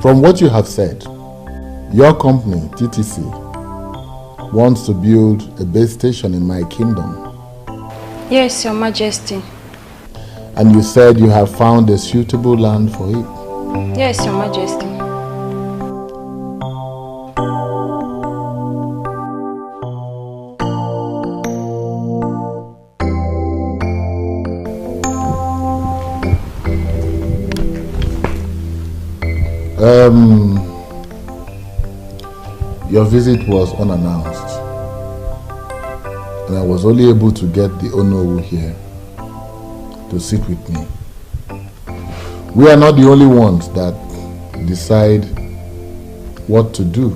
From what you have said, your company, TTC, wants to build a base station in my kingdom. Yes, Your Majesty. And you said you have found a suitable land for it. Yes, Your Majesty. Your visit was unannounced, and I was only able to get the Onowu here to sit with me. We are not the only ones that decide what to do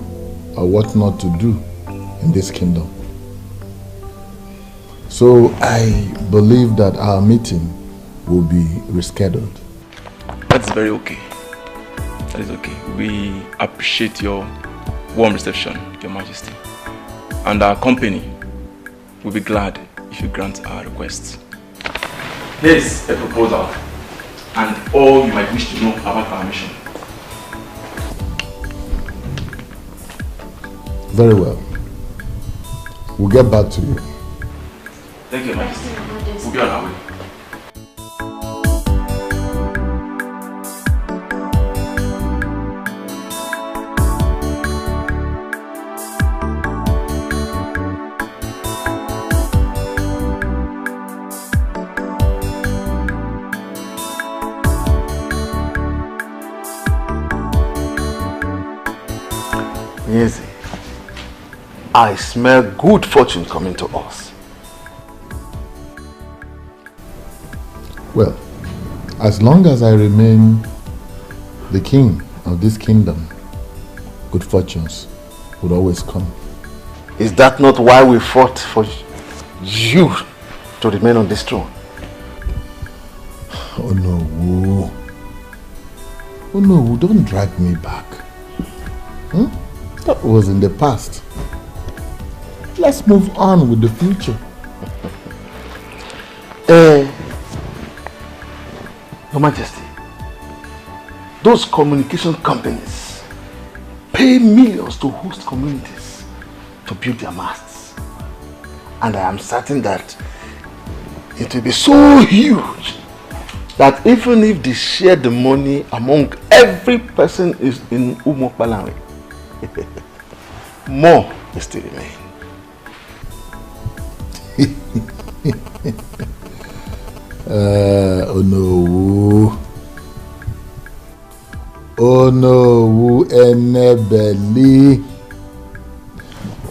or what not to do in this kingdom. So I believe that our meeting will be rescheduled. That's very okay. That is okay. We appreciate your warm reception, Your Majesty. And our company will be glad if you grant our request. Here's a proposal and all you might wish to know about our mission. Very well. We'll get back to you. Thank you, Your Majesty. We'll be on our way. Yes, I smell good fortune coming to us. Well, as long as I remain the king of this kingdom, good fortunes would always come. Is that not why we fought for you to remain on this throne? Oh no, oh no, don't drag me back. That was in the past. Let's move on with the future. Your Majesty, those communication companies pay millions to host communities to build their masts. And I am certain that it will be so huge that even if they share the money among every person is in Umokbalanwe, more will still remain. Oh no. Oh no, Enebeli.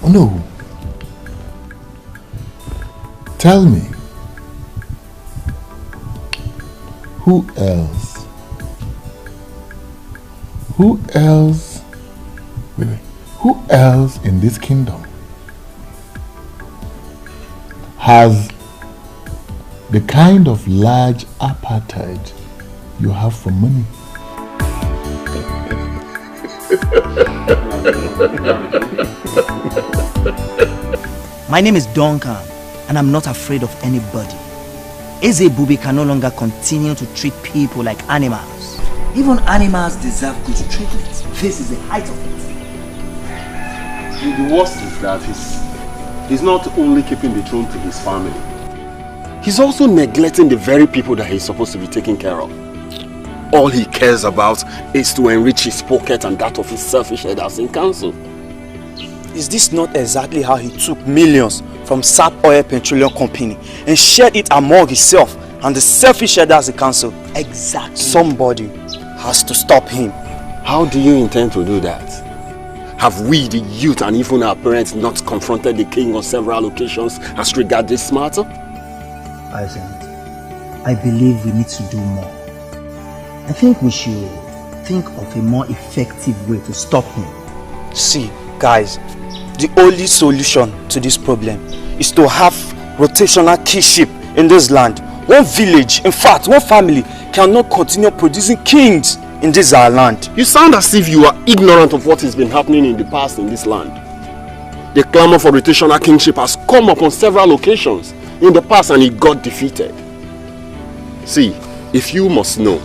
Oh no. Tell me, who else? Who else? Wait. Who else in this kingdom has the kind of large appetite you have for money? My name is Duncan, and I'm not afraid of anybody. Eze Bubi can no longer continue to treat people like animals. Even animals deserve good treatment. This is the height of it. The worst is that he's not only keeping the throne to his family, he's also neglecting the very people that he's supposed to be taking care of. All he cares about is to enrich his pocket and that of his selfish headers in council. Is this not exactly how he took millions from SAP Oil Petroleum Company and shared it among himself and the selfish headers in council? Exactly. Somebody has to stop him. How do you intend to do that? Have we, the youth, and even our parents not confronted the king on several occasions as regards this matter? I believe we need to do more. I think we should think of a more effective way to stop him. See, guys, the only solution to this problem is to have rotational kingship in this land. One village, in fact, one family cannot continue producing kings in this our land. You sound as if you are ignorant of what has been happening in the past in this land. The clamor for rotational kingship has come up on several occasions in the past and it got defeated. See, if you must know,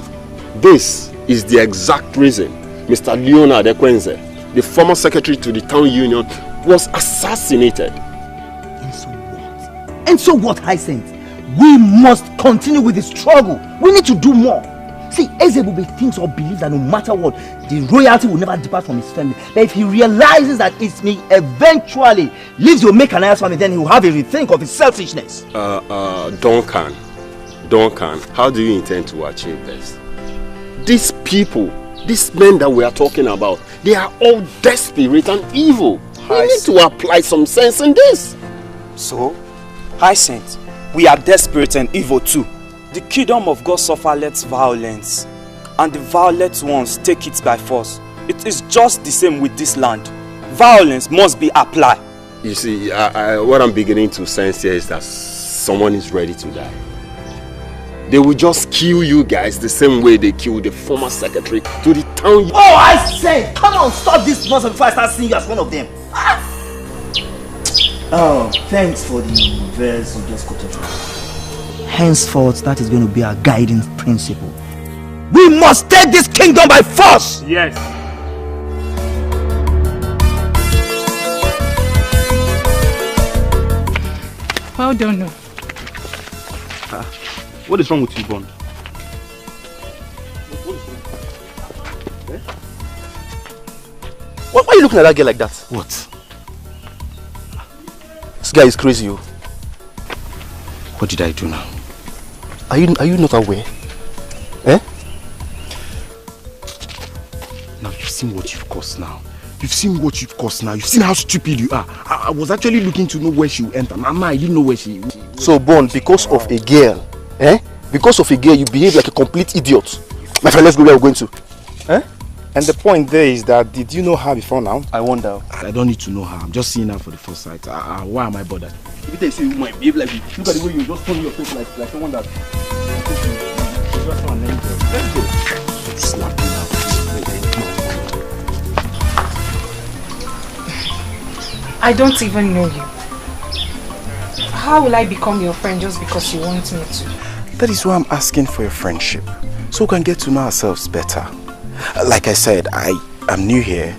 this is the exact reason Mr. Leonard Ekwenze, the former secretary to the town union, was assassinated. And so what? And so what, Hyacinth? We must continue with the struggle. We need to do more. See, Ezebube thinks or believes that no matter what, the royalty will never depart from his family. But if he realizes that it may eventually leave the Omekanaya's family, then he will have a rethink of his selfishness. Duncan, how do you intend to achieve this? These people, these men that we are talking about, they are all desperate and evil. We need to apply some sense in this. So, Hyacinth, we are desperate and evil too. The kingdom of God suffereth violence, and the violent ones take it by force. It is just the same with this land. Violence must be applied. You see, what I'm beginning to sense here is that someone is ready to die. They will just kill you guys the same way they killed the former secretary to the town. Oh, I say, come on, stop this nonsense before I start seeing you as one of them. Oh, thanks for the verse you just quoted. Henceforth, that is going to be our guiding principle. We must take this kingdom by force! Yes. Well done, no. What is wrong with you, Bond? Why are you looking at that girl like that? What? This guy is crazy, yo. What did I do now? Are you not aware? Eh? Now you've seen what you've caused now. You've seen what you've caused now. You've seen how stupid you are. I was actually looking to know where she will enter. Now I didn't know where she will. So, Bond, because of a girl, eh? Because of a girl, you behave like a complete idiot. My friend, let's go where we're going to. Eh? And the point there is that, did you know her before now? I wonder. I don't need to know her. I'm just seeing her for the first sight. Why am I bothered? Every time you say you might behave like you, look at the way you just turn your face like someone that... Let's go. Slap me now. I don't even know you. How will I become your friend just because you want me to? That is why I'm asking for your friendship, so we can get to know ourselves better. Like I said, I am new here,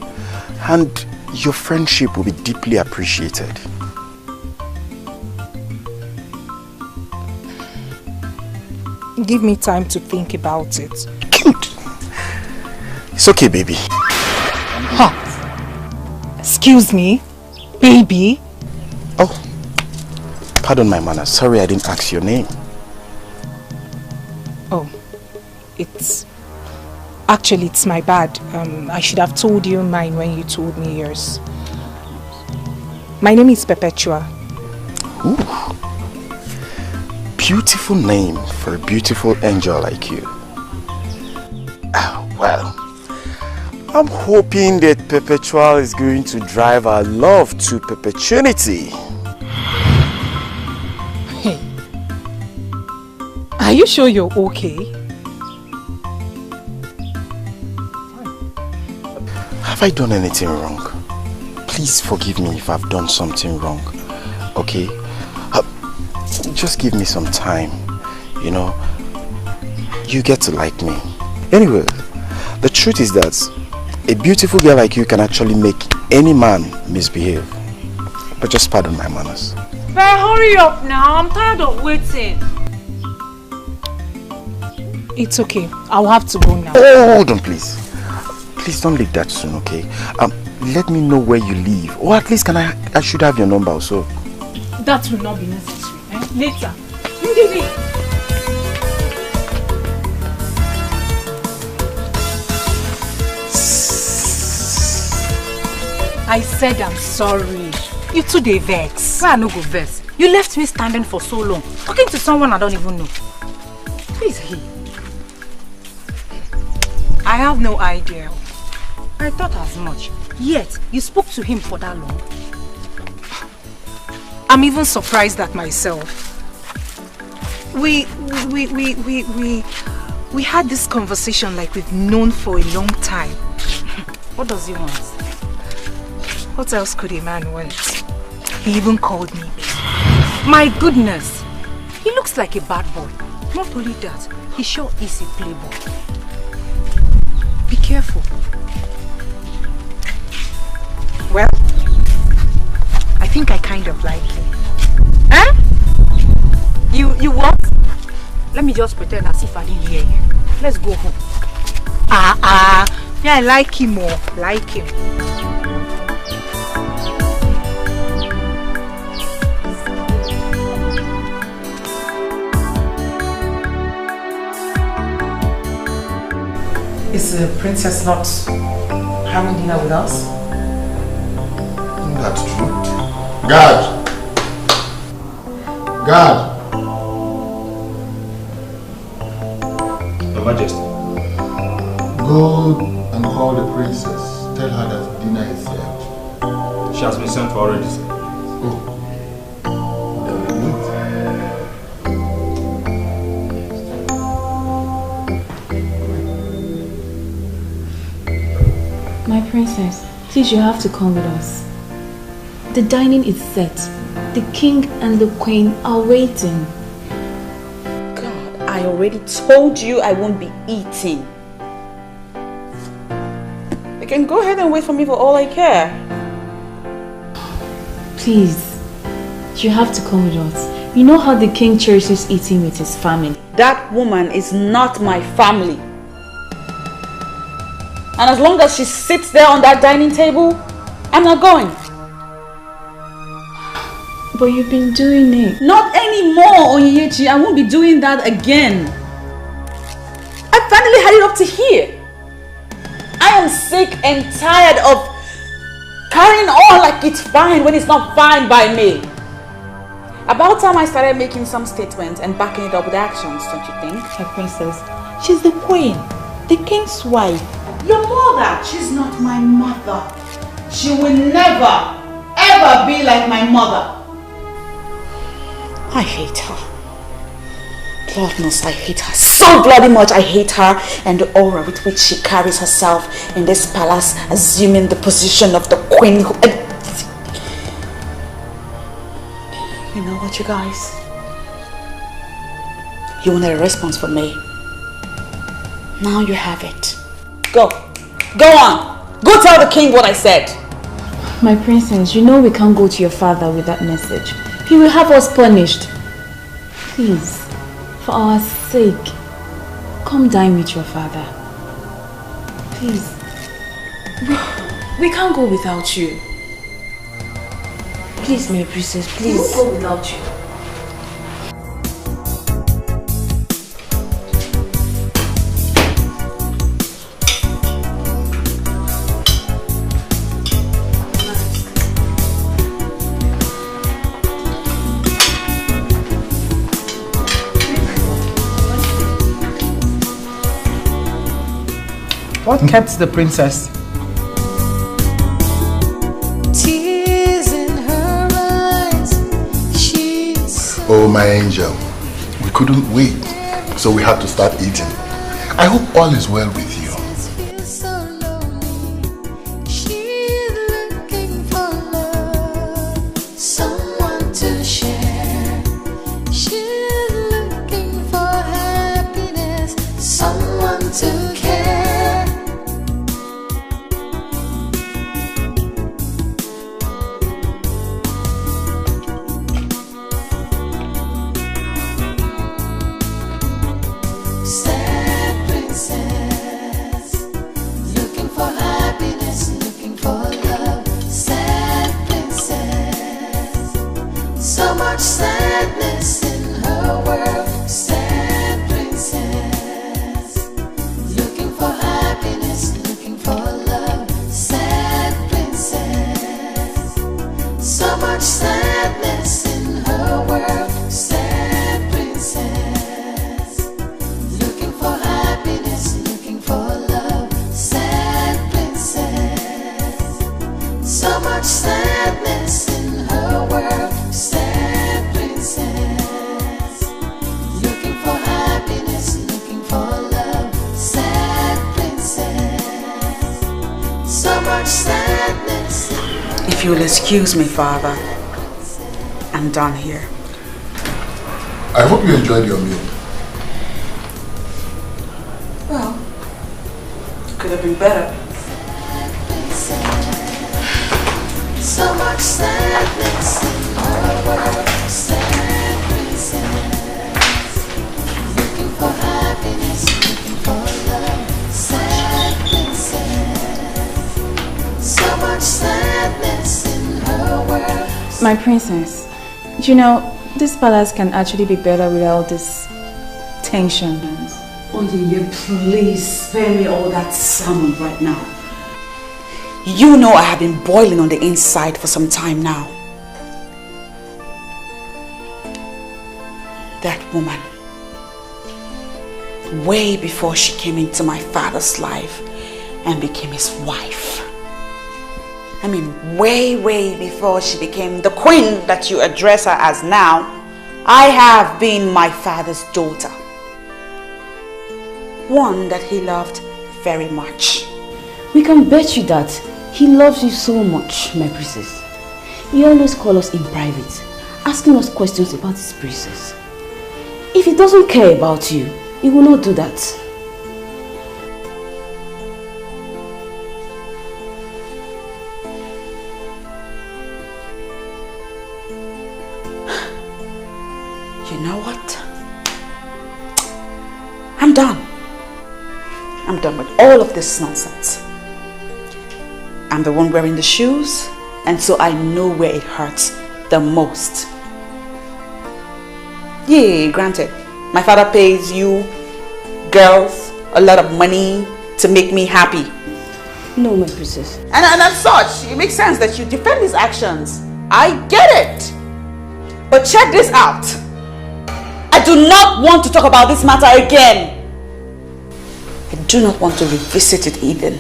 and your friendship will be deeply appreciated. Give me time to think about it. Good. It's okay, baby. Huh? Excuse me? Baby? Oh, pardon my manners. Sorry I didn't ask your name. Oh, it's my bad. I should have told you mine when you told me yours. My name is Perpetua. Ooh. Beautiful name for a beautiful angel like you. Well, I'm hoping that Perpetual is going to drive our love to perpetuity. Hey, are you sure you're okay? Have I done anything wrong? Please forgive me if I've done something wrong, okay? Just give me some time, you know. You get to like me. Anyway, the truth is that a beautiful girl like you can actually make any man misbehave. But just pardon my manners. But hurry up now, I'm tired of waiting. It's okay, I'll have to go now. Oh, hold on please. Please don't leave that soon, okay? Let me know where you live. Or at least I should have your number also. That will not be necessary. Later. I said I'm sorry. You too dey vex. Why I no go vex? You left me standing for so long, talking to someone I don't even know. Who is he? I have no idea. I thought as much. Yet, you spoke to him for that long. I'm even surprised at myself. We had this conversation like we've known for a long time. What does he want? What else could a man want? He even called me babe. My goodness! He looks like a bad boy. Not only that, he sure is a playboy. Be careful. careful. Well, I think I kind of like him. Eh? You what? Let me just pretend as if I didn't hear you. Let's go home. Yeah, I like him more. Like him. Is the princess not having dinner with us? That's true. Guard! Guard! Your Majesty. Go and call the princess. Tell her that dinner is served. She has been sent for already, sir. Oh. My princess, please, you have to come with us. The dining is set. The king and the queen are waiting. God, I already told you I won't be eating. You can go ahead and wait for me for all I care. Please, you have to come with us. You know how the king cherishes eating with his family. That woman is not my family. And as long as she sits there on that dining table, I'm not going. But you've been doing it. Not anymore, Onyechi. I won't be doing that again. I finally had it up to here. I am sick and tired of carrying on like it's fine when it's not fine by me. About time I started making some statements and backing it up with actions, don't you think? My princess, she's the queen, the king's wife. Your mother, she's not my mother. She will never, ever be like my mother. I hate her. Lord knows I hate her so bloody much. I hate her and the aura with which she carries herself in this palace, assuming the position of the queen. You know what, you guys? You wanted a response from me. Now you have it. Go. Go on. Go tell the king what I said. My princess, you know we can't go to your father with that message. He will have us punished. Please, for our sake, come dine with your father. Please. We can't go without you. Please, my princess, please. We won't go without you. What kept the princess? Tears in her eyes. Oh, my angel. We couldn't wait, so we had to start eating. I hope all is well with you. She's looking for love, someone to share. She's looking for happiness, someone to care. Sad princess, looking for happiness, looking for love. Sad princess, so much sadness in her world. Sad princess, looking for happiness, looking for love. Sad princess, so much sadness in her world. Sad princess, looking for happiness, looking for love. Sad princess, so much sadness in her world. Sad princess, looking for happiness, looking for love. Sad princess, so much sadness. If you'll excuse me, Father, I'm done here. I hope you enjoyed your meal. Well, you could have been better. So much sadness in her world. Sad princess, looking for happiness, looking for love. Sad princess, so much sadness in her world. My princess, you know, this palace can actually be better without this tension. Oye, please spare me all that salmon right now. You know I have been boiling on the inside for some time now. That woman, way before she came into my father's life and became his wife. I mean, way before she became the queen that you address her as now, I have been my father's daughter. One that he loved very much. We can bet you that he loves you so much, my princess. He always calls us in private, asking us questions about his princess. If he doesn't care about you, he will not do that. You know what? I'm done. I'm done with all of this nonsense. I'm the one wearing the shoes, and so I know where it hurts the most. Yeah, granted, my father pays you girls a lot of money to make me happy. No, my princess. And as such, it makes sense that you defend his actions. I get it. But check this out. I do not want to talk about this matter again. I do not want to revisit it even.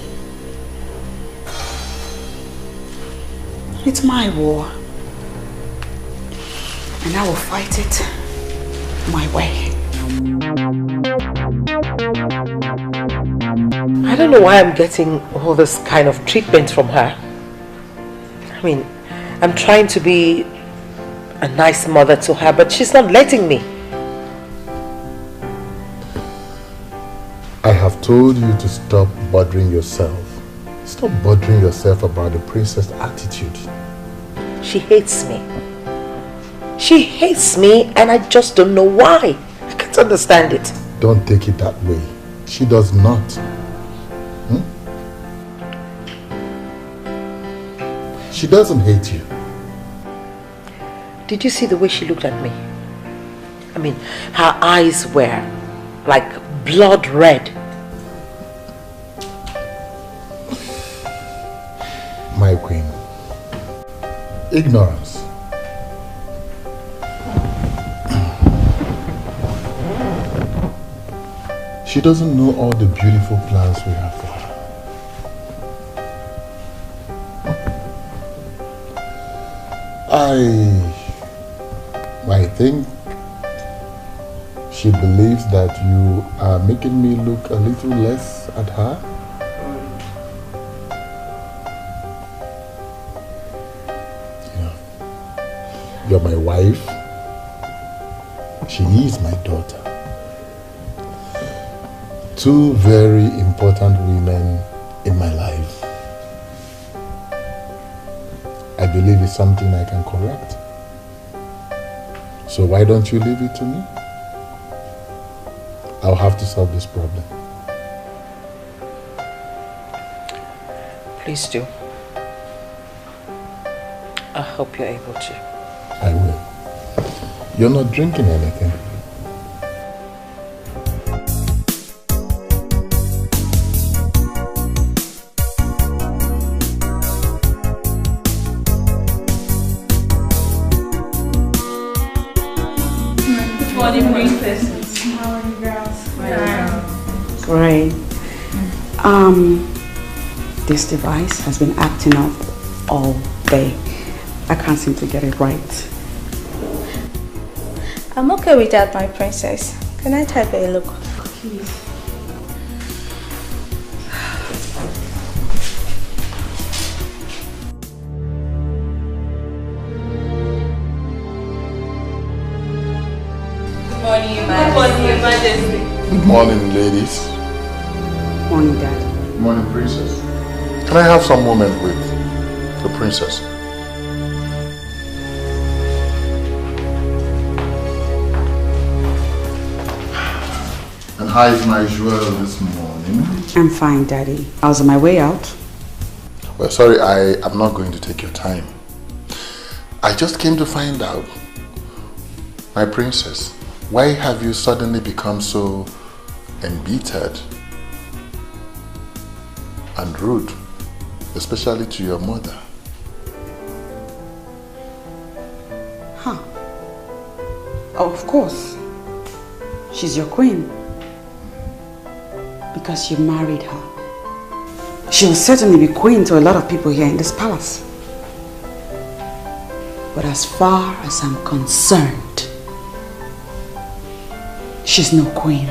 It's my war. And I will fight it my way. I don't know why I'm getting all this kind of treatment from her. I mean, I'm trying to be a nice mother to her, but she's not letting me. I have told you to stop bothering yourself. Stop bothering yourself about the princess' attitude. She hates me. She hates me and I just don't know why. I can't understand it. Don't take it that way. She does not. She doesn't hate you. Did you see the way she looked at me? I mean, her eyes were like blood red. My queen. Ignorance. She doesn't know all the beautiful plans we have for her. I think she believes that you are making me look a little less at her. You're my wife. She is my daughter. Two very important women in my life. I believe it's something I can correct. So why don't you leave it to me? I'll have to solve this problem. Please do. I hope you're able to. I will. You're not drinking anything. Good morning, princesses. How are you girls? Great. This device has been acting up all day. I can't seem to get it right. I'm okay with that, my princess. Can I take a look? Please. Good morning, Your Majesty. Good morning, ladies. Morning, Dad. Morning, princess. Can I have some moment with the princess? And how is my jewel this morning? I'm fine, Daddy. I was on my way out. Well, sorry, I am not going to take your time. I just came to find out, my princess, why have you suddenly become so embittered and rude, especially to your mother? Huh. Oh, of course. She's your queen. Because you married her. She will certainly be queen to a lot of people here in this palace. But as far as I'm concerned, she's no queen.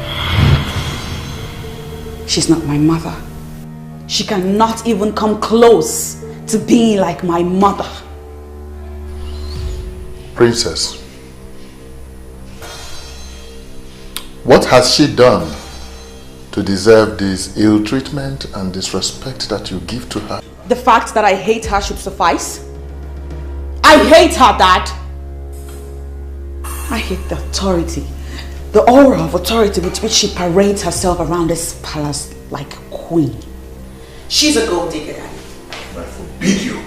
She's not my mother. She cannot even come close to being like my mother. Princess, what has she done to deserve this ill treatment and disrespect that you give to her? The fact that I hate her should suffice. I hate her, Dad. I hate the authority, the aura of authority with which she parades herself around this palace like a queen. She's a gold digger, Daddy. I forbid you.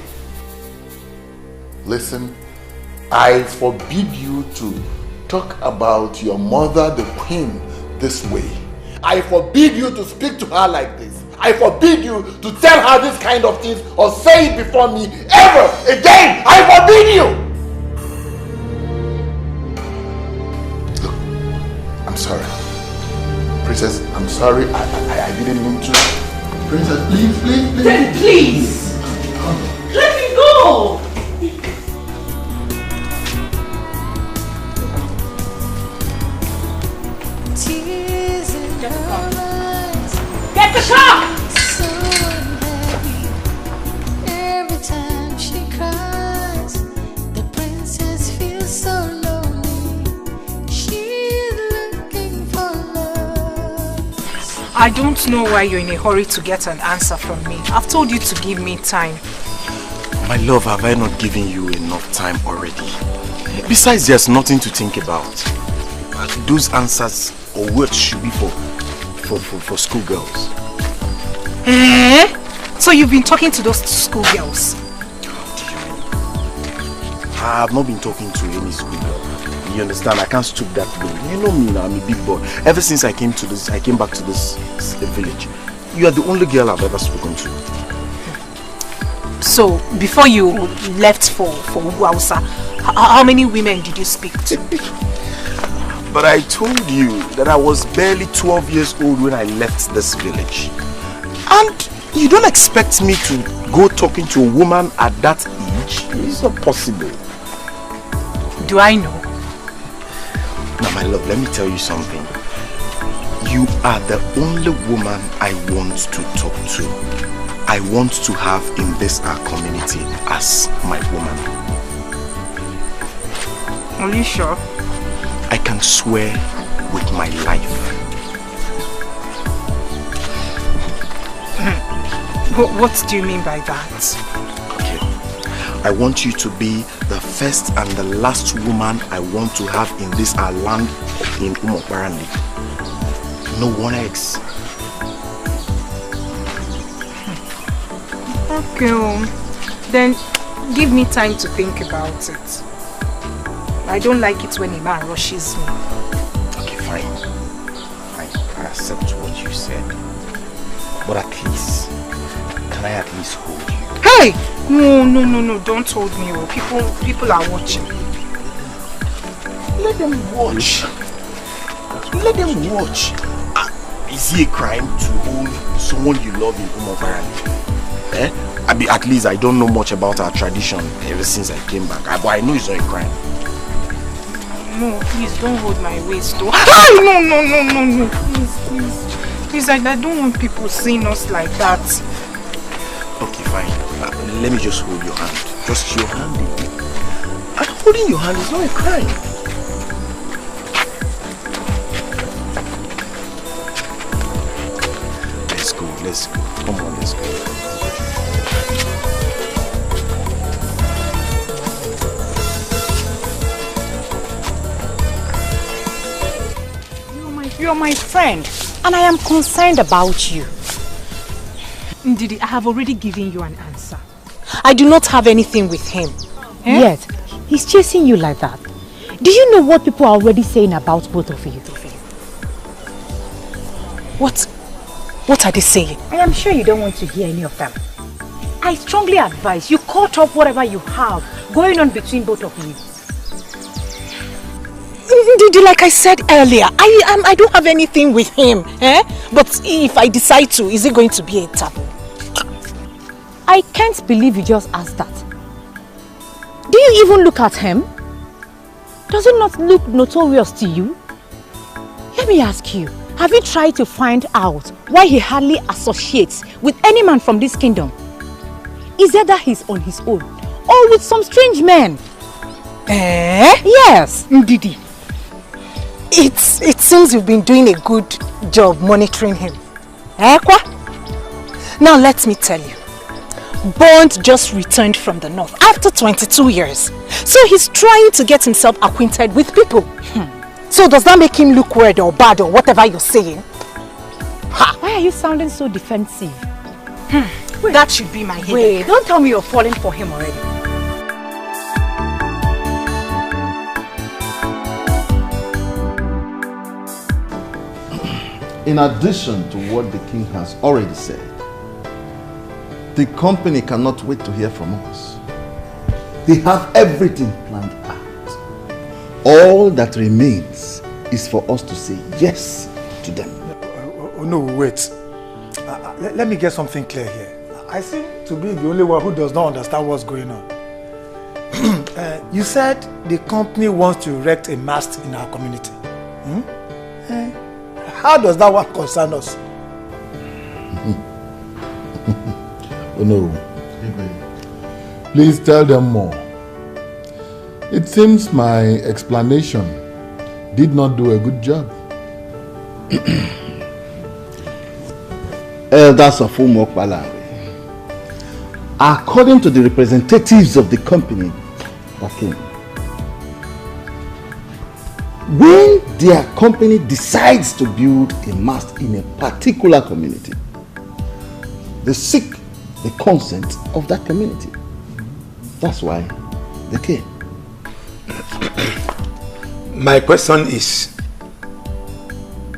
Listen, I forbid you to talk about your mother, the queen, this way. I forbid you to speak to her like this. I forbid you to tell her this kind of things or say it before me ever again. I forbid you. Look, I'm sorry. Princess, I'm sorry. I didn't mean to. Princess, please. Then please. Let me go. Get the car! So unhappy. Every time she cries, the princess feels so lonely. She's looking for love. I don't know why you're in a hurry to get an answer from me. I've told you to give me time. My love, have I not given you enough time already? Besides, there's nothing to think about. Those answers or words should be for schoolgirls. Eh? So you've been talking to those schoolgirls? I have not been talking to any schoolgirl. You understand? I can't stoop that low. You know me now, I'm a big boy. Ever since I came back to this village, you are the only girl I've ever spoken to. So, before you left for Hausa, how many women did you speak to? But I told you that I was barely 12 years old when I left this village. And you don't expect me to go talking to a woman at that age? It's not possible. Do I know? Now my love, let me tell you something. You are the only woman I want to talk to. I want to have in this our community as my woman. Are you sure? I can swear with my life. What do you mean by that? Okay. I want you to be the first and the last woman I want to have in this our land in Umoparandi. No one else. Okay, then give me time to think about it. I don't like it when a man rushes me. Okay, fine. I accept what you said. But at least, can I at least hold you? Hey! No, don't hold me. People are watching. Let them watch. Let them watch. Is it a crime to hold someone you love in Umoparandi? At least I don't know much about our tradition ever since I came back. But I know it's not a crime. No, please don't hold my waist though. No. Please, I don't want people seeing us like that. Okay, fine. Let me just hold your hand. Just your hand. And holding your hand is not a crime. let's go. Come on, let's go. You're my friend, and I am concerned about you. Ndidi, I have already given you an answer. I do not have anything with him. Yet, he's chasing you like that. Do you know what people are already saying about both of you? What are they saying? I am sure you don't want to hear any of them. I strongly advise you cut off whatever you have going on between both of you. Ndidi, like I said earlier, I don't have anything with him. But if I decide to, is it going to be a taboo? I can't believe you just asked that. Do you even look at him? Does it not look notorious to you? Let me ask you, have you tried to find out why he hardly associates with any man from this kingdom? Is it that he's on his own or with some strange men? Yes. Ndidi, it seems you've been doing a good job monitoring him. Now let me tell you. Bond just returned from the north after 22 years. So he's trying to get himself acquainted with people. So does that make him look weird or bad or whatever you're saying? Why are you sounding so defensive? That should be my headache. Wait, don't tell me you're falling for him already. In addition to what the king has already said, the company cannot wait to hear from us. They have everything planned out. All that remains is for us to say yes to them. No, wait. Let me get something clear here. I seem to be the only one who does not understand what's going on. You said the company wants to erect a mast in our community. How does that one concern us? Oh no. Please tell them more. It seems my explanation did not do a good job. Elders of Umokbalawe, according to the representatives of the company that came, when their company decides to build a mast in a particular community, they seek the consent of that community. That's why they came. My question is,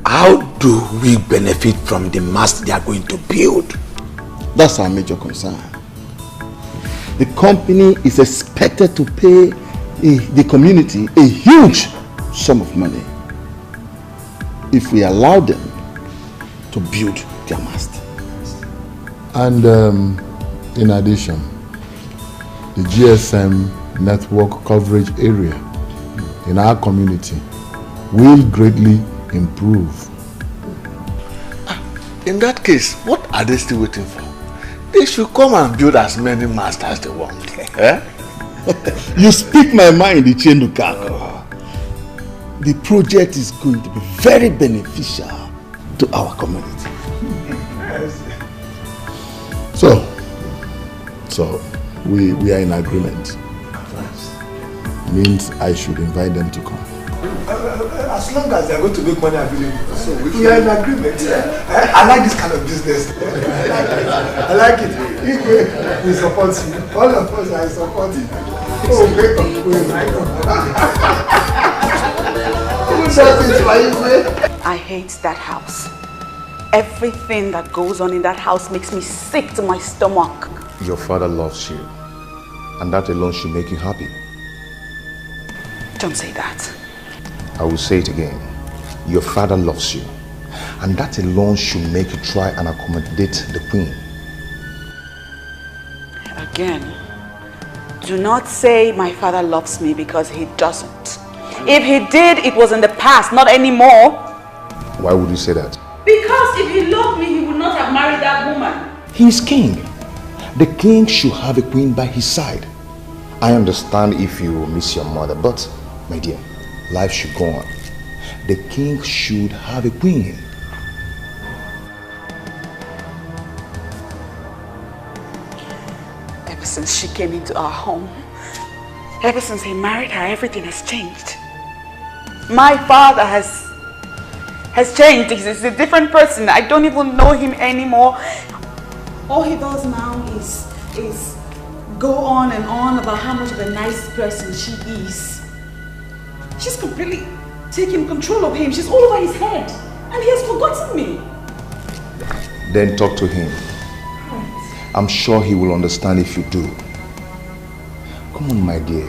how do we benefit from the mast they are going to build? That's our major concern. The company is expected to pay the community a huge sum of money if we allow them to build their mast. And in addition, the GSM network coverage area in our community will greatly improve. In that case, what are they still waiting for? They should come and build as many masts as they want. You speak my mind, Ichenukako. The project is going to be very beneficial to our community. So we are in agreement. Means I should invite them to come. As long as they are going to make money available. So we are in agreement. I like this kind of business. I like it. We support you. All of us are supporting. I hate that house. Everything that goes on in that house makes me sick to my stomach. Your father loves you, and that alone should make you happy. Don't say that. I will say it again. Your father loves you, and that alone should make you try and accommodate the queen. Again, do not say my father loves me, because he doesn't. If he did, it was in the past, not anymore. Why would you say that? Because if he loved me, he would not have married that woman. He is king. The king should have a queen by his side. I understand if you miss your mother, but my dear, life should go on. The king should have a queen. Ever since she came into our home, ever since he married her, everything has changed. My father has changed. He's a different person. I don't even know him anymore. All he does now is go on and on about how much of a nice person she is. She's completely taking control of him. She's all over his head. And he has forgotten me. Then talk to him. I'm sure he will understand if you do. Come on, my dear.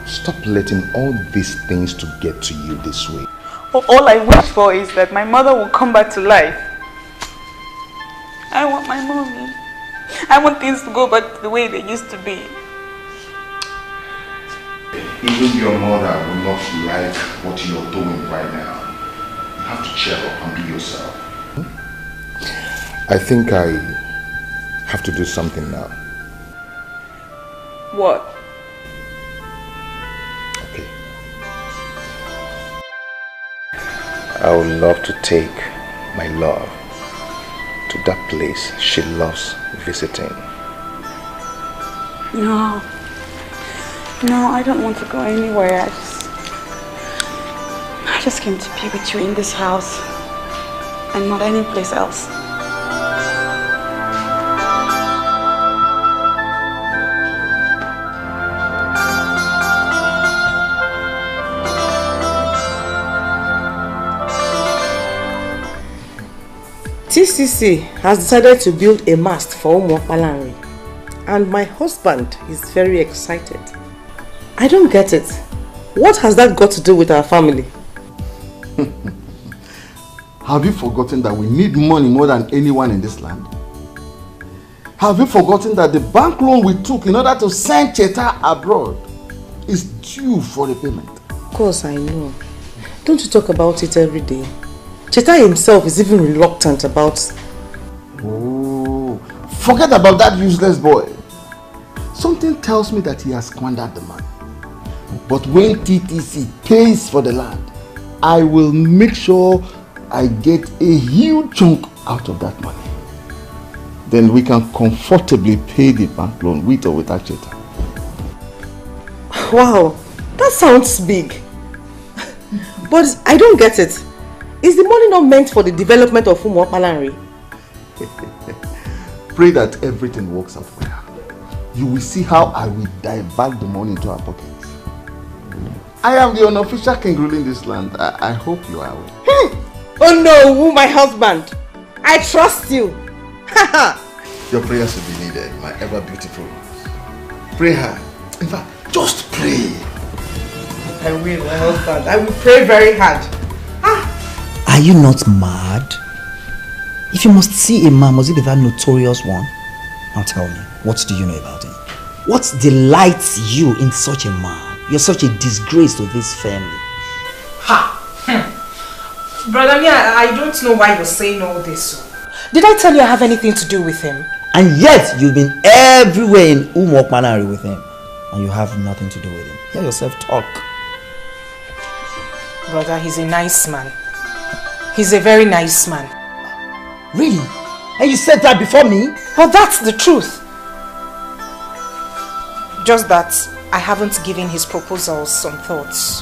Stop letting all these things to get to you this way. All I wish for is that my mother will come back to life. I want my mommy. I want things to go back to the way they used to be. Even your mother will not like what you're doing right now. You have to cheer up and be yourself. I think I have to do something now. What? Okay. I would love to take my love to that place she loves visiting. No. No, I don't want to go anywhere. I just came to be with you in this house and not any place else. TCC has decided to build a mast for Umuokpalanri, and my husband is very excited. I don't get it. What has that got to do with our family? Have you forgotten that we need money more than anyone in this land? Have you forgotten that the bank loan we took in order to send Cheta abroad is due for repayment? Of course I know. Don't you talk about it every day? Cheta himself is even reluctant about... Oh, forget about that useless boy. Something tells me that he has squandered the money. But when TTC pays for the land, I will make sure I get a huge chunk out of that money. Then we can comfortably pay the bank loan with or without Cheta. Wow, that sounds big. But I don't get it. Is the money not meant for the development of Umuokpalanri? Pray that everything works out well. You will see how I will divert the money into our pockets. I am the unofficial king ruling this land. I hope you are aware. Oh no, my husband. I trust you. Your prayers will be needed, my ever beautiful Rose. Pray hard. In fact, just pray. I will, my husband. I will pray very hard. Are you not mad? If you must see a man, must it be that notorious one? Now tell me, what do you know about him? What delights you in such a man? You're such a disgrace to this family. Brother, I don't know why you're saying all this. Did I tell you I have anything to do with him? And yet, you've been everywhere in Umuokpalanri with him. And you have nothing to do with him. Hear yourself talk. Brother, he's a nice man. He's a very nice man. Really? And you said that before me? Well, that's the truth. Just that I haven't given his proposals some thoughts.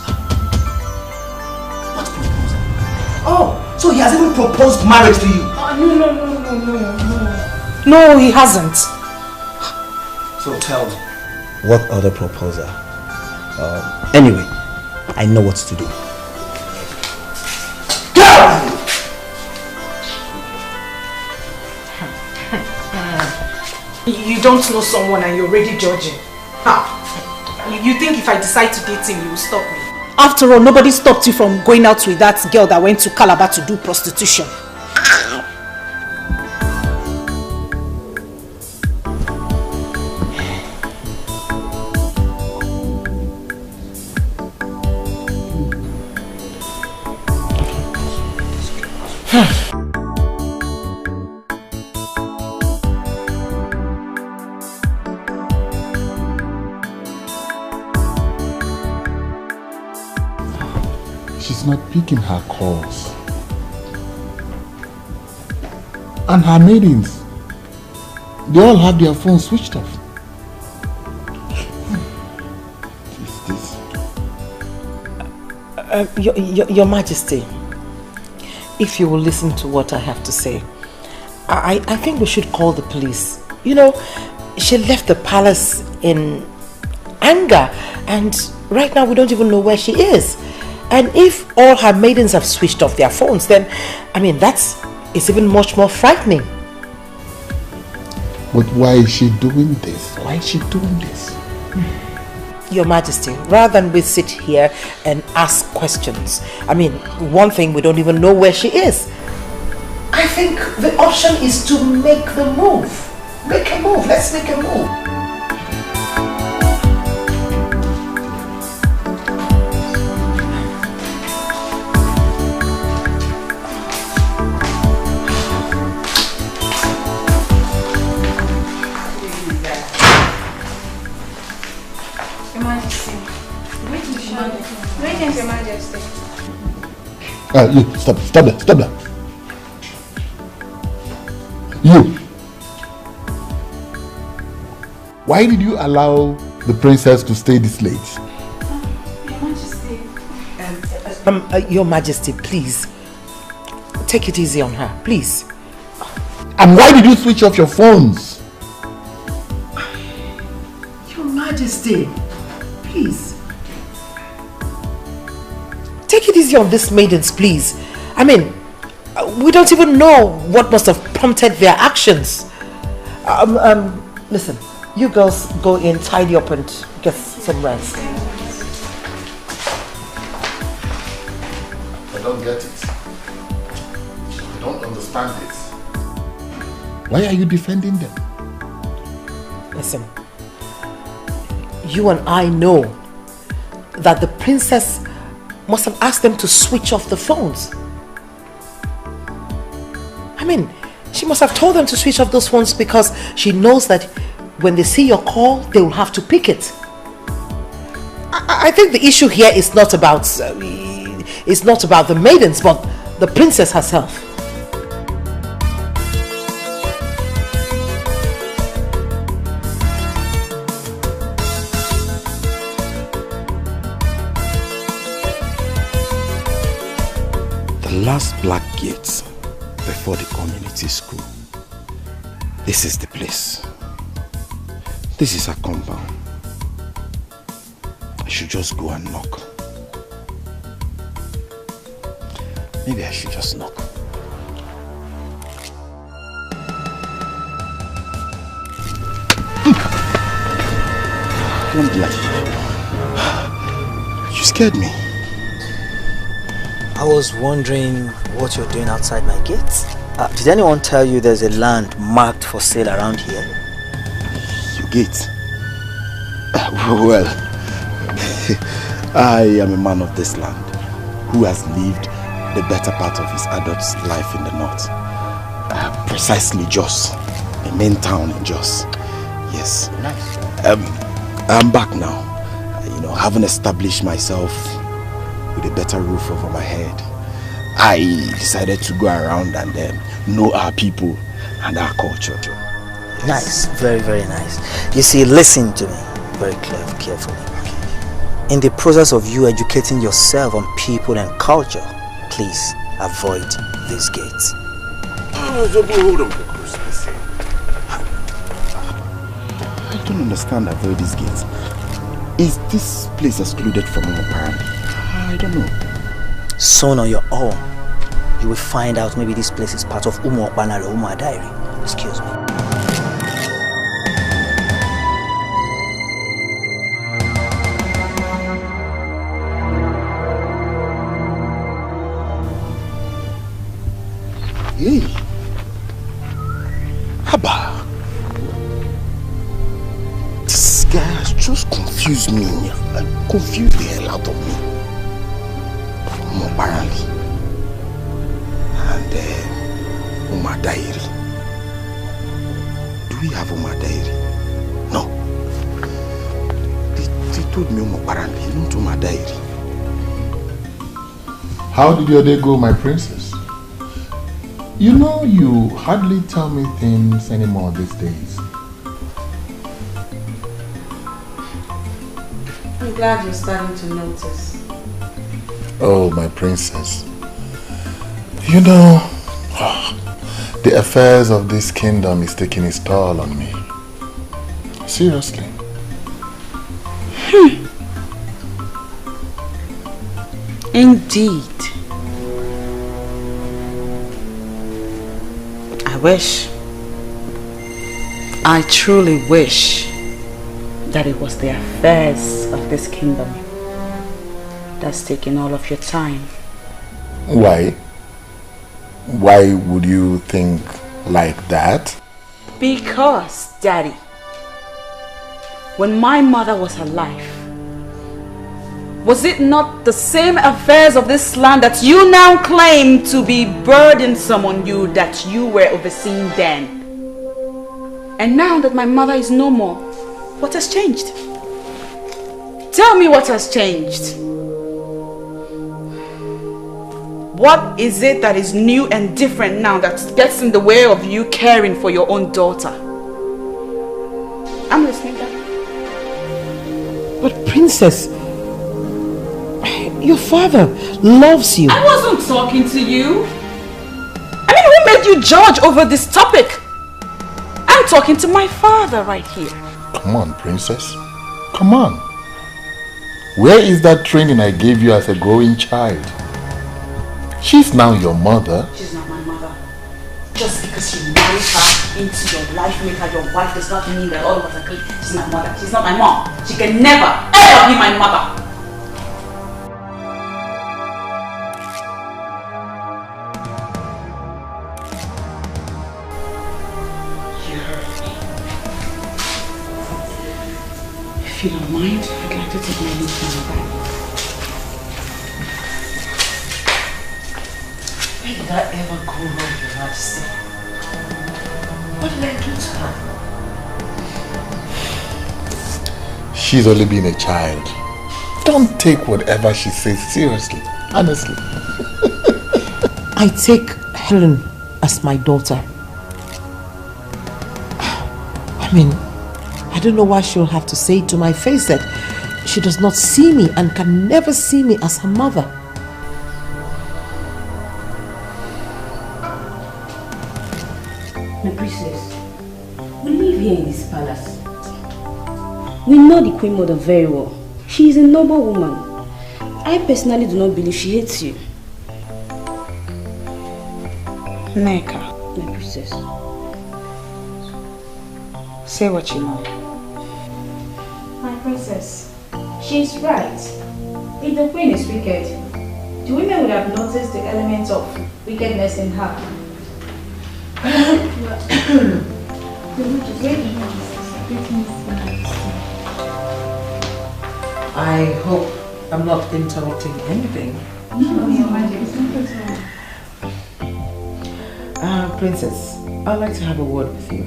What proposal? Oh, so he has even proposed marriage to you? No. No, he hasn't. So tell me. What other proposal? Anyway, I know what to do. You don't know someone and you're already judging. You think if I decide to date him, you will stop me? After all, nobody stopped you from going out with that girl that went to Calabar to do prostitution. Not picking her calls. And her maidens, they all have their phones switched off. Your Majesty, if you will listen to what I have to say, I think we should call the police. You know, she left the palace in anger, and right now we don't even know where she is. And if all her maidens have switched off their phones, then, I mean, it's even much more frightening. But why is she doing this? Why is she doing this? Your Majesty, rather than we sit here and ask questions, I mean, one thing, we don't even know where she is. I think the option is to make the move. Make a move. Let's make a move. Your Majesty. Greetings, Your Majesty. You, stop there. You. Why did you allow the princess to stay this late? Your Majesty. Your Majesty, please. Take it easy on her, please. And why did you switch off your phones? Your Majesty, please. Take it easy on these maidens, please. I mean, we don't even know what must have prompted their actions. Listen, you girls go in, tidy up and get some rest. I don't get it. I don't understand this. Why are you defending them? Listen, you and I know that the princess must have asked them to switch off the phones. I mean, she must have told them to switch off those phones because she knows that when they see your call, they will have to pick it. I think the issue here is not about the maidens, but the princess herself. The last black gate before the community school. This is the place. This is her compound. I should just go and knock. Maybe I should just knock. Don't lie. You scared me. I was wondering what you're doing outside my gate. Did anyone tell you there's a land marked for sale around here? Your gate? Well, I am a man of this land who has lived the better part of his adult life in the north. Precisely Jos, the main town in Jos. Yes. Nice. I'm back now. You know, having established myself with a better roof over my head, I decided to go around and know our people and our culture. Yes. Nice, very, very nice. You see, listen to me very carefully. In the process of you educating yourself on people and culture, please avoid these gates. Hold on, I don't understand avoid these gates. Is this place excluded from Umoparani? I don't know. Soon on your own, you will find out maybe this place is part of Umoparani or Umoadairi. Excuse me. Hey, Abba, this guy has just confused me. Confused the hell out of me. Umoparani and Umoadairi. Do we have Umoadairi? No. They told me Umoparani, not Umoadairi. How did your day go, my princess? You know, you hardly tell me things anymore these days. I'm glad you're starting to notice. Oh, my princess. You know, the affairs of this kingdom is taking its toll on me. Seriously. Indeed. I truly wish that it was the affairs of this kingdom that's taking all of your time. Why? Why would you think like that? Because, Daddy, when my mother was alive, was it not the same affairs of this land that you now claim to be burdensome on you that you were overseeing then? And now that my mother is no more, what has changed? Tell me what has changed. What is it that is new and different now that gets in the way of you caring for your own daughter? I'm listening, Daddy. But Princess, your father loves you. I wasn't talking to you. I mean, who made you judge over this topic? I'm talking to my father right here. Come on, princess. Come on. Where is that training I gave you as a growing child? She's now your mother. She's not my mother. Just because you married her into your life, made her your wife, does not mean that all of us agree she's my mother. She's not my mom. She can never, ever be my mother. If you don't mind, I'd like to take my leave from the back. Where did I ever go wrong, Your Majesty? What did I do to her? She's only been a child. Don't take whatever she says seriously. Honestly. I take Helen as my daughter. I mean, I don't know why she'll have to say to my face that she does not see me and can never see me as her mother. My princess, we live here in this palace. We know the Queen Mother very well. She is a noble woman. I personally do not believe she hates you. Neka, my princess, say what you know. My princess, she's right. If the queen is wicked, the women would have noticed the element of wickedness in her. I hope I'm not interrupting anything. No, Your Majesty. Princess, I'd like to have a word with you.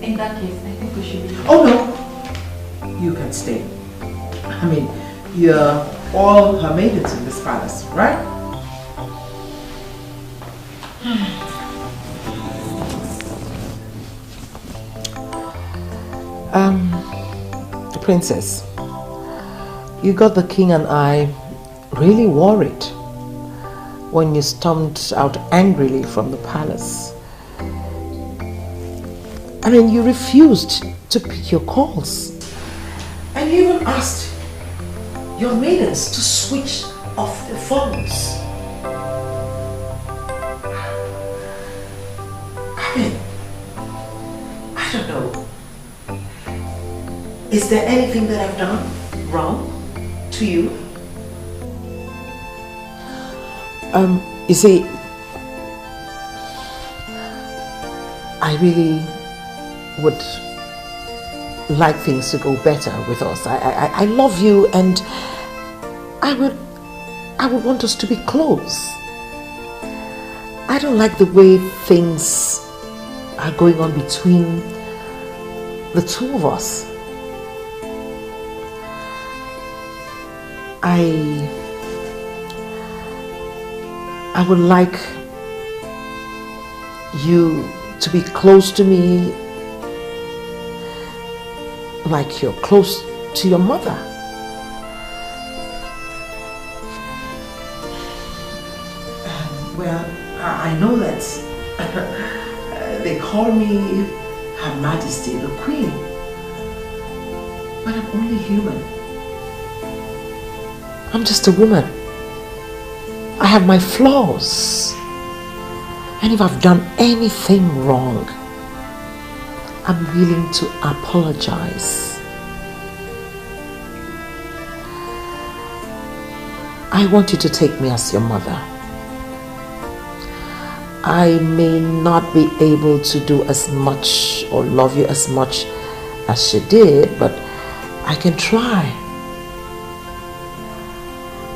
In that case, I think we should be... Oh no! You can stay. I mean, you're all her maidens in this palace, right? Princess, you got the king and I really worried when you stormed out angrily from the palace. I mean, you refused to pick your calls. And you even asked your maidens to switch off the phones. I mean, I don't know. Is there anything that I've done wrong to you? You see, I really would like things to go better with us. I love you, and I would want us to be close. I don't like the way things are going on between the two of us. I would like you to be close to me like you're close to your mother. Well, I know that they call me Her Majesty the Queen, but I'm only human. I'm just a woman. I have my flaws, and if I've done anything wrong, I'm willing to apologize. I want you to take me as your mother. I may not be able to do as much or love you as much as she did, but I can try.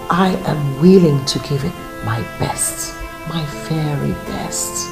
I am willing to give it my best, my very best.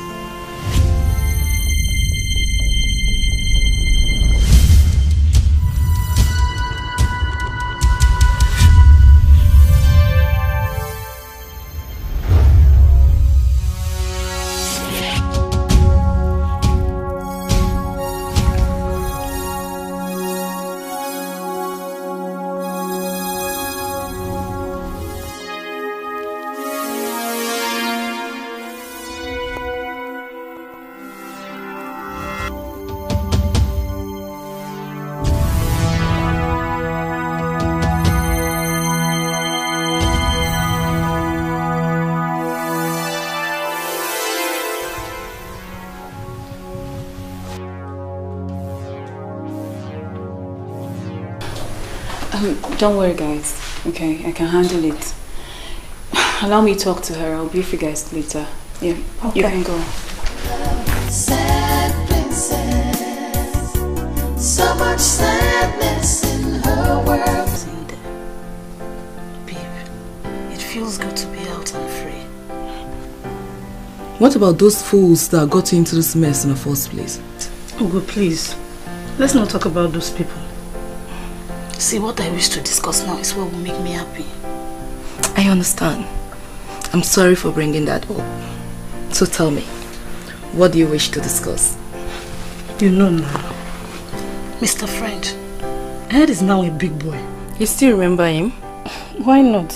Don't worry, guys. Okay, I can handle it. Allow me to talk to her. I'll brief you guys later. Yeah, okay. You can go. Sad princess, so much sadness in her world. Babe, it feels good to be out and free. What about those fools that got you into this mess in the first place? Ugo, please. Let's not talk about those people. See, what I wish to discuss now is what will make me happy. I understand. I'm sorry for bringing that up. So tell me, what do you wish to discuss? You know now. Mr. French, Ed is now a big boy. You still remember him? Why not?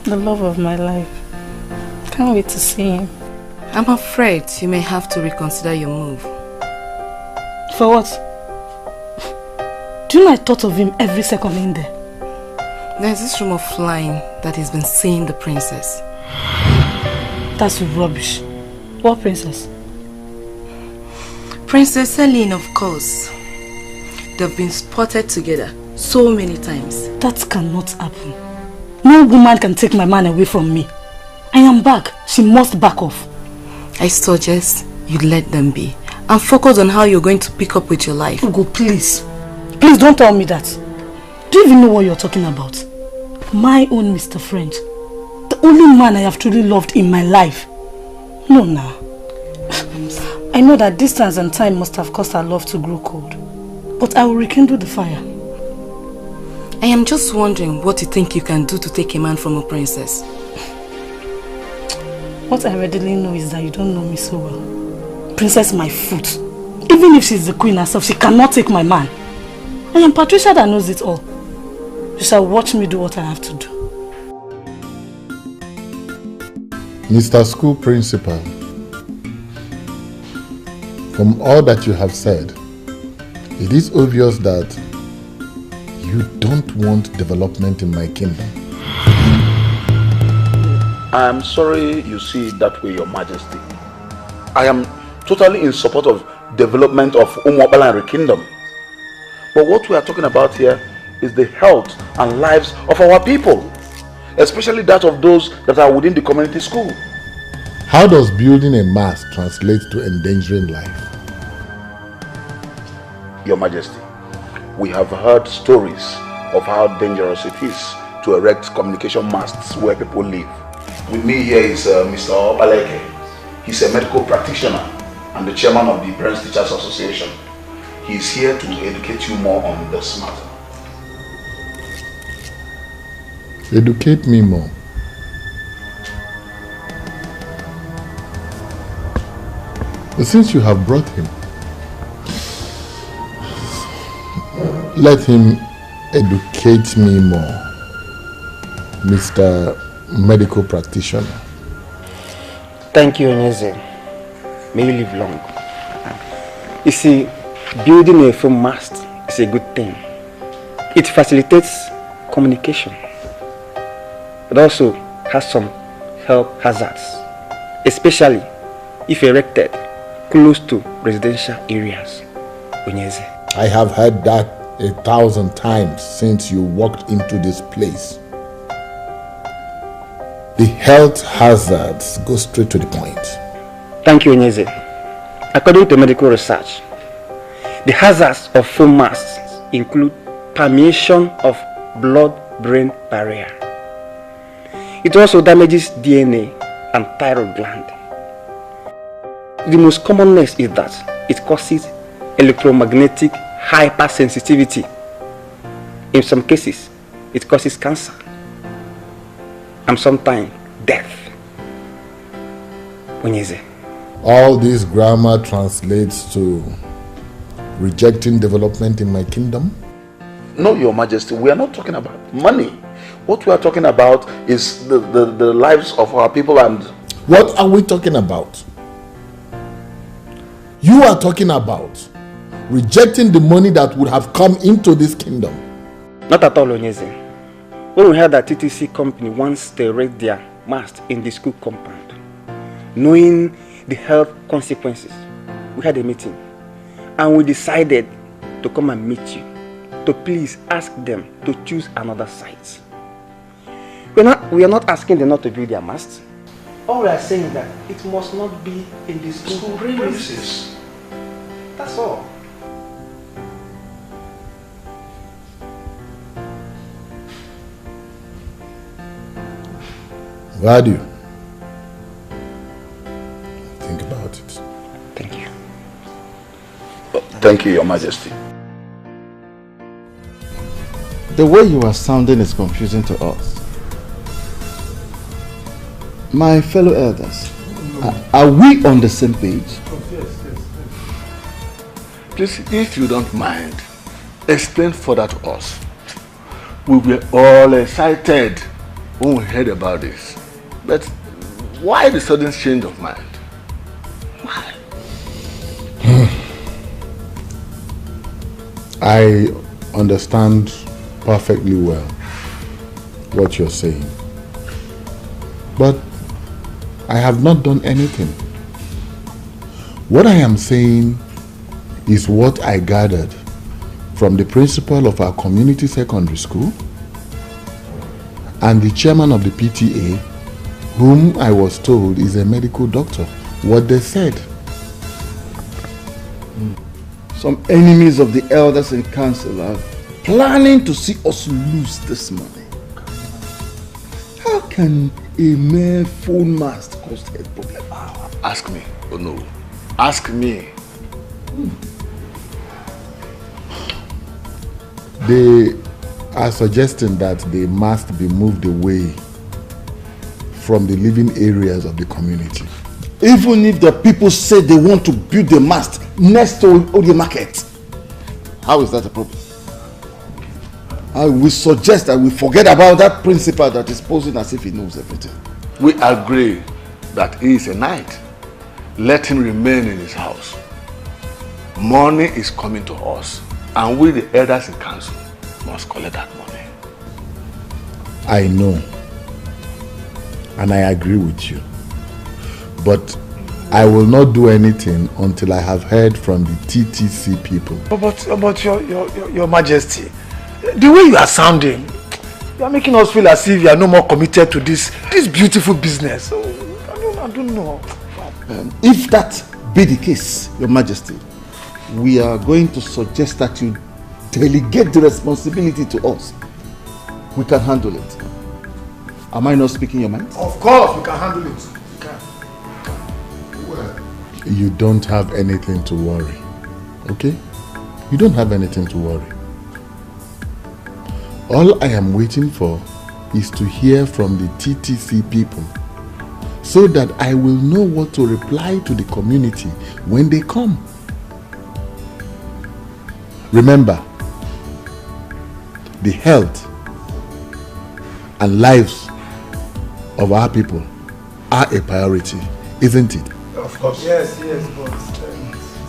The love of my life. Can't wait to see him. I'm afraid you may have to reconsider your move. For what? Do you know I thought of him every second in there? There's this rumor flying that he's been seeing the princess. That's rubbish. What princess? Princess Celine, of course. They've been spotted together so many times. That cannot happen. No woman can take my man away from me. I am back. She must back off. I suggest you let them be and focus on how you're going to pick up with your life. Ugo, please. Please don't tell me that. Do you even know what you're talking about? My own Mr. French. The only man I have truly loved in my life. No, now. I know that distance and time must have caused our love to grow cold. But I will rekindle the fire. I am just wondering what you think you can do to take a man from a princess. What I readily know is that you don't know me so well. Princess my foot. Even if she's the queen herself, she cannot take my man. I am Patricia that knows it all. You shall watch me do what I have to do. Mr. School Principal, from all that you have said, it is obvious that you don't want development in my kingdom. I am sorry you see it that way, Your Majesty. I am totally in support of development of Umuobalanri Kingdom. But what we are talking about here is the health and lives of our people, especially that of those that are within the community school. How does building a mast translate to endangering life? Your Majesty, we have heard stories of how dangerous it is to erect communication masts where people live. With me here is Mr. Opaleke. He's a medical practitioner and the chairman of the Parents Teachers Association. He's here to educate you more on this matter. Educate me more. But since you have brought him, let him educate me more, Mr. Medical Practitioner. Thank you, Onyeze. May you live long. You see, building a phone mast is a good thing. It facilitates communication. It also has some health hazards, especially if erected close to residential areas. Onyeze. I have heard that 1,000 times since you walked into this place. The health hazards go straight to the point. Thank you, Onyeze. According to medical research, the hazards of foam masks include permeation of blood-brain barrier. It also damages DNA and thyroid gland. The most commonest is that it causes electromagnetic hypersensitivity. In some cases, it causes cancer and sometimes death. Onyeze. All this grammar translates to rejecting development in my kingdom? No, Your Majesty, we are not talking about money. What we are talking about is the lives of our people. And what are we talking about? You are talking about rejecting the money that would have come into this kingdom. Not at all, Onyeze. When we heard that TTC company wants to erect their mast in the school compound, knowing the health consequences, we had a meeting and we decided to come and meet you to please ask them to choose another site. We are not asking them not to build their mast. All we are saying is that it must not be in the school premises. That's all. Value. Think about it. Thank you. Thank you, Your Majesty. The way you are sounding is confusing to us. My fellow elders, are we on the same page? Please, if you don't mind, explain further to us. We were all excited when we heard about this. But why the sudden change of mind? Why? I understand perfectly well what you're saying. But I have not done anything. What I am saying is what I gathered from the principal of our community secondary school and the chairman of the PTA, whom I was told is a medical doctor. What they said. Some enemies of the elders and council are planning to see us lose this money. How can a mere phone mast cause health problem? Ask me. Oh no. Ask me. They are suggesting that they must be moved away from the living areas of the community. Even if the people say they want to build a mast next to OKIJA Market, how is that a problem? I will suggest that we forget about that principal that is posing as if he knows everything. We agree that he is a knight. Let him remain in his house. Money is coming to us, and we, the elders in council, must collect that money. I know, and I agree with you. But I will not do anything until I have heard from the TTC people. But your Majesty, the way you are sounding, you are making us feel as if you are no more committed to this beautiful business. So, I don't know. If that be the case, Your Majesty, we are going to suggest that you delegate the responsibility to us. We can handle it. Am I not speaking your mind? Of course, we can handle it. You don't have anything to worry, okay? You don't have anything to worry. All I am waiting for is to hear from the TTC people so that I will know what to reply to the community when they come. Remember, the health and lives of our people are a priority. isn't it? Of course. Yes, but this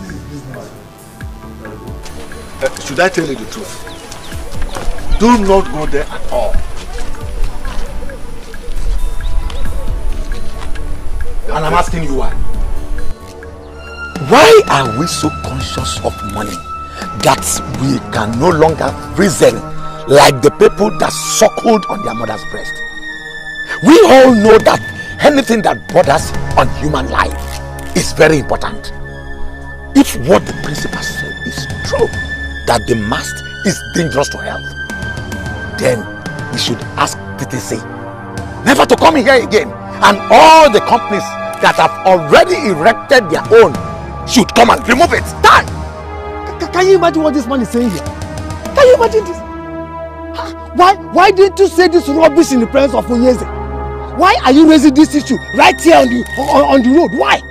is business. Should I tell you the truth? Do not go there at all. And I'm asking you why. Why are we so conscious of money that we can no longer reason like the people that suckled on their mother's breast? We all know that anything that borders on human life is very important. If what the principal said is true, that the mast is dangerous to health, then we should ask TTC never to come here again, and all the companies that have already erected their own should come and remove it. Done! Can you imagine what this man is saying here? Can you imagine this? Why didn't you say this rubbish in the presence of Onyeze? Why are you raising this issue right here on the road? Why?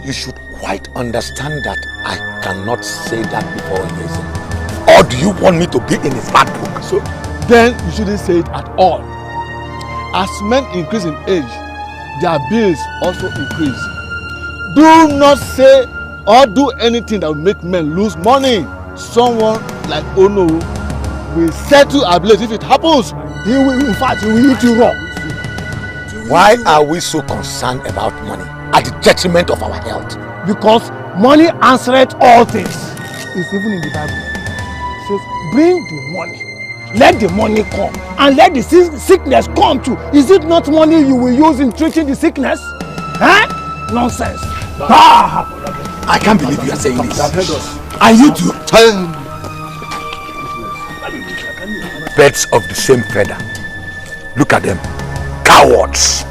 You should quite understand that I cannot say that before Onyeze. Or do you want me to be in his bad book? So then you shouldn't say it at all. As men increase in age, their bills also increase. Do not say or do anything that will make men lose money. Someone like Ono will settle ablaze if it happens. He will, in fact, he will eat you raw. Why are we so concerned about money at the detriment of our health? Because money answereth all things. It's even in the Bible. It says, bring the money. Let the money come. And let the sickness come too. Is it not money you will use in treating the sickness? Huh? Nonsense. I can't believe you are saying this. Are you two birds of the same feather? Look at them. Cowards.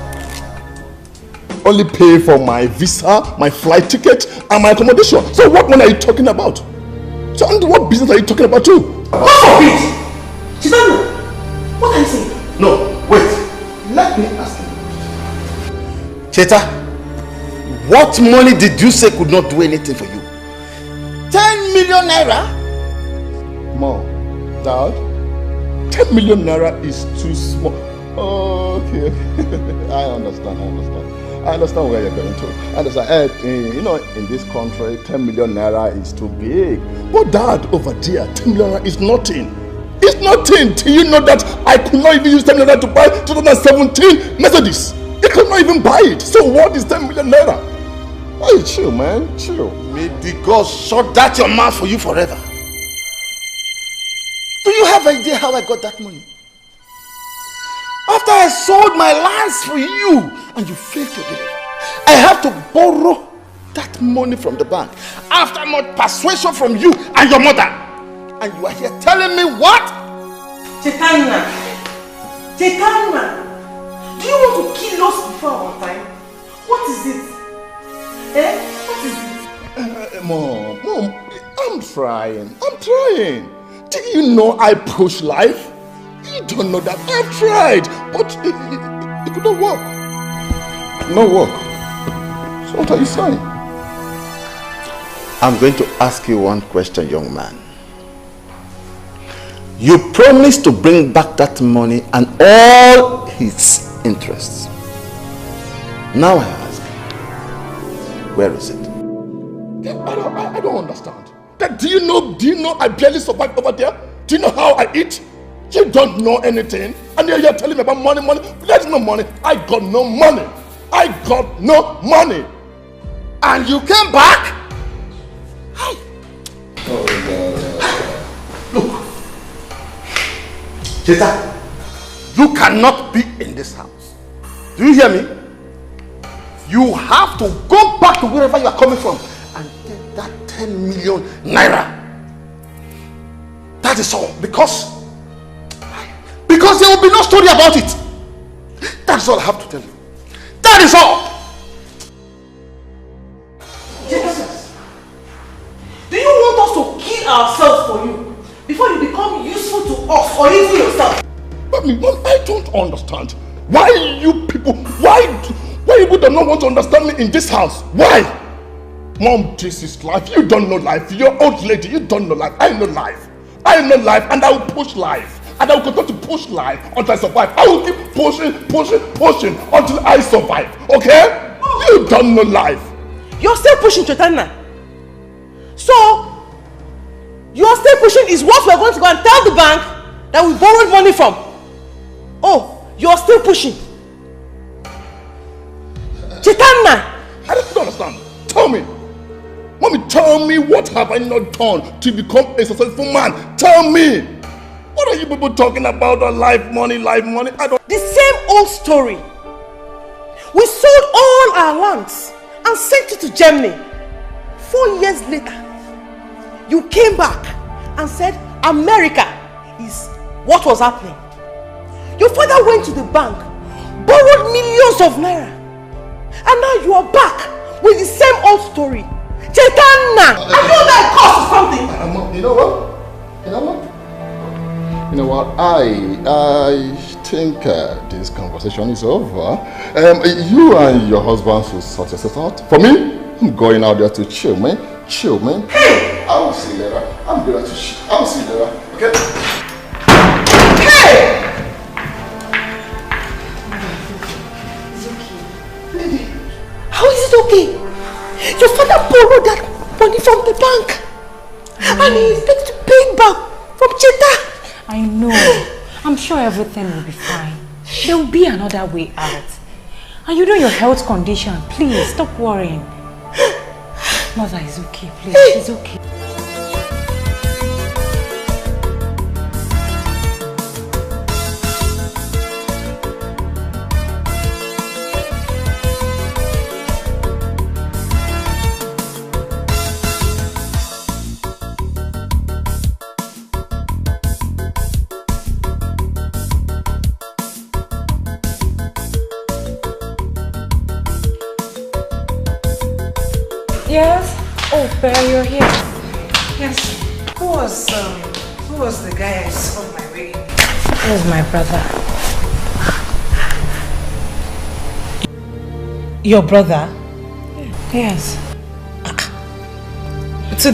Only pay for my visa, my flight ticket, and my accommodation. So what money are you talking about? So under what business are you talking about too? What of it? Chidano, what are you saying? No, wait. Let me ask you. Cheta, what money did you say could not do anything for you? 10 million naira? Mom, Dad, 10 million naira is too small. Okay. I understand. I understand where you're going to. I understand. You know, in this country, 10 million naira is too big. But Dad, over there, 10 million naira is nothing. It's nothing. Do you know that I could not even use 10 million naira to buy 2017 Mercedes? I could not even buy it. So what is 10 million naira? Hey, chill, man. Chill. May the God shut that your mouth for you forever. Do you have an idea how I got that money? After I sold my lands for you and you failed to deliver, I have to borrow that money from the bank after much persuasion from you and your mother. And you are here telling me what? Chekana, do you want to kill us before our time? What is it? What is it? Mom, I'm trying. Do you know I push life? You don't know that. I've tried, but it could not work. No work. So what are you saying? I'm going to ask you one question, young man. You promised to bring back that money and all its interests. Now I ask, where is it? I don't understand. Do you know I barely survive over there? Do you know how I eat? You don't know anything, and you're telling me about money. There's no money. I got no money. And you came back? Look, Cheta, you cannot be in this house. Do you hear me? You have to go back to wherever you are coming from and get that 10 million naira. That is all, because there will be no story about it. That's all I have to tell you. That is all. Jesus, do you want us to kill ourselves for you before you become useful to us or even yourself? Mom, I don't understand. Why you people do not want to understand me in this house? Why? Mom, this is life. You don't know life. You're old lady. You don't know life. I know life. And I will push life. And I will continue to push life until I survive. I will keep pushing until I survive. Okay? You don't know life. You're still pushing, Chaitanya. So, you're still pushing is what we're going to go and tell the bank that we borrowed money from. Oh, you're still pushing. Chaitanya! I don't understand. Tell me. Mommy, tell me, what have I not done to become a successful man? Tell me. What are you people talking about? Life money, I don't... The same old story. We sold all our lands and sent it to Germany. 4 years later, you came back and said America is what was happening. Your father went to the bank, borrowed millions of naira, and now you are back with the same old story. Chaitanya! I know that costs something! You know what? I think this conversation is over. You and your husband should sort yourself out. For me, I'm going out there to chill, man. Chill, man. Hey! I will see you later. I'm going to chill. I will see you later. Okay? Hey! How is it okay? Your father borrowed that money from the bank. And he expects to pay it back from Cheta. I know. I'm sure everything will be fine. There will be another way out. And you know your health condition. Please, stop worrying. Mother is okay, please. She's okay. Yes? Oh, Bear, you're here. Yes. Who was the guy I saw on my way? He was my brother. Your brother? Yes. To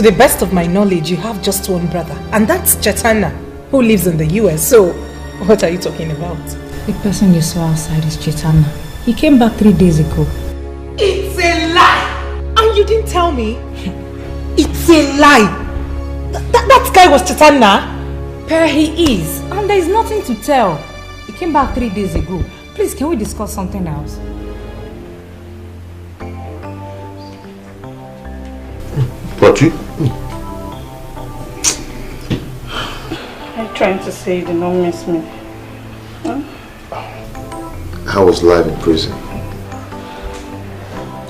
the best of my knowledge, you have just one brother. And that's Chaitanya, who lives in the US. So, what are you talking about? The person you saw outside is Chaitanya. He came back 3 days ago. It's a lie! And you didn't tell me? It's a lie! That guy was Chaitanya? Per, he is. And there is nothing to tell. He came back 3 days ago. Please, can we discuss something else? What you? I'm trying to say you did not miss me. Huh? How was life in prison?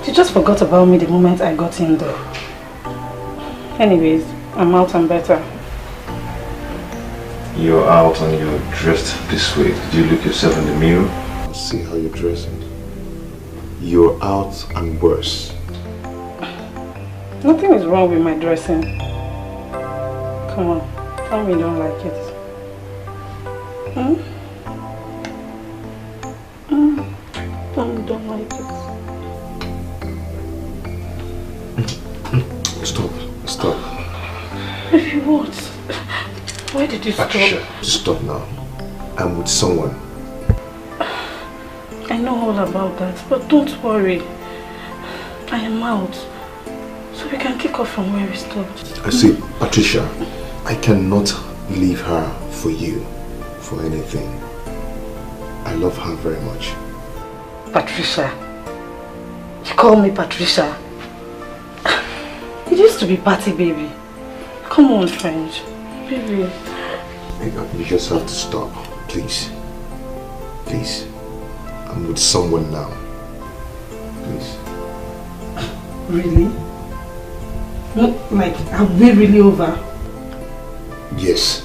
You just forgot about me the moment I got in there. Anyways, I'm out and better. You're out and you're dressed this way. Did you look yourself in the mirror? See how you're dressing. You're out and worse. Nothing is wrong with my dressing. Come on, tell me you don't like it. Tell me you don't like it. Stop. Baby, what? Why did you stop? Stop now. I'm with someone. I know all about that, but don't worry. I am out. So we can kick off from where we stopped. I see, Patricia, I cannot leave her for you, for anything. I love her very much. Patricia. You call me Patricia. It used to be Patty, baby. Come on, friend. Baby. You just have to stop, please. Please. I'm with someone now. Please. Really? Like, are we really over? Yes.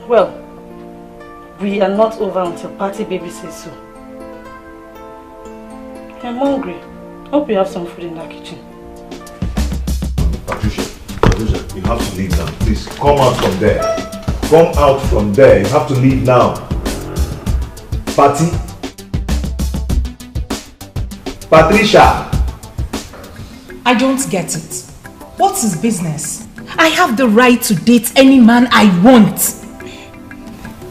Well, we are not over until Patty baby says so. I'm hungry. Hope you have some food in that kitchen. Patricia, you have to leave now. Please, come out from there. Come out from there. You have to leave now. Patty? Patricia! I don't get it. What's his business? I have the right to date any man I want.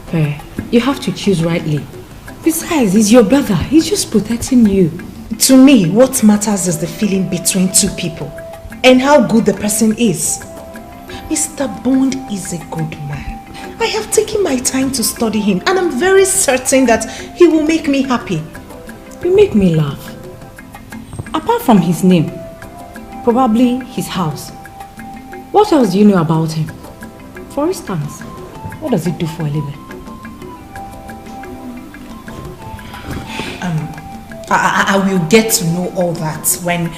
Per, you have to choose rightly. Besides, he's your brother. He's just protecting you. To me, what matters is the feeling between two people and how good the person is. Mr. Bond is a good man. I have taken my time to study him and I'm very certain that he will make me happy. You make me laugh. Apart from his name, probably his house, what else do you know about him? For instance, what does he do for a living? I will get to know all that when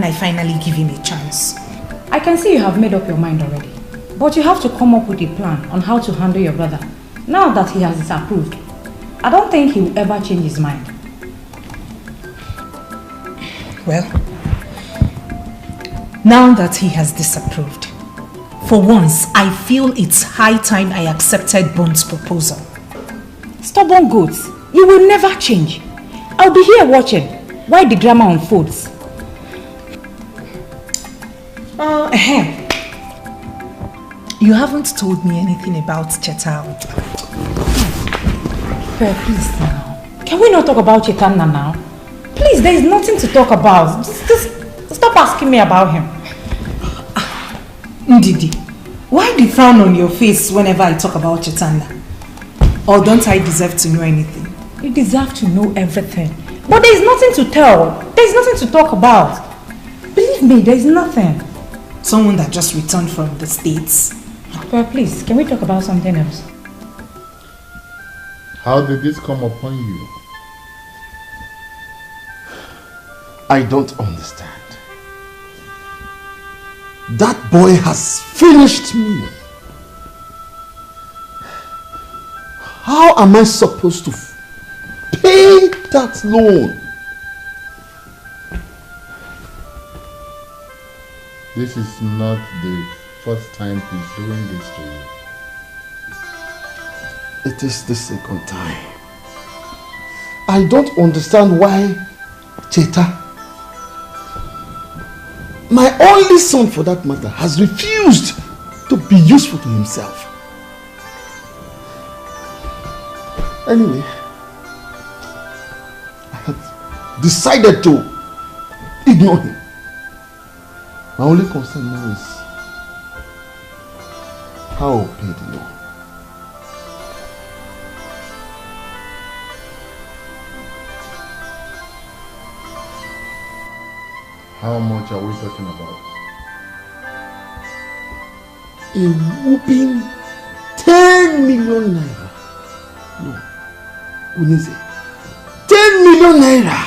I finally give him a chance. I can see you have made up your mind already. But you have to come up with a plan on how to handle your brother. Now that he has disapproved, I don't think he will ever change his mind. Well, now that he has disapproved, for once I feel it's high time I accepted Bond's proposal. Stubborn goats, you will never change. I'll be here watching while the drama unfolds. You haven't told me anything about Chetal. Please now. Can we not talk about Chetana now? Please, there is nothing to talk about. Just stop asking me about him. Ndidi, why the frown on your face whenever I talk about Chetanda? Or don't I deserve to know anything? You deserve to know everything. But there is nothing to tell. There is nothing to talk about. Believe me, there is nothing. Someone that just returned from the States. Well, please, can we talk about something else? How did this come upon you? I don't understand. That boy has finished me. How am I supposed to pay that loan? This is not the first time he's doing this to you. It is the second time. I don't understand why Cheta, my only son for that matter, has refused to be useful to himself. Anyway, I have decided to ignore him. My only concern now is how I'll pay the loan. How much are we talking about? A whooping 10 million naira. No, Unise, 10 million naira.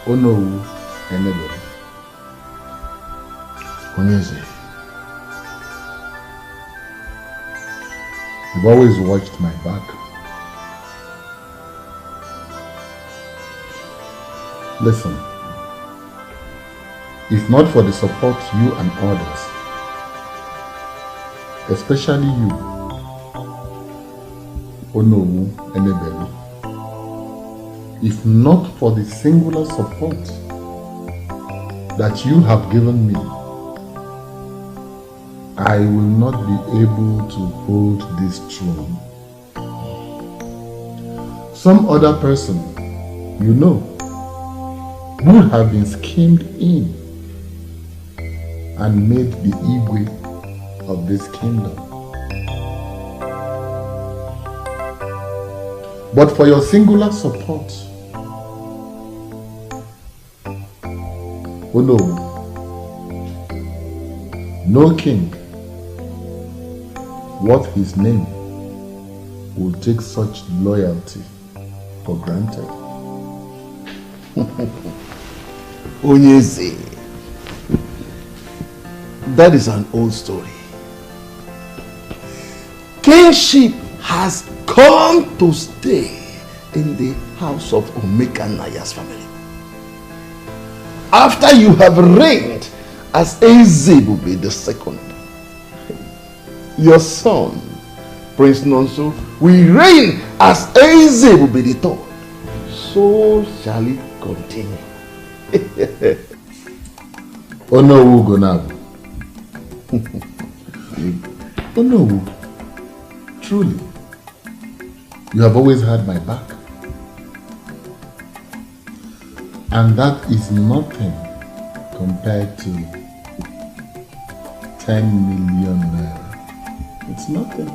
Oh no, anybody. Unise, you've always watched my back. Listen, if not for the support you and others, especially you, Onowu Enebelu, if not for the singular support that you have given me, I will not be able to hold this throne. Some other person, you know, would have been schemed in and made the Igwe of this kingdom. But for your singular support, oh no, no king worth his name will take such loyalty for granted. Onyeze, that is an old story. Kingship has come to stay in the house of Omeka Naya's family. After you have reigned as Ezebube II, your son, Prince Nonso, will reign as Ezebube III. So shall it continue. Onowu Gonabu. Onowu, Truly. You have always had my back. And that is nothing compared to 10 million naira. It's nothing.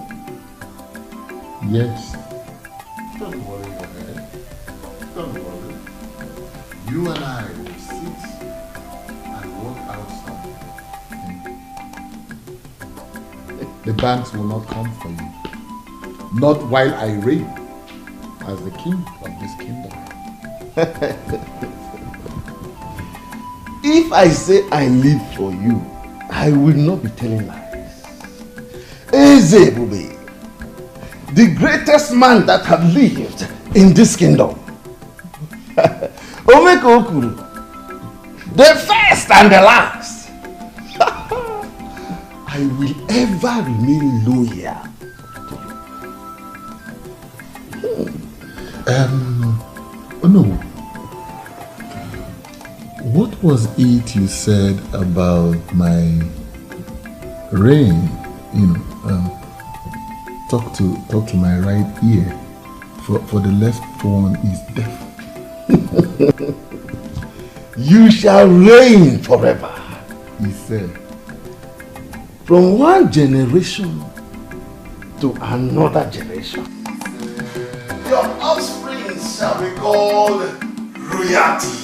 Yes. Don't worry your head. Don't worry. You and I will sit and work out something. The banks will not come for you. Not while I reign as the king of this kingdom. If I say I live for you, I will not be telling lies. Eze Bube, the greatest man that have lived in this kingdom. Omeko Okuru, the first and the last. I will ever remain loyal to you. Oh no. What was it you said about my reign? You know, talk to my right ear, for the left one is deaf. You shall reign forever, he said. From one generation to another generation. Your offspring shall be called royalty.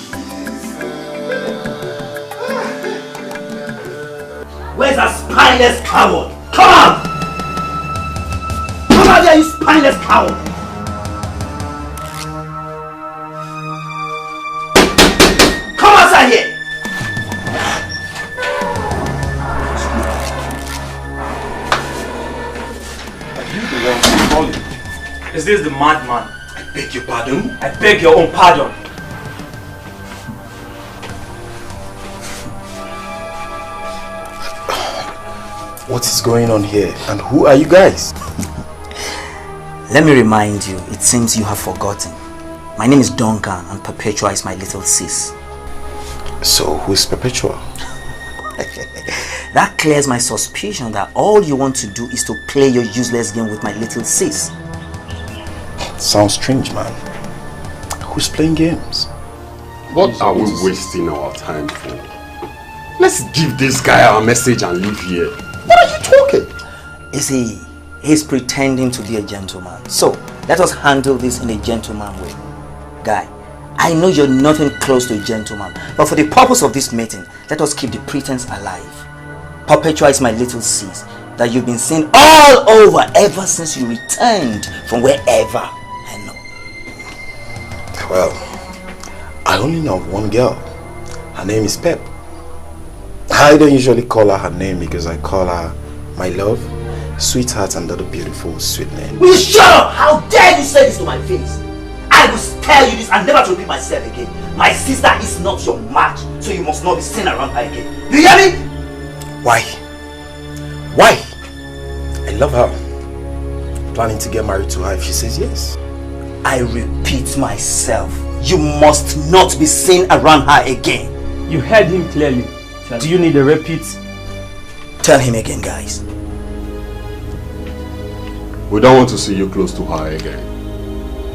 Where's that spineless coward? Come on! Come out there, you spineless coward! Come outside here! Are you the one who's calling? Is this the madman? I beg your pardon? I beg your own pardon. What is going on here? And who are you guys? Let me remind you, it seems you have forgotten. My name is Duncan and Perpetua is my little sis. So, who is Perpetua? That clears my suspicion that all you want to do is to play your useless game with my little sis. Sounds strange, man. Who's playing games? What are we wasting our time for? Let's give this guy our message and leave here. What are you talking? You see, he's pretending to be a gentleman. So, let us handle this in a gentleman way. Guy, I know you're nothing close to a gentleman, but for the purpose of this meeting, let us keep the pretense alive. Perpetua is my little sis that you've been seeing all over ever since you returned from wherever I know. Well, I only know of one girl. Her name is Pep. I don't usually call her name because I call her my love, sweetheart, and other beautiful sweet name. Will you shut up? How dare you say this to my face? I will spare you this and never to repeat myself again. My sister is not your match, so you must not be seen around her again. You hear me? Why? Why? I love her. Planning to get married to her if she says yes. I repeat myself. You must not be seen around her again. You heard him clearly. Do you need a repeat? Tell him again, guys. We don't want to see you close to her again.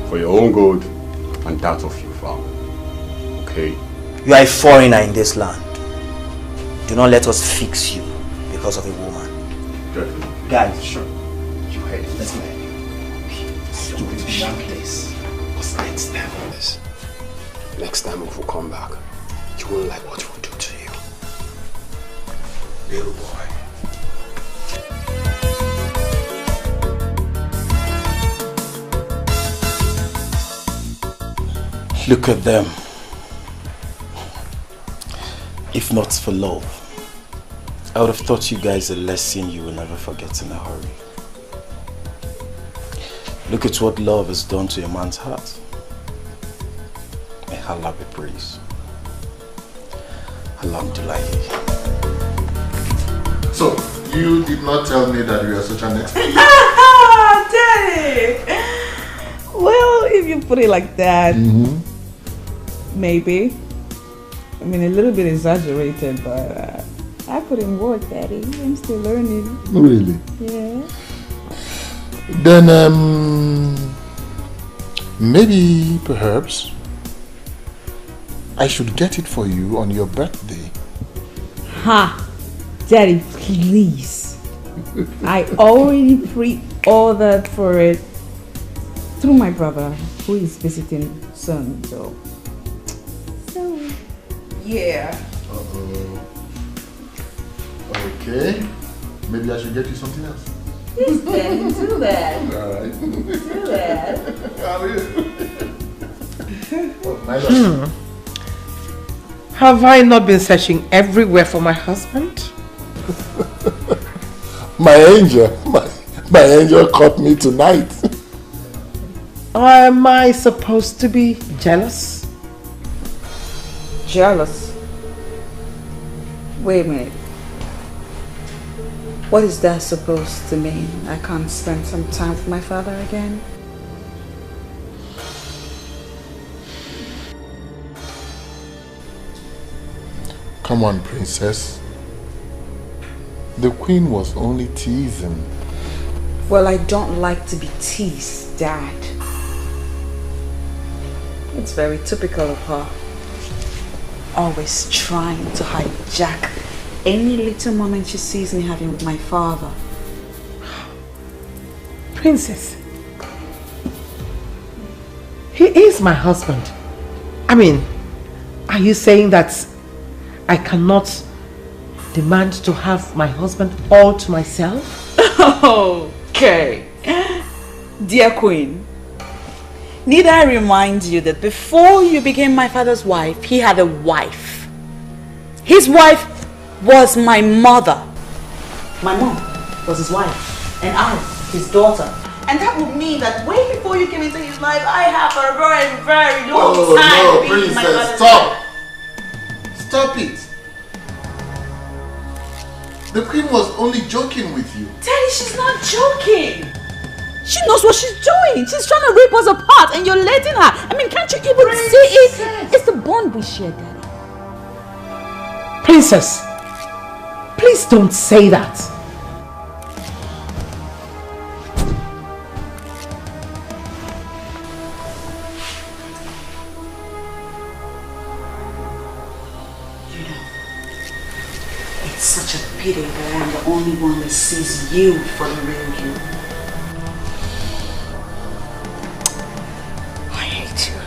For your own good and that of your family. Okay? You are a foreigner in this land. Do not let us fix you because of a woman. Definitely. Guys, sure. You heard it. Let's go. Stupid young place. What's next time if we come back, you won't like what we'll do to you. Little boy. Look at them. If not for love, I would have taught you guys a lesson you will never forget in a hurry. Look at what love has done to a man's heart. May Allah be praised. Alhamdulillah. So, you did not tell me that you are such an expert. Daddy! Well, if you put it like that, maybe. I mean, a little bit exaggerated, but I put in work, Daddy. I'm still learning. Really? Yeah. Then, maybe, perhaps, I should get it for you on your birthday. Ha! Daddy, please. I already pre-ordered for it through my brother, who is visiting soon, so yeah. Okay. Maybe I should get you something else. Yes, Daddy, do that. Alright. Do that. Have I not been searching everywhere for my husband? My angel caught me tonight. Am I supposed to be jealous? Jealous? Wait a minute. What is that supposed to mean? I can't spend some time with my father again? Come on, princess. The queen was only teasing. Well, I don't like to be teased, Dad. It's very typical of her. Always trying to hijack any little moment she sees me having with my father. Princess, he is my husband. I mean, are you saying that I cannot demand to have my husband all to myself? Okay. Dear Queen, need I remind you that before you became my father's wife, he had a wife. His wife was my mother. My mom was his wife, and I, his daughter. And that would mean that way before you came into his life, I have a very, very long time being my father's wife. Stop it. The queen was only joking with you. Daddy, she's not joking. She knows what she's doing. She's trying to rip us apart and you're letting her. I mean, can't you even see it? It's the bond we share, Daddy. Princess, please don't say that. It's such a pity that I'm the only one that sees you for the real you. I hate you.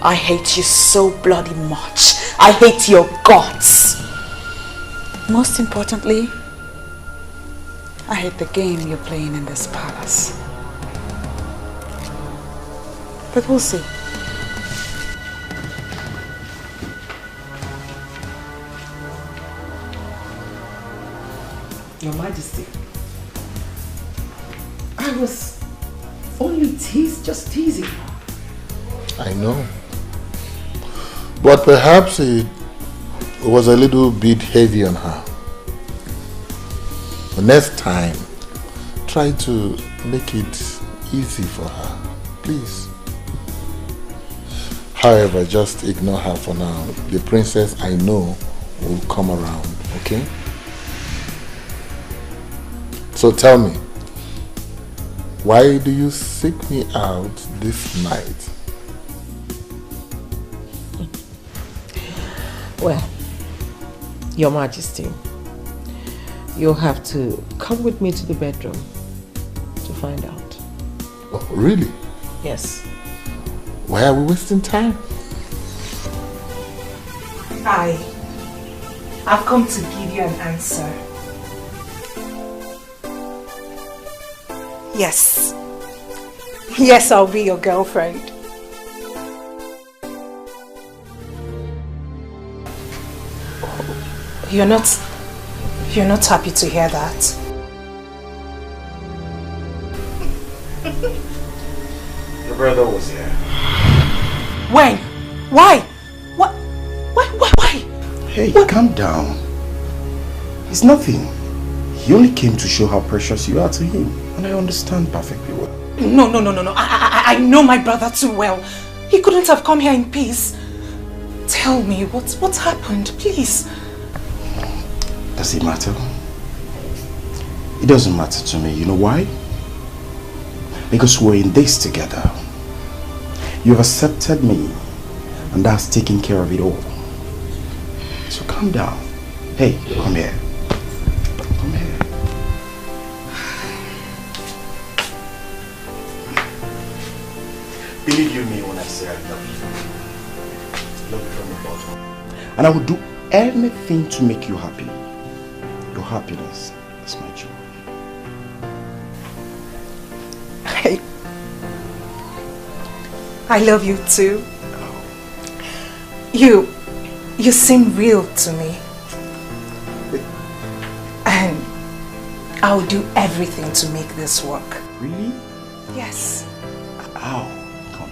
I hate you so bloody much. I hate your guts. Most importantly, I hate the game you're playing in this palace. But we'll see. Your Majesty, I was only just teasing. I know. But perhaps it was a little bit heavy on her. The next time, try to make it easy for her, please. However, just ignore her for now. The princess I know will come around, okay? So tell me, why do you seek me out this night? Well, Your Majesty, you'll have to come with me to the bedroom to find out. Oh, really? Yes. Why are we wasting time? I've come to give you an answer. Yes. Yes, I'll be your girlfriend. You're not happy to hear that? Your brother was here. When? Why? What? Why? Hey, calm down. It's nothing. He only came to show how precious you are to him. And I understand perfectly well. No. I know my brother too well. He couldn't have come here in peace. Tell me, what's happened, please? Does it matter? It doesn't matter to me. You know why? Because we're in this together. You've accepted me, and that's taking care of it all. So calm down. Hey, come here. Come here. Believe you me when I say I love you. Love you from the bottom. And I will do anything to make you happy. Your happiness is my joy. I love you too. You seem real to me. And I'll do everything to make this work. Really? Yes. Ow. Come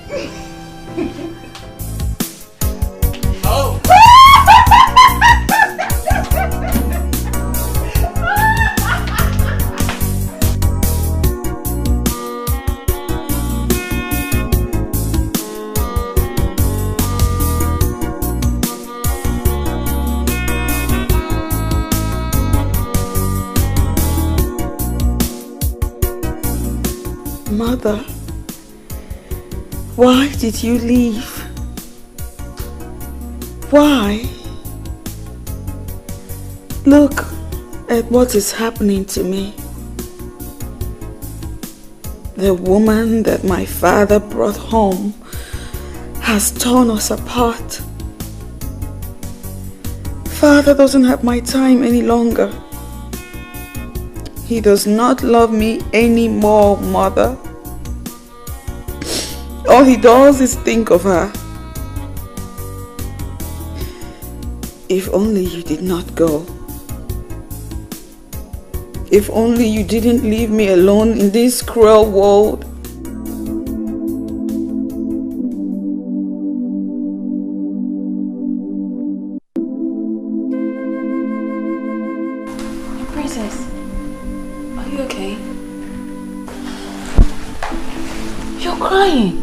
here. Oh. Mother, why did you leave? Why? Look at what is happening to me. The woman that my father brought home has torn us apart. Father doesn't have my time any longer. He does not love me anymore, Mother. All he does is think of her. If only you did not go. If only you didn't leave me alone in this cruel world. Princess, are you okay? You're crying.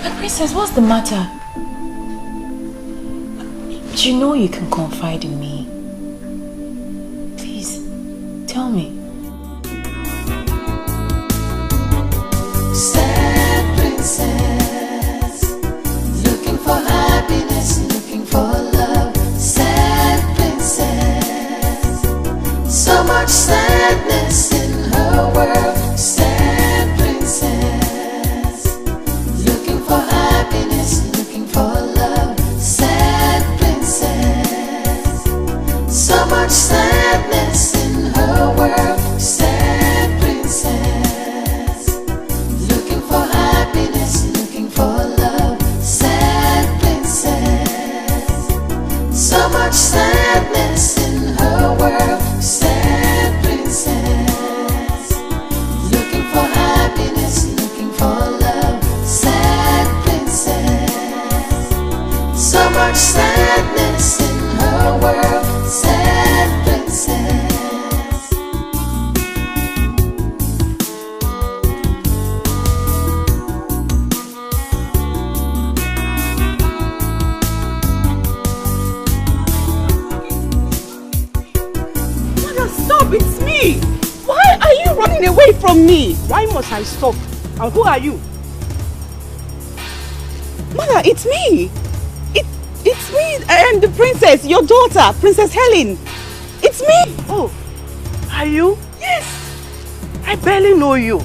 My princess, what's the matter? You know you can confide in me. Please, tell me. Sad princess, looking for happiness, looking for love. Sad princess, so much sadness in her world. Sad princess, looking for happiness, looking for love. Sad princess, so much sadness in her world. Sad princess, looking for happiness, looking for love. Sad princess, so much sadness in her world. Sad princess, looking for happiness, looking for love. Sad princess, so much sadness in her world. Sad princess. Mother, stop! It's me! Why are you running away from me? Why must I stop? And who are you? Mother, it's me! It's me and the princess, your daughter, Princess Helen. It's me! Oh, are you? Yes! I barely know you.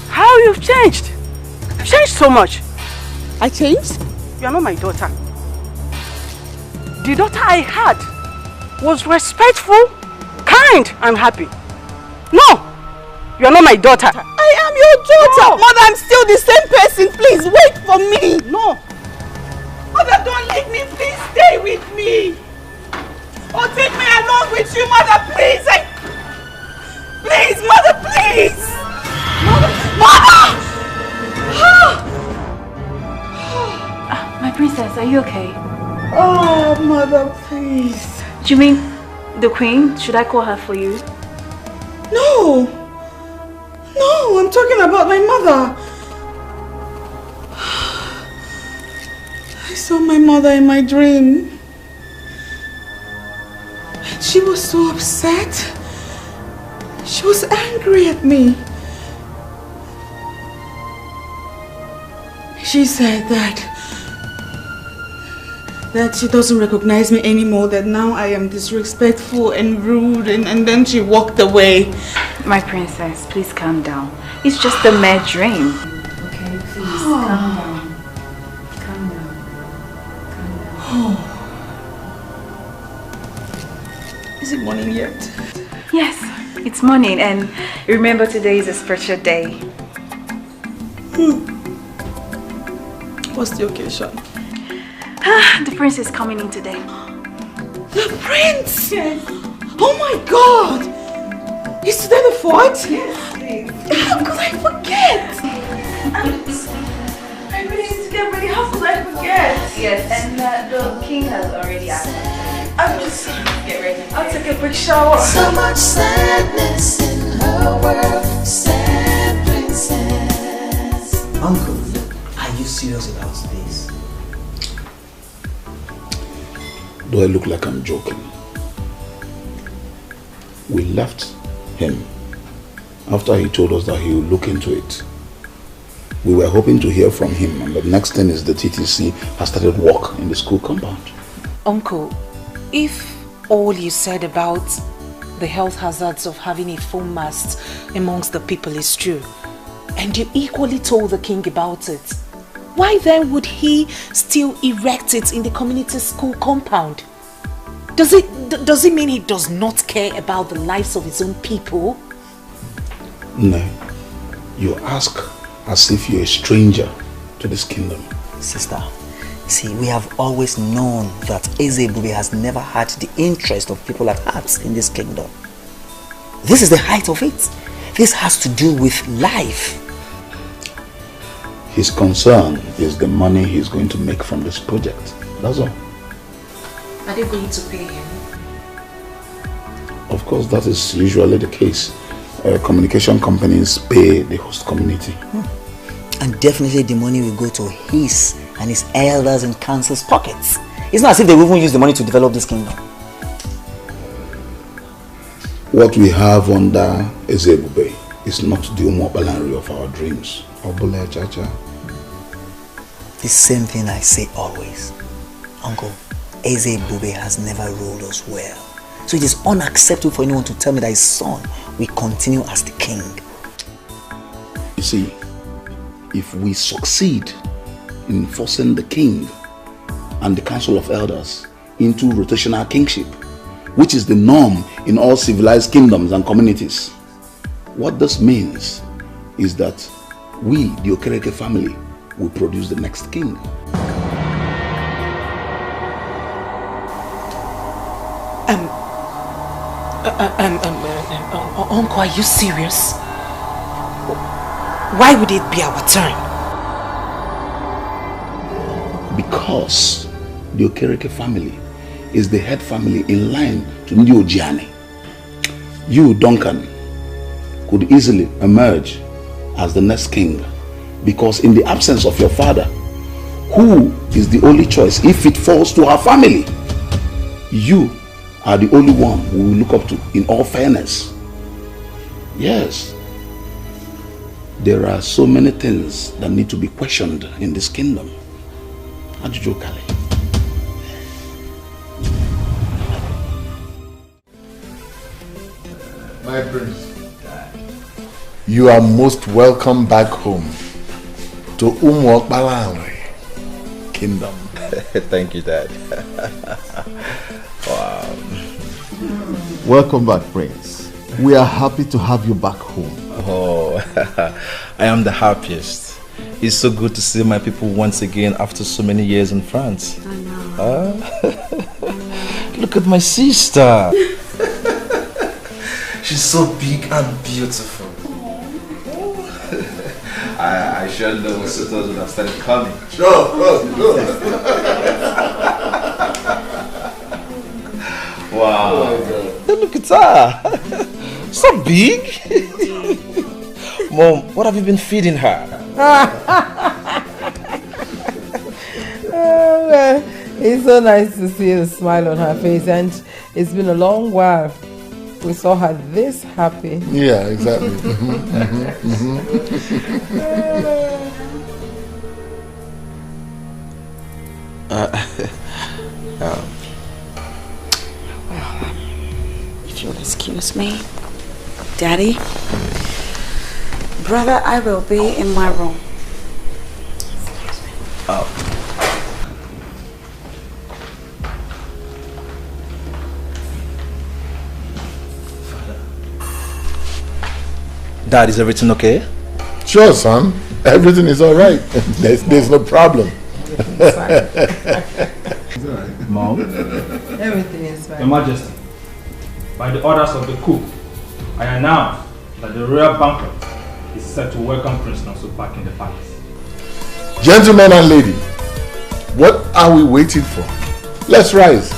How you've changed? You've changed so much. I changed? You're not my daughter. The daughter I had was respectful, kind, and happy. No! You're not my daughter. I am your daughter! No. Mother, I'm still the same person. Please, wait for me. No. Mother, don't leave me. Please stay with me. Or take me along with you, Mother, please. Please, Mother, please. Mother! My princess, are you okay? Oh, Mother, please. Do you mean the queen? Should I call her for you? No. No, I'm talking about my mother. I saw my mother in my dream. And She was so upset. She was angry at me. She said that she doesn't recognize me anymore, that now I am disrespectful and rude, and then she walked away. My princess, please calm down. It's just a mere dream. Okay, please calm down. Calm down. Calm down. Is it morning yet? Yes, it's morning, and remember today is a special day. What's the occasion? The prince is coming in today. The prince? Yes. Oh my God! Is today the 4th? Yes, please. How could I forget? I really need to get ready. How could I forget? Yes, and the king has already asked me. I'm just get ready. I'll take a quick shower. So much sadness in her world, sad princess. Uncle, are you serious about this? Do I look like I'm joking? We left him after he told us that he would look into it. We were hoping to hear from him, and the next thing is the TTC has started work in the school compound. Uncle, if all you said about the health hazards of having a foam mast amongst the people is true, and you equally told the king about it, why then would he still erect it in the community school compound? Does it mean he does not care about the lives of his own people? No. You ask as if you're a stranger to this kingdom. Sister, see, we have always known that Ezebube has never had the interest of people at heart in this kingdom. This is the height of it. This has to do with life. His concern is the money he's going to make from this project. That's all. Are they going to pay him? Of course, that is usually the case. Communication companies pay the host community. And definitely the money will go to his and his elders and council's pockets. It's not as if they will even use the money to develop this kingdom. What we have under Ezebube is not the Umobalanri of our dreams. Obule Chacha. The same thing I say always. Uncle, Ezebube has never ruled us well. So it is unacceptable for anyone to tell me that his son will continue as the king. You see, if we succeed in forcing the king and the council of elders into rotational kingship, which is the norm in all civilized kingdoms and communities, what this means is that we, the Okereke family, will produce the next king. Uncle, are you serious? Why would it be our turn? Because the Okereke family is the head family in line to Ndi Ojiani. You, Duncan, could easily emerge as the next king, because in the absence of your father, who is the only choice if it falls to our family, you are the only one we will look up to in all fairness. Yes, there are so many things that need to be questioned in this kingdom. Ajujo Kale. My prince, you are most welcome back home to Umobalanri Kingdom. Thank you, Dad. Wow. Welcome back, Prince. We are happy to have you back home. Oh, I am the happiest. It's so good to see my people once again after so many years in France. I know. Look at my sister. She's so big and beautiful. I sure know my sisters would have started coming. Sure. Wow. Oh, look at her. So big. Mom, what have you been feeding her? Well, it's so nice to see the smile on her face, and It's been a long while. We saw her this happy. Yeah, exactly. Well, if you'll excuse me, Daddy, brother, I will be in my room. Dad, is everything okay? Sure, son. Everything is all right. There's no problem. Mom? Everything is fine. Your Majesty, by the orders of the coup, I announce that the royal banquet is set to welcome Prince Nonso back in the palace. Gentlemen and lady, what are we waiting for? Let's rise.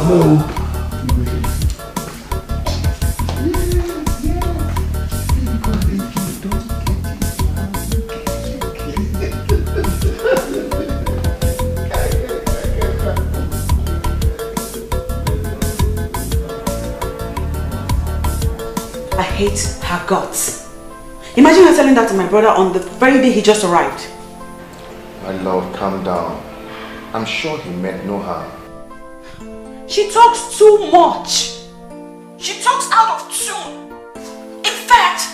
Hello. I hate her guts. Imagine her telling that to my brother on the very day he just arrived. My love, calm down. I'm sure he meant no harm. She talks too much. She talks out of tune. In fact,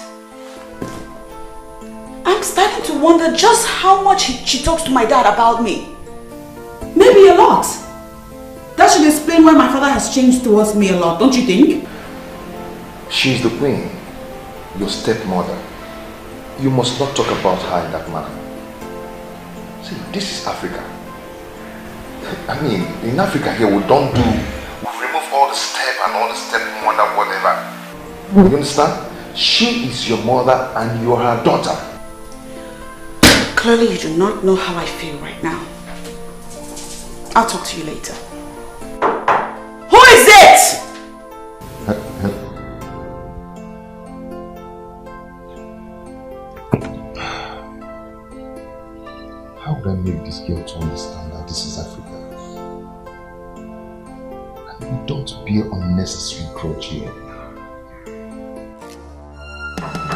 I'm starting to wonder just how much she talks to my dad about me. Maybe a lot. That should explain why my father has changed towards me a lot, don't you think? She's the queen, your stepmother. You must not talk about her in that manner. See, this is Africa. I mean, in Africa here, we don't do, we remove all the step and all the stepmother, whatever. You understand? She is your mother and you are her daughter. Clearly, you do not know how I feel right now. I'll talk to you later. Who is it? How would I make this girl to understand that this is Africa? And don't be unnecessary grudge here.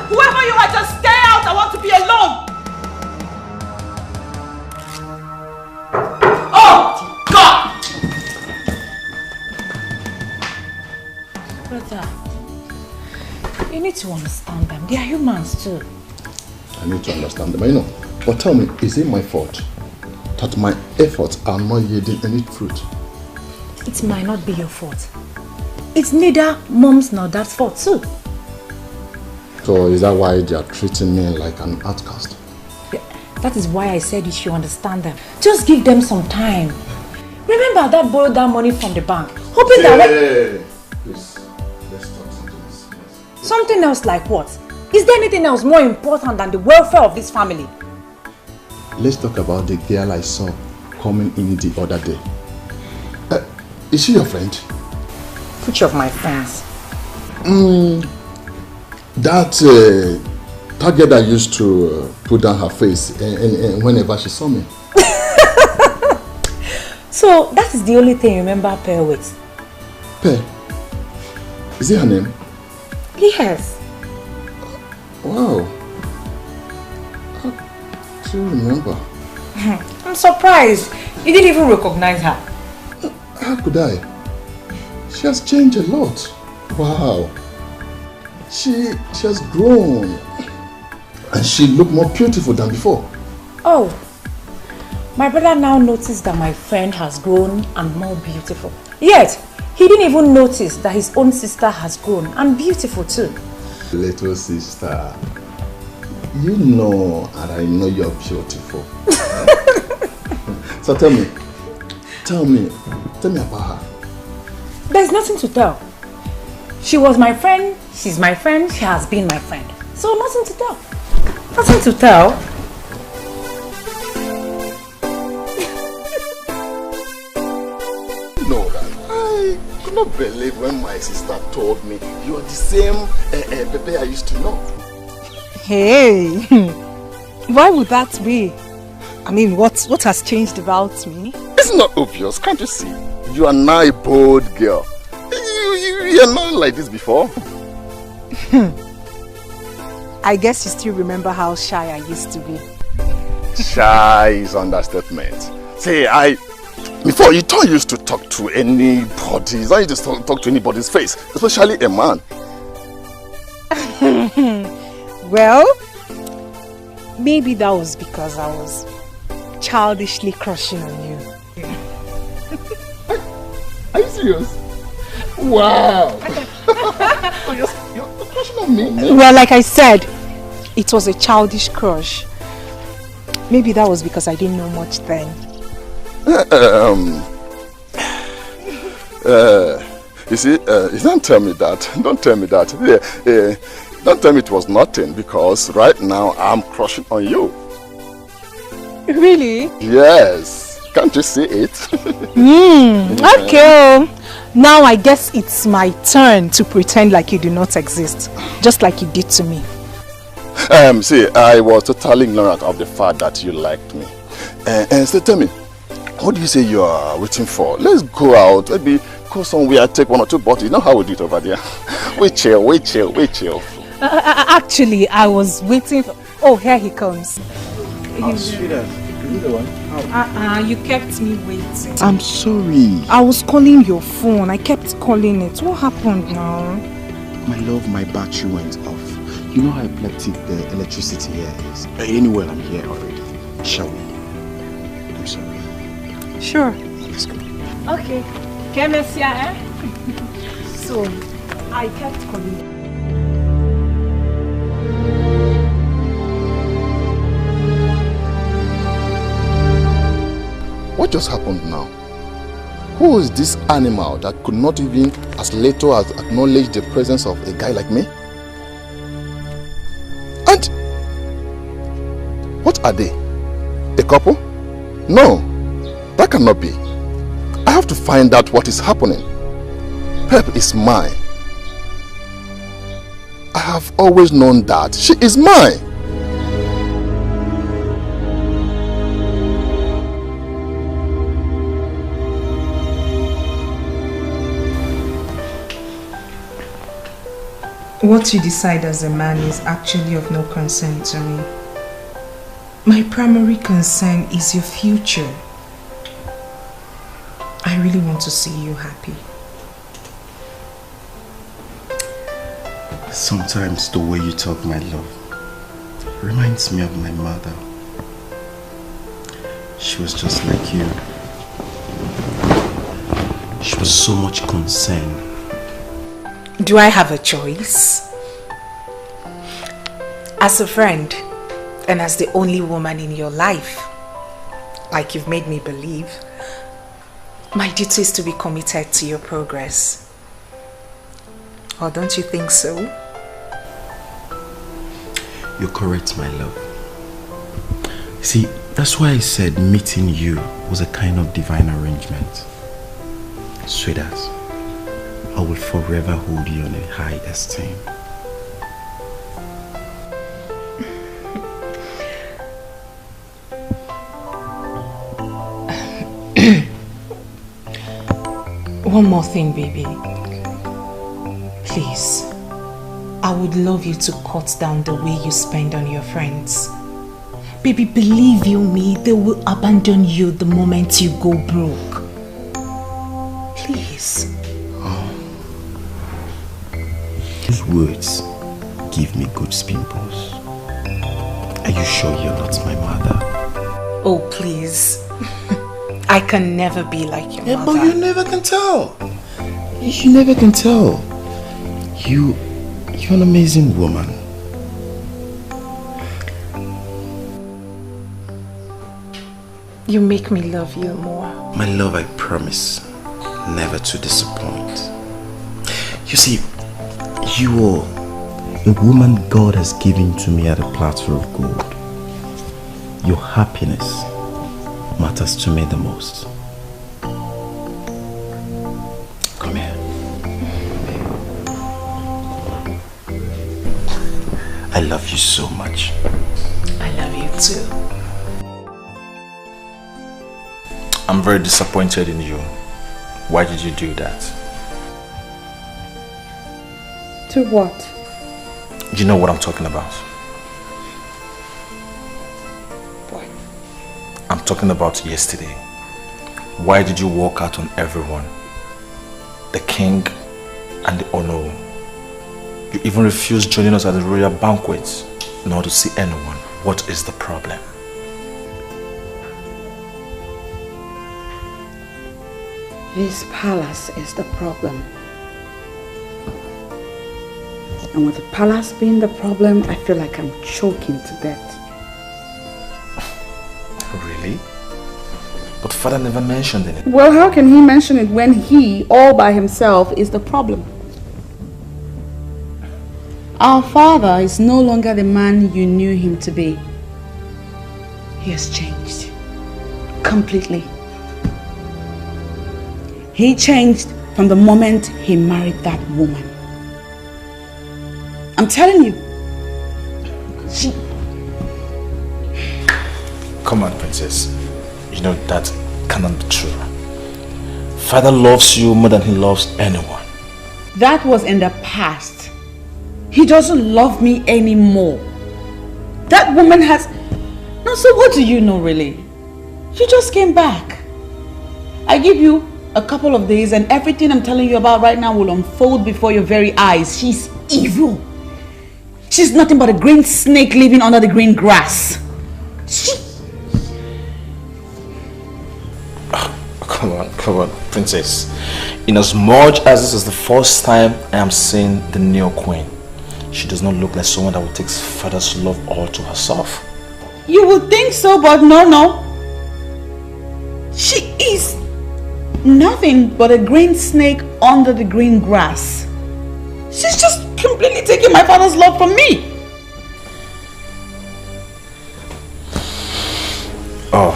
Whoever you are, just stay out. I want to be alone. Oh, God! Brother, you need to understand them. They are humans too. I need to understand them, I know. But tell me, is it my fault that my efforts are not yielding any fruit? It might not be your fault. It's neither mom's nor dad's fault too. So is that why they are treating me like an outcast? That is why I said you should understand them. Just give them some time. Remember that borrowed that money from the bank, hoping that... Please, let's talk something else. Something else like what? Is there anything else more important than the welfare of this family? Let's talk about the girl I saw coming in the other day. Is she your friend? Which of my friends? That girl that used to put down her face and whenever she saw me. So that is the only thing you remember Per with? Per? Is it her name? Yes. Wow. I don't remember. I'm surprised. You didn't even recognize her. How could I? She has changed a lot. Wow. She has grown. And she looked more beautiful than before. Oh. My brother now noticed that my friend has grown and more beautiful. Yet, he didn't even notice that his own sister has grown and beautiful too. Little sister, you know and I know you're beautiful. So tell me about her. There's nothing to tell. She was my friend, she's my friend, she has been my friend. So nothing to tell. Nothing to tell. No, I could not believe when my sister told me you are the same Pepe I used to know. Hey, why would that be? I mean, what has changed about me? It's not obvious, can't you see? You are now a bold girl. You are not like this before. I guess you still remember how shy I used to be. Shy is understatement. See, before you don't used to talk to anybody. You don't used to talk to anybody's face, especially a man. Well, maybe that was because I was childishly crushing on you. Are you serious? Wow! You're crushing on me. Well, like I said, it was a childish crush. Maybe that was because I didn't know much then. You see, don't tell me that. Don't tell me that. Don't tell me it was nothing, because right now I'm crushing on you. Really? Yes. Can't you see it? Okay. Now I guess it's my turn to pretend like you do not exist, just like you did to me. See, I was totally ignorant of the fact that you liked me. And so tell me, what do you say you are waiting for? Let's go out, maybe go somewhere, take 1 or 2 bottles. You know how we do it over there. We chill. Actually, I was waiting for... Oh, here he comes. Oh, sweetheart, you the one? You kept me waiting. I'm sorry. I was calling your phone. I kept calling it. What happened now? My love, my battery went off. You know how epileptic the electricity here is. Anyway, I'm here already. Shall we? I'm sorry. Sure. Let's go. Okay. So, I kept calling you. What just happened now? Who is this animal that could not even as little as acknowledge the presence of a guy like me? And what are they? A couple? No, that cannot be. I have to find out what is happening. Pep is mine. I have always known that she is mine. What you decide as a man is actually of no concern to me. My primary concern is your future. I really want to see you happy. Sometimes the way you talk, my love, reminds me of my mother. She was just like you. She was so much concerned. Do I have a choice? As a friend, and as the only woman in your life, like you've made me believe, my duty is to be committed to your progress. Or don't you think so? You're correct, my love. See, that's why I said meeting you was a kind of divine arrangement. Sweetheart, I will forever hold you in a high esteem. One more thing, baby. Please, I would love you to cut down the way you spend on your friends. Baby, believe you me, they will abandon you the moment you go broke. Please. Those words give me good pimples. Are you sure you're not my mother? Oh, please. I can never be like your mother. But you never can tell. You never can tell. You're an amazing woman. You make me love you more. My love, I promise never to disappoint. You see, you are a woman God has given to me at a platter of gold. Your happiness matters to me the most. Come here. I love you so much. I love you too. I'm very disappointed in you. Why did you do that? To what? You know what I'm talking about. What? I'm talking about yesterday. Why did you walk out on everyone? The king and the Ono. You even refused joining us at the royal banquet, not to see anyone. What is the problem? This palace is the problem. And with the palace being the problem, I feel like I'm choking to death. Really? But father never mentioned it. Well, how can he mention it when he, all by himself, is the problem? Our father is no longer the man you knew him to be. He has changed. Completely. He changed from the moment he married that woman. I'm telling you. She... Come on, princess. You know that cannot be true. Father loves you more than he loves anyone. That was in the past. He doesn't love me anymore. That woman has... No, so what do you know really? You just came back. I give you a couple of days and everything I'm telling you about right now will unfold before your very eyes. She's evil. She's nothing but a green snake living under the green grass. Come on, princess. In as much as this is the first time I am seeing the new queen, she does not look like someone that would take father's love all to herself. You would think so, but no. She is nothing but a green snake under the green grass. She's just completely taking my father's love from me. Oh,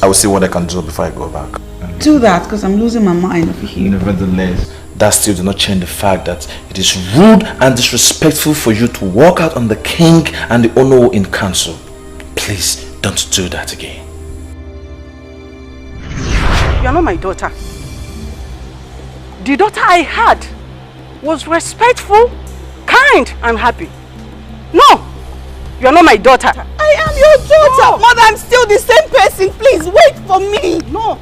I will see what I can do before I go back. Do that, because I'm losing my mind over here. Nevertheless, that still does not change the fact that it is rude and disrespectful for you to walk out on the king and the Ono in council. Please don't do that again. You are not my daughter. The daughter I had was respectful, kind, and happy. No, you are not my daughter. I am your daughter. No. Mother, I'm still the same person. Please wait for me. No.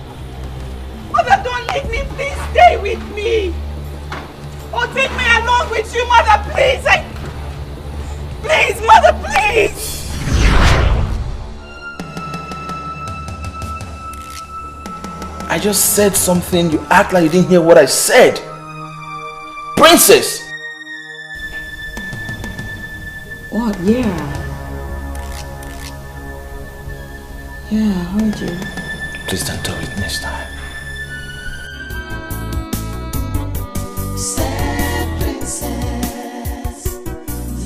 Mother, don't leave me. Please stay with me. Or take me along with you, Mother, please. Please, Mother, please. I just said something. You act like you didn't hear what I said. Princess! What? Yeah. Yeah, I heard you. Please don't do it next time. Sad princess,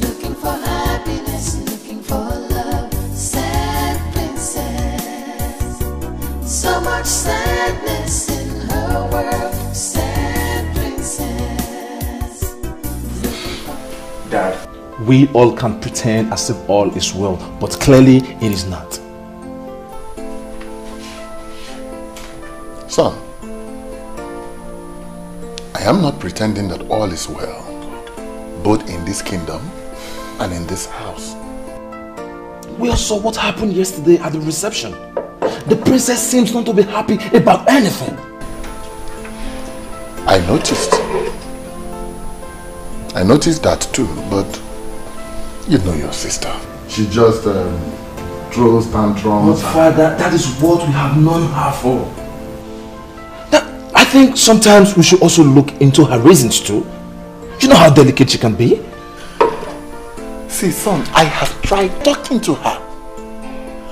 looking for happiness, looking for love. Sad princess, so much sadness in her world. Sad princess. Dad, we all can pretend as if all is well, but clearly it is not. Son, I am not pretending that all is well, both in this kingdom and in this house. We all saw what happened yesterday at the reception. The princess seems not to be happy about anything. I noticed that too, but you know your sister. She just throws tantrums. But father, that is what we have known her for. I think sometimes we should also look into her reasons too. You know how delicate she can be? See, son, I have tried talking to her.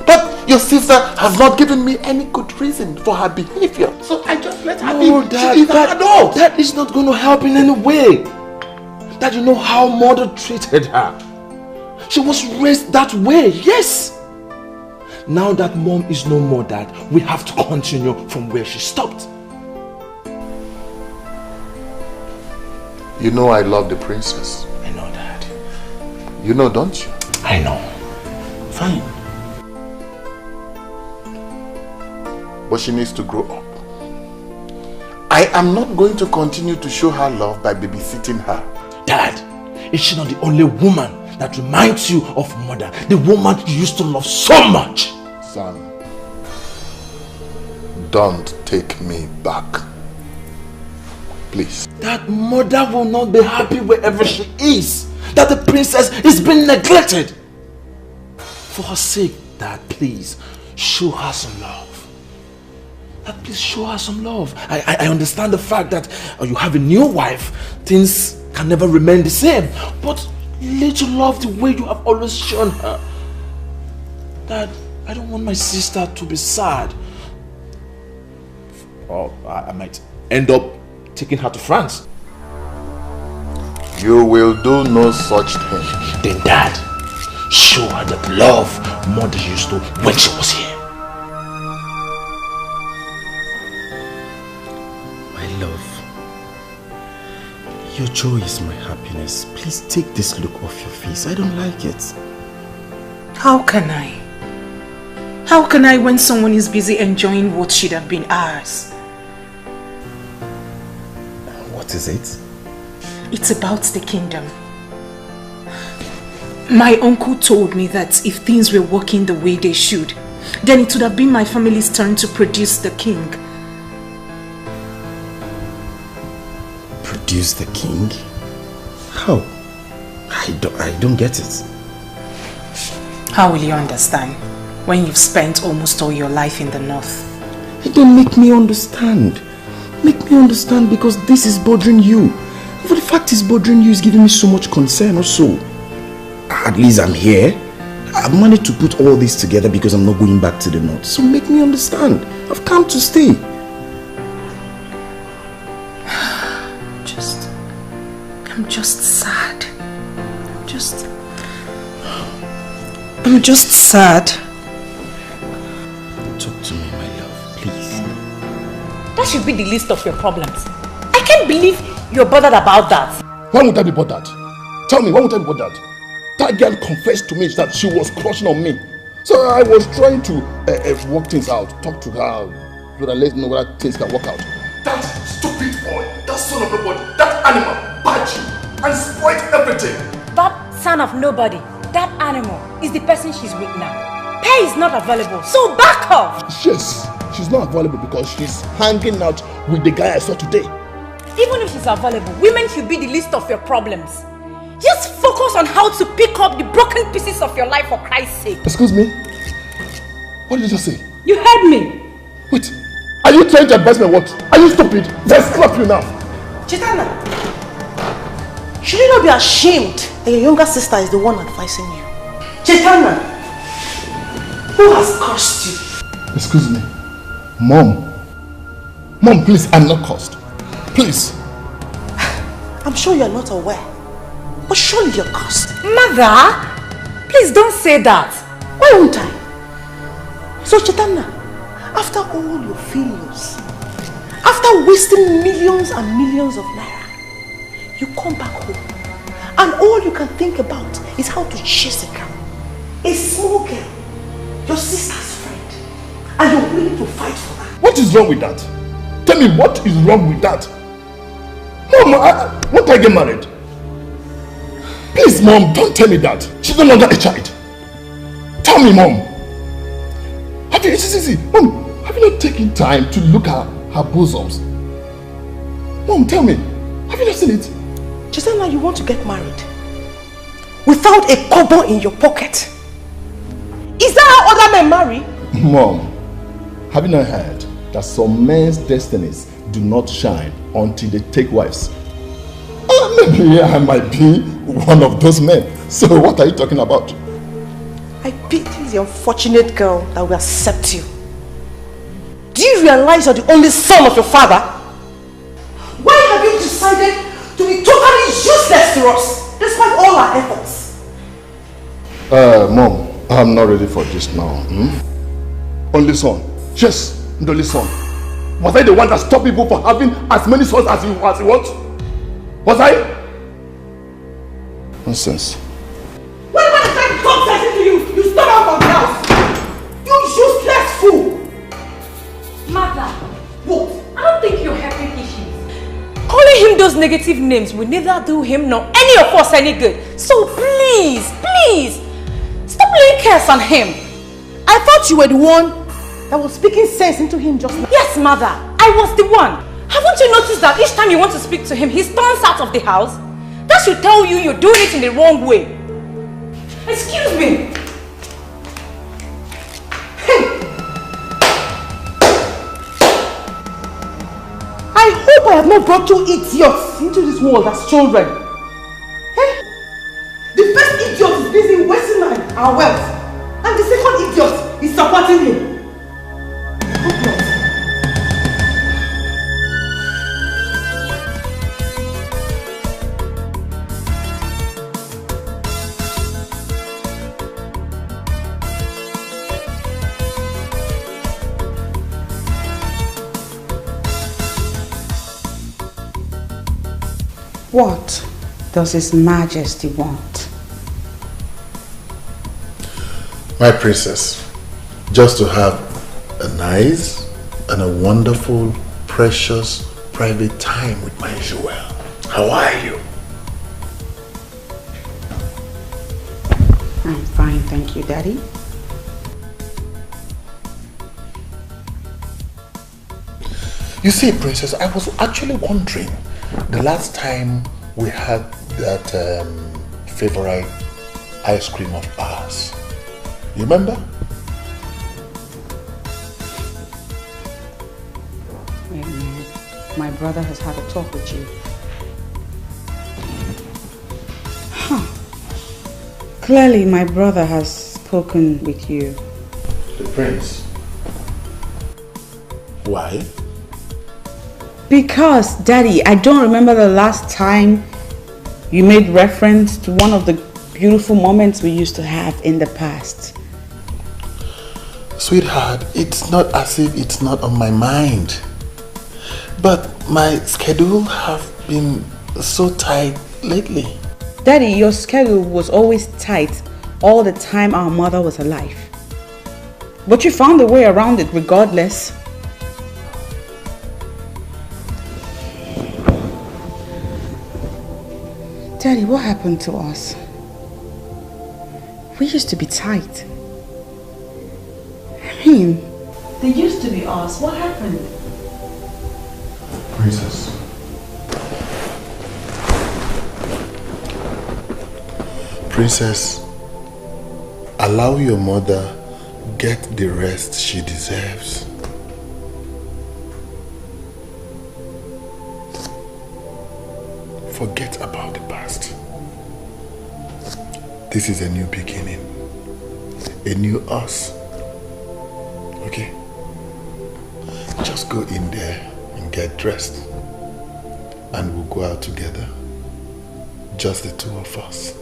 But your sister has not given me any good reason for her behavior. So I just let her be. That is not going to help in any way. That you know how mother treated her. She was raised that way, yes. Now that mom is no more, dad, we have to continue from where she stopped. You know I love the princess. I know that. You know, don't you? I know. Fine. But she needs to grow up. I am not going to continue to show her love by babysitting her. Dad, is she not the only woman that reminds you of mother? The woman you used to love so much? Son, don't take me back. Please. That mother will not be happy wherever she is. That the princess is being neglected. For her sake, Dad, please, show her some love. Dad, please show her some love. I understand the fact that you have a new wife. Things can never remain the same. But little love the way you have always shown her. Dad, I don't want my sister to be sad. Or I might end up taking her to France. You will do no such thing. Then Dad, show her the love Mother used to when she was here. My love, your joy is my happiness. Please take this look off your face. I don't like it. How can I? How can I when someone is busy enjoying what should have been ours? What is it? It's about the kingdom. My uncle told me that if things were working the way they should, then it would have been my family's turn to produce the king. Produce the king? How? I don't get it. How will you understand when you've spent almost all your life in the north? You don't make me understand. Make me understand, because this is bothering you. But the fact is bothering you is giving me so much concern also. At least I'm here. I've managed to put all this together because I'm not going back to the north. So make me understand. I've come to stay. I'm just sad. I'm just sad. Talk to me, my love, please. That should be the least of your problems. I can't believe you're bothered about that. Why would I be bothered? Tell me, why would I be bothered? That girl confessed to me that she was crushing on me. So I was trying to work things out, talk to her, so that let me know whether things can work out. That stupid boy, that son of nobody, that animal, bite you and spoiled everything. That son of nobody, that animal, is the person she's with now. Pay is not available, so back off. Yes, she's not available because she's hanging out with the guy I saw today. Even if she's available, women should be the least of your problems. Just focus on how to pick up the broken pieces of your life for Christ's sake. Excuse me? What did you just say? You heard me. Wait, are you trying to advise me what? Are you stupid? Let's slap you now. Chitana, should you not be ashamed that your younger sister is the one advising you? Chitana, who has cursed you? Excuse me. Mom. Mom, please, I'm not cursed. Please. I'm sure you're not aware, but surely you're cursed. Mother, please don't say that. Why won't I? So Chitana, after all your failures, after wasting millions and millions of naira, you come back home and all you can think about is how to chase a girl, a small girl, your sister's friend, and you're willing to fight for her. What is wrong with that? Tell me, what is wrong with that? Mom, won't I get married? Please, Mom, don't tell me that. She's no longer a child. Tell me, Mom. Mom, have you not taken time to look at her bosoms? Mom, tell me, have you not seen it? Chitana, you want to get married without a kobo in your pocket? Is that how other men marry? Mom, have you not heard that some men's destinies do not shine until they take wives? Maybe I might be one of those men. So what are you talking about? I pity the unfortunate girl that will accept you. Do you realize you're the only son of your father? Why have you decided to be totally useless to us, despite all our efforts? Mom, I'm not ready for this now. Only son. Yes, the only son. Was I the one that stopped people from having as many sons as you want? Was I? Nonsense. What? I don't think you're helping issues. Calling him those negative names will neither do him nor any of us any good. So please, please, stop laying curse on him. I thought you were the one that was speaking sense into him just now. Yes, mother, I was the one. Haven't you noticed that each time you want to speak to him, he storms out of the house? That should tell you you're doing it in the wrong way. Excuse me. I hope I have not brought you idiots into this world as children. Hey? The first idiot is busy wasting our wealth, and the second idiot is supporting him. What does His Majesty want? My princess, just to have a nice and a wonderful, precious, private time with my Joel. How are you? I'm fine, thank you, Daddy. You see, princess, I was actually wondering, the last time we had that favorite ice cream of ours, you remember? Wait a minute. My brother has had a talk with you. Huh. Clearly, my brother has spoken with you. The prince. Why? Because, Daddy, I don't remember the last time you made reference to one of the beautiful moments we used to have in the past. Sweetheart, it's not as if it's not on my mind. But my schedule have been so tight lately. Daddy, your schedule was always tight all the time our mother was alive. But you found a way around it regardless. Daddy, what happened to us? We used to be tight. I mean, they used to be us. What happened? Princess. Princess, allow your mother get the rest she deserves. Forget about the past. This is a new beginning. A new us. Okay? Just go in there and get dressed. And we'll go out together. Just the two of us.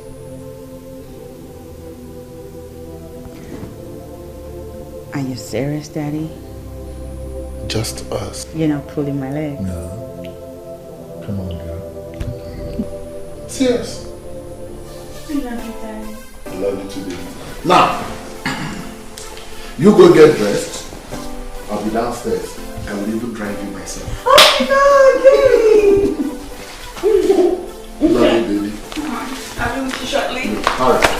Are you serious, Daddy? Just us. You're not pulling my leg. No. Come on, girl. Serious. I love you, Daddy. I love you today. Now, you go get dressed. I'll be downstairs. I will even drive you myself. Oh my God, baby! Love you, baby. I'll be with you shortly. All right.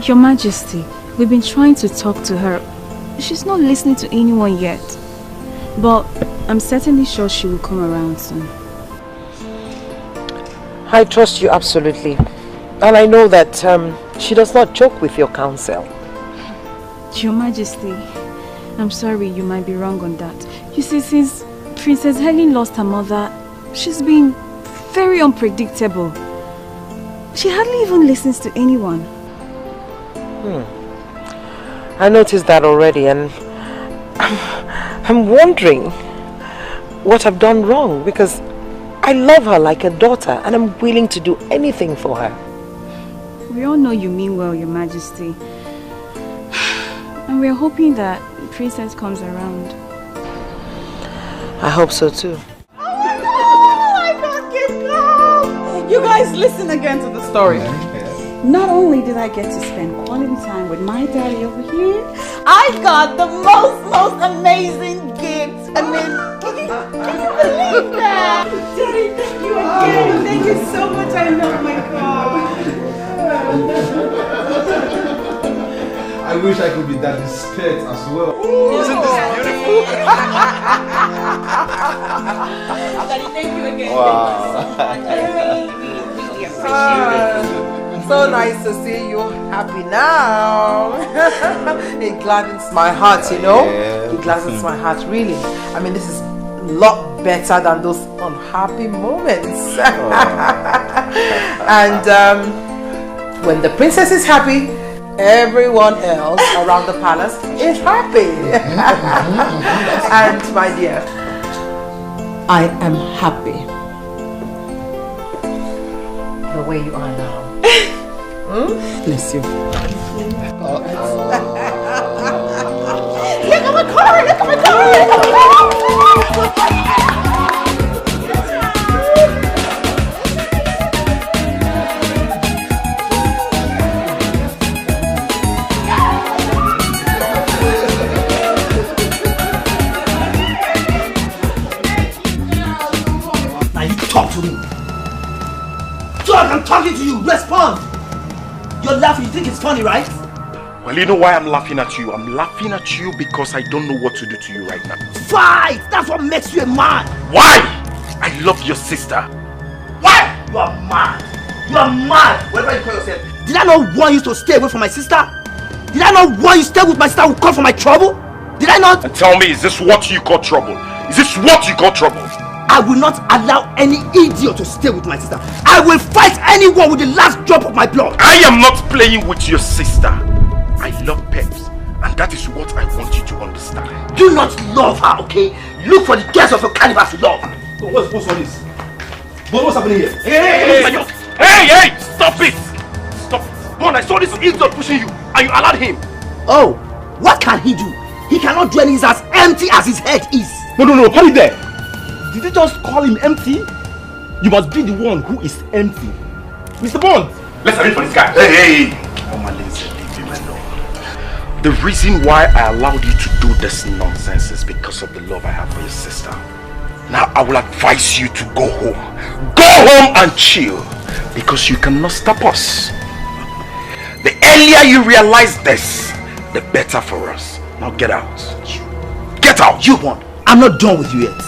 Your Majesty, we've been trying to talk to her. She's not listening to anyone yet. But I'm certainly sure she will come around soon. I trust you absolutely. And I know that she does not joke with your counsel. Your Majesty, I'm sorry, you might be wrong on that. You see, since Princess Helen lost her mother, she's been very unpredictable. She hardly even listens to anyone. I noticed that already, and I'm wondering what I've done wrong, because I love her like a daughter and I'm willing to do anything for her. We all know you mean well, Your Majesty. And we're hoping that Princess comes around. I hope so too. Oh my God, kids, You guys listen again to the story. Not only did I get to spend quality time with my daddy over here, I got the most amazing gift. I mean, can you believe that? Daddy, thank you again. Thank you so much. I love my God. I wish I could be daddy's pet as well. Isn't this beautiful? Daddy, thank you again. Wow. Thank you so much. I really appreciate it. So nice to see you happy now. It gladdens my heart, you know. Yeah. It gladdens my heart, really. I mean, this is a lot better than those unhappy moments. And when the princess is happy, everyone else around the palace is happy. And my dear, I am happy the way you are now. Bless you. Look at my car! Look at my car! Now you talk to me. Talk, I'm talking to you. Respond. You're laughing. You think it's funny, right? Well, you know why I'm laughing at you? I'm laughing at you because I don't know what to do to you right now. Fight! That's what makes you a man. Why? I love your sister. Why? You are mad. You are mad. Whatever you call yourself. Did I not want you to stay away from my sister? Did I not want you to stay with my sister who called for my trouble? Did I not? And tell me, is this what you call trouble? Is this what you call trouble? I will not allow any idiot to stay with my sister. I will fight anyone with the last drop of my blood. I am not playing with your sister. I love Peps, and that is what I want you to understand. Do not love her, okay? Look for the girls of your caliber to love. What's all this? What's happening here? Hey! Stop it! Stop it! Mon, I saw this idiot pushing you, and you allowed him. Oh, what can he do? He cannot do anything as empty as his head is. No, hold it there. Did you just call him empty? You must be the one who is empty. Mr. Bond! Let's arrange for this guy. Hey! Leave him alone. The reason why I allowed you to do this nonsense is because of the love I have for your sister. Now I will advise you to go home. Go home and chill. Because you cannot stop us. The earlier you realize this, the better for us. Now get out. Get out! You won. I'm not done with you yet.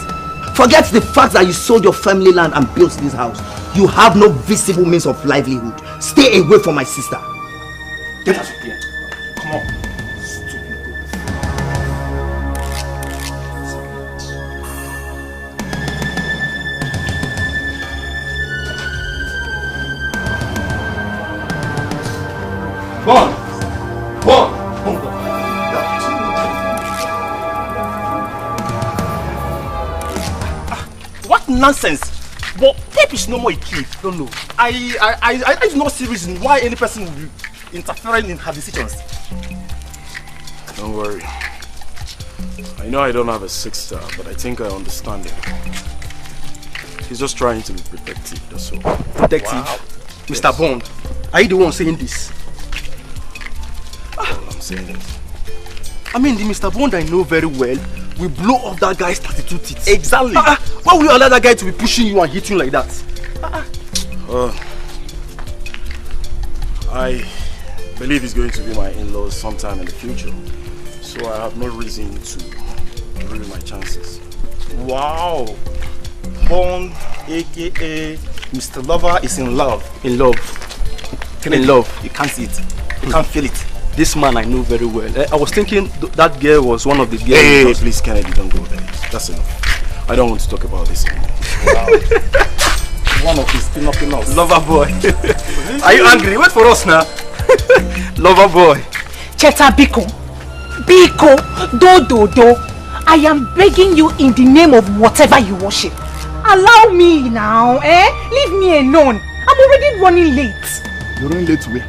Forget the fact that you sold your family land and built this house. You have no visible means of livelihood. Stay away from my sister. Get out of here. Come on. Bond! What nonsense! But Pep is no more a kid. No. I do not see reason why any person will be interfering in her decisions. Don't worry. I know I don't have a sister, but I think I understand it. He's just trying to be protective, that's all. Protective? Wow. Mr. Bond, are you the one saying this? Well, I'm saying it. I mean, the Mr. Bond I know very well will blow off that guy's 32 teeth. Exactly. Why will you allow that guy to be pushing you and hitting you like that? I believe he's going to be my in-laws sometime in the future. So I have no reason to ruin my chances. Wow. Bond, aka Mr. Lover, is in love. In love. In love. You can't see it. You can't feel it. This man I know very well. I was thinking that girl was one of the girls. Hey, please, Kennedy, don't go there. That's enough. I don't want to talk about this anymore. Wow. One of his knocking us. Lover boy. Are you angry? Wait for us now. Lover boy. Cheta Biko. Biko. Do. I am begging you in the name of whatever you worship. Allow me now, Leave me alone. I'm already running late. You're running late where?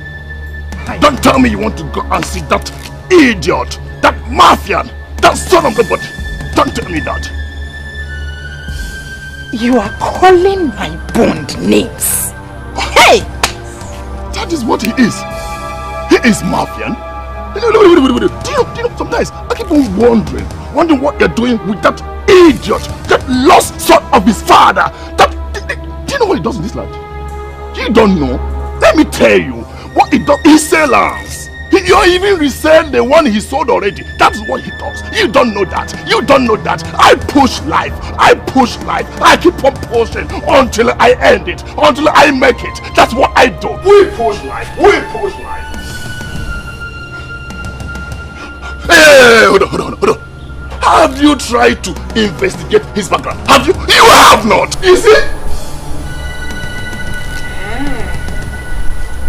Don't tell me you want to go and see that idiot, that mafian, that son of a body. Don't tell me that. You are calling my Bond names. That is what he is. He is Mafian. Do you know, sometimes I keep on wondering what you're doing with that idiot, that lost son of his father. Do you know what he does in this land? You don't know. Let me tell you what he does. He sells. You even resell the one he sold already. That's what he does. You don't know that. You don't know that. I push life. I push life. I keep on pushing until I end it. Until I make it. That's what I do. We push life. We push life. Hey, hold on. Have you tried to investigate his background? Have you? You have not. You see?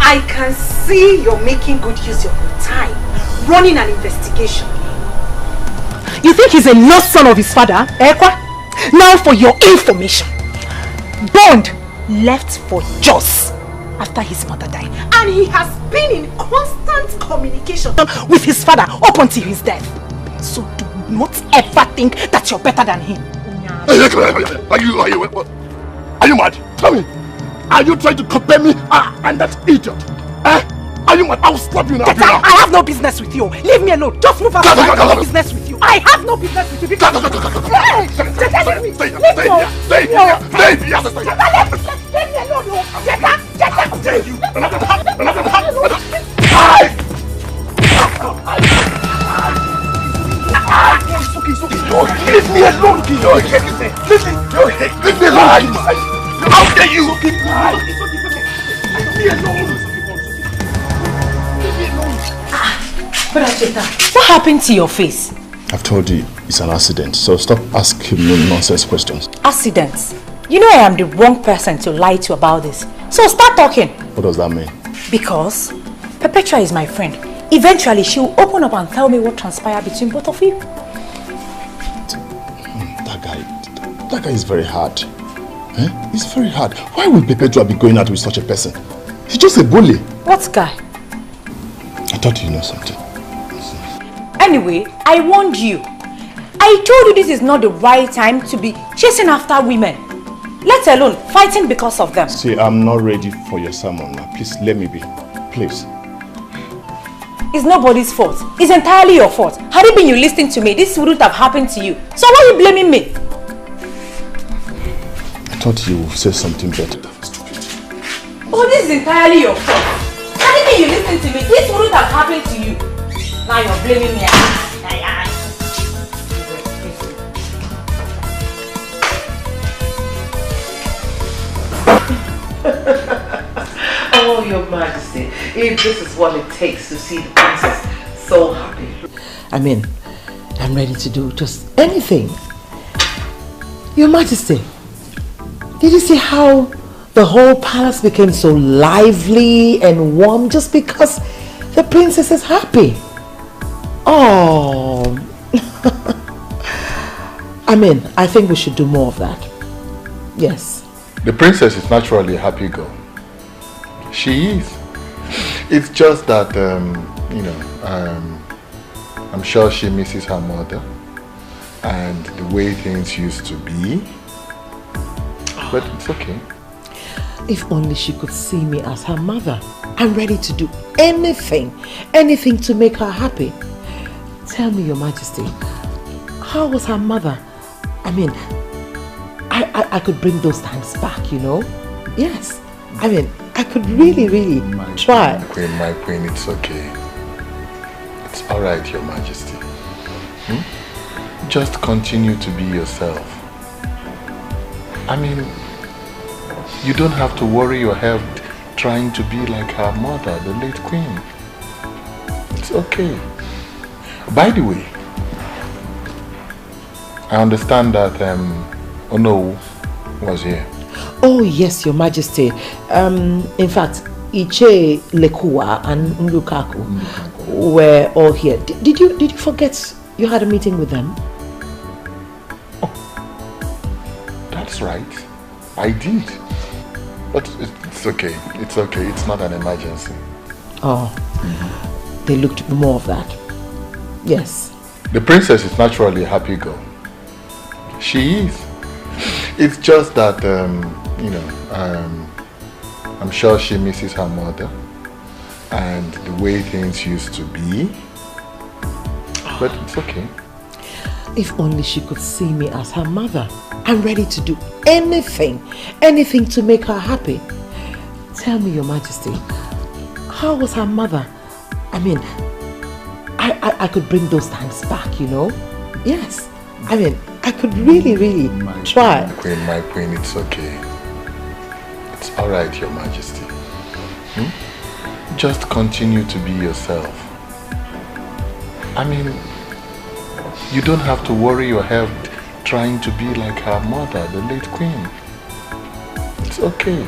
I can see you're making good use of your time, running an investigation. You think he's a lost son of his father, Ekwa? Now for your information, Bond left for Jos after his mother died, and he has been in constant communication with his father up until his death. So do not ever think that you're better than him. Are you mad? Tell me. Are you trying to compare me and that idiot? Are you mad? I'll slap you now. I have no business with you. Leave me alone. Just move out. I have no business with you. I have no business with you. Leave me alone. Leave me alone. How dare you? Leave me alone. But Acheta, what happened to your face? I've told you it's an accident, so stop asking me nonsense questions. Accidents? You know I am the wrong person to lie to about this. So start talking. What does that mean? Because Perpetua is my friend. Eventually she will open up and tell me what transpired between both of you. That guy is very hard. He's very hard. Why would Perpetua be going out with such a person? He's just a bully. What guy? I thought you know something. Anyway, I warned you. I told you this is not the right time to be chasing after women. Let alone fighting because of them. See, I'm not ready for your sermon now. Please, let me be. Please. It's nobody's fault. It's entirely your fault. Had it been you listening to me, this wouldn't have happened to you. So why are you blaming me? I thought you would say something better. Oh, this is entirely your fault. Had it been you listening to me, this wouldn't have happened to you. Now you're blaming me. Oh, Your Majesty, if this is what it takes to see the princess so happy. I mean, I'm ready to do just anything. Your Majesty, did you see how the whole palace became so lively and warm just because the princess is happy? Oh. I mean, I think we should do more of that. Yes. The princess is naturally a happy girl. She is. It's just that, I'm sure she misses her mother and the way things used to be. But it's okay. If only she could see me as her mother. I'm ready to do anything to make her happy. Tell me, Your Majesty, how was her mother? I mean, I could bring those times back, you know? Yes. I mean, I could really try. My queen, it's okay. It's alright, Your Majesty. Just continue to be yourself. I mean, you don't have to worry your head trying to be like her mother, the late queen. It's okay. By the way, I understand that Ono was here. Oh yes, Your Majesty. In fact, Uche, Lekua and Ndukaku were all here. Did you forget you had a meeting with them? Oh, that's right. I did. But it's okay. It's okay. It's not an emergency. Oh, they looked more of that. Yes. The princess is naturally a happy girl. She is. It's just that, I'm sure she misses her mother and the way things used to be. But it's okay. If only she could see me as her mother. I'm ready to do anything to make her happy. Tell me, Your Majesty, how was her mother? I mean, I could bring those times back, you know? Yes. I mean, I could really try. My queen, it's okay. It's alright, Your Majesty. Just continue to be yourself. I mean, you don't have to worry your head trying to be like her mother, the late queen. It's okay.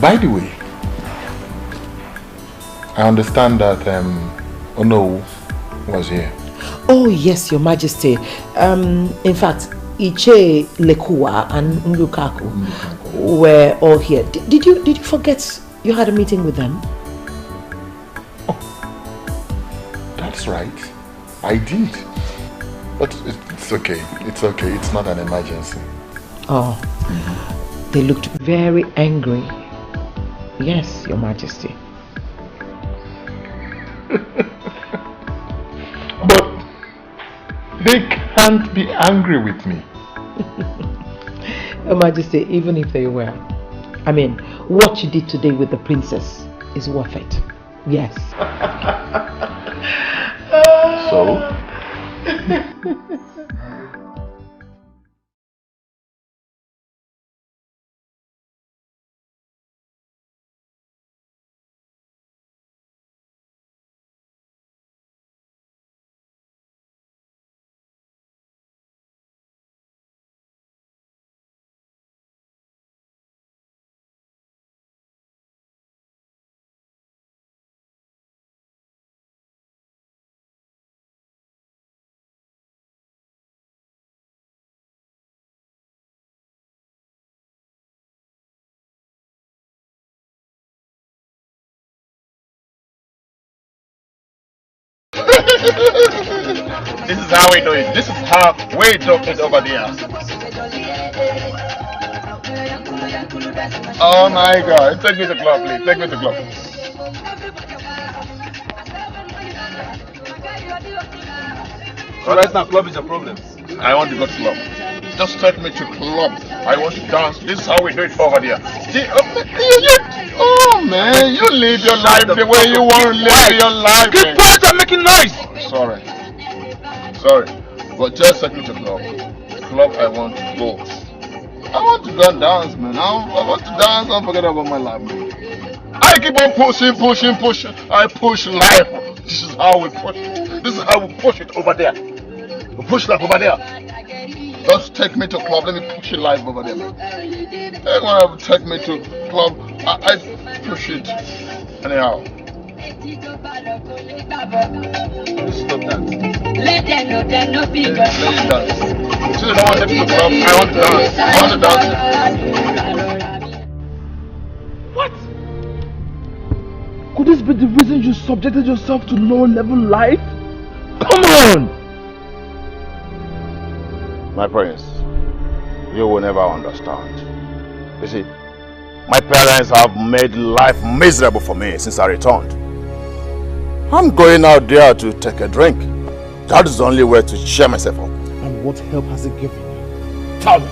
By the way, I understand that Ono was here. Oh yes, Your Majesty. In fact, Uche, Lekua and Nlukaku were all here. Did you forget you had a meeting with them? Oh, that's right. I did. But it's okay. It's okay. It's not an emergency. Oh, they looked very angry. Yes, Your Majesty. But they can't be angry with me. Your Majesty, even if they were, I mean, what you did today with the princess is worth it. Yes. So? This is how we do it. This is how we do it over there. Oh my God. Take me to the club, please. Take me to the club. So right now, club is a problem. I want to go to club. Just take me to club. I want to dance. This is how we do it over there. Oh man, you live your life the way you want to live your life. Keep quiet and making noise. Sorry. But just take me to club. Club I want to go. I want to go and dance, man. I want to dance and forget about my life, man. I keep on pushing. I push life. This is how we push. This is how we push it over there. We push life over there. Just take me to club. Let me push it live over there, man. Everyone take me to club. I push it. Anyhow. Stop that. Let them know big. Let me dance. So you don't want to take me to club. I want to dance. I want to dance. What? Could this be the reason you subjected yourself to low-level life? Come on! My prince, you will never understand. You see, my parents have made life miserable for me since I returned. I'm going out there to take a drink. That is the only way to cheer myself up. And what help has it given you? Tell me.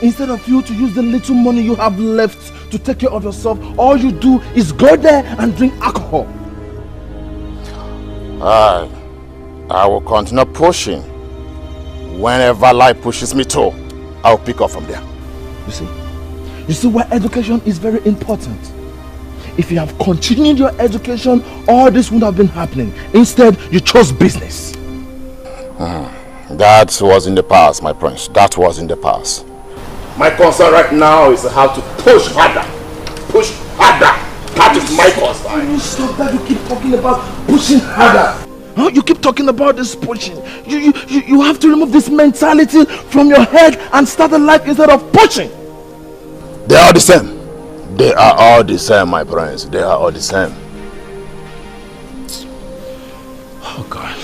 Instead of you to use the little money you have left to take care of yourself, all you do is go there and drink alcohol. I will continue pushing. Whenever life pushes me to, I'll pick up from there. You see why education is very important. If you have continued your education, all this would have been happening. Instead, you chose business. That was in the past, my prince. That was in the past. My concern right now is how to push harder. Push harder. That is my concern. You stop that. You keep talking about pushing harder. Huh? You keep talking about this pushing. You have to remove this mentality from your head and start a life instead of pushing. They are the same. They are all the same, my friends. They are all the same. Oh God.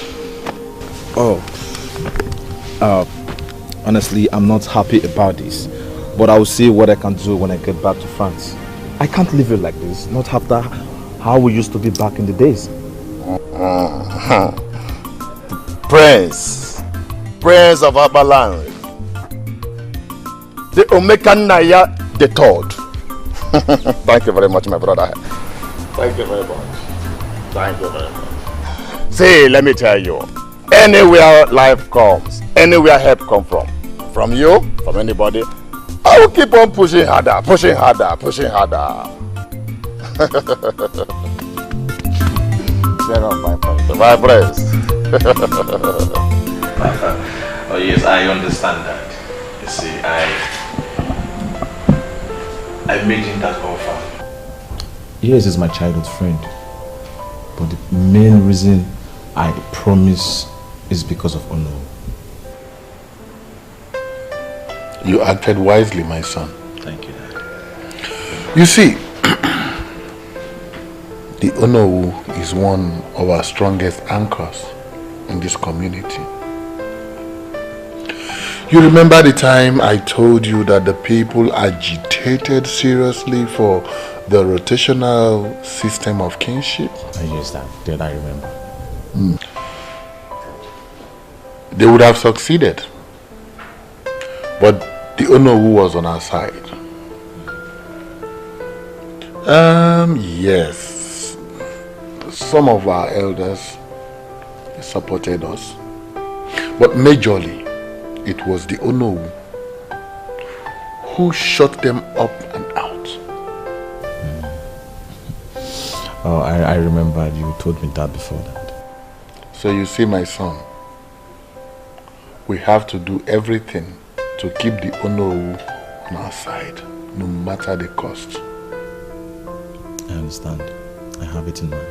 Honestly, I'm not happy about this. But I will see what I can do when I get back to France. I can't leave it like this. Not after how we used to be back in the days. Prince of Abalan, the Omekanaya the Third. Thank you very much, my brother. Thank you very much. Thank you very much. See, let me tell you, anywhere life comes, anywhere help come from you, from anybody, I will keep on pushing harder, pushing harder, pushing harder. My friends. Oh yes, I understand that. You see, I made him that offer. Yes, he's my childhood friend. But the main reason I promise is because of honor. You acted wisely, my son. Thank you, Dad. You see, the Onowu is one of our strongest anchors in this community. You remember the time I told you that the people agitated seriously for the rotational system of kinship? Yes, Dad, I remember. They would have succeeded, but the Onowu was on our side. Yes, some of our elders supported us, but majorly it was the Onowu who shut them up and out. Oh, I remember you told me that before that. So you see, my son, we have to do everything to keep the Onowu on our side, no matter the cost. I understand. I have it in mind.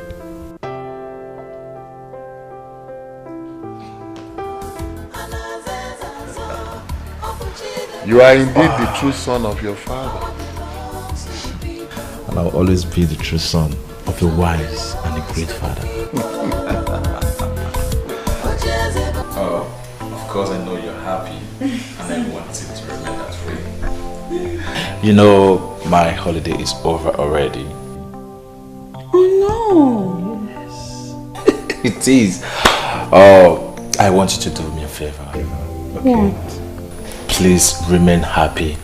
You are indeed the true son of your father. And I will always be the true son of a wise and a great father. Oh, of course I know you're happy and I want it to remain that way. You know, my holiday is over already. Oh no! Yes. It is. Oh, I want you to do me a favor. Okay? What? Please remain happy.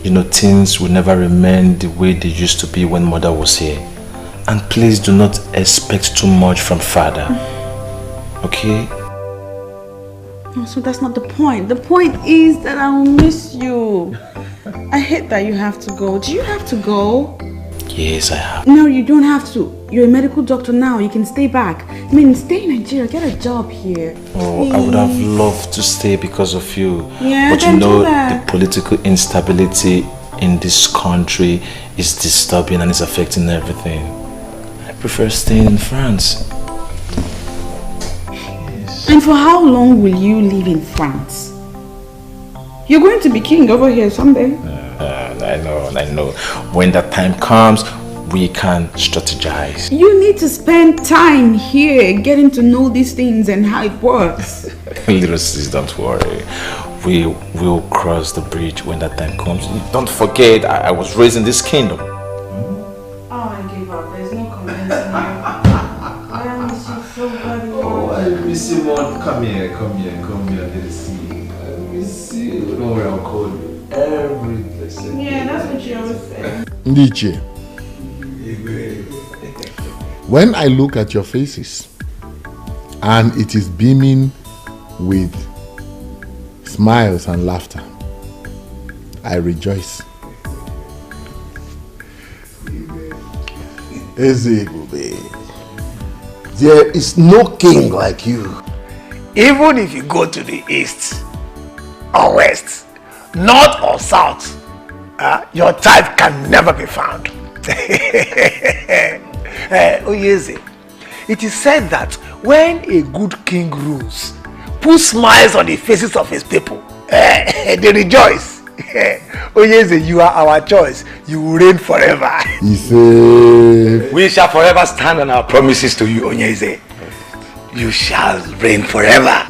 You know, things will never remain the way they used to be when mother was here. And please do not expect too much from father. Okay? No, so that's not the point. The point is that I will miss you. I hate that you have to go. Do you have to go? Yes, I have. No, you don't have to. You're a medical doctor now. You can stay back. I mean, stay in Nigeria. Get a job here. Oh, I would have loved to stay because of you. Yeah, but you know, the political instability in this country is disturbing and is affecting everything. I prefer staying in France. Yes. And for how long will you live in France? You're going to be king over here someday. I know. When that time comes, we can strategize. You need to spend time here getting to know these things and how it works. Little sis, don't worry. We will cross the bridge when that time comes. Don't forget, I was raised in this kingdom. Oh, I gave up. There's no convincing you. I miss you so very much. Oh, I miss you more. Come here, little sis. I miss you. Don't worry, I'll call you every blessed day. Yeah, that's what you always say. Uche, when I look at your faces and it is beaming with smiles and laughter, I rejoice. There is no king like you. Even if you go to the east or west, north or south, your type can never be found. Oyeze, it is said that when a good king rules, puts smiles on the faces of his people, they rejoice. Oyeze, you are our choice. You will reign forever. We shall forever stand on our promises to you, Oyeze. You shall reign forever.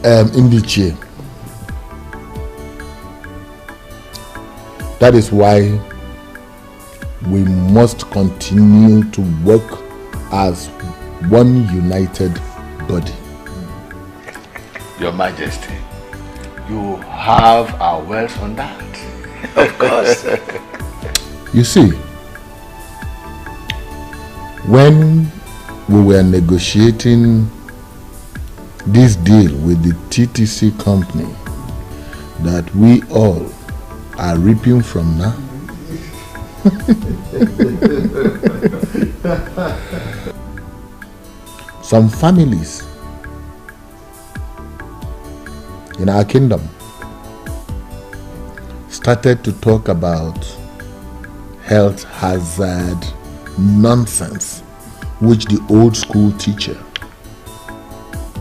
Ndiche. That is why we must continue to work as one united body. Your Majesty, you have our words on that. Of course. You see, when we were negotiating this deal with the TTC company that we all are reaping from now, some families in our kingdom started to talk about health hazard nonsense which the old school teacher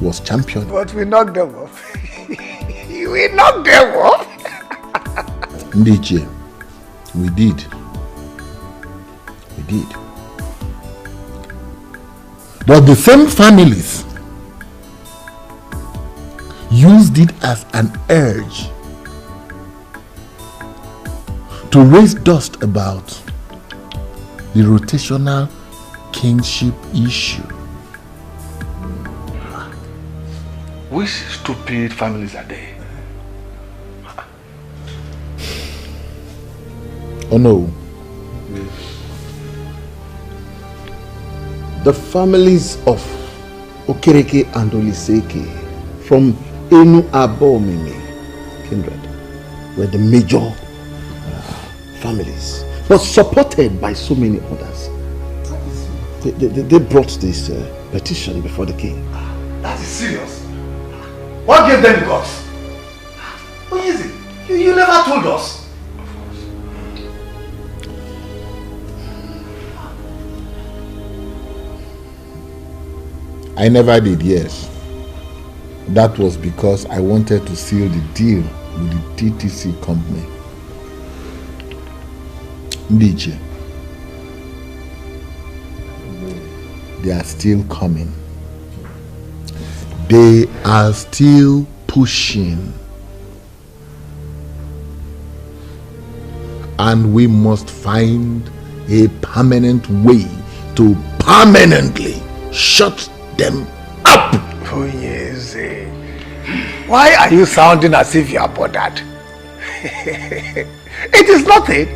was championing. But we knocked them off. We knocked them off. Uche, we did. We did. But the same families used it as an urge to raise dust about the rotational kingship issue. Which stupid families are they? Oh no. The families of Okereke and Oliseke from Enu Abomimi kindred were the major families, but supported by so many others. They brought this petition before the king. That is serious. What gave them the guts? What is it? You never told us. I never did, yes. That was because I wanted to seal the deal with the TTC company. Uche, they are still coming. They are still pushing. And we must find a permanent way to permanently shut them up. Oh yes. Why are you sounding as if you are bothered? It is nothing.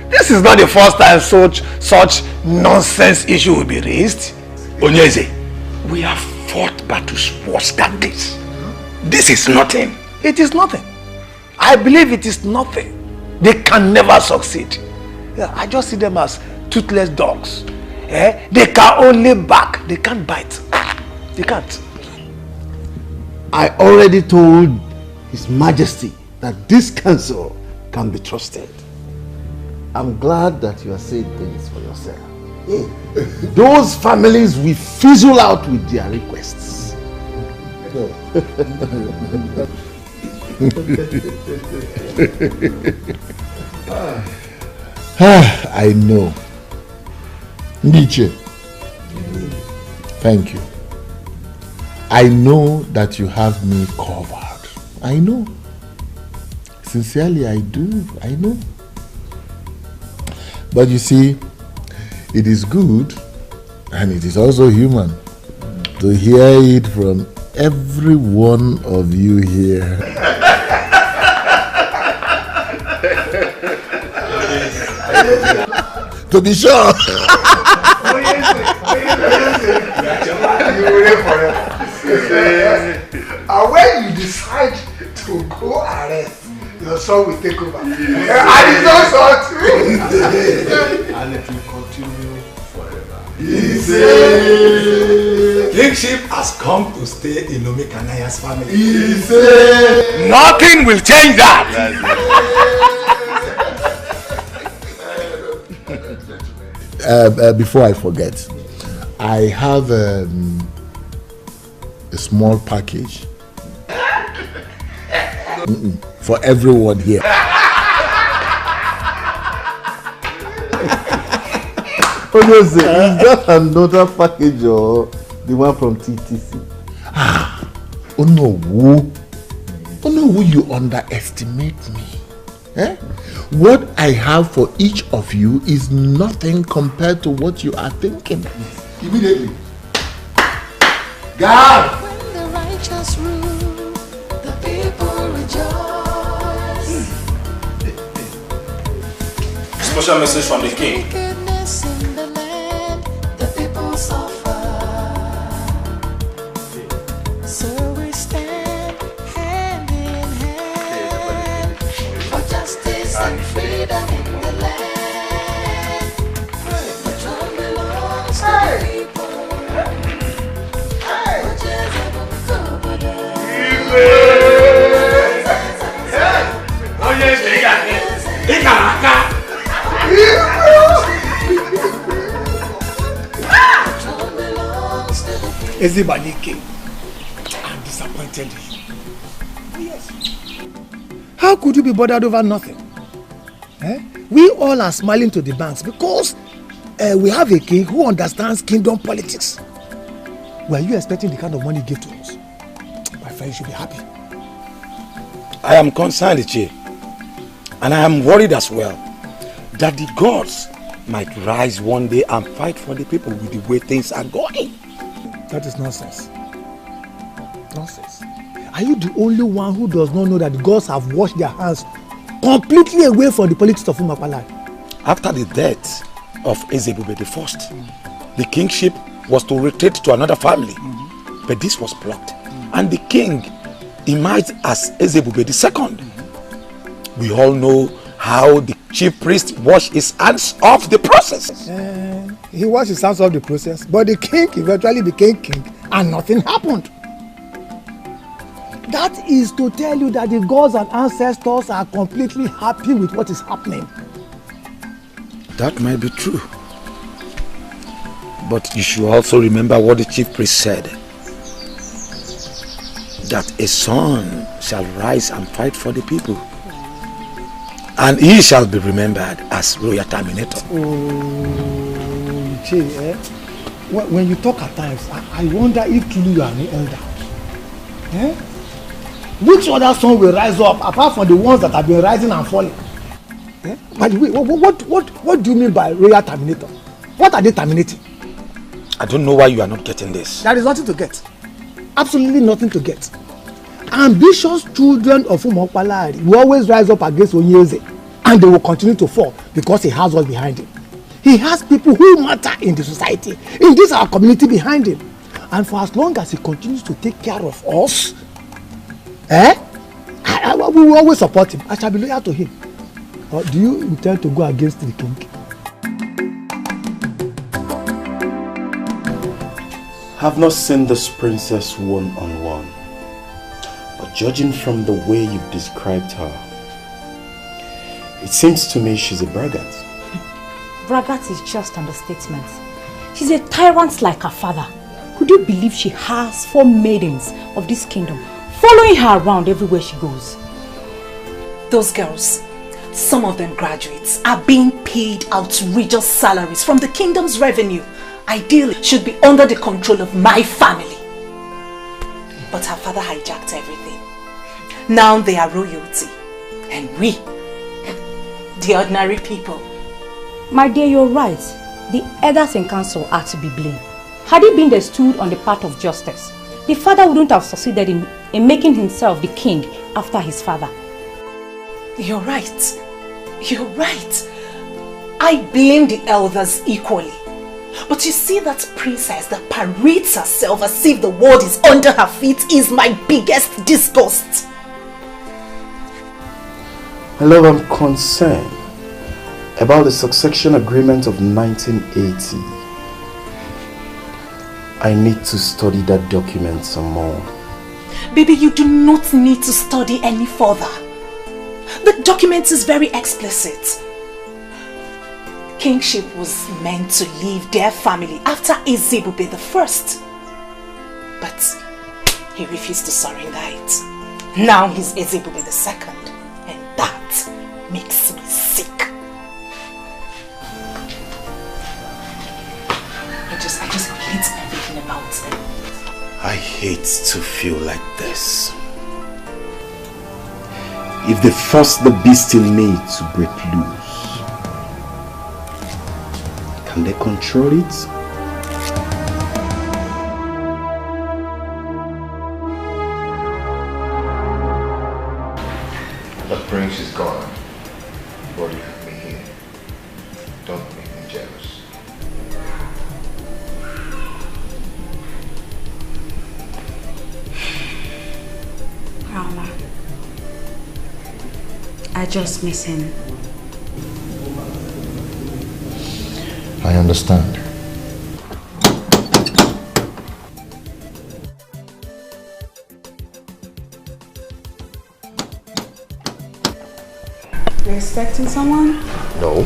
This is not the first time such nonsense issue will be raised. Onyeze, we have fought battles worse than this. This is nothing. It is nothing. I believe it is nothing. They can never succeed. I just see them as toothless dogs. They can only bark. They can't bite. They can't. I already told His Majesty that this council can be trusted. I'm glad that you are saying things for yourself. Those families will fizzle out with their requests. I know. Uche, thank you. I know that you have me covered. I know. Sincerely, I do. I know. But you see, it is good and it is also human to hear it from every one of you here. To be sure. And when you decide to go arrest, your son will take over. And his own son too. And it will continue forever. Kingship has come to stay in Omekanaya's family. Nothing will change that. Before I forget, I have a small package for everyone here. Is that another package or the one from TTC? Oh no, you underestimate me. Eh? What I have for each of you is nothing compared to what you are thinking. Immediately. God! When the righteous rule, the people rejoice. Special message from the king. Wickedness in the land, the people suffer. So we stand hand in hand for justice and freedom in the land. The throne belongs to the people. Everybody came. I'm disappointed in you. Yes. How could you be bothered over nothing? Eh? We all are smiling to the banks because we have a king who understands kingdom politics. Were you expecting the kind of money he gave to us? My friend, you should be happy. I am concerned, Uche, and I am worried as well that the gods might rise one day and fight for the people with the way things are going. That is nonsense. Nonsense. Are you the only one who does not know that the gods have washed their hands completely away from the politics of Umakpalari? After the death of Ezebube I, the kingship was to retreat to another family, but this was blocked, and the king emerged as Ezebube II. We all know how the chief priest washed his hands off the process. He washed his hands off the process, but the king eventually became king and nothing happened. That is to tell you that the gods and ancestors are completely happy with what is happening. That might be true. But you should also remember what the chief priest said. That a son shall rise and fight for the people. And he shall be remembered as royal terminator. Oh, Uche, when you talk at times, I wonder if truly you are an elder. Eh? Which other son will rise up apart from the ones that have been rising and falling? Eh? By the way, what do you mean by royal terminator? What are they terminating? I don't know why you are not getting this. There is nothing to get. Absolutely nothing to get. Ambitious children of Umakpalari will always rise up against Onyeze, and they will continue to fall because he has us behind him. He has people who matter in the society, in this our community behind him. And for as long as he continues to take care of us, we will always support him. I shall be loyal to him. Or do you intend to go against the king? I've not seen this princess one-on-one, but judging from the way you've described her, it seems to me she's a braggart. Braggart is just understatement. She's a tyrant like her father. Could you believe she has 4 maidens of this kingdom following her around everywhere she goes? Those girls, some of them graduates, are being paid outrageous salaries from the kingdom's revenue. Ideally, should be under the control of my family. But her father hijacked everything. Now they are royalty. And we, the ordinary people. My dear, you're right. The elders in council are to be blamed. Had it been they stood on the path of justice, the father wouldn't have succeeded in making himself the king after his father. You're right. You're right. I blame the elders equally. But you see, that princess that parades herself as if the world is under her feet is my biggest disgust. My love, I'm concerned about the succession agreement of 1980. I need to study that document some more. Baby, you do not need to study any further. The document is very explicit. Kingship was meant to leave their family after Ezebube I. But he refused to surrender it. Now he's Ezebube II, and that makes me sick. I just hate everything about it. I hate to feel like this. if they force the beast in me to break loose, can they control it? The prince is gone, but you have me here. Don't make me jealous. Rama, I just miss him. I understand. You're expecting someone? No.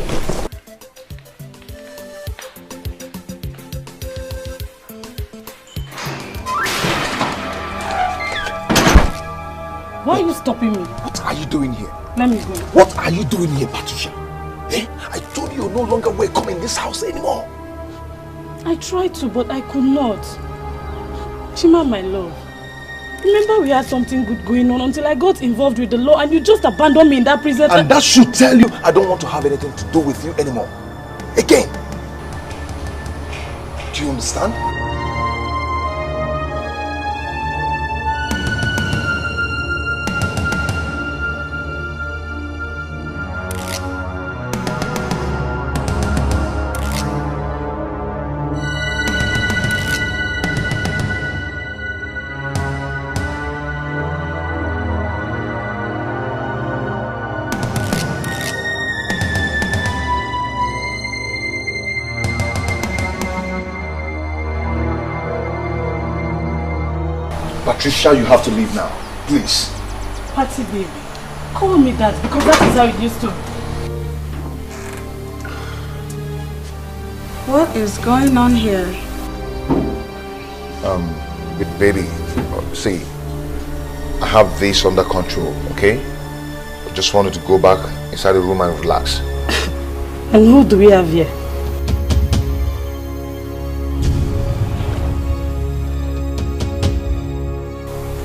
Why are you stopping me? What are you doing here? Let me go. What are you doing here, Patricia? Eh? I told you you're no longer welcome in this house anymore. I tried to, but I could not. Chima, my love. Remember we had something good going on until I got involved with the law and you just abandoned me in that prison. And that should tell you I don't want to have anything to do with you anymore. Again. Do you understand? Patricia, you have to leave now. Please. Patty baby, call me that because that is how it used to. What is going on here? Baby, see, I have this under control, okay? I just wanted to go back inside the room and relax. And who do we have here?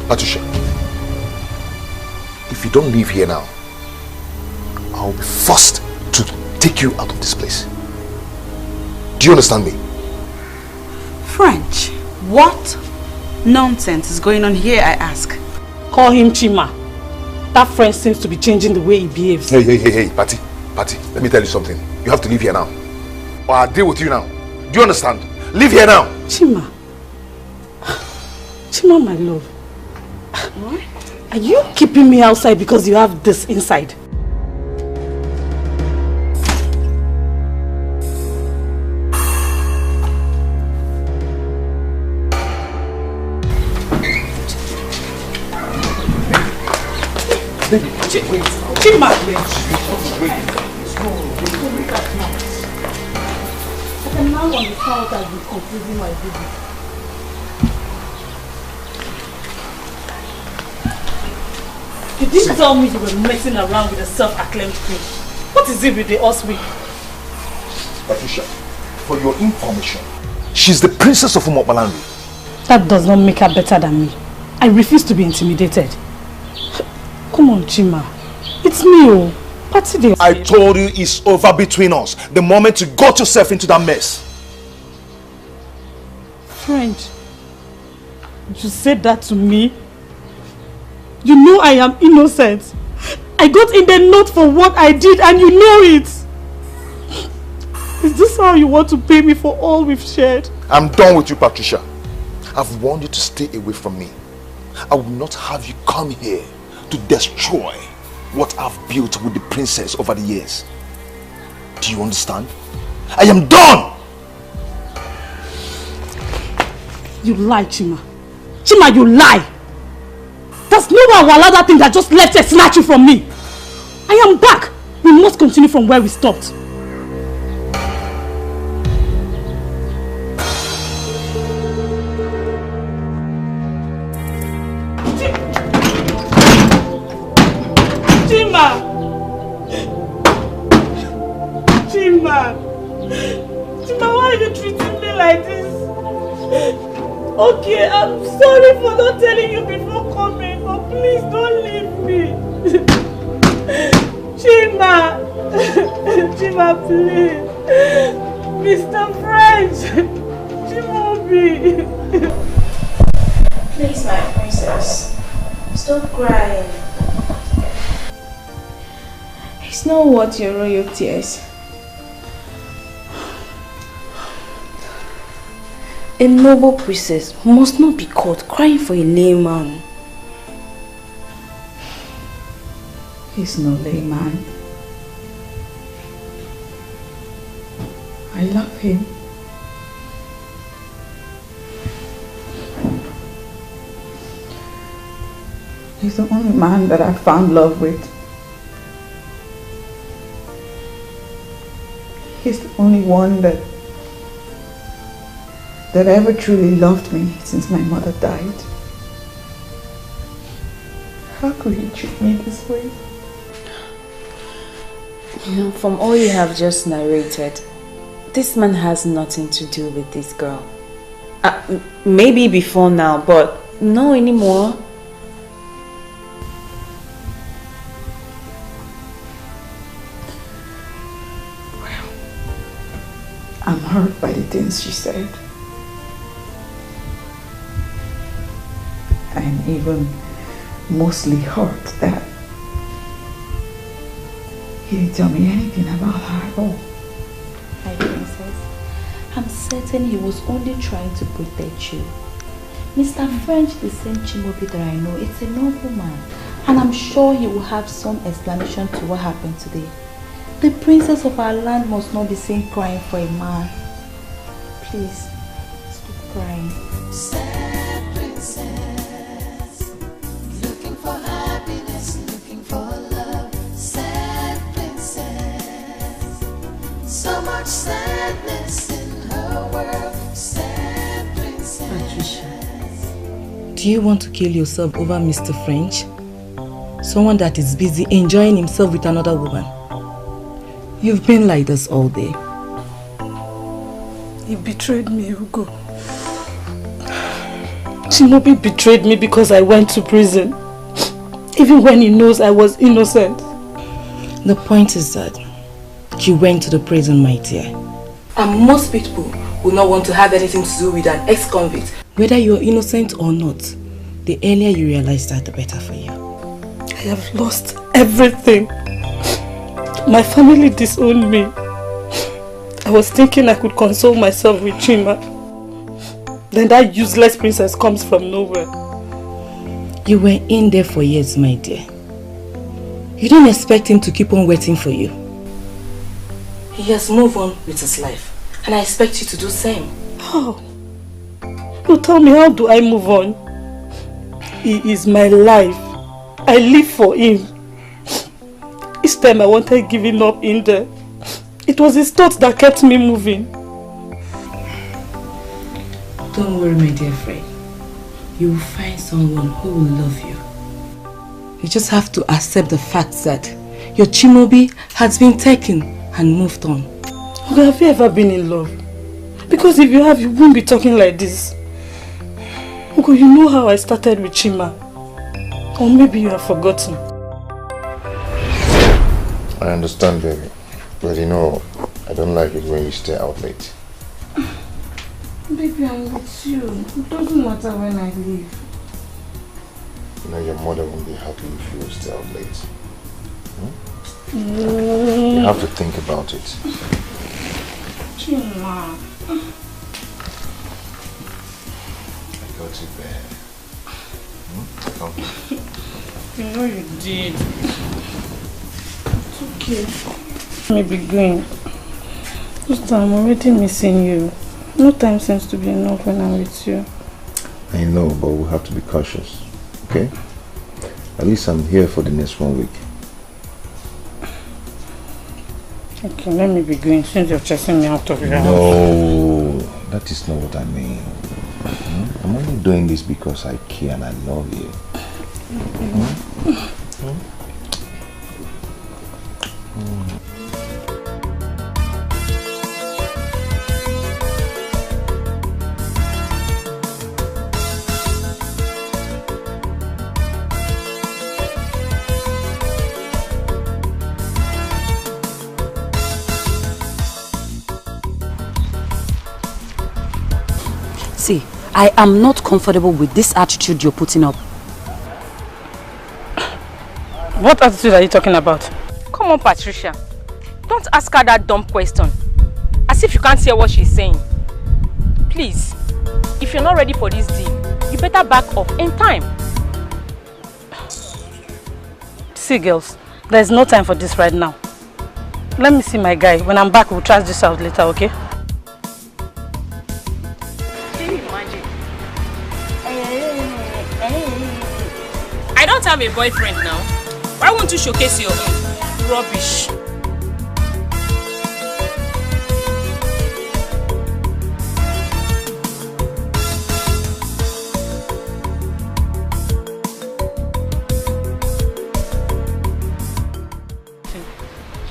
Patricia, if you don't leave here now, I'll be forced to take you out of this place. Do you understand me? French, what nonsense is going on here, I ask? Call him Chima. That French seems to be changing the way he behaves. Hey, Patty, let me tell you something. You have to leave here now. Or I'll deal with you now. Do you understand? Leave here now. Chima. Chima, my love. What? Are you keeping me outside because you have this inside? Chima! Okay, now on the couch I've been confusing my baby. You didn't tell me you were messing around with a self-acclaimed queen. What is it with the Oswe? Patricia, for your information, she's the princess of Umopalanri. That does not make her better than me. I refuse to be intimidated. Come on, Chima. It's me, oh. Patty day. I told you it's over between us. The moment you got yourself into that mess. French, you said that to me? You know I am innocent. I got in the note for what I did and you know it. Is this how you want to pay me for all we've shared? I'm done with you, Patricia. I've warned you to stay away from me. I will not have you come here to destroy what I've built with the princess over the years. Do you understand? I am done! You lie, Chima. Chima, you lie! There's no one will allow that thing that just left her snatch you from me. I am back. We must continue from where we stopped. Chima! Chima! Chima, why are you treating me like this? Okay, I'm sorry for not telling you before coming, but please don't leave me. Chima! Chima, please! Mr. French! Chimobi! Please, my princess, stop crying. It's not worth your royal tears. A noble princess must not be caught crying for a layman. He's no layman. I love him. He's the only man that I found love with. He's the only one that ever truly loved me since my mother died. How could he treat me this way? You know, from all you have just narrated, this man has nothing to do with this girl. Maybe before now, but no anymore. I'm hurt by the things she said. I'm even mostly hurt that he didn't tell me anything about her at all. My princess, I'm certain he was only trying to protect you. Mr. French, the same Chimobi that I know, it's a noble man. And I'm sure he will have some explanation to what happened today. The princess of our land must not be seen crying for a man. Please, stop crying. Sad princess, looking for happiness, looking for love. Sad princess, so much sadness in her world. Sad princess. Patricia, do you want to kill yourself over Mr. French? Someone that is busy enjoying himself with another woman. You've been like this all day. He betrayed me, Hugo. Shinobi betrayed me because I went to prison. Even when he knows I was innocent. The point is that you went to the prison, my dear. And most people will not want to have anything to do with an ex-convict. Whether you're innocent or not, the earlier you realize that, the better for you. I have lost everything. My family disowned me. I was thinking I could console myself with Chima. Then that useless princess comes from nowhere. You were in there for years, my dear. You don't expect him to keep on waiting for you. He has moved on with his life, and I expect you to do the same. How? You tell me, how do I move on? He is my life. I live for him. Each time I wanted giving up in there, it was his thoughts that kept me moving. Don't worry, my dear friend. You will find someone who will love you. You just have to accept the fact that your Chimobi has been taken and moved on. Have you ever been in love? Because if you have, you won't be talking like this. Uncle, you know how I started with Chima. Or maybe you have forgotten. I understand, baby. But you know, I don't like it when you stay out late. Baby, I'm with you. It doesn't matter when I leave. You know, your mother won't be happy if you stay out late. Mm. You have to think about it. Chima. I got you bad. Come. You know you did. It's okay. Let me be going. Just I'm already missing you. No time seems to be enough when I'm with you. I know, but we have to be cautious. Okay? At least I'm here for the next 1 week. Okay, let me be going since you're chasing me out of your house. No, that is not what I mean. I'm only doing this because I care and I love you. See, I am not comfortable with this attitude you're putting up. What attitude are you talking about? Come on, Patricia. Don't ask her that dumb question. As if you can't hear what she's saying. Please, if you're not ready for this deal, you better back off in time. See, girls, there's no time for this right now. Let me see my guy. When I'm back, we'll trash this out later, okay? Can you imagine? I don't have a boyfriend now. Why won't you showcase your own? Rubbish.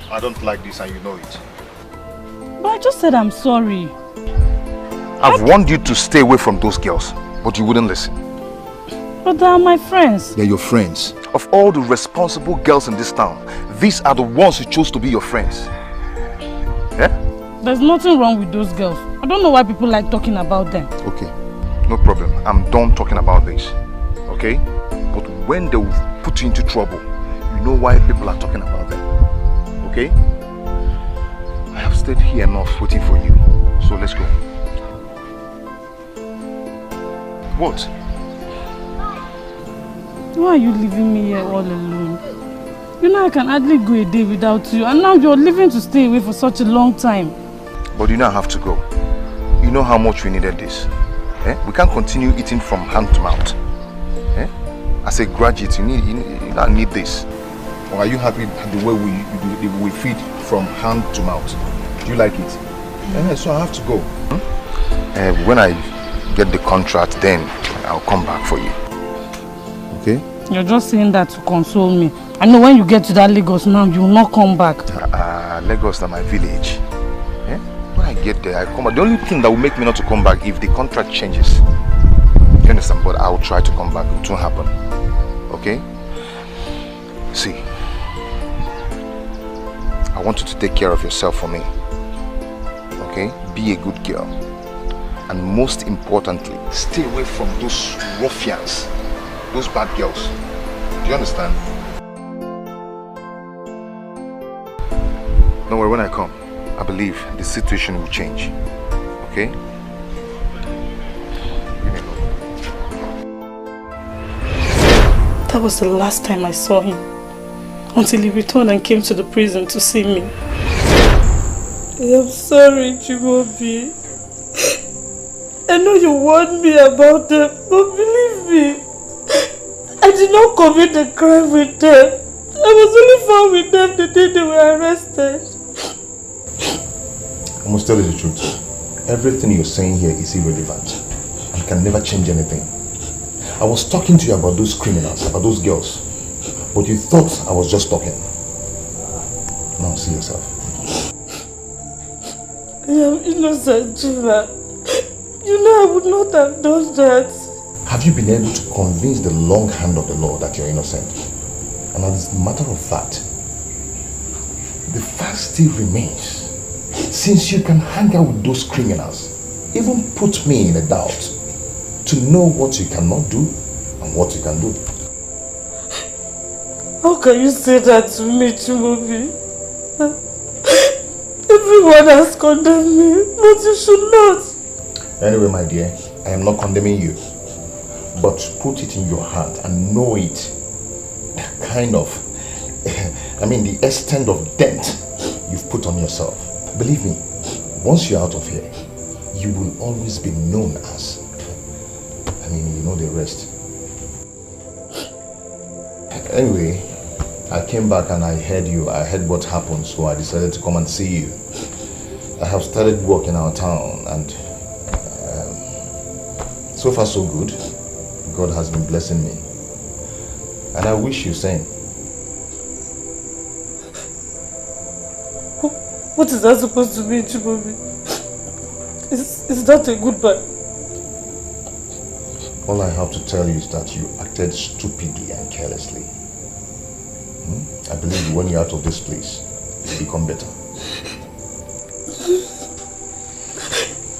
I don't like this and you know it. But I just said I'm sorry. I've warned you to stay away from those girls, but you wouldn't listen. But they are my friends. They're your friends. Of all the responsible girls in this town, these are the ones who chose to be your friends. Yeah? There's nothing wrong with those girls. I don't know why people like talking about them. Okay, no problem. I'm done talking about this. Okay? But when they will put you into trouble, you know why people are talking about them. Okay? I have stayed here enough waiting for you. So let's go. What? Why are you leaving me here all alone? You know I can hardly go a day without you, and now you're leaving to stay away for such a long time. But you know I have to go. You know how much we needed this. Eh? We can't continue eating from hand to mouth. Eh? As a graduate, you don't need this. Or are you happy the way we feed from hand to mouth? Do you like it? So I have to go. When I get the contract, then I'll come back for you. Okay? You're just saying that to console me. I know when you get to that Lagos now, you will not come back. Lagos is my village. Eh? When I get there, I come back. The only thing that will make me not to come back if the contract changes. You understand? But I will try to come back. It won't happen. Okay? See, I want you to take care of yourself for me. Okay? Be a good girl. And most importantly, stay away from those ruffians, those bad girls. Do you understand? Don't worry, when I come, I believe the situation will change. Okay? That was the last time I saw him. Until he returned and came to the prison to see me. I'm sorry, Chibobi. I know you warned me about them, but believe me, I did not commit the crime with them. I was only found with them the day they were arrested. I must tell you the truth. Everything you're saying here is irrelevant. You can never change anything. I was talking to you about those criminals, about those girls. But you thought I was just talking. Now see yourself. I am innocent, Jima. You know I would not have done that. Have you been able to convince the long hand of the law that you're innocent? And as a matter of fact, the fact still remains. Since you can hang out with those criminals, even put me in a doubt to know what you cannot do and what you can do. How can you say that to me, Chibobi? Everyone has condemned me, but you should not. Anyway, my dear, I am not condemning you. But put it in your heart and know it. Kind of, the extent of dent you've put on yourself. Believe me, once you're out of here, you will always be known as, you know the rest. Anyway, I came back and I heard what happened, so I decided to come and see you. I have started work in our town and so far so good. God has been blessing me. And I wish you same. What is that supposed to mean, Chibobi? Is that a goodbye? All I have to tell you is that you acted stupidly and carelessly. I believe when you're out of this place, you'll become better.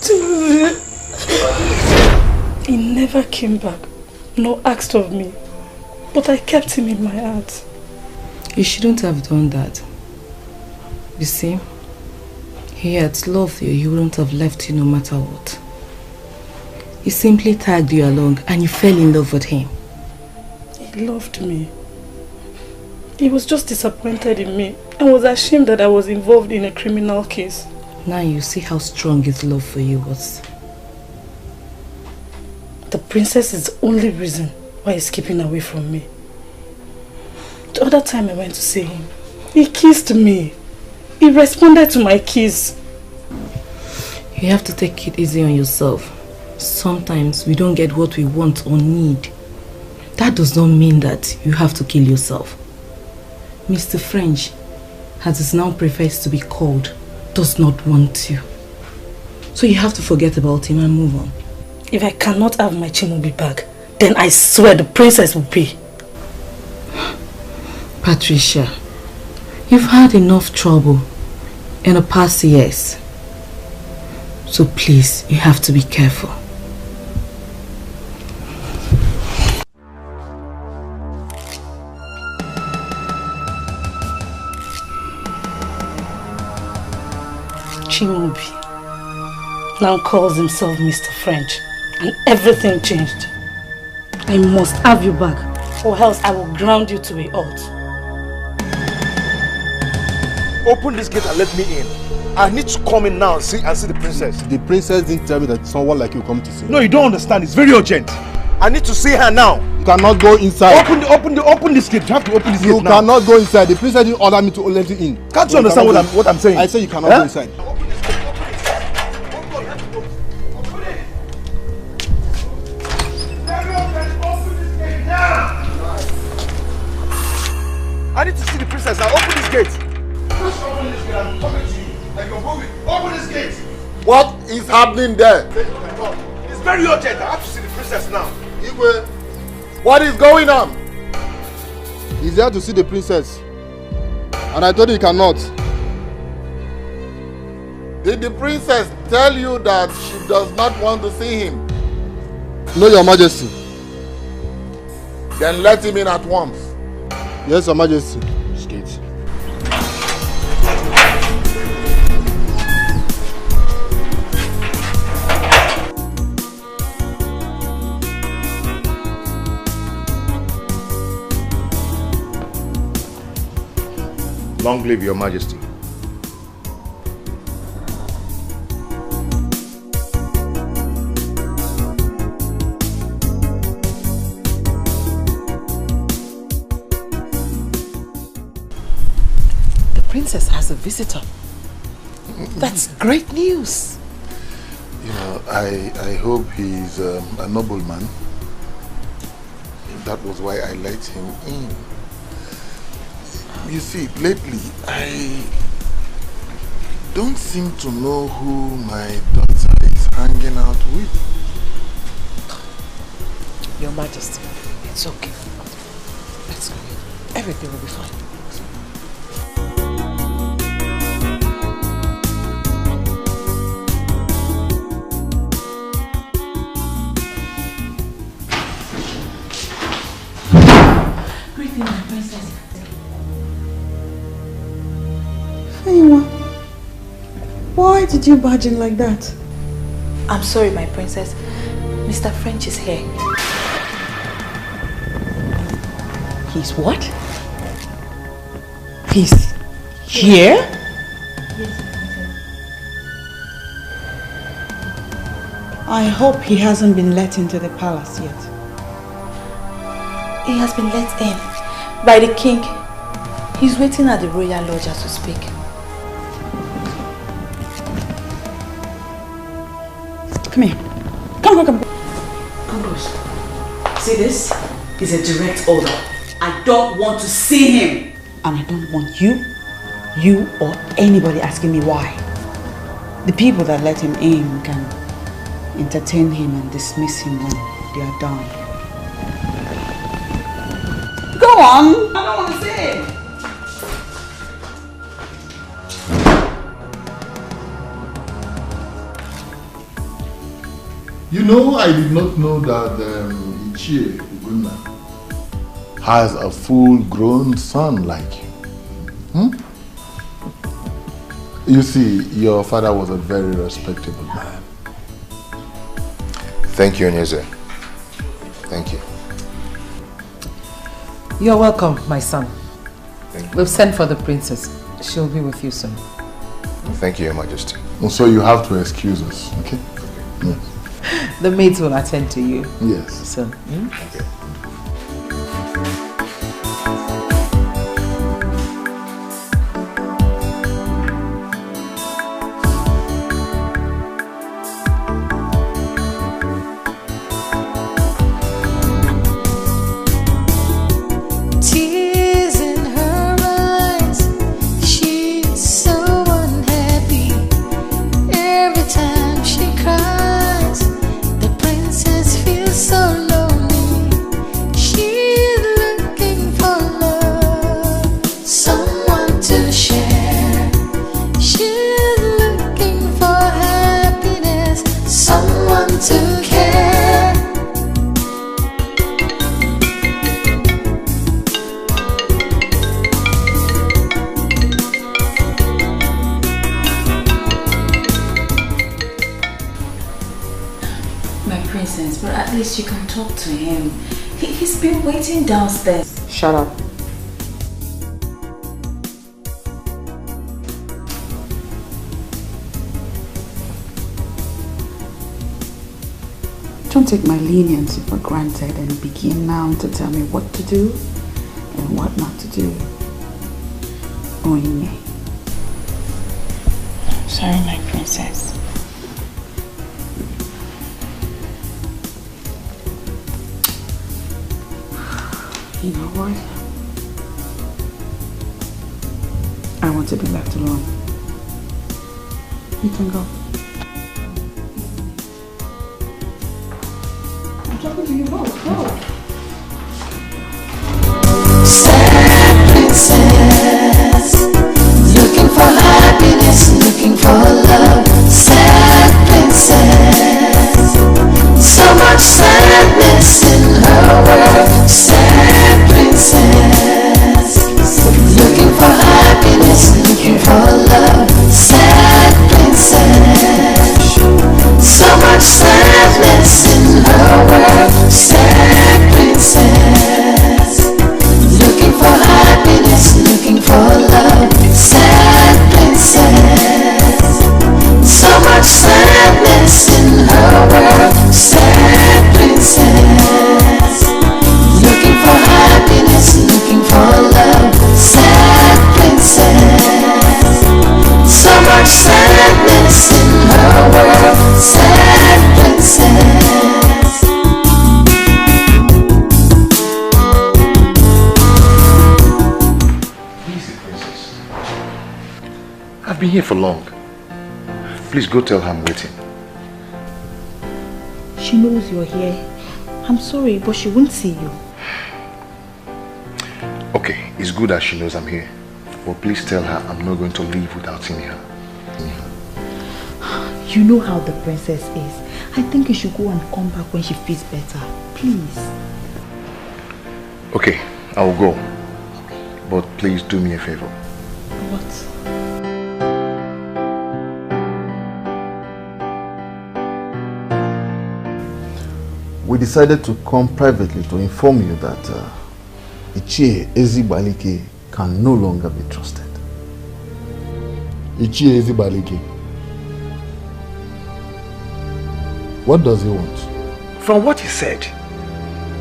Chibobi. never came back, nor asked of me. But I kept him in my heart. You shouldn't have done that. You see, he had loved you, he wouldn't have left you no matter what. He simply tagged you along and you fell in love with him. He loved me. He was just disappointed in me and was ashamed that I was involved in a criminal case. Now you see how strong his love for you was. The princess is the only reason why he's keeping away from me. The other time I went to see him, he kissed me. He responded to my kiss. You have to take it easy on yourself. Sometimes we don't get what we want or need. That does not mean that you have to kill yourself. Mr. French, as is now prefers to be called, does not want you. So you have to forget about him and move on. If I cannot have my Chimubi back, then I swear the princess will pay. Patricia, you've had enough trouble in the past years. So please, you have to be careful. Chimubi now calls himself Mr. French, and everything changed. I must have you back, or else I will ground you to a halt. Open this gate and let me in. I need to come in now and see the princess. The princess didn't tell me that someone like you come to see. No, you don't understand. It's very urgent. I need to see her now. You cannot go inside. Open this gate. You have to open this gate now. You cannot go inside. The princess didn't order me to let you in. Can't you understand what I'm saying? I say you cannot go inside. I need to see the princess now. Open this gate. Just open this gate. I'm coming to you. I can move it. Open this gate. What is happening there? It's very urgent. I have to see the princess now. Igwe, what is going on? He's there to see the princess. And I told you he cannot. Did the princess tell you that she does not want to see him? No, Your Majesty. Then let him in at once. Yes, Your Majesty. Skate. Long live Your Majesty. The princess has a visitor. That's great news. You know, I hope he's a nobleman. That was why I let him in. You see, lately, I don't seem to know who my daughter is hanging out with. Your Majesty, it's okay. Let's go. Everything will be fine. Greeting, my princess. Why did you barge in like that? I'm sorry, my princess. Mr. French is here. He's what? He's here? I hope he hasn't been let into the palace yet. He has been let in by the king. He's waiting at the royal lodge as we speak. Come here. Come. Ambrose, see this? Is a direct order. I don't want to see him. And I don't want you or anybody asking me why. The people that let him in can entertain him and dismiss him when they are done. Go on! I don't want to see him. You know, I did not know that Uche has a full-grown son like you. You see, your father was a very respectable man. Thank you, Onyeze. Thank you. You're welcome, my son. We've sent for the princess. She'll be with you soon. Thank you, Your Majesty. So you have to excuse us, okay? Yes. The maids will attend to you. Yes. So, Okay. Tears in her eyes, she's so unhappy. Every time she cries, the princess feels so lonely. She's looking for love, someone to share. She's looking for happiness, someone to care. My princess, but at least you can talk to him. He's been waiting downstairs. Shut up. Don't take my leniency for granted and begin now to tell me what to do and what not to do. Onye. Sorry, my princess. You know what? I want to be left alone. You can go. I'm talking to you both. Go. Sad princess, looking for happiness, looking for love. Sad princess, so much sadness in her world. Sad princess, looking for happiness, looking for love. Sad princess, so much sadness in her world. Sad princess, looking for happiness, looking for love. Sad princess, so much sadness in her world. Sad princess, looking for happiness, looking for love. Sad princess, so much sadness in her world. Sad princess. Easy, princess. I've been here for long. Please go tell her I'm waiting. She knows you're here. I'm sorry, but she won't see you. Okay, it's good that she knows I'm here. But please tell her I'm not going to leave without seeing her. You know how the princess is. I think you should go and come back when she feels better. Please. Okay, I will go. But please do me a favor. What? We decided to come privately to inform you that Uche Ezibalike can no longer be trusted. Uche Ezibalike. What does he want? From what he said,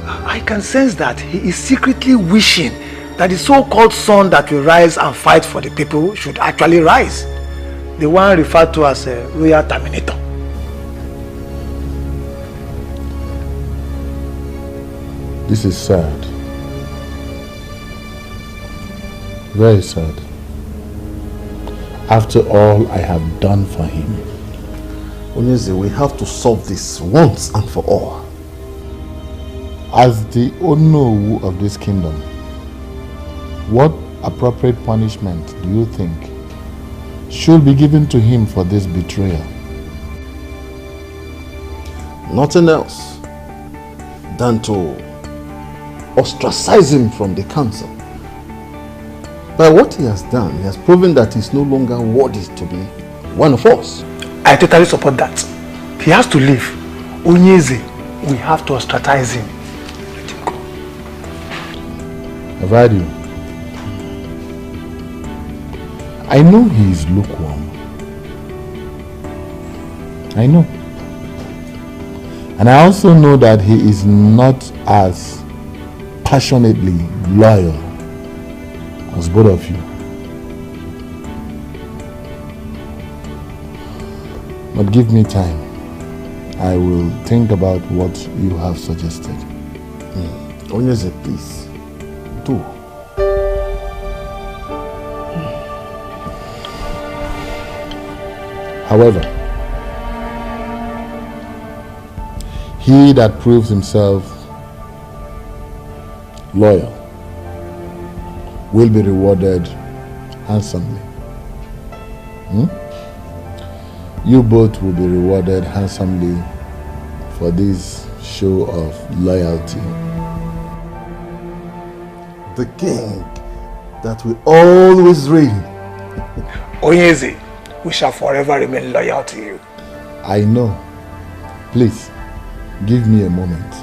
I can sense that he is secretly wishing that the so-called son that will rise and fight for the people should actually rise. The one referred to as a royal terminator. This is sad. Very sad. After all I have done for him. Onyeze, we have to solve this once and for all. As the Onowu of this kingdom, what appropriate punishment do you think should be given to him for this betrayal? nothing else than to ostracize him from the council. By what he has done, he has proven that he's no longer worthy to be one of us. I totally support that. He has to leave. Onyeze, we have to ostracize him. Let him go. I've heard you. I know he is lukewarm. I know. And I also know that he is not as passionately loyal as both of you. But give me time. I will think about what you have suggested. Onyeze, please. Do. However, he that proves himself loyal will be rewarded handsomely. You both will be rewarded handsomely for this show of loyalty. The king that will always reign. Onyeze, we shall forever remain loyal to you. I know. Please, give me a moment.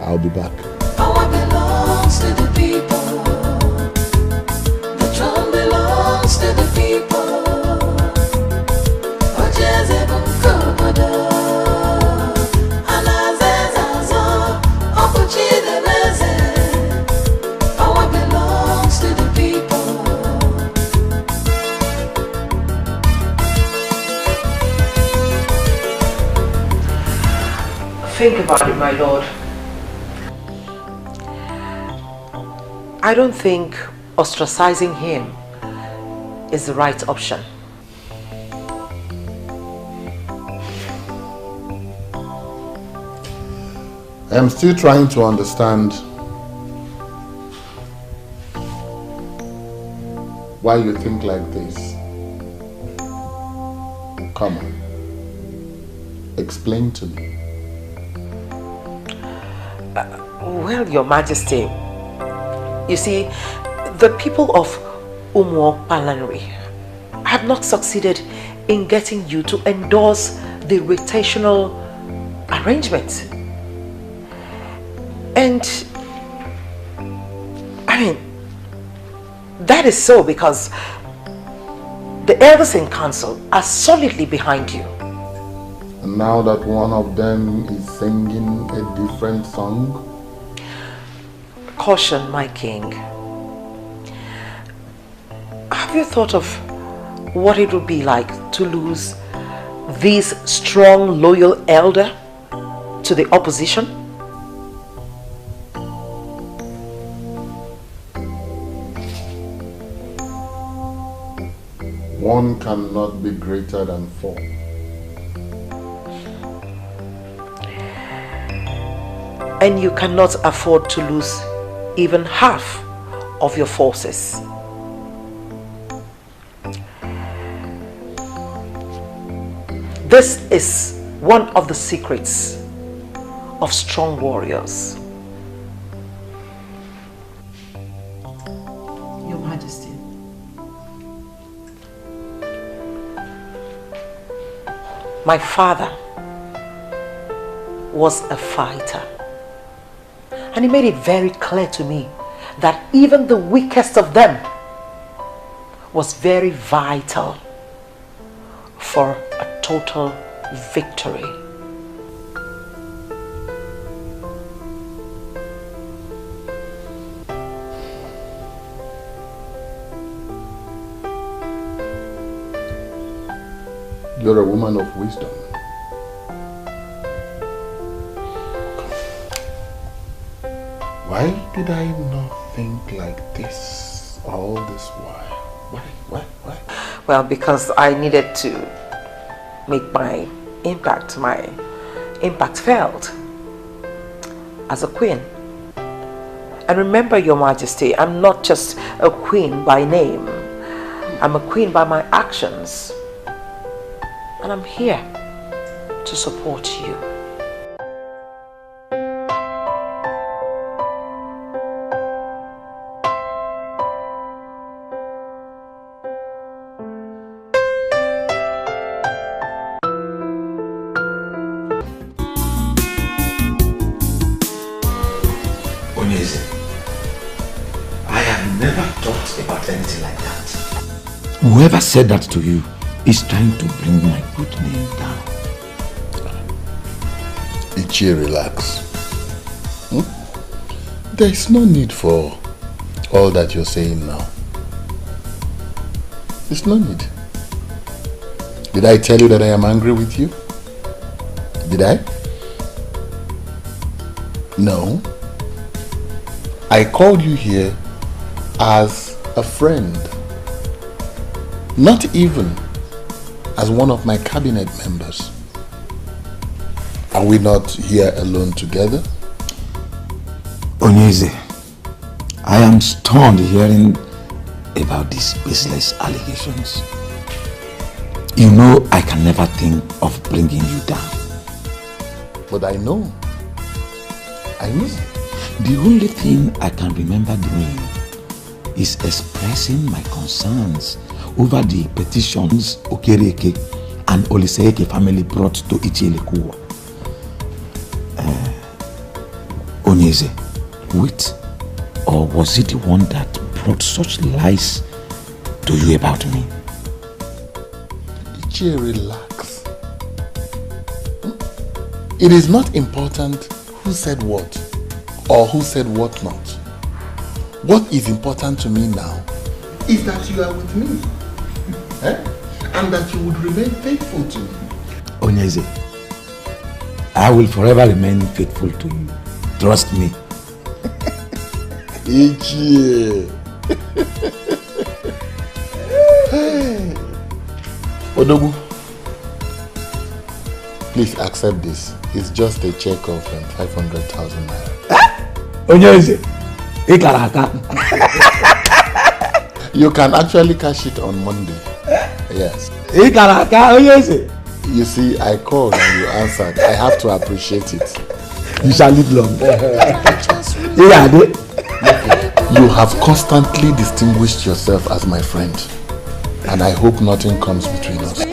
I'll be back. Power belongs to the people. The throne belongs to the people. Power belongs to the people. Think about it, my lord. I don't think ostracizing him is the right option. I'm still trying to understand why you think like this. Come on, explain to me. Well, Your Majesty, you see, the people of Umuok Palanri have not succeeded in getting you to endorse the rotational arrangement. And I mean, that is so because the elders in council are solidly behind you. And now that one of them is singing a different song? Caution, my king. Have you thought of what it would be like to lose this strong, loyal elder to the opposition? One cannot be greater than four. And you cannot afford to lose even half of your forces. This is one of the secrets of strong warriors. Your Majesty. My father was a fighter. And he made it very clear to me that even the weakest of them was very vital for a total victory. You're a woman of wisdom. Why did I not think like this all this while? Why? Well, because I needed to make my impact felt as a queen. And remember, Your Majesty, I'm not just a queen by name. I'm a queen by my actions. And I'm here to support you. not about anything like that. Whoever said that to you is trying to bring my good name down. Uche, relax. There is no need for all that you're saying now. There's no need. Did I tell you that I am angry with you? Did I? No. I called you here as a friend. Not even as one of my cabinet members. Are we not here alone together? Onyeze, I am stunned hearing about these baseless allegations. You know I can never think of bringing you down. But I know. I know. The only thing I can remember doing is expressing my concerns over the petitions Okereke and Oliseeke family brought to Ichielekuwa. Onyeze, wait, or was it the one that brought such lies to you about me? Uche, relax. It is not important who said what or who said what not. What is important to me now is that you are with me. And that you would remain faithful to me. Onyeze, I will forever remain faithful to you. Trust me. Uche. Hey. Odogu, please accept this. It's just a check of 500,000 naira. Onyeze, you can actually cash it on Monday. Yes. You see, I called and you answered. I have to appreciate it. You shall live long. You have constantly distinguished yourself as my friend. And I hope nothing comes between us.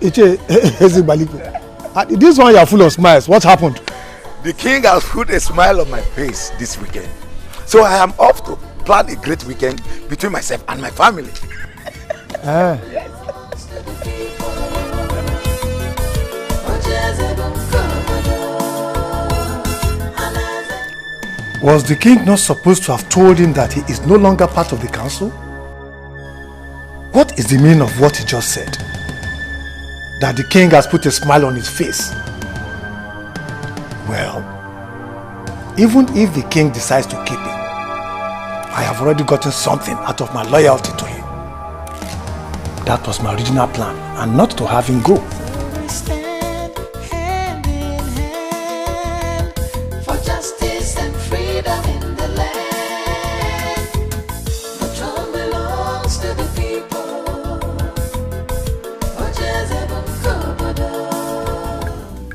Uche, this one you are full of smiles. What happened? The king has put a smile on my face this weekend. So I am off to plan a great weekend between myself and my family. Was the king not supposed to have told him that he is no longer part of the council? What is the meaning of what he just said? That the king has put a smile on his face. Well, even if the king decides to keep him, I have already gotten something out of my loyalty to him. That was my original plan, and not to have him go.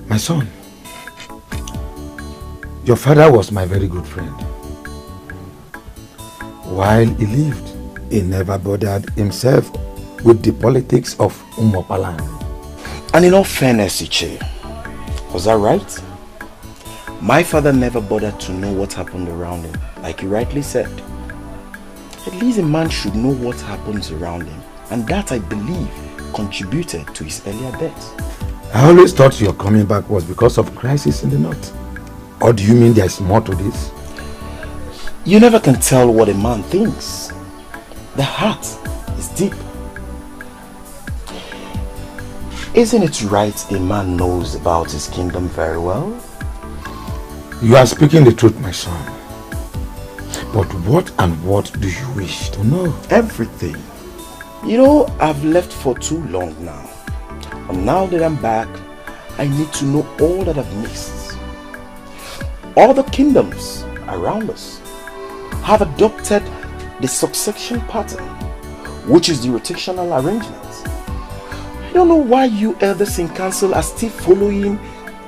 My son, your father was my very good friend. While he lived, he never bothered himself with the politics of Umopaland. And in all fairness, Uche, was that right? My father never bothered to know what happened around him, like you rightly said. At least a man should know what happens around him, and that, I believe, contributed to his earlier death. I always thought your coming back was because of crisis in the north. Or do you mean there is more to this? You never can tell what a man thinks. The heart is deep. Isn't it right a man knows about his kingdom very well? You are speaking the truth, my son. But what and what do you wish to know? Everything. You know, I've left for too long now. And now that I'm back, I need to know all that I've missed. All the kingdoms around us have adopted the succession pattern, which is the rotational arrangement. I don't know why you elders in council are still following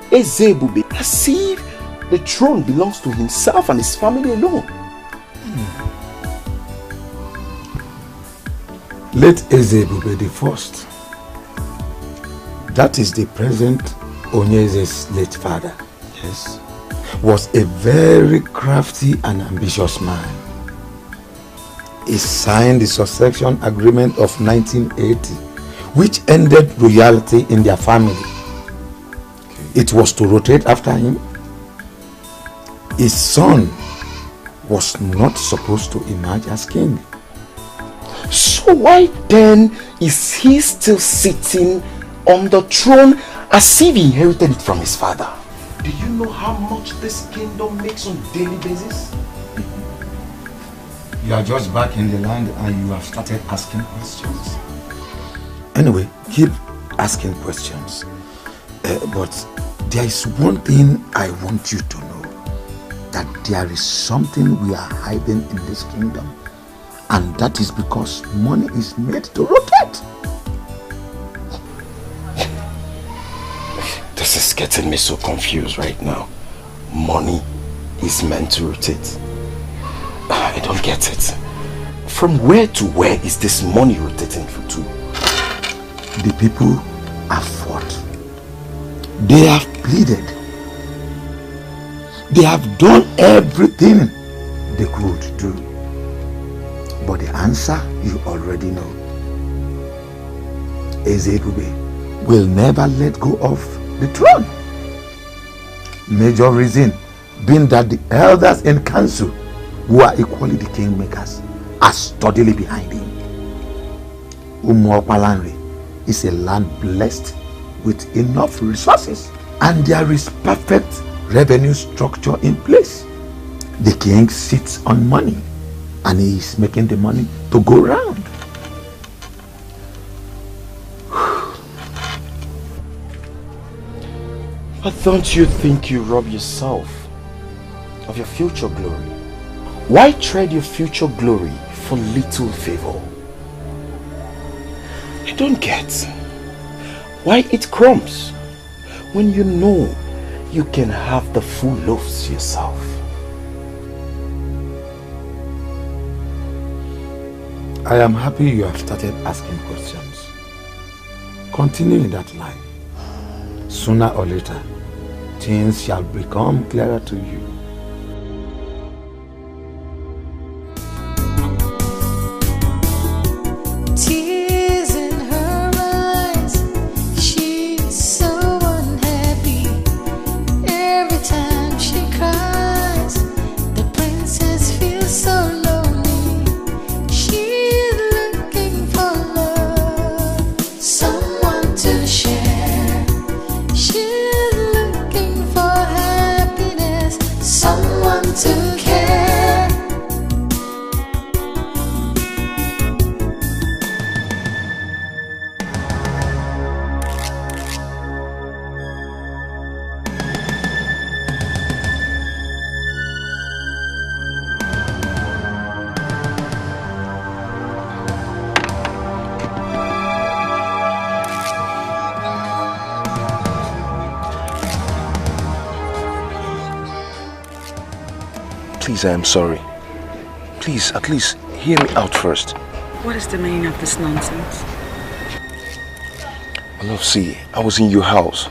Ezebube as if the throne belongs to himself and his family alone. Late Ezebube the first, that is the present Onyeze's late father, yes, was a very crafty and ambitious man. He signed the succession agreement of 1980, which ended royalty in their family. It was to rotate after him. His son was not supposed to emerge as king. So why then is he still sitting on the throne as if he inherited it from his father? Do you know how much this kingdom makes on a daily basis? You are just back in the land and you have started asking questions. Anyway, keep asking questions. But there is one thing I want you to know. That there is something we are hiding in this kingdom. And that is because money is made to rotate. This is getting me so confused right now. Money is meant to rotate. I don't get it. From where to where is this money rotating to? The people have fought. They have pleaded. They have done everything they could do. But the answer you already know. Ezebube will never let go of the throne. Major reason being that the elders in council, who are equally the kingmakers, are steadily behind him. Umuopalanri is a land blessed with enough resources, and there is perfect revenue structure in place. The king sits on money, and he is making the money to go round. But don't you think you rob yourself of your future glory? Why trade your future glory for little favor? I don't get why eat crumbs when you know you can have the full loaves yourself. I am happy you have started asking questions. Continue in that line. Sooner or later, things shall become clearer to you. Tears in her eyes, she's so unhappy. Every time she cries, the princess feels so lonely. She's looking for love, someone to share. She's looking for happiness, someone to care. Please, I am sorry. Please, at least hear me out first. What is the meaning of this nonsense? My love, see, I was in your house,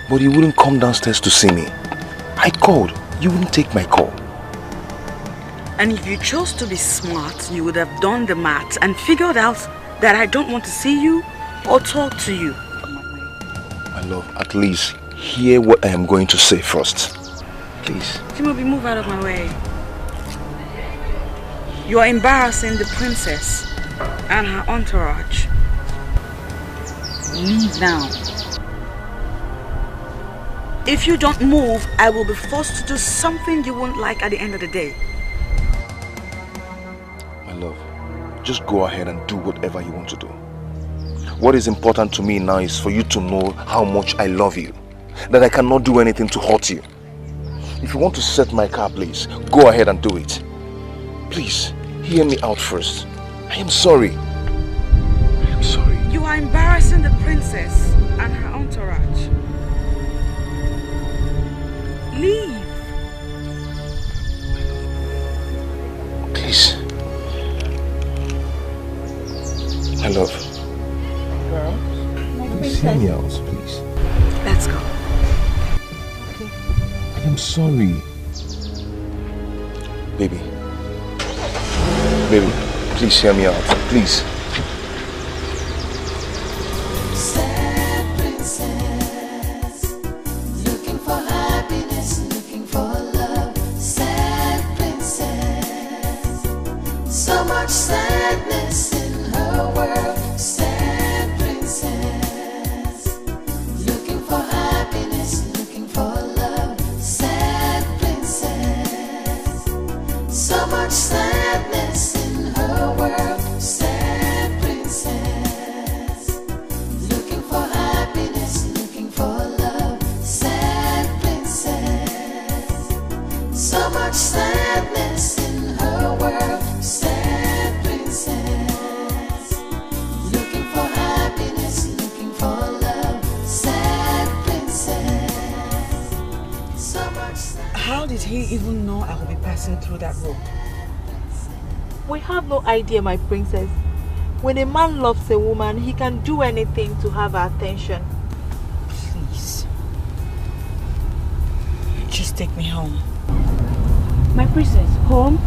but you wouldn't come downstairs to see me. I called, you wouldn't take my call. And if you chose to be smart, you would have done the math and figured out that I don't want to see you or talk to you. My love, at least hear what I am going to say first. Please. Timothy, move out of my way. You are embarrassing the princess and her entourage. Leave now. If you don't move, I will be forced to do something you won't like at the end of the day. My love, just go ahead and do whatever you want to do. What is important to me now is for you to know how much I love you. That I cannot do anything to hurt you. If you want to set my car, please, go ahead and do it. Please, hear me out first. I am sorry. I am sorry. You are embarrassing the princess and her entourage. Leave. Please. My love. Girl, Please hear me out, please. Let's go. I'm sorry. Baby. Baby, please hear me out. Please. Sad princess, looking for happiness, looking for love. Sad princess, so much sadness in her world. Sad princess, looking for happiness, looking for love. Sad princess, so much sadness in her world. Sad princess, looking for happiness, looking for love. Sad princess, so much sadness in her world. Sad princess, looking for happiness, looking for love. Sad princess, so much sadness. How did he even know I would be passing through that road? We have no idea, my princess. When a man loves a woman, he can do anything to have her attention. Please. Just take me home. My princess, home?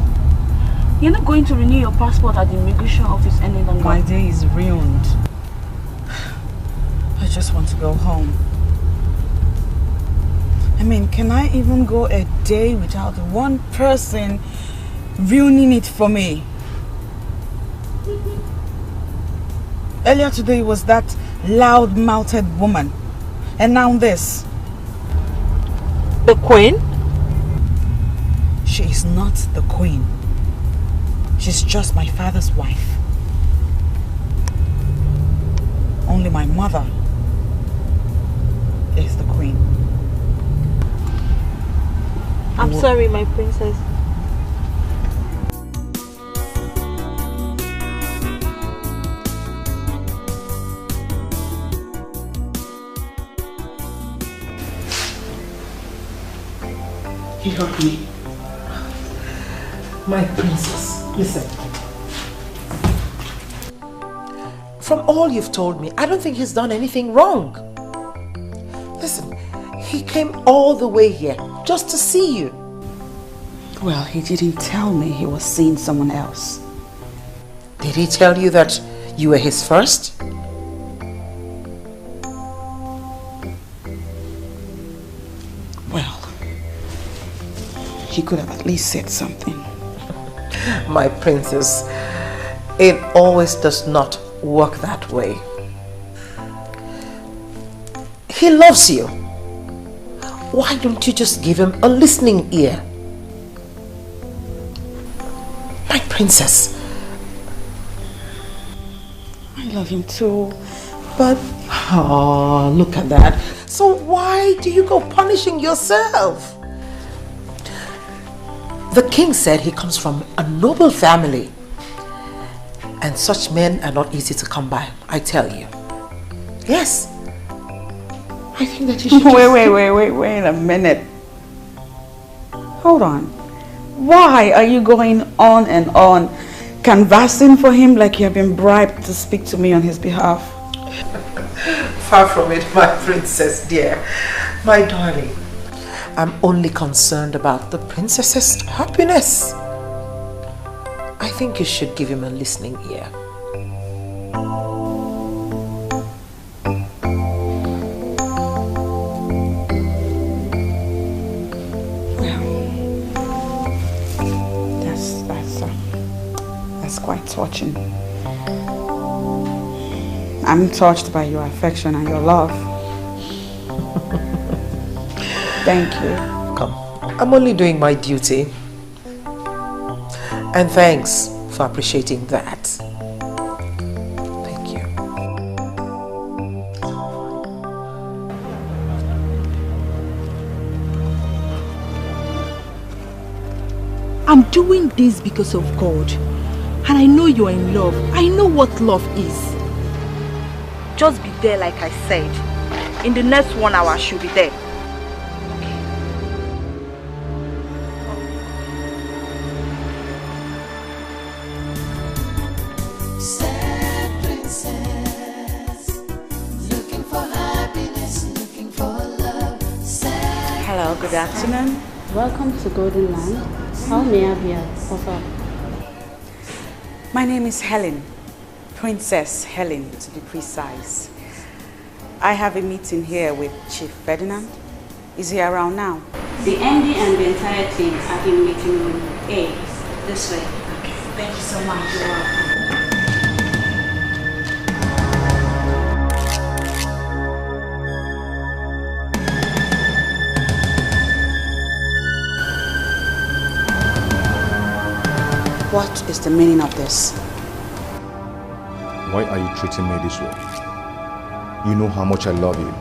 You're not going to renew your passport at the immigration office any longer. My day is ruined. I just want to go home. I mean, can I even go a day without one person ruining it for me? Earlier today was that loud-mouthed woman. And now this. The queen? She is not the queen. She's just my father's wife. Only my mother is the queen. I'm sorry, my princess. He hurt me. My princess, listen. From all you've told me, I don't think he's done anything wrong. Listen, he came all the way here just to see you. Well, he didn't tell me he was seeing someone else. Did he tell you that you were his first? Well, he could have at least said something. My princess, it always does not work that way. He loves you. Why don't you just give him a listening ear? My princess. I love him too, but... Oh, look at that. So why do you go punishing yourself? The king said he comes from a noble family. And such men are not easy to come by, I tell you. Yes. I think that you should Wait a minute. Hold on. Why are you going on and on, canvassing for him like you have been bribed to speak to me on his behalf? Far from it, my princess dear. My darling. I'm only concerned about the princess's happiness. I think you should give him a listening ear. That's quite touching. I'm touched by your affection and your love. Thank you. Come, I'm only doing my duty. And thanks for appreciating that. Thank you. I'm doing this because of God. And I know you're in love. I know what love is. Just be there like I said. In the next 1 hour, I should be there. Sad princess, looking for happiness, looking for love. Sad Hello, good afternoon. Welcome to Golden Land. How may I be of help? My name is Helen, Princess Helen to be precise. I have a meeting here with Chief Ferdinand. Is he around now? The MD and the entire team are in meeting room A. This way. Okay, thank you so much. You're welcome. What is the meaning of this? Why are you treating me this way? You know how much I love you.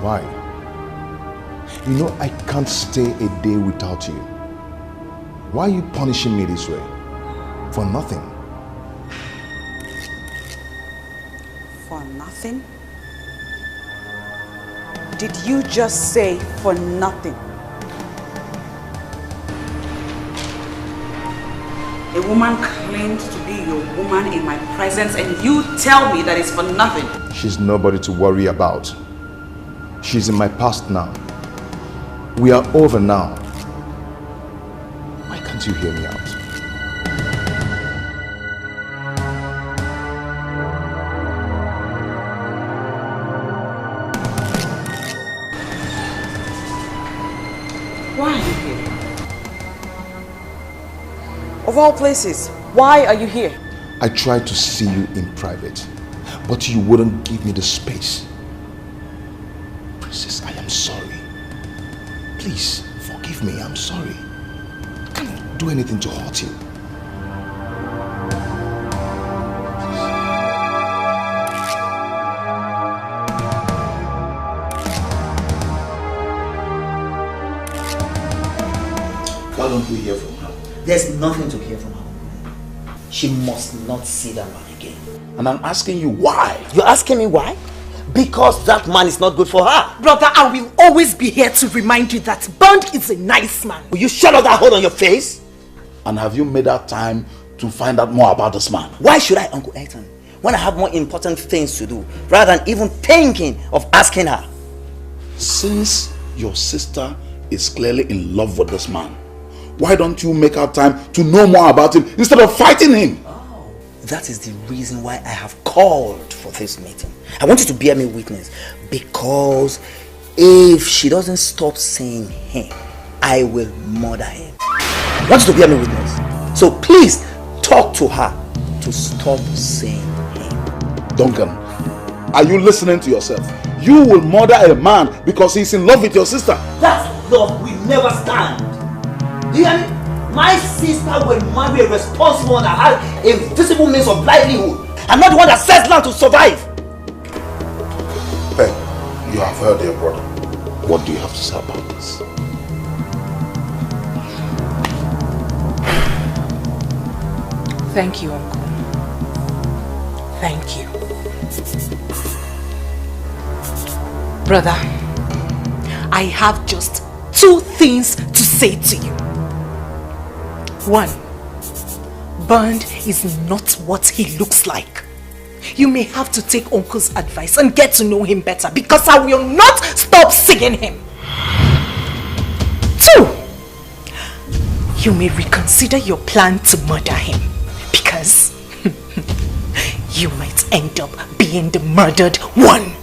Why? You know I can't stay a day without you. Why are you punishing me this way? For nothing. For nothing? Did you just say for nothing? A woman claimed to be your woman in my presence and you tell me that it's for nothing. She's nobody to worry about. She's in my past now. We are over now. Why can't you hear me out? Why are you here? Of all places, why are you here? I tried to see you in private, but you wouldn't give me the space. Princess, I am sorry. Please, forgive me, I'm sorry. I can't do anything to hurt you. Why don't we hear from her? There's nothing to hear from her. She must not see that man again. And I'm asking you why? You're asking me why? Because that man is not good for her. Brother, I will always be here to remind you that Bond is a nice man. Will you shut up that hole on your face? And have you made that time to find out more about this man? Why should I, Uncle Ethan, when I have more important things to do, rather than even thinking of asking her? Since your sister is clearly in love with this man, why don't you make out time to know more about him instead of fighting him? Oh, that is the reason why I have called for this meeting. I want you to bear me witness, because if she doesn't stop saying him, I will murder him. I want you to bear me witness. So please talk to her to stop saying him. Duncan, are you listening to yourself? You will murder a man because he's in love with your sister. That love will never stand. Do you hear me? My sister will marry a responsible one that has a visible means of livelihood. I'm not the one that sells land to survive. Hey, you have heard your brother. What do you have to say about this? Thank you, Uncle. Thank you. Brother, I have just 2 things to say to you. 1, Bond is not what he looks like. You may have to take Uncle's advice and get to know him better, because I will not stop seeing him. 2, you may reconsider your plan to murder him, because you might end up being the murdered one.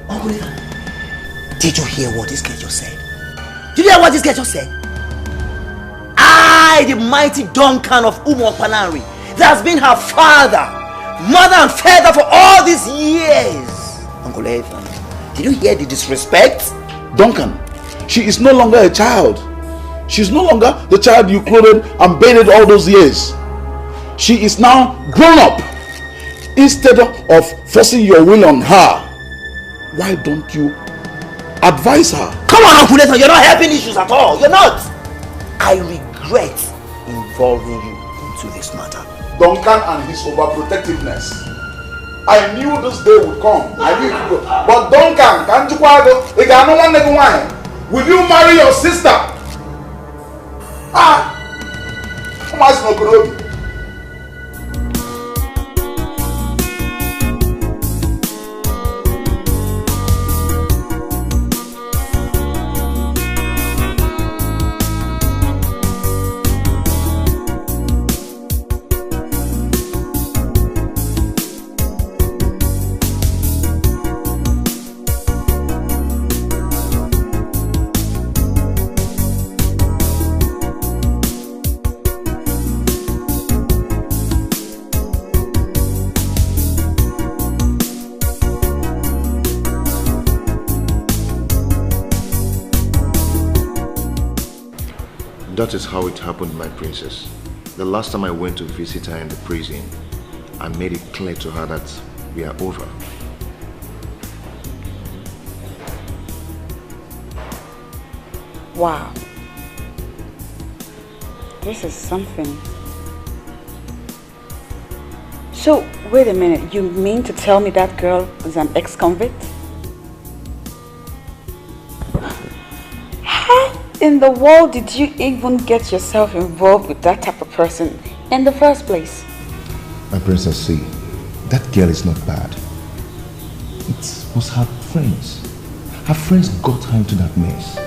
Uncle Ethan, did you hear what this girl just said? Did you hear what this girl just said? I, the mighty Duncan of Umokpanari, that has been her father, mother and father for all these years. Uncle Ethan, did you hear the disrespect? Duncan, she is no longer a child. She's no longer the child you clothed and bathed all those years. She is now grown up. Instead of forcing your will on her, why don't you advise her? Come on, Uncle Ethan, you're not helping issues at all. You're not. I regret involving you into this matter. Duncan and his overprotectiveness. I knew this day would come. I knew it would. But Duncan, will you marry your sister? That is how it happened, my princess. The last time I went to visit her in the prison, I made it clear to her that we are over. Wow. This is something. So, wait a minute. You mean to tell me that girl is an ex-convict? How in the world did you even get yourself involved with that type of person in the first place? My princess, see, that girl is not bad. It was her friends. Her friends got her into that mess.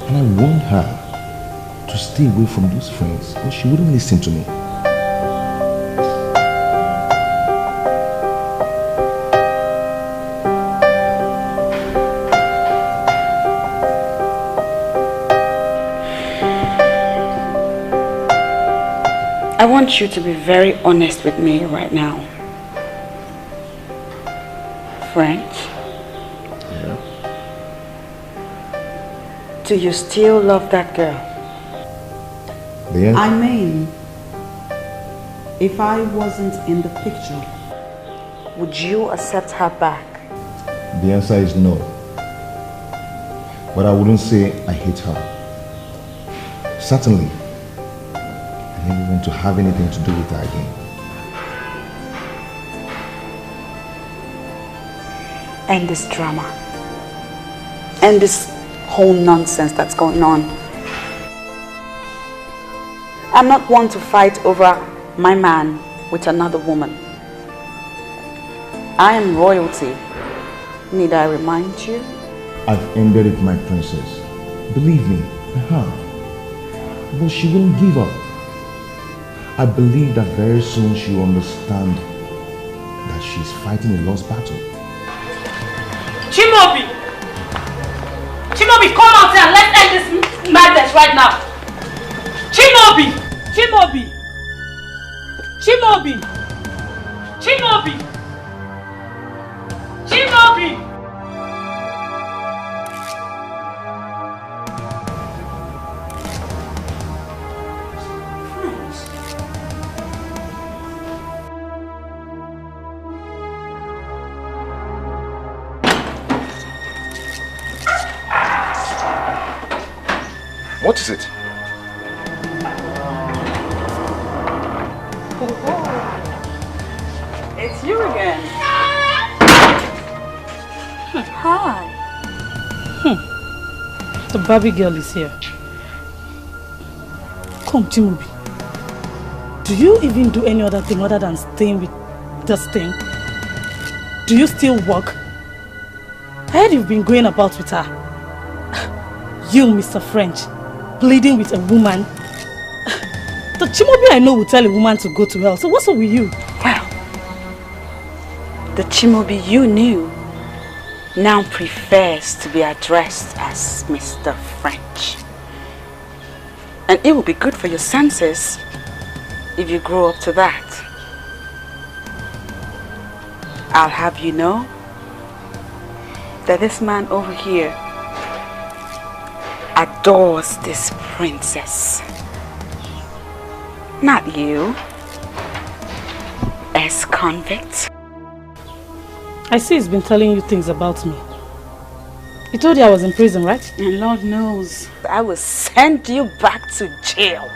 And I warned her to stay away from those friends, but she wouldn't listen to me. I want you to be very honest with me right now. French? Yeah. Do you still love that girl? Yeah. I mean, if I wasn't in the picture, would you accept her back? The answer is no. But I wouldn't say I hate her. Certainly, I never want to have anything to do with her again. And this drama. And this whole nonsense that's going on. I'm not one to fight over my man with another woman. I am royalty. Need I remind you? I've ended it, my princess. Believe me, I have. But she won't give up. I believe that very soon she'll understand that she's fighting a lost battle. Chimobi! Chimobi, come out here and let's end this madness right now! Chimobi! Chimobi! Chimobi! Chimobi! Chimobi! What is it? It's you again. Hi. The Barbie girl is here. Come, Chimobi. Do you even do any other thing other than staying with this thing? Do you still work? I heard you've been going about with her. You, Mr. French, pleading with a woman. The Chimobi I know will tell a woman to go to hell. So what's up with you? Well, the Chimobi you knew now prefers to be addressed as Mr. French. And it will be good for your senses if you grow up to that. I'll have you know that this man over here adores this princess. Not you, ex-convict. I see he's been telling you things about me. He told you I was in prison, right? And Lord knows, I will send you back to jail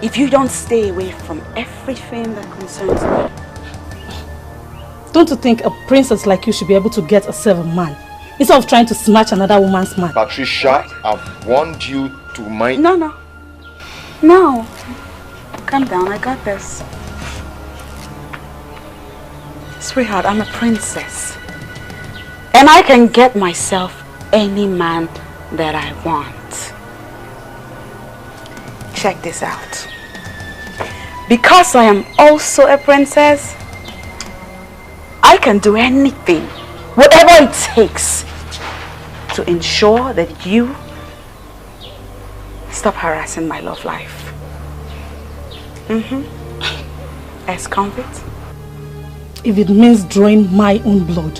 if you don't stay away from everything that concerns me. Don't you think a princess like you should be able to get herself a man instead of trying to snatch another woman's man? Patricia, I've warned you to mind... No. Calm down, I got this. Sweetheart, I'm a princess. And I can get myself any man that I want. Check this out. Because I am also a princess, I can do anything, whatever it takes, to ensure that you stop harassing my love life. Ex-convict? If it means drawing my own blood,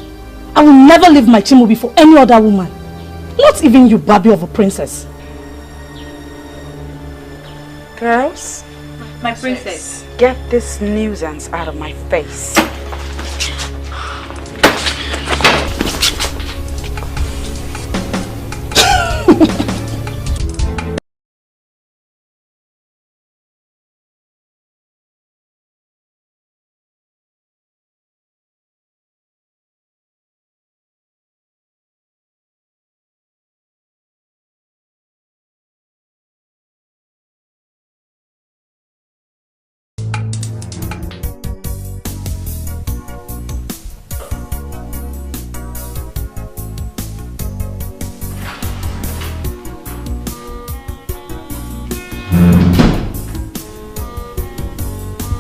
I will never leave my Chimobi for any other woman. Not even you, Barbie of a princess. Girls, My princess. get this nuisance out of my face.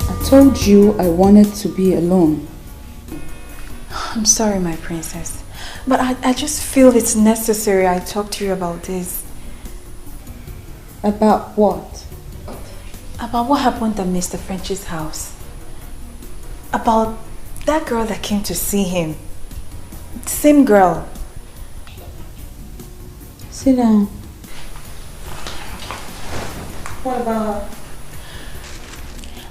I told you I wanted to be alone. I'm sorry, my princess. But I just feel it's necessary I talk to you about this. About what? About what happened at Mr. French's house. About that girl that came to see him. Same girl. Sit down. What about her?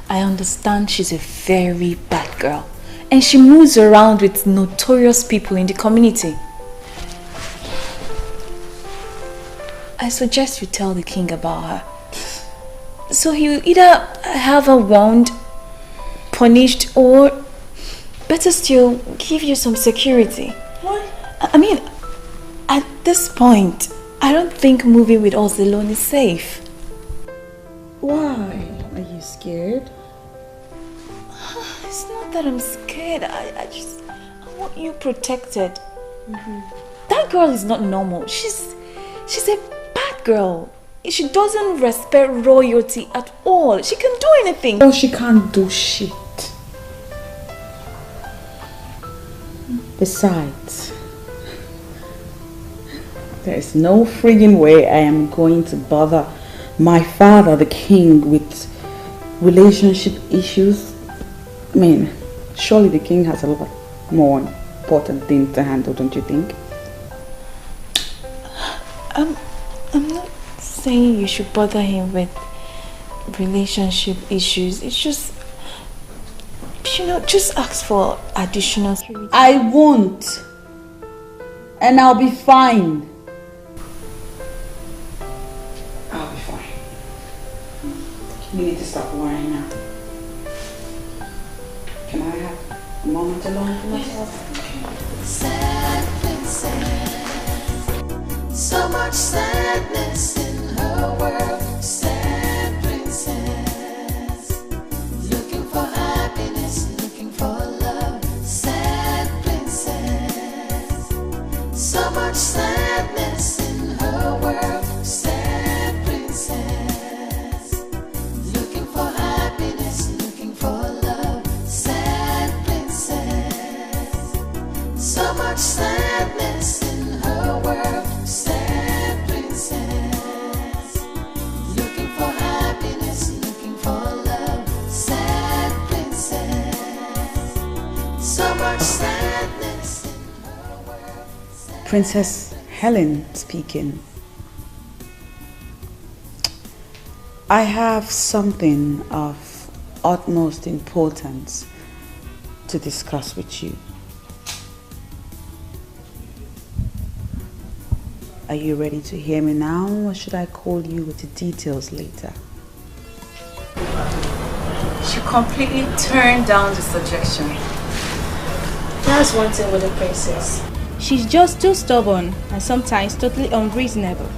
I understand she's a very bad girl. And she moves around with notorious people in the community. I suggest you tell the king about her. So he'll either have her warned, punished, or better still, give you some security. What? I mean, at this point, I don't think moving with us alone is safe. Why? Are you scared? It's not that I'm scared. I want you protected. That girl is not normal. She's a bad girl. She doesn't respect royalty at all. She can do anything. No, she can't do shit. Besides, there is no friggin' way I am going to bother my father, the king, with relationship issues. I mean, surely the king has a lot more important things to handle, don't you think? I'm not saying you should bother him with relationship issues. It's just, just ask for additional security. I won't. And I'll be fine. I'll be fine. You need to stop worrying now. Can I have a moment alone for myself? Sad princess, so much sadness in her world. Sad princess, looking for happiness, looking for love. Sad princess, so much sadness in her world. Sad princess, looking for happiness, looking for love. Sad princess, so much sadness in her world. Sad princess, looking for happiness, looking for love. Sad princess, so much sadness in her world. Princess Helen speaking. I have something of utmost importance to discuss with you. Are you ready to hear me now, or should I call you with the details later? She completely turned down the suggestion. That's one thing with the princess. She's just too stubborn and sometimes totally unreasonable.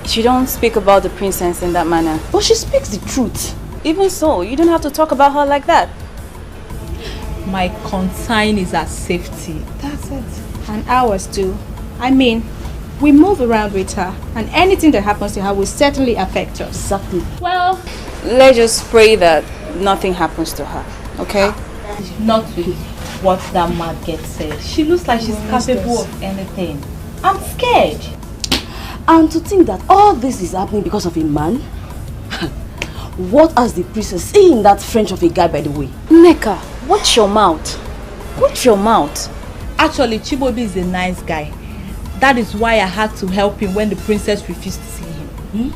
You don't speak about the princess in that manner. But she speaks the truth. Even so, you don't have to talk about her like that. My concern is her safety. That's it. And ours too. I mean, we move around with her, and anything that happens to her will certainly affect us. Exactly. Well, let's just pray that nothing happens to her, okay? Not with what that mad gets said. She looks like she's capable of anything. I'm scared. And to think that all this is happening because of a man? What has the princess seen in that French of a guy, by the way? Neka, watch your mouth. Watch your mouth. Actually, Chibobi is a nice guy. That is why I had to help him when the princess refused to see him.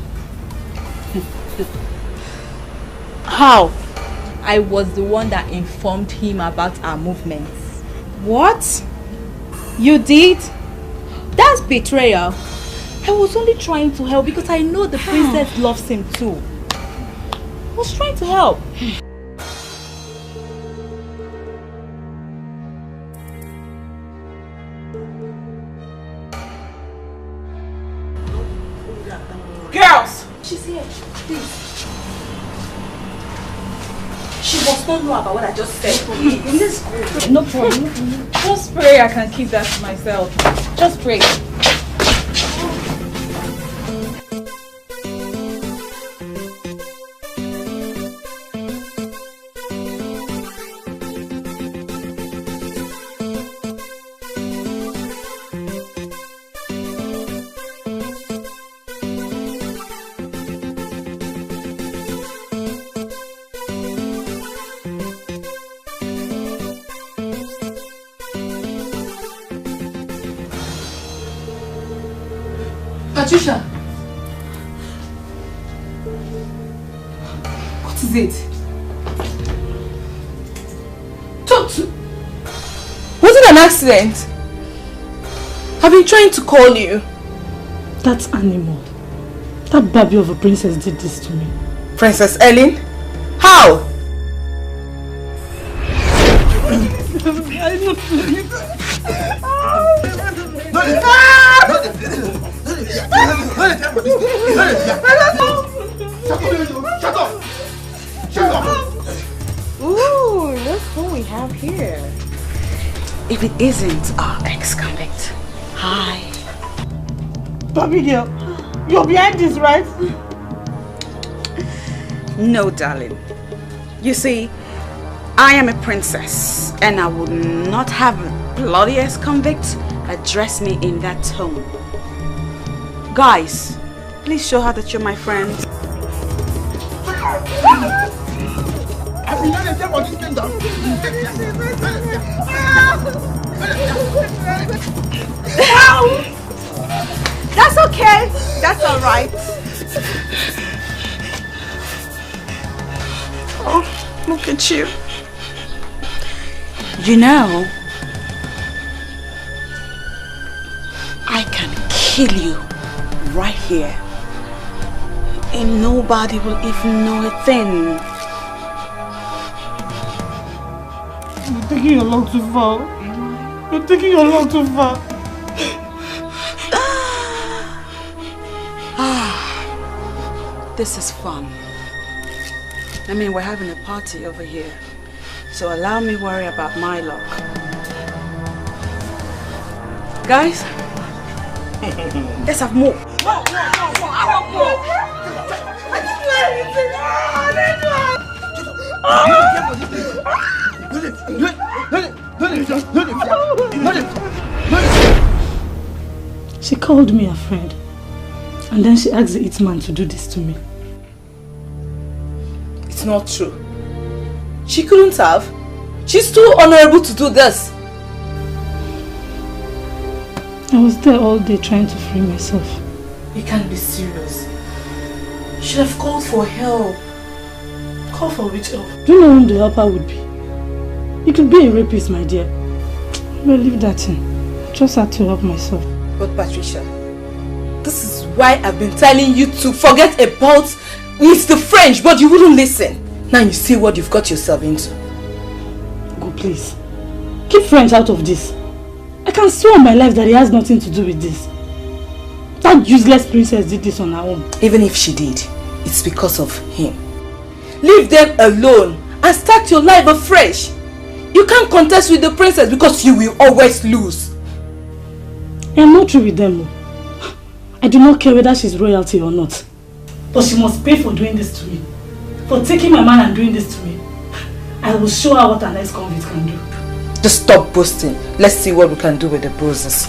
How? I was the one that informed him about our movements. What? You did? That's betrayal. I was only trying to help because I know the princess loves him too. I was trying to help. Girls! She's here. Please. She must not know about what I just said. Let's go. No problem. Just pray I can keep that to myself. Just pray. Patricia! What is it? Talk to... Was it an accident? I've been trying to call you. That animal, that baby of a princess did this to me. Princess Ellen? How? Shut up! Ooh, look who we have here. If it isn't our ex-convict. Hi. Baby girl, you're behind this, right? No, darling. You see, I am a princess and I would not have a bloody ex-convict address me in that tone. Guys, please show her that you're my friend. That's okay. That's all right. Oh, look at you. You know, I can kill you right here. And nobody will even know a thing. You're taking your long too far. You're taking your long too far. This is fun. I mean, we're having a party over here. So allow me worry about my luck. Guys, let's have more. I want more. I didn't do anything. She called me a friend. And then she asked the hitman to do this to me. It's not true. She couldn't have. She's too honorable to do this. I was there all day trying to free myself. You can't be serious. You should have called for help. Call for which help? Do you know who the helper would be? It could be a rapist, my dear. Well, leave that in. I just had to help myself. But Patricia, this is why I've been telling you to forget about Mr. French, but you wouldn't listen. Now you see what you've got yourself into. Go, please. Keep French out of this. I can swear on my life that he has nothing to do with this. That useless princess did this on her own. Even if she did, it's because of him. Leave them alone and start your life afresh. You can't contest with the princess because you will always lose. I am not through with them. I do not care whether she's royalty or not. But she must pay for doing this to me. For taking my man and doing this to me. I will show her what an ex-convict can do. Just stop boasting. Let's see what we can do with the bruises.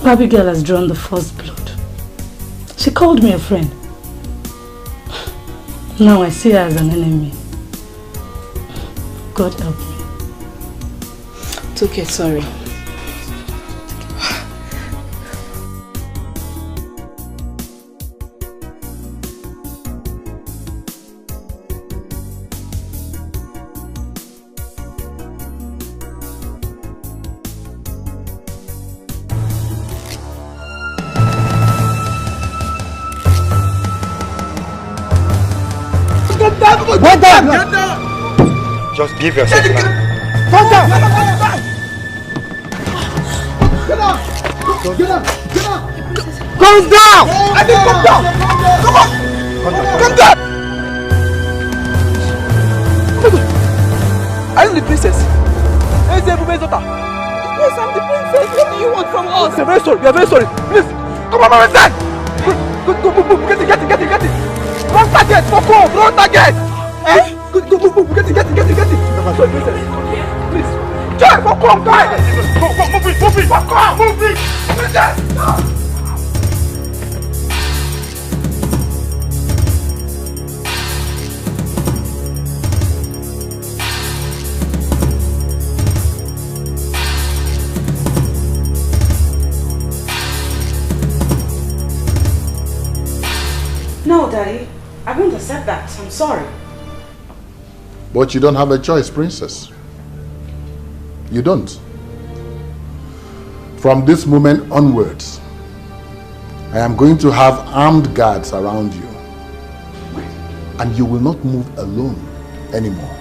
Abigail has drawn the first blood. She called me a friend. Now I see her as an enemy. God help me. It's okay, sorry. Get down! Just give yourself now. Come down! Get down! Get down! Get down! Come down! I think come down! Come on! Come down! Are you the princess? Yes, I'm the princess. What do you want from us? We are very sorry. We are very sorry. Please, come on, my son. Go, get it. Wrong target. Fuck off. Wrong target. Eh? Go, get it. Sorry, princess. Please. Joy, fuck off, guys. Move it. Fuck off. Move it. Princess. No, Daddy. I won't accept that. I'm sorry. But you don't have a choice, princess. You don't. From this moment onwards, I am going to have armed guards around you. And you will not move alone anymore.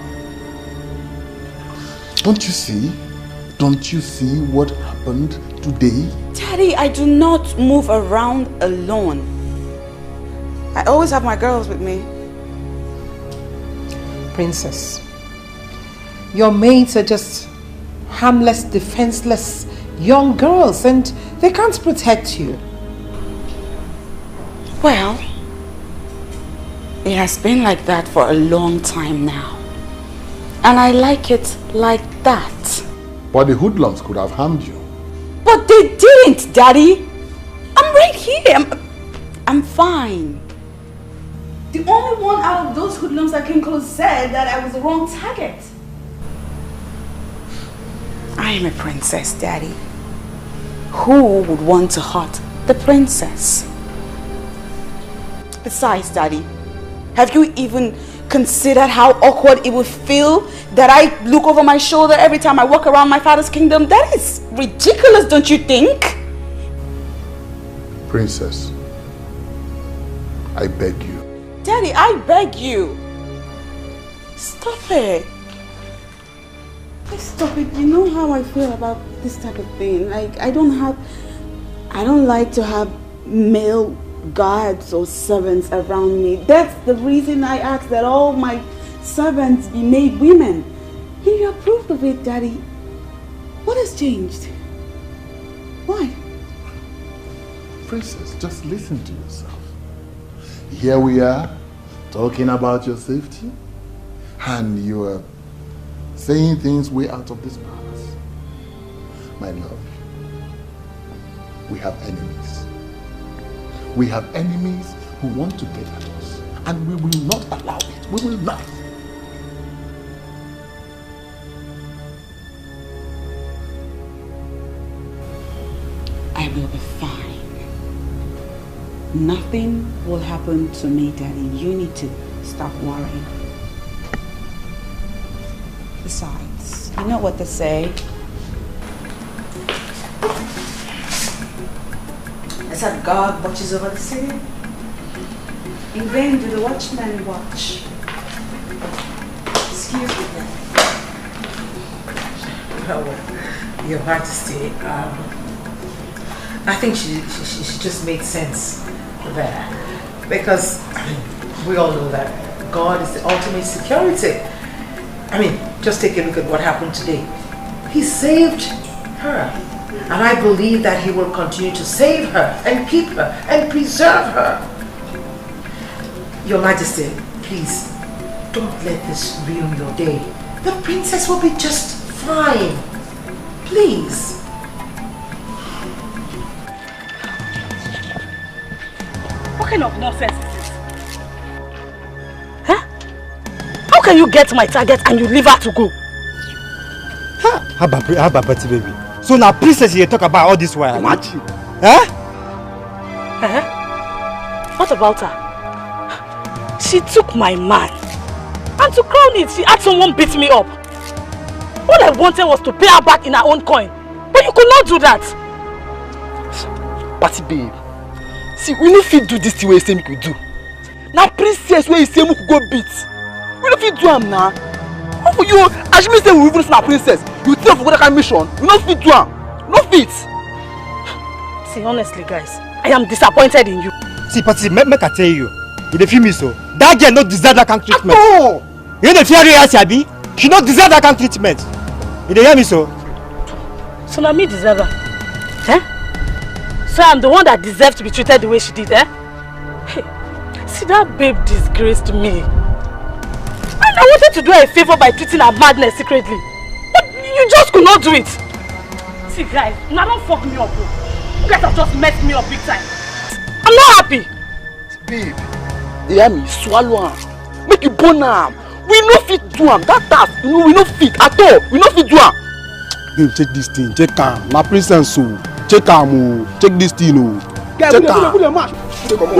Don't you see? Don't you see what happened today? Daddy, I do not move around alone. I always have my girls with me. Princess, your maids are just harmless, defenseless young girls and they can't protect you. Well, it has been like that for a long time now. And I like it like that. But the hoodlums could have harmed you. But they didn't, Daddy. I'm right here. I'm fine. The only one out of those hoodlums that came close said that I was the wrong target. I am a princess, Daddy. Who would want to hurt the princess? Besides, Daddy, have you even considered how awkward it would feel that I look over my shoulder every time I walk around my father's kingdom? That is ridiculous, don't you think? Princess, I beg you. Daddy, I beg you. Stop it. Please stop it. You know how I feel about this type of thing. Like, I don't like to have male guards or servants around me. That's the reason I ask that all my servants be made women. And you approved of it, Daddy. What has changed? Why? Princess, just listen to yourself. Here we are, talking about your safety, and you are saying things way out of this palace. My love, we have enemies. We have enemies who want to get at us, and we will not allow it. We will not. I will be fine. Nothing will happen to me, Daddy. You need to stop worrying. Besides, you know what they say? I said God watches over the city. In vain do the watchmen watch. Excuse me, Daddy. Oh, Your Majesty, I think she just made sense there, because we all know that God is the ultimate security. I mean, just take a look at what happened today. He saved her, and I believe that He will continue to save her and keep her and preserve her. Your Majesty, please don't let this ruin your day. The princess will be just fine. Please. What kind of nonsense is this? Huh? How can you get my target and you leave her to go? How about Betty, baby? So now princess you talk about all this while. Imagine. Huh? What about her? She took my man. And to crown it, she had someone beat me up. All I wanted was to pay her back in her own coin. But you could not do that. Patty babe. See, we no fit do this thing where you say we could do. Now princess where you say we could go beat. We don't fit do am now. How for you? As you say we even see our princess, you tell for what kind of mission? We don't fit do am. No fit. See, honestly, guys, I am disappointed in you. See, Patty, make I tell you. You dey feel me so? That girl no deserve that kind of treatment. Oh! You dey fear her, Sabi? She no deserve that kind of treatment. You dey hear me so? So now me deserve her. Eh? So I'm the one that deserves to be treated the way she did, eh? Hey, see, that babe disgraced me. And I wanted to do her a favor by treating her madness secretly. But you just could not do it. See, guys, now don't fuck me up. You guys have just messed me up big time. I'm not happy. Babe, you hear me? Swallow am. Make you burn am. We no fit do am. That task, we no fit at all. We no fit do am. Babe, check this thing. Check am. My princess, so check am. Check this thing, oh. Check am. Put your match. Check am.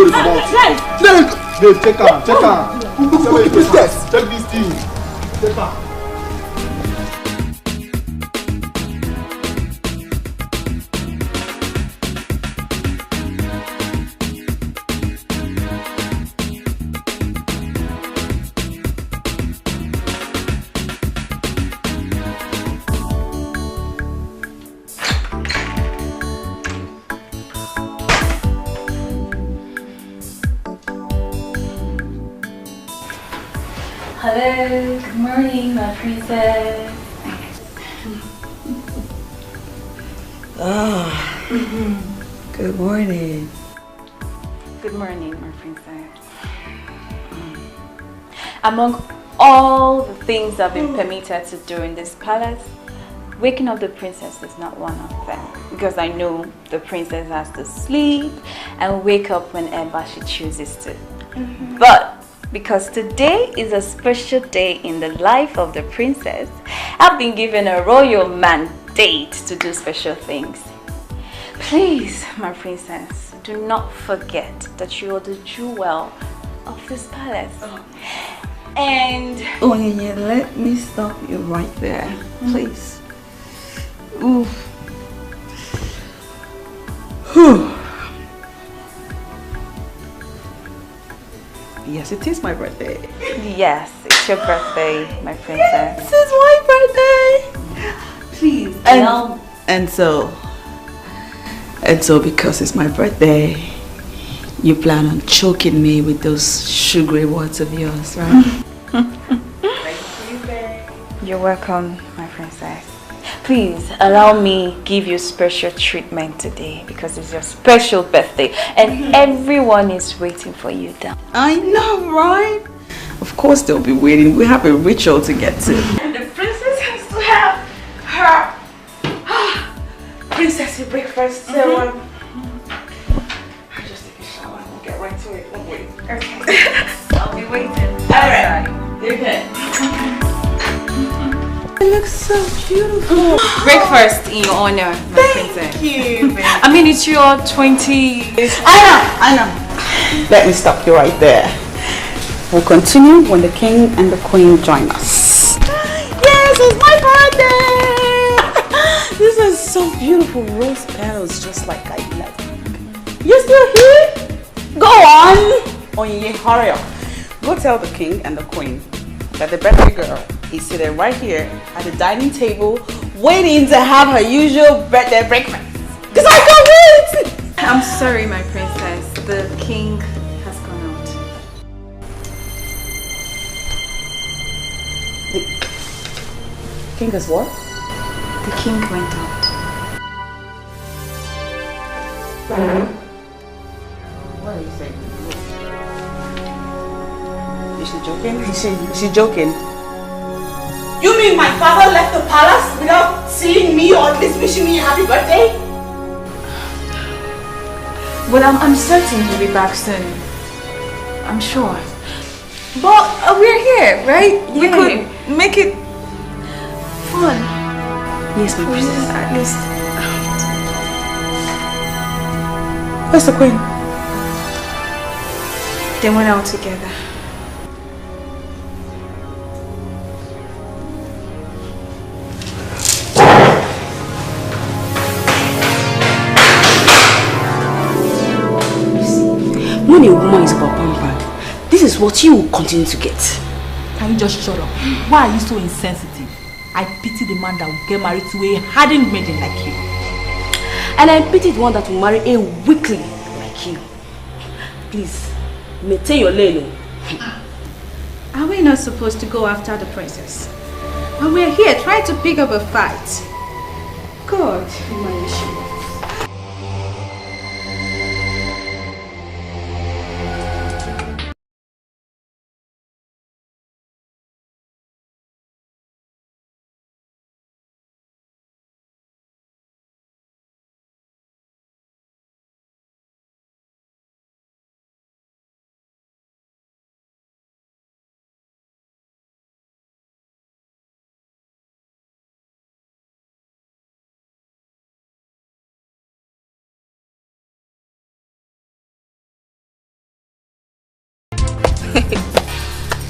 Babe, check am. Check am. Check this thing. Check am. Hello, good morning, my princess. Good morning. Good morning, my princess. Among all the things I've been permitted to do in this palace, waking up the princess is not one of them. Because I know the princess has to sleep and wake up whenever she chooses to. But because today is a special day in the life of the princess, I've been given a royal mandate to do special things. Please, my princess, do not forget that you are the jewel of this palace. And Oh yeah, let me stop you right there, please. Ooh. Whew. Yes, it is my birthday. yes, it's your birthday, my princess. This is my birthday. Please. And so because it's my birthday, you plan on choking me with those sugary words of yours, right? Thank you, babe. You're welcome, my princess. Please allow me give you special treatment today because it's your special birthday and everyone is waiting for you down. I know, right? Of course they'll be waiting. We have a ritual to get to. And the princess has to have her princessy breakfast. So I'll just take a shower and we'll get right to it. Don't wait. Okay. I'll be waiting. Alright. You're good. It looks so beautiful. Breakfast in your honor, my princess. Thank you, baby. I mean, it's your 20... I know. Let me stop you right there. We'll continue when the king and the queen join us. Yes, it's my birthday! This is so beautiful. Rose petals just like I like. You're still here? Go on! Onye, hurry up. Go tell the king and the queen that the birthday girl is sitting right here at the dining table waiting to have her usual birthday breakfast. Because I can't wait! I'm sorry, my princess. The king has gone out. The king is what? The king went out. What are you saying? Is she joking? Is she joking? You mean my father left the palace without seeing me or at least wishing me a happy birthday? Well, I'm certain he'll be back soon. I'm sure. But we're here, right? Yeah. We could make it fun. Yes, my princess, at least. Where's the queen? They went out together. When a woman is pampered, this is what you will continue to get. Can you just shut up? Why are you so insensitive? I pity the man that will get married to a hardened maiden like you. And I pity the one that will marry a weakling like you. Please, maintain your lane. Are we not supposed to go after the princess? And we're here trying to pick up a fight. God, my issue.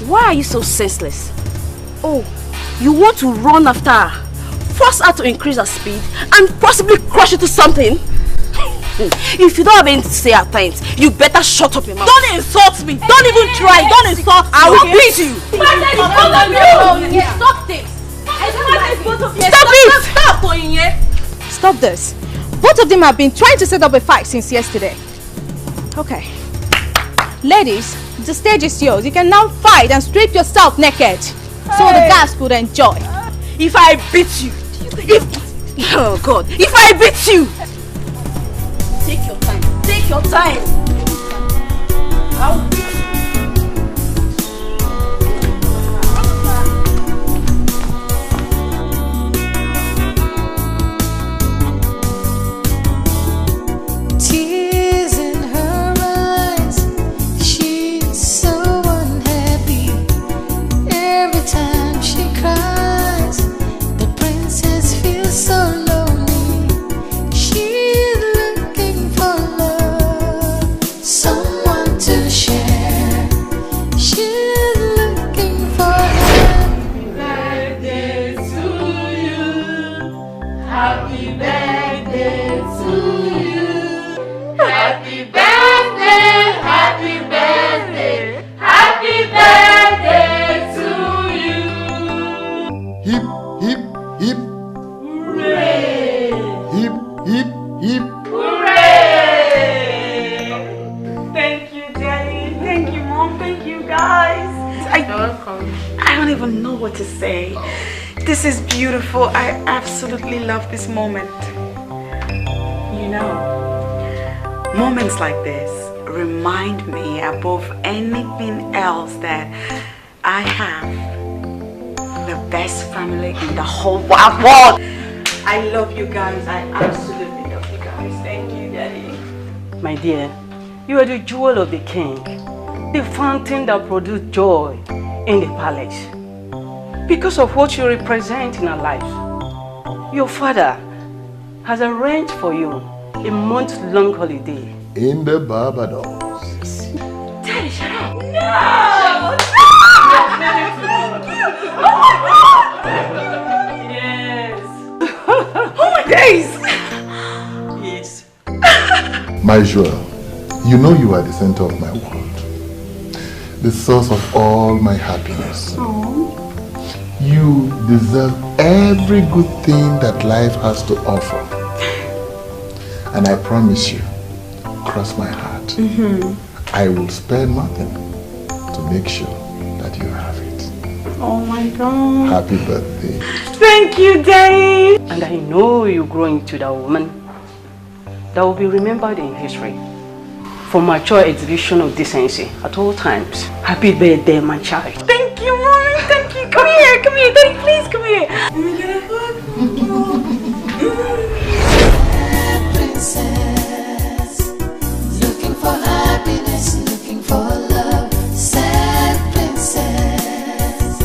Why are you so senseless? Oh, you want to run after her, force her to increase her speed, and possibly crush into something? If you don't have anything to say at times, you better shut up your mouth. Don't insult me! Don't even try! Don't insult me! I will beat you! Stop this! Stop this! Both of them have been trying to set up a fight since yesterday. Okay. Ladies, the stage is yours. You can now fight and strip yourself naked. So the guys could enjoy. If I beat you, oh God, if I beat you, take your time. Take your time. I'll beat you. Tears in her eyes, she's so unhappy. Every time she cries, the princess feels so lonely. She's looking for love, someone to share. She's looking for happy birthday to you. Happy birthday to you. Happy birthday, happy birthday, happy birthday to you. Hip, hip, hip. Hooray! Hip, hip, hip. Hooray! Thank you, Daddy. Thank you, Mom. Thank you, guys. I don't even know what to say. This is beautiful. I absolutely love this moment. You know, moments like this remind me above anything else that I have the best family in the whole wide world. I love you guys. I absolutely love you guys. Thank you, Daddy. My dear, you are the jewel of the king, the fountain that produced joy in the palace. Because of what you represent in our lives, your father has arranged for you a month-long holiday In the Barbados. Daddy, shut up! No! Yes! Oh my days! Yes. My jewel, you know you are the center of my world, the source of all my happiness. You deserve every good thing that life has to offer. And I promise you, cross my heart, I will spare nothing to make sure that you have it. Oh my God. Happy birthday. Thank you, Daddy. And I know you grow into that woman that will be remembered in history for mature exhibition of decency at all times. Happy birthday, my child. Thank you, Mommy. Thank you. Come here. Daddy, please come here. Princess, looking for happiness, looking for love. Sad princess,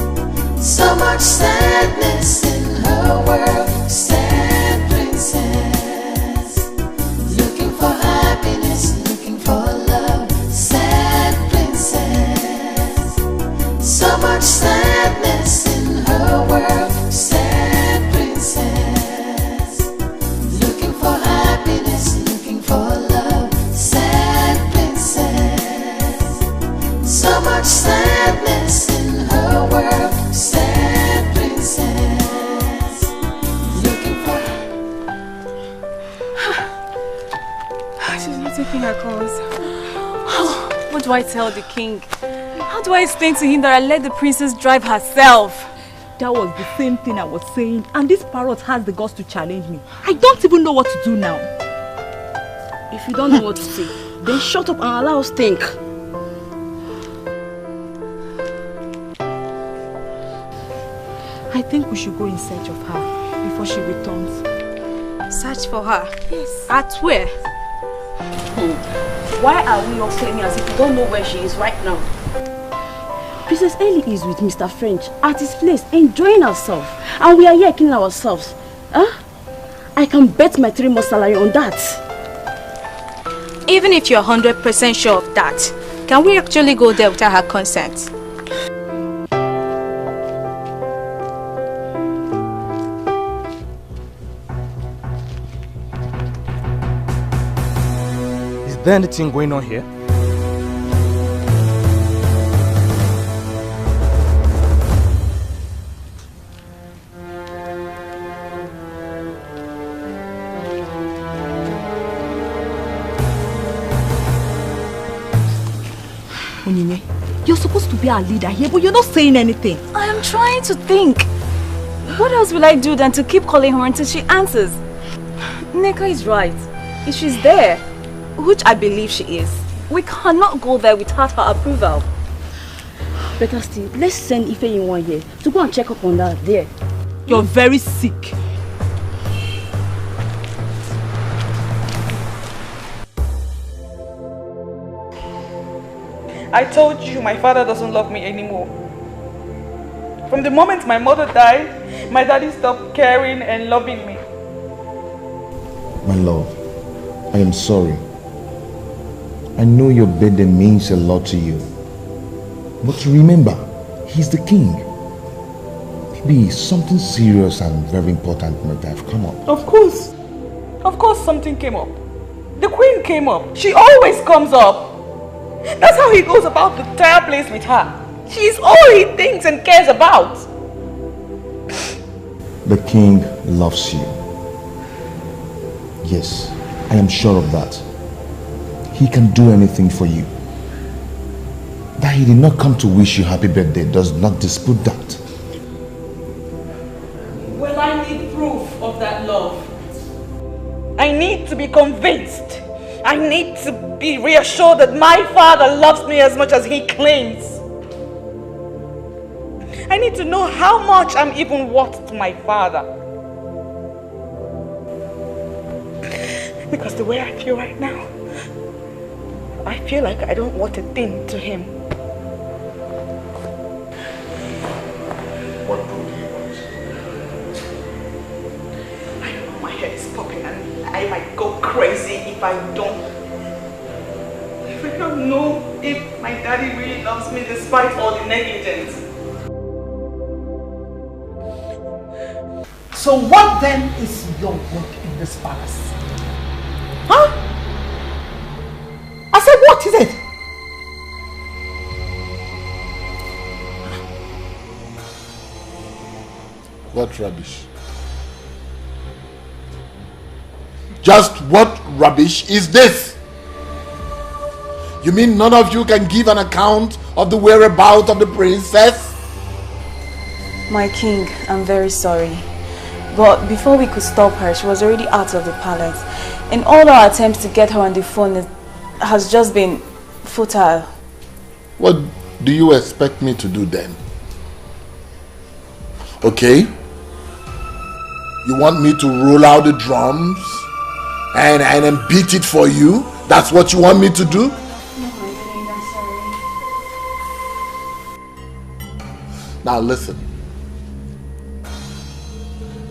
so much sadness in her world. Sad princess, looking for happiness, looking for love. Sad princess, so much sadness in her world. Sad princess. taking her calls. What do I tell the king? How do I explain to him that I let the princess drive herself? That was the same thing I was saying, and this parrot has the guts to challenge me. I don't even know what to do now. If you don't know what to say, then shut up and allow us think. I think we should go in search of her before she returns. Search for her? Yes. At where? Why are we all claiming as if we don't know where she is right now? Princess Ellie is with Mr. French at his place, enjoying herself. And we are here killing ourselves. Huh? I can bet my 3 months salary on that. Even if you're 100% sure of that, can we actually go there without her consent? Is there anything going on here? Onyinye, you're supposed to be our leader here, but you're not saying anything. I am trying to think. What else will I do than to keep calling her until she answers? Nneka is right. If she's there, which I believe she is, we cannot go there without her approval. Better still, let's send Ife in 1 year to go and check up on that there. You're very sick. I told you my father doesn't love me anymore. From the moment my mother died, my daddy stopped caring and loving me. My love, I am sorry. I know your birthday means a lot to you. But remember, he's the king. Maybe something serious and very important might have come up. Of course something came up. The queen came up. She always comes up. That's how he goes about the entire place with her. She's all he thinks and cares about. The king loves you. Yes, I am sure of that. He can do anything for you. That he did not come to wish you happy birthday does not dispute that. Well, I need proof of that love. I need to be convinced. I need to be reassured that my father loves me as much as he claims. I need to know how much I'm even worth to my father. Because the way I feel right now, I feel like I don't want a thing to him. What proof do you want? I know my head is popping and I might go crazy if I don't know if my daddy really loves me despite all the negligence. So what then is your work in this palace? Huh? I said, what is it? What rubbish? Just what rubbish is this? You mean none of you can give an account of the whereabouts of the princess? My king, I'm very sorry. But before we could stop her, she was already out of the palace. And all our attempts to get her on the phone has just been futile. What do you expect me to do then? Okay? You want me to roll out the drums and then beat it for you? That's what you want me to do? Now listen.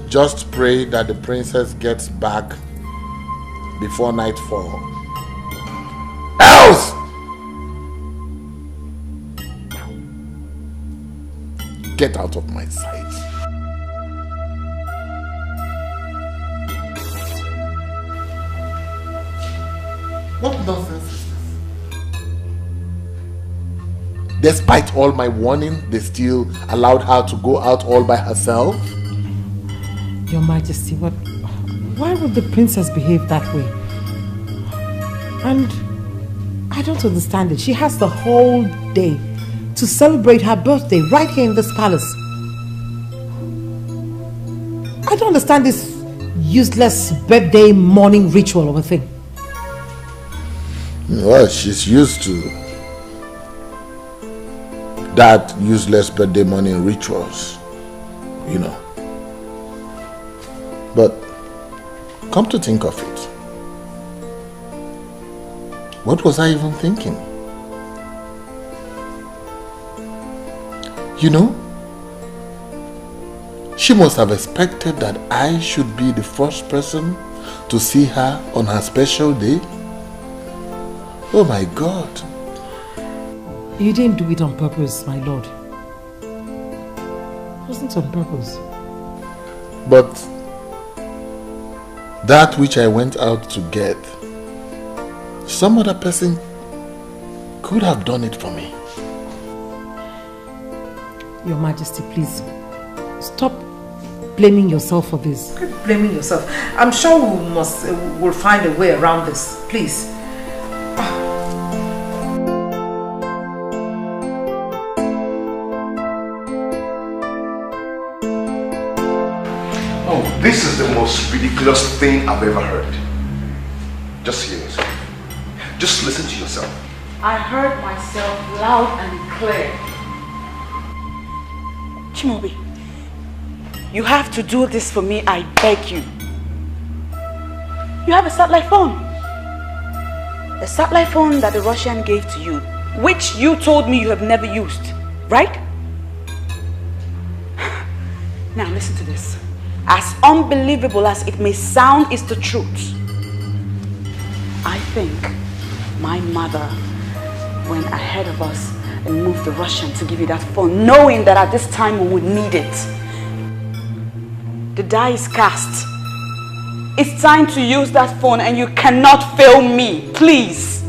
Just pray that the princess gets back before nightfall. Else! Get out of my sight. What nonsense is this? Despite all my warning, they still allowed her to go out all by herself? Your Majesty, why would the princess behave that way? And I don't understand it. She has the whole day to celebrate her birthday right here in this palace. I don't understand this useless birthday morning ritual of a thing. Well, she's used to that useless birthday morning rituals, you know. But come to think of it, what was I even thinking? You know, she must have expected that I should be the first person to see her on her special day. Oh my God. You didn't do it on purpose, my lord. It wasn't on purpose. But that which I went out to get, some other person could have done it for me. Your Majesty, please stop blaming yourself for this. Quit blaming yourself. I'm sure we'll find a way around this. Please. Oh, this is the most ridiculous thing I've ever heard. Just hear it. Just listen to yourself. I heard myself loud and clear. Chimobi, you have to do this for me, I beg you. You have a satellite phone. A satellite phone that the Russian gave to you, which you told me you have never used, right? Now listen to this. As unbelievable as it may sound, it's the truth. I think my mother went ahead of us and moved the Russian to give you that phone, knowing that at this time we would need it. The die is cast. It's time to use that phone and you cannot fail me, please.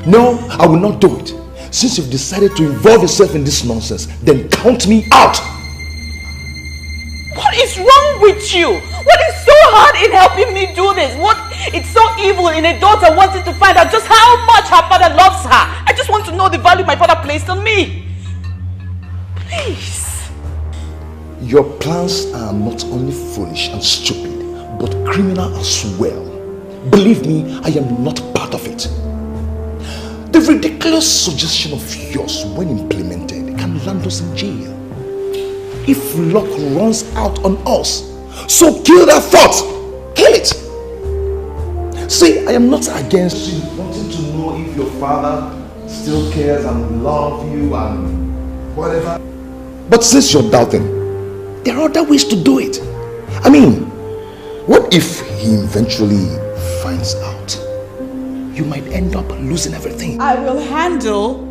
No, I will not do it. Since you've decided to involve yourself in this nonsense, then count me out. What is wrong with you? What is so hard in helping me do this? What is so evil in a daughter wanting to find out just how much her father loves her? I just want to know the value my father placed on me. Please. Your plans are not only foolish and stupid, but criminal as well. Believe me, I am not part of it. The ridiculous suggestion of yours, when implemented, can land us in jail. If luck runs out on us, so kill that thought. Kill it. See, I am not against you wanting to know if your father still cares and loves you and whatever. But since you're doubting, there are other ways to do it. I mean, what if he eventually finds out? You might end up losing everything. I will handle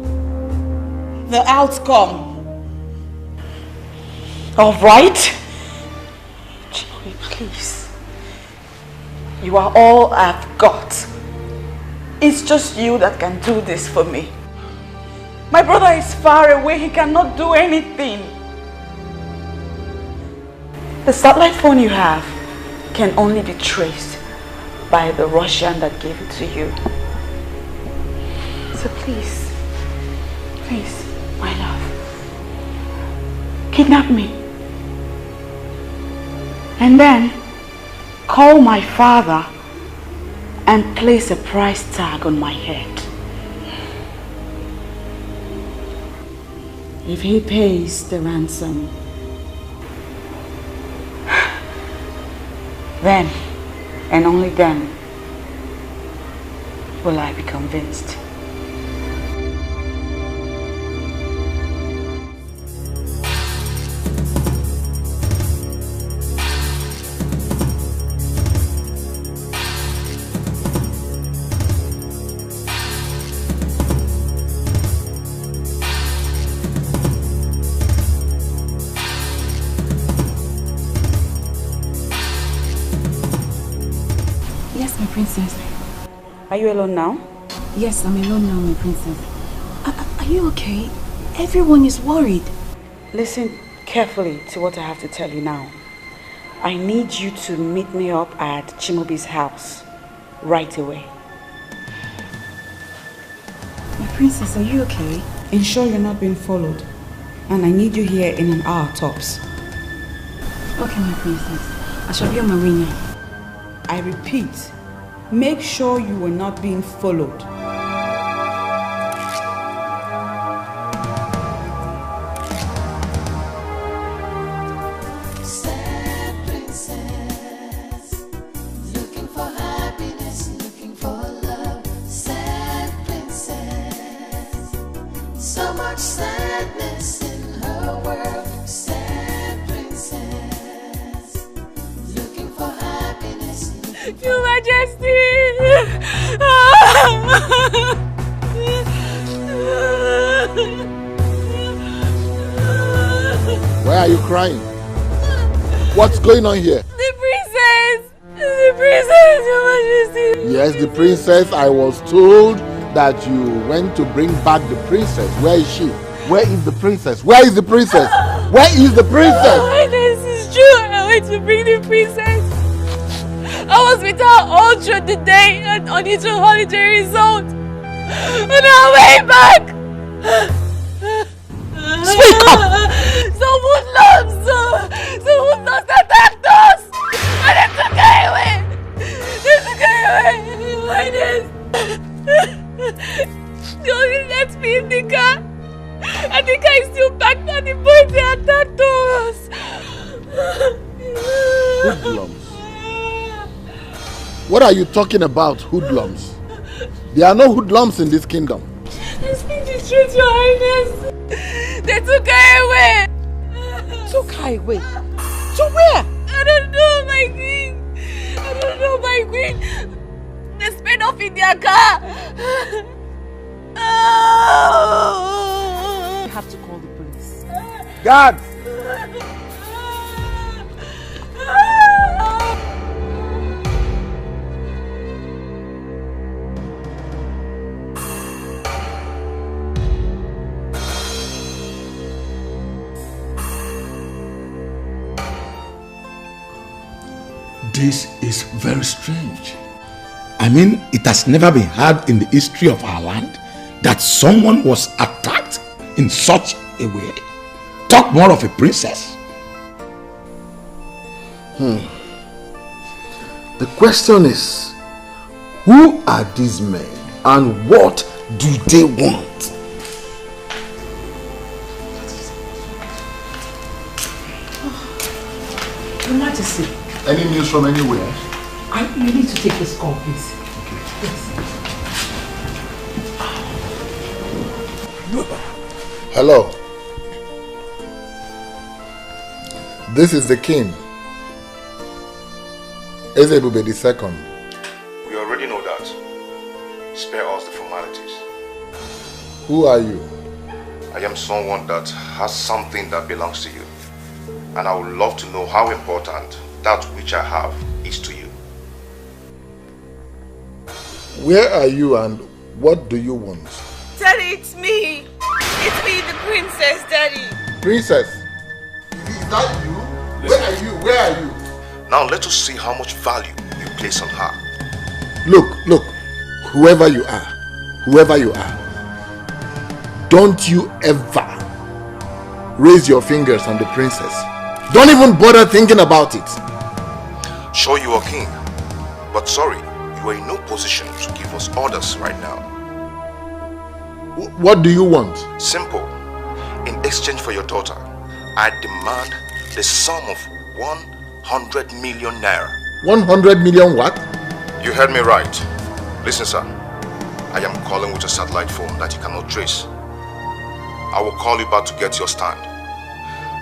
the outcome. All right? Chloe, please. You are all I've got. It's just you that can do this for me. My brother is far away. He cannot do anything. The satellite phone you have can only be traced by the Russian that gave it to you. So please, please, my love, kidnap me. And then call my father and place a price tag on my head. If he pays the ransom, then and only then will I be convinced. Princess. Are you alone now? Yes, I'm alone now, my princess. Are you okay? Everyone is worried. Listen carefully to what I have to tell you now. I need you to meet me up at Chimobi's house right away. Princess, are you okay? Ensure you're not being followed. And I need you here in an hour tops. Okay, my princess. I shall be on my way now. I repeat, make sure you are not being followed. Sad princess, looking for happiness, looking for love. Sad princess, so much sadness in her world. Sad princess, looking for happiness. Your Majesty! Why are you crying? What's going on here? The princess! The princess, Your Majesty! Yes, the princess. I was told that you went to bring back the princess. Where is she? Where is the princess? Where is the princess? Where is the princess? This is true. I went to bring the princess. I was with her all through the day on its holiday resort. On our way back. Speak up! Some hoodlums attacked us. And they took her away. They took her away. Why this? They only left me in the car. And the car is still packed and the boys they attacked us. Hoodlums? What are you talking about, hoodlums? There are no hoodlums in this kingdom. I speak the truth, Your Highness. They took her away. Took her away? To where? I don't know, my queen. I don't know, my queen. They sped off in their car. You have to call the police. Guards! This is very strange. I mean, it has never been heard in the history of our land that someone was attacked in such a way. Talk more of a princess. The question is, who are these men and what do they want? Your Majesty. Any news from anywhere? You need to take this call, please. Yes. Hello. This is the king. Ezebube II. We already know that. Spare us the formalities. Who are you? I am someone that has something that belongs to you. And I would love to know how important that which I have is to you. Where are you and what do you want? Daddy, it's me. It's me, the princess, Daddy. Princess? Is that you? Where are you? Where are you? Now let us see how much value you place on her. Look, whoever you are, don't you ever raise your fingers on the princess. Don't even bother thinking about it. Sure, you are king, but sorry, you are in no position to give us orders right now. What do you want? Simple. In exchange for your daughter, I demand the sum of 100 million naira. 100 million what? You heard me right. Listen, sir. I am calling with a satellite phone that you cannot trace. I will call you back to get your stand.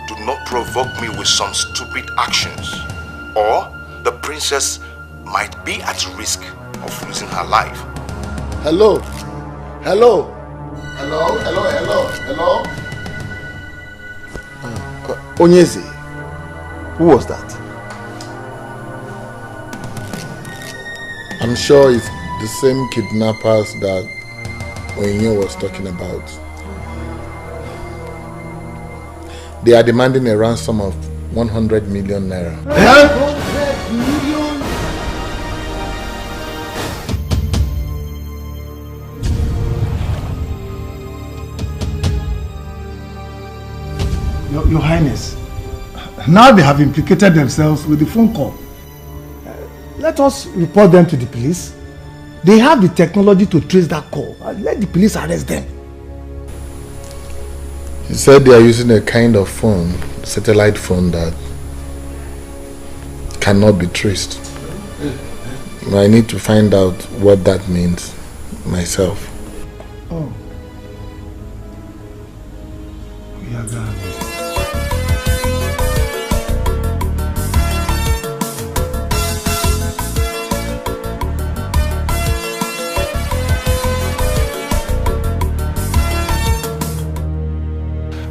Do not provoke me with some stupid actions, or the princess might be at risk of losing her life. Hello? Onyeze, who was that? I'm sure it's the same kidnappers that Onye was talking about. They are demanding a ransom of 100 million naira. 100 million? Your Highness, now they have implicated themselves with the phone call. Let us report them to the police. They have the technology to trace that call. Let the police arrest them. He said they are using a kind of phone, satellite phone, that cannot be traced. I need to find out what that means myself. Oh. We are done.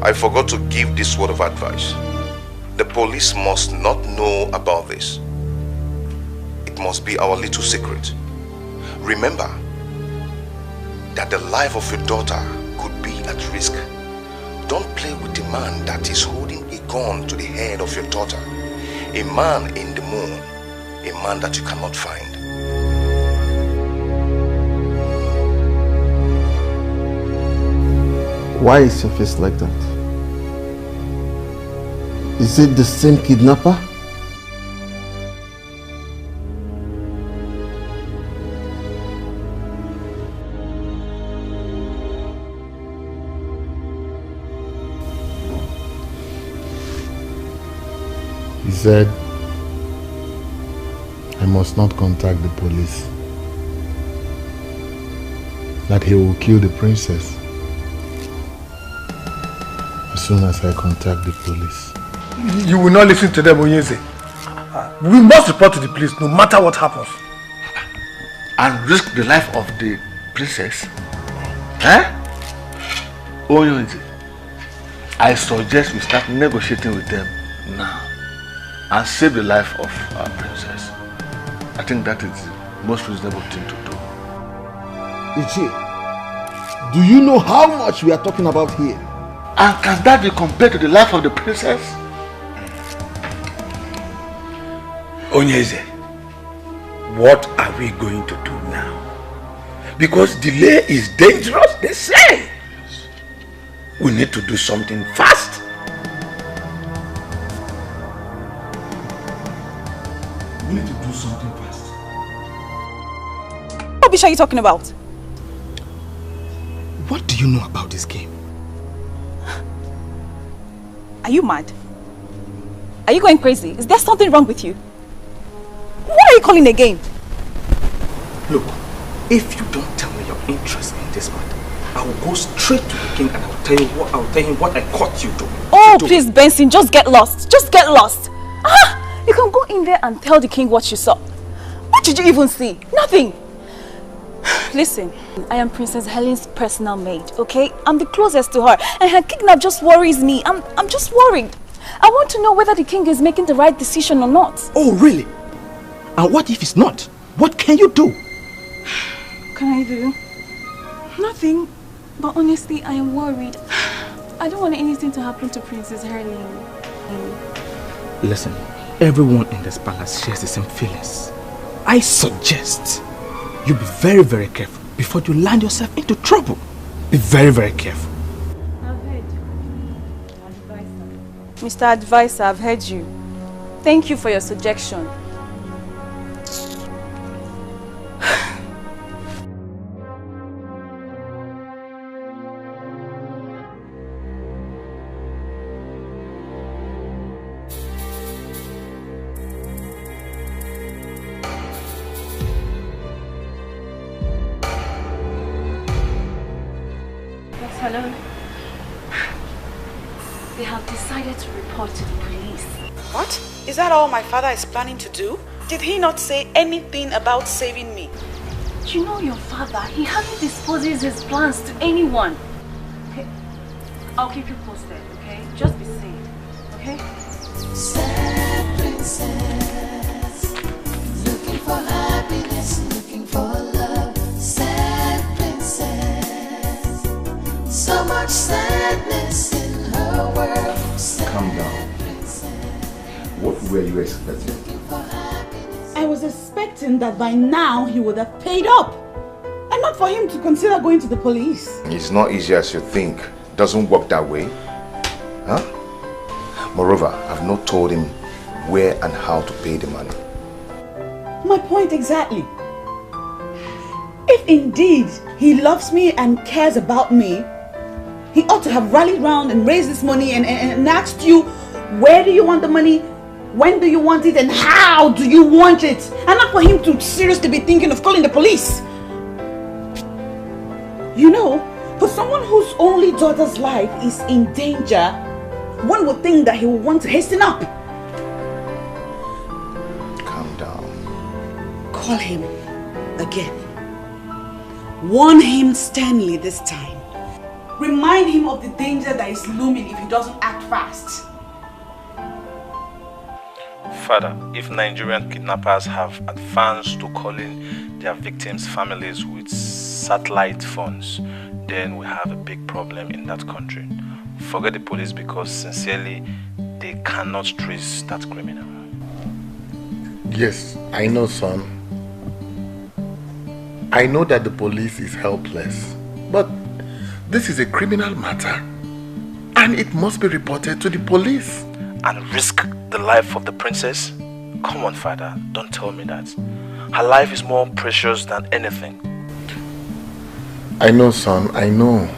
I forgot to give this word of advice. The police must not know about this. It must be our little secret. Remember that the life of your daughter could be at risk. Don't play with a man that is holding a gun to the head of your daughter. A man in the moon, a man that you cannot find. Why is your face like that? Is it the same kidnapper? He said I must not contact the police. That he will kill the princess as soon as I contact the police. You will not listen to them, Onyeze. We must report to the police no matter what happens. And risk the life of the princess? Eh? Onyeze, I suggest we start negotiating with them now and save the life of our princess. I think that is the most reasonable thing to do. Uche, do you know how much we are talking about here? And can that be compared to the life of the princess? Onyeze, what are we going to do now? Because delay is dangerous, they say. We need to do something fast. We need to do something fast. What rubbish are you talking about? What do you know about this game? Are you mad? Are you going crazy? Is there something wrong with you? What are you calling a game? Look, if you don't tell me your interest in this matter, I will go straight to the king and I will tell him what I caught you doing. Oh, please, Benson, just get lost. Just get lost. Ah, you can go in there and tell the king what you saw. What did you even see? Nothing. Listen, I am Princess Helen's personal maid, okay? I'm the closest to her, and her kidnap just worries me. I'm just worried. I want to know whether the king is making the right decision or not. Oh, really? And what if it's not? What can you do? What can I do? Nothing. But honestly, I am worried. I don't want anything to happen to Princess Helen. Listen, everyone in this palace shares the same feelings. I suggest you be very, very careful before you land yourself into trouble. Be very, very careful. I've heard you. Mr. Advisor, I've heard you. Thank you for your suggestion. Hello. They have decided to report to the police. What? Is that all my father is planning to do? Did he not say anything about saving me? You know your father, he hardly disposes his plans to anyone. Okay, I'll keep you posted, okay? Just be safe, okay? Sad princess, looking for happiness, looking for love. Sad princess, so much sadness in her world. Sad Calm down. What were you expecting? I was expecting that by now he would have paid up. And not for him to consider going to the police. It's not easy as you think. Doesn't work that way. Huh? Moreover, I've not told him where and how to pay the money. My point exactly. If indeed he loves me and cares about me, he ought to have rallied round and raised this money and asked you, where do you want the money? When do you want it? And how do you want it? And not for him to seriously be thinking of calling the police. You know, for someone whose only daughter's life is in danger, one would think that he would want to hasten up. Calm down. Call him again. Warn him sternly this time. Remind him of the danger that is looming if he doesn't act fast. Father, if Nigerian kidnappers have advanced to calling their victims' families with satellite phones, then we have a big problem in that country. Forget the police, because sincerely, they cannot trace that criminal. Yes, I know, son. I know that the police is helpless, but this is a criminal matter and it must be reported to the police. And risk the life of the princess? Come on, Father, don't tell me that. Her life is more precious than anything. I know, son, I know.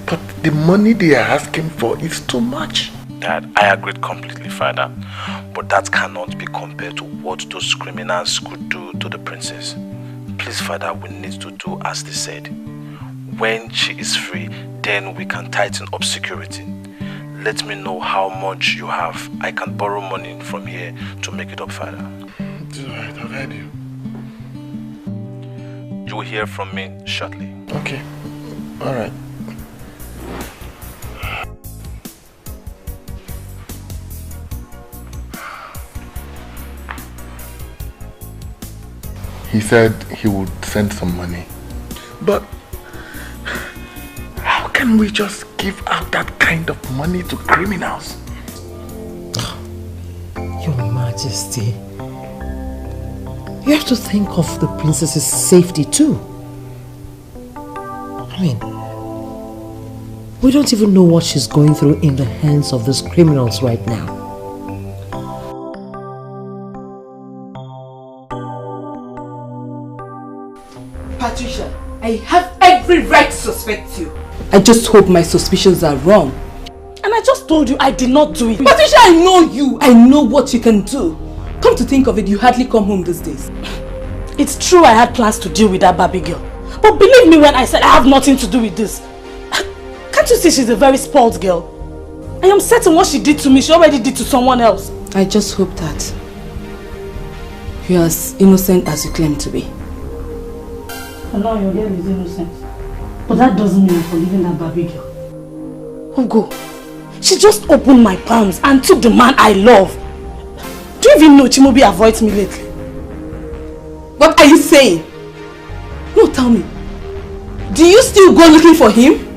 But the money they are asking for is too much. Dad, I agree completely, Father. But that cannot be compared to what those criminals could do to the princess. Please, Father, we need to do as they said. When she is free, then we can tighten up security. Let me know how much you have. I can borrow money from here to make it up, Father. It's alright, I've heard you. You will hear from me shortly. Okay, alright. He said he would send some money. But how can we just give out that kind of money to criminals? Your Majesty, you have to think of the princess's safety too. I mean, we don't even know what she's going through in the hands of these criminals right now. Patricia, I have every right to suspect you. I just hope my suspicions are wrong. And I just told you I did not do it. Patricia, I know you. I know what you can do. Come to think of it, you hardly come home these days. It's true I had plans to deal with that Barbie girl. But believe me when I said I have nothing to do with this. Can't you see she's a very spoiled girl? I am certain what she did to me, she already did to someone else. I just hope that you are as innocent as you claim to be. And now your girl is innocent. But that doesn't mean I'm forgiving that Barbie girl. Ugo, she just opened my palms and took the man I love. Do you even know Chimobi avoids me lately? What are you saying? No, tell me. Do you still go looking for him?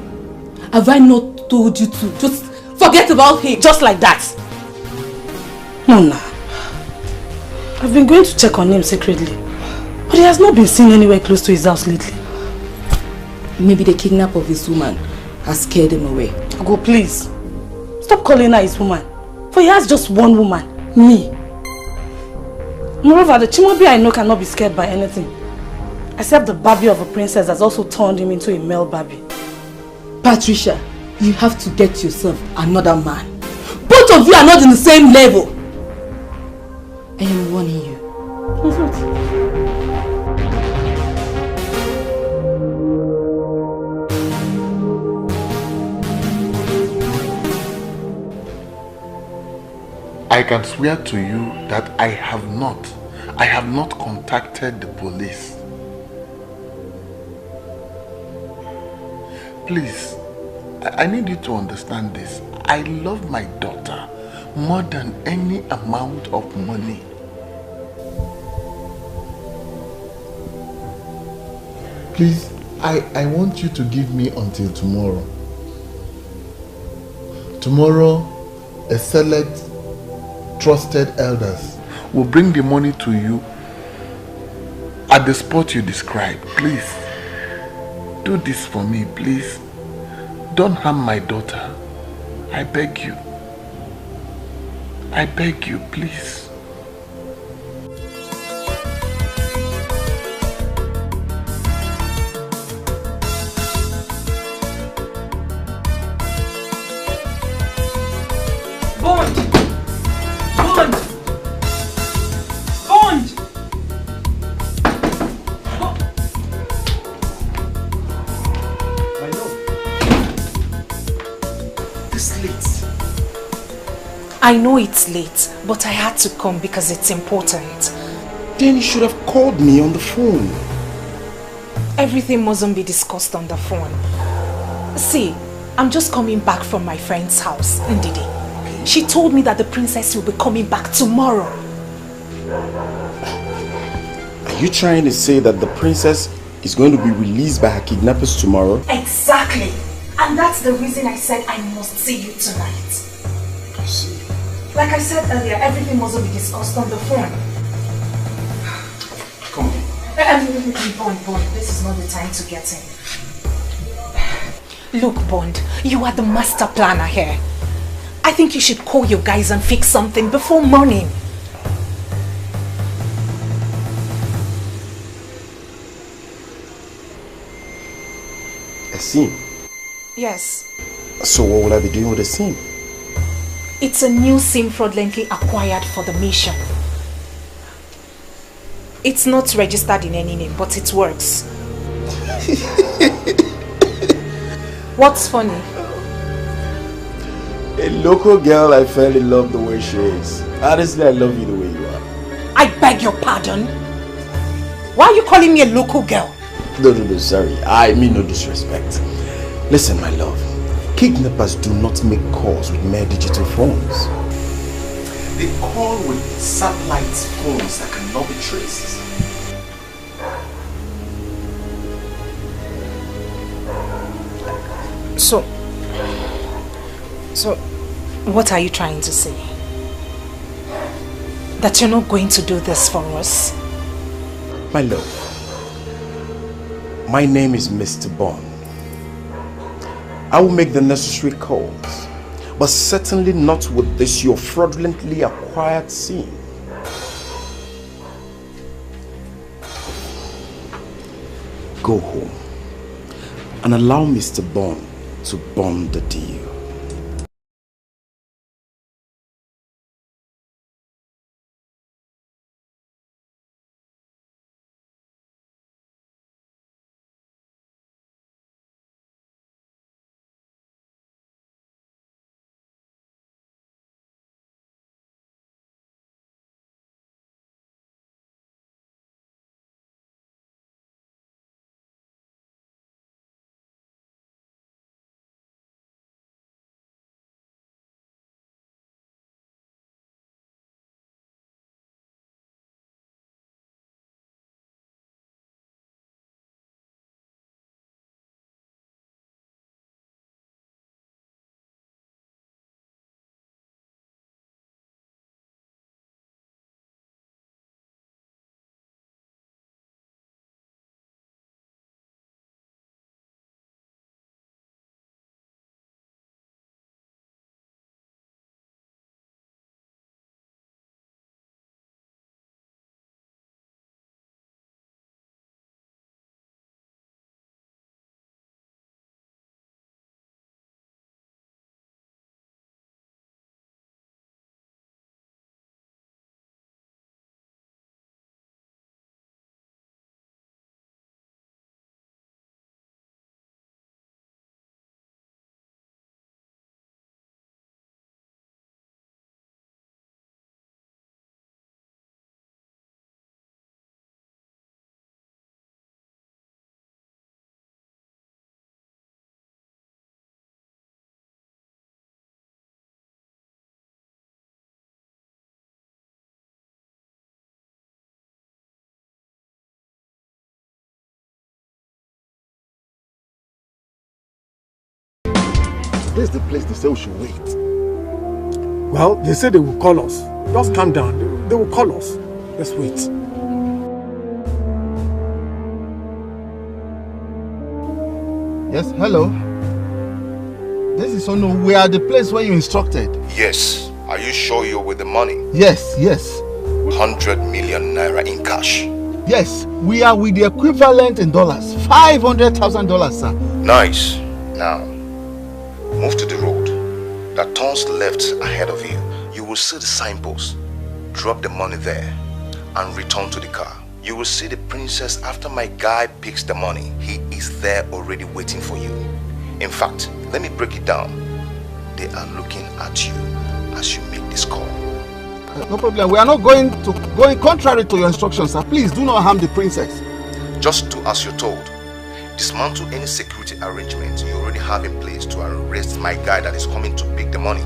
Have I not told you to just forget about him just like that? No, nah. I've been going to check on him secretly. But he has not been seen anywhere close to his house lately. Maybe the kidnap of his woman has scared him away. Go, please. Stop calling her his woman. For he has just one woman, me. Moreover, the Chimobi I know cannot be scared by anything. Except the Barbie of a princess has also turned him into a male Barbie. Patricia, you have to get yourself another man. Both of you are not in the same level. I am warning you. What's that? I can swear to you that I have not contacted the police. Please, I need you to understand this. I love my daughter more than any amount of money. Please, I want you to give me until tomorrow. Tomorrow, a select trusted elders will bring the money to you at the spot you described. Please, do this for me, please. Don't harm my daughter. I beg you. I beg you, please. Bond! Bond! Bond! My lord. This late. I know it's late, but I had to come because it's important. Then you should have called me on the phone. Everything mustn't be discussed on the phone. See, I'm just coming back from my friend's house, Ndidi. She told me that the princess will be coming back tomorrow. Are you trying to say that the princess is going to be released by her kidnappers tomorrow? Exactly. And that's the reason I said I must see you tonight. I see. Like I said earlier, everything mustn't be discussed on the phone. Come on. Bond, this is not the time to get in. Look, Bond, you are the master planner here. I think you should call your guys and fix something before morning. A SIM? Yes. So what will I be doing with the SIM? It's a new SIM fraudulently acquired for the mission. It's not registered in any name, but it works. What's funny? A local girl I fell in love the way she is. Honestly, I love you the way you are. I beg your pardon? Why are you calling me a local girl? No, sorry. I mean no disrespect. Listen, my love. Kidnappers do not make calls with mere digital phones. They call with satellite phones that cannot be traced. So, what are you trying to say? That you're not going to do this for us? My love, my name is Mr. Bond. I will make the necessary calls, but certainly not with this your fraudulently acquired SIM. Go home and allow Mr. Bond to bond the deal. This is the place they say we should wait. Well, they say they will call us. Just calm down. They will call us. Let's wait. Yes, hello. This is Ono. We are the place where you instructed. Yes, Are you sure you're with the money? Yes, yes. 100 million naira in cash. Yes, we are with the equivalent in dollars. $500,000, sir. Nice. Now, move to the road that turns left ahead of you. You will see the signpost. Drop the money there and return to the car. You will see the princess after my guy picks the money. He is there already waiting for you. In fact, let me break it down. They are looking at you as you make this call. No problem. We are not going contrary to your instructions, sir. Please do not harm the princess. Just do as you're told. Dismantle any security arrangement you already have in place to arrest my guy that is coming to pick the money.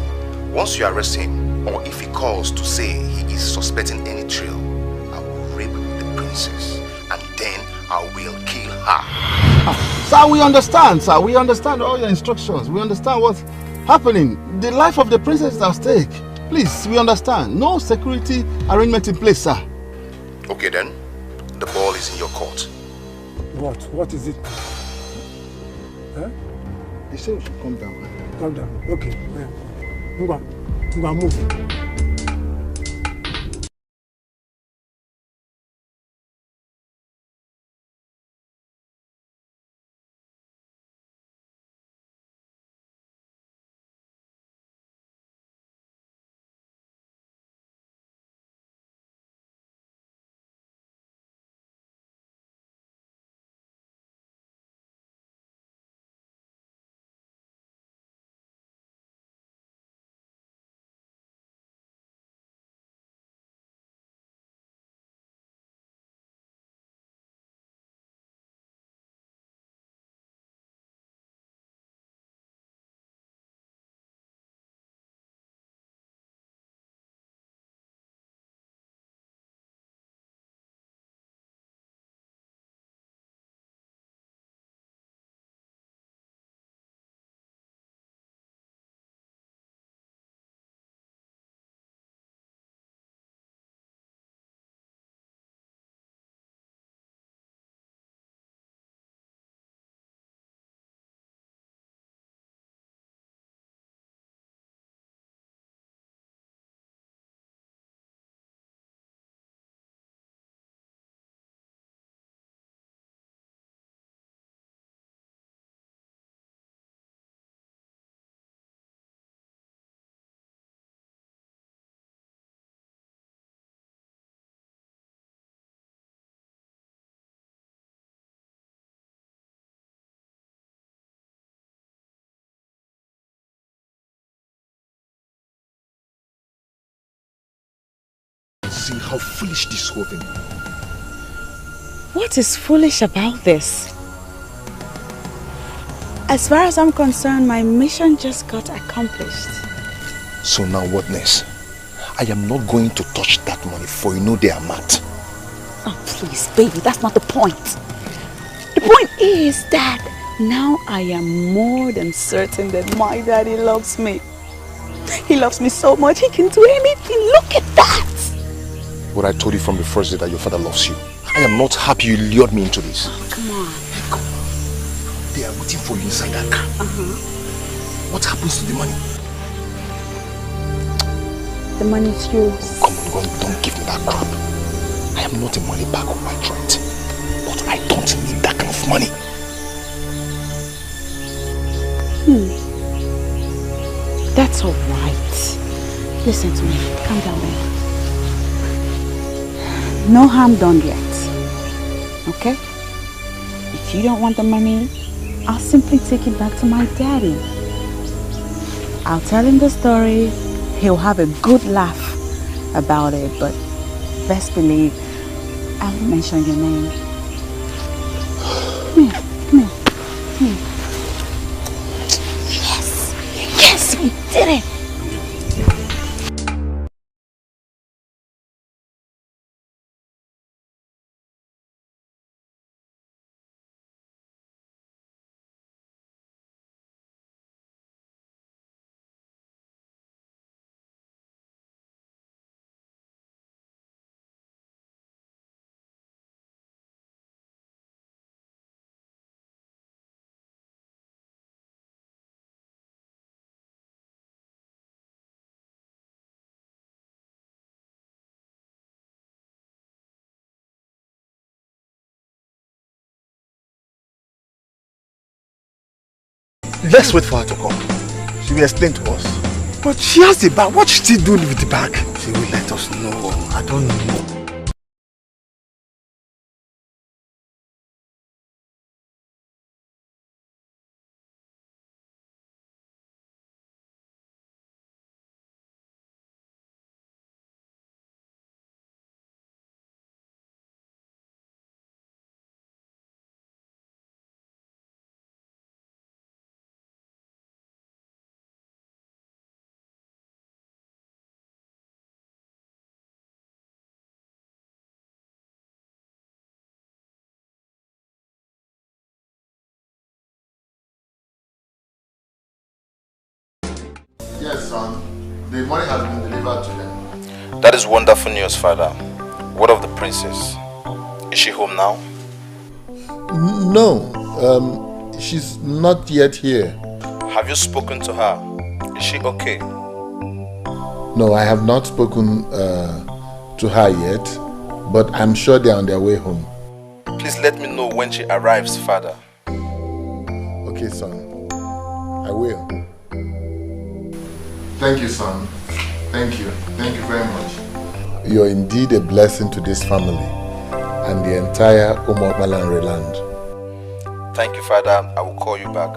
Once you arrest him, or if he calls to say he is suspecting any trail, I will rape the princess and then I will kill her. Sir, we understand, sir. We understand all your instructions. We understand what's happening. The life of the princess is at stake. Please, we understand. No security arrangement in place, sir. Okay then, the ball is in your court. What? What is it? Huh? They say we should come down. Calm down. Okay. Move. See how foolish this whole thing. What is foolish about this? As far as I'm concerned, my mission just got accomplished. So now what next? I am not going to touch that money, for you know they are mad. Oh please, baby, that's not the point. The point is that now I am more than certain that my daddy loves me. He loves me so much, he can do anything. Look at that! What I told you from the first day that your father loves you. I am not happy you lured me into this. Oh, come on. Come on. They are waiting for you inside that car. What happens to the money? The money is yours. Come on, don't give me that crap. I am not a money bag of my joint. But I don't need that kind of money. That's alright. Listen to me. Calm down, baby. No harm done yet. Okay? If you don't want the money, I'll simply take it back to my daddy. I'll tell him the story. He'll have a good laugh about it, but best believe I won't mention your name. Come here, come here, come here. Yes, yes, we did it. Let's wait for her to come. She will explain to us. But she has the bag. What should she do with the bag? She will let us know. I don't know. Yes, son. The money has been delivered to them. That is wonderful news, Father. What of the princess? Is she home now? No, she's not yet here. Have you spoken to her? Is she okay? No, I have not spoken to her yet, but I'm sure they're on their way home. Please let me know when she arrives, Father. Okay, son. I will. Thank you, son. Thank you. Thank you very much. You're indeed a blessing to this family and the entire Umokbalanre land. Thank you, Father. I will call you back.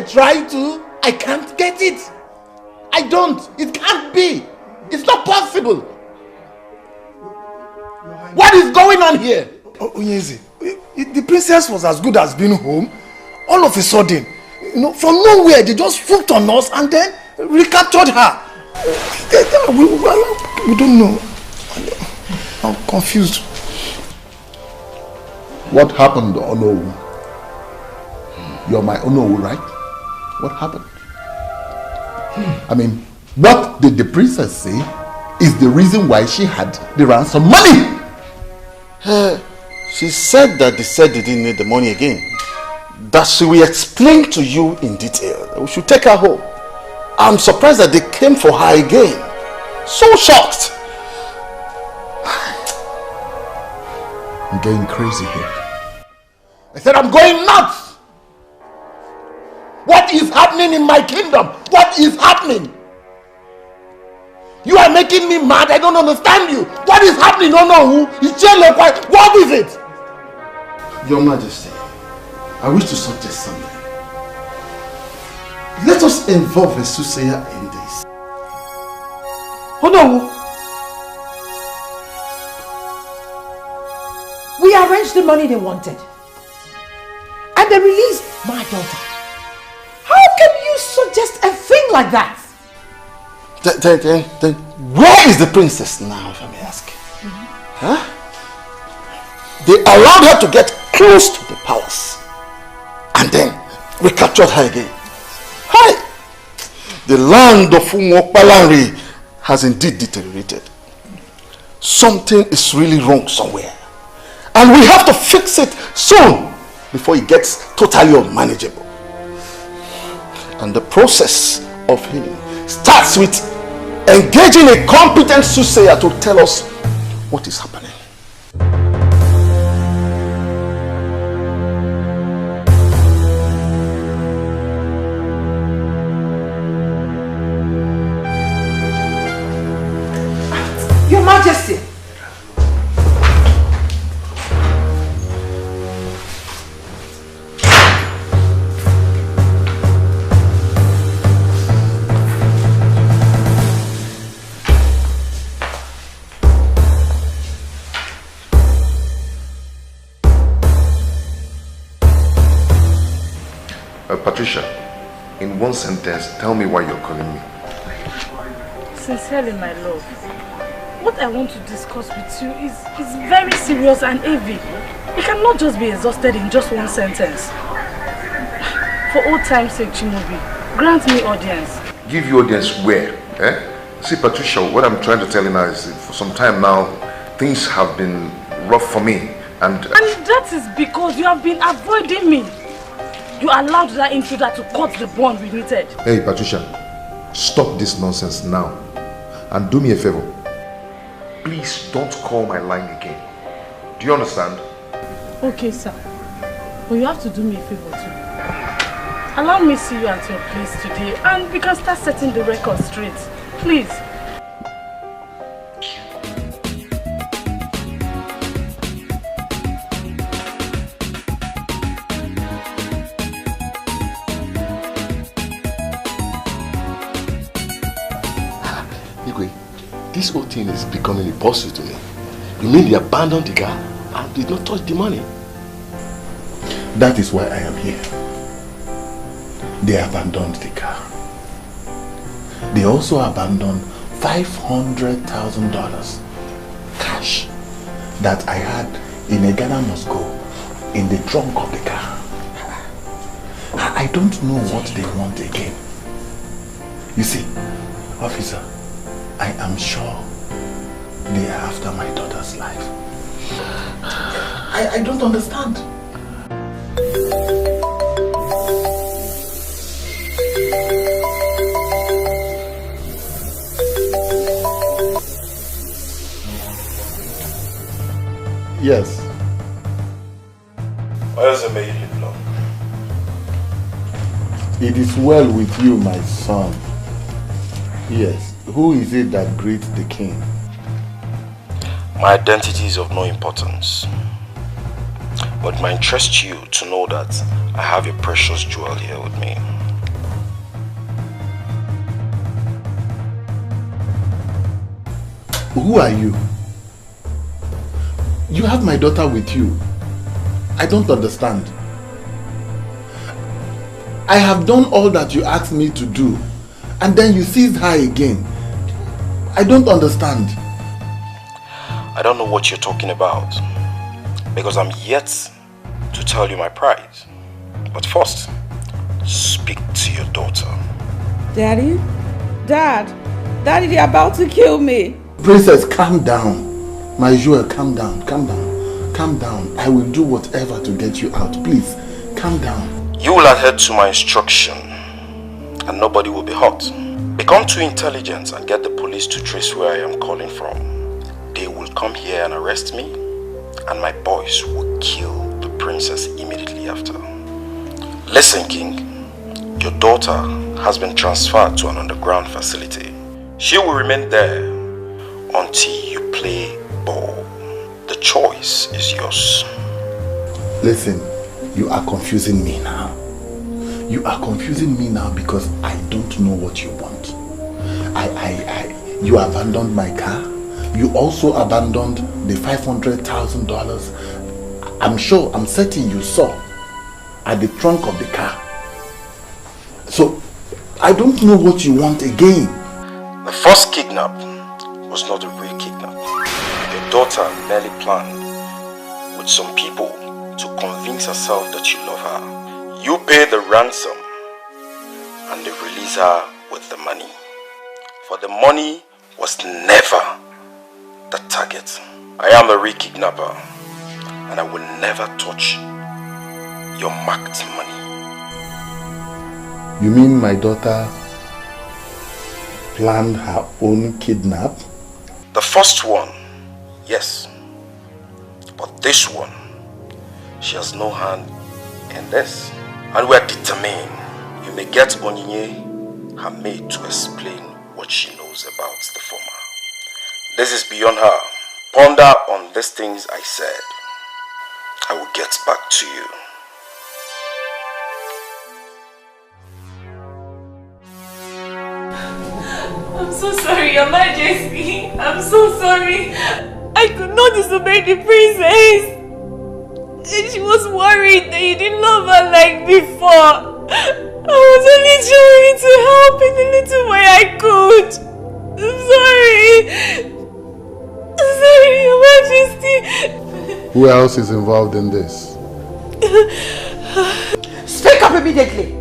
Try to, I can't get it. I don't. It can't be. It's not possible. What is going on here? Onyeze, the princess was as good as being home. All of a sudden, from nowhere, they just swooped on us and then recaptured her. We don't know. I'm confused. What happened, Onowu? You're my Onowu, right? What happened? I mean, what did the princess say is the reason why she had the ransom money? She said that they said they didn't need the money again. That she will explain to you in detail. We should take her home. I'm surprised that they came for her again. So shocked. I'm getting crazy here. I said I'm going nuts. What is happening in my kingdom? What is happening? You are making me mad. I don't understand you. What is happening? No, who? What is it? Your Majesty, I wish to suggest something. Let us involve a soothsayer in this. Oh no. We arranged the money they wanted. And they released my daughter. How can you suggest a thing like that? Then where is the princess now, if I may ask? Huh? They allowed her to get close to the palace and then recaptured her again. Hi! The land of Umokbalanre has indeed deteriorated. Something is really wrong somewhere. And we have to fix it soon before it gets totally unmanageable. And the process of healing starts with engaging a competent soothsayer to tell us what is happening. Your Majesty. Patricia, in one sentence, tell me why you're calling me. Sincerely, my love, what I want to discuss with you is very serious and heavy. It cannot just be exhausted in just one sentence. For old time's sake, Chimobi, grant me audience. Give you audience where? Eh? See, Patricia, what I'm trying to tell you now is for some time now, things have been rough for me. And that is because you have been avoiding me. You allowed that intruder to cut the bond we needed. Hey, Patricia, stop this nonsense now. And do me a favor. Please don't call my line again. Do you understand? Okay, sir. But you have to do me a favor too. Allow me to see you at your place today and we can start setting the record straight. Please. This whole thing is becoming impossible to me. You mean they abandoned the car and did not touch the money? That is why I am here. They abandoned the car. They also abandoned $500,000 cash that I had in a Ghana Moscow in the trunk of the car. I don't know what they want again. You see, officer, I am sure they are after my daughter's life. I don't understand. Yes. Why does it make you live long? It is well with you, my son. Yes. Who is it that greets the king? My identity is of no importance. But it might interest you to know that I have a precious jewel here with me. Who are you? You have my daughter with you. I don't understand. I have done all that you asked me to do, and then you seized her again. I don't understand. I don't know what you're talking about, because I'm yet to tell you my pride. But first, speak to your daughter. Daddy? Dad, they're about to kill me. Princess, calm down. My jewel, calm down, calm down, calm down. I will do whatever to get you out. Please, calm down. You will adhere to my instruction, and nobody will be hurt. Become too intelligent and get the police to trace where I am calling from. They will come here and arrest me, and my boys will kill the princess immediately after. Listen, King, your daughter has been transferred to an underground facility. She will remain there until you play ball. The choice is yours. Listen, you are confusing me now. You are confusing me now because I don't know what you want. You abandoned my car. You also abandoned the $500,000. I'm certain you saw at the trunk of the car. So, I don't know what you want again. The first kidnap was not a real kidnap. Your daughter merely planned with some people to convince herself that you love her. You pay the ransom and they release her with the money. For the money was never the target. I am the real kidnapper and I will never touch your marked money. You mean my daughter planned her own kidnap? The first one, yes. But this one, she has no hand in this. And we are determined. You may get Onyinye, her maid, to explain what she knows about the former. This is beyond her. Ponder on these things I said. I will get back to you. I'm so sorry, Your Majesty. I'm so sorry. I could not disobey the princess. And she was worried that you didn't love her like before. I was only trying to help in the little way I could. I'm sorry, Your Majesty. Who else is involved in this? Speak up immediately.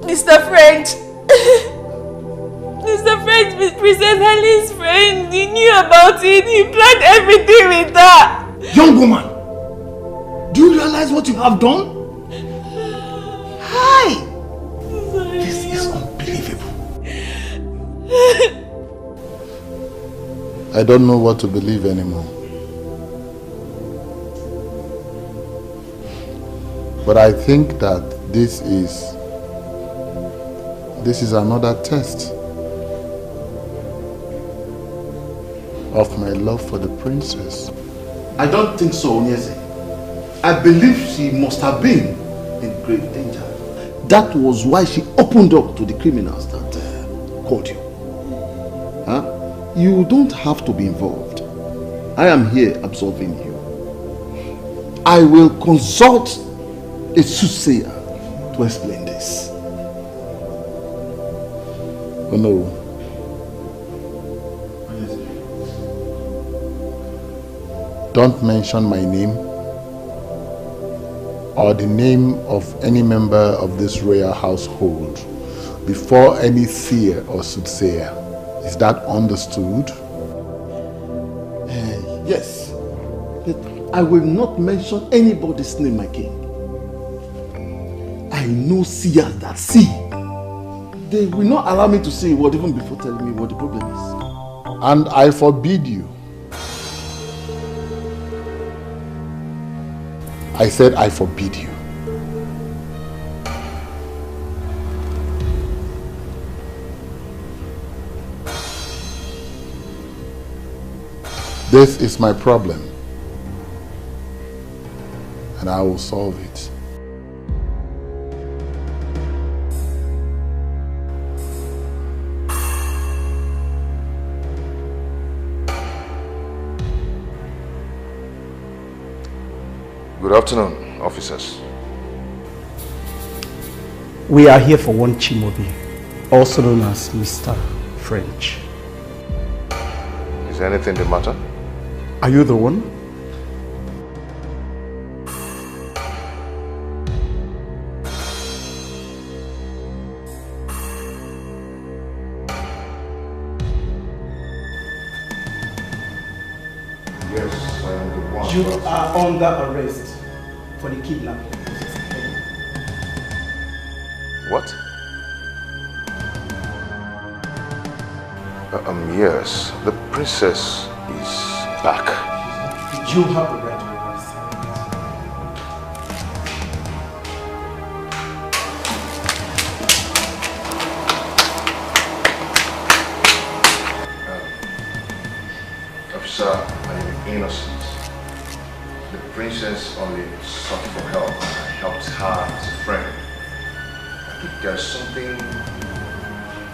Mr. French. Mr. French, Princess Helen's friend. He knew about it. He planned everything with her. Young woman, do you realize what you have done? Hi! This is unbelievable. I don't know what to believe anymore. But I think that this is another test of my love for the princess. I don't think so, Onyeze. I believe she must have been in grave danger. That was why she opened up to the criminals that called you. Huh? You don't have to be involved. I am here absolving you. I will consult a soothsayer to explain this. Oh no. Don't mention my name or the name of any member of this royal household before any seer or soothsayer. Is that understood? Yes, but I will not mention anybody's name, my king. I know seers that see. They will not allow me to say a word even before telling me what the problem is. And I forbid you. I said I forbid you. This is my problem, and I will solve it. Good afternoon, officers. We are here for one Chimobi, also known as Mr. French. Is anything the matter? Are you the one? Yes, I am the one. You are under arrest for the kidnapping. What? Yes, the princess is back. You have the right to arrest Officer, I am innocent. The princess only sought for help. I helped her as a friend. I think there's something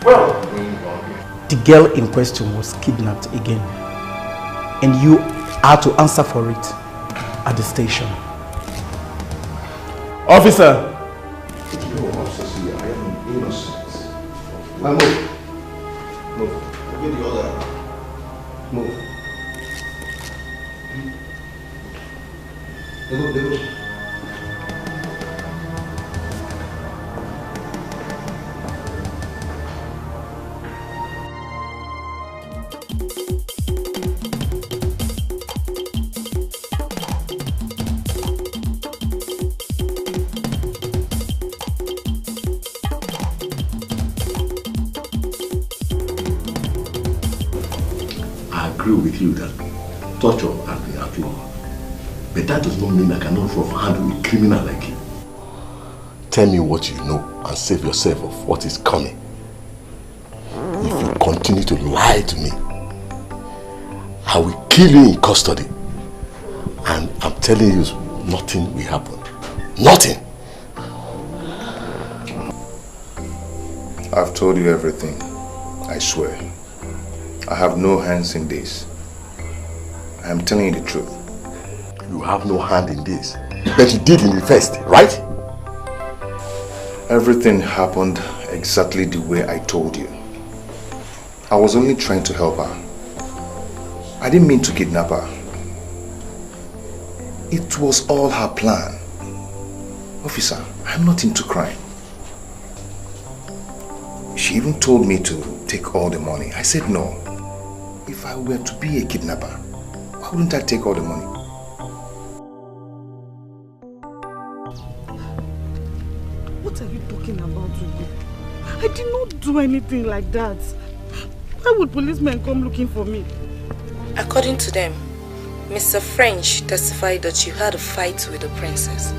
going wrong here. The girl in question was kidnapped again, and you are to answer for it at the station. Officer! No, officer, see, I am innocent. Now move. Move. Get the other. Move. They go. With you that torture has been outlawed, but that does not mean I cannot handle a criminal like you. Tell me what you know and save yourself of what is coming. If you continue to lie to me, I will kill you in custody. And I'm telling you, nothing will happen. Nothing. I've told you everything, I swear. I have no hands in this. I am telling you the truth. You have no hand in this, but you did in the first, right? Everything happened exactly the way I told you. I was only trying to help her. I didn't mean to kidnap her. It was all her plan. Officer, I'm not into crime. She even told me to take all the money. I said no. If I were to be a kidnapper, why wouldn't I take all the money? What are you talking about, Uche? I did not do anything like that. Why would policemen come looking for me? According to them, Mr. French testified that you had a fight with the princess.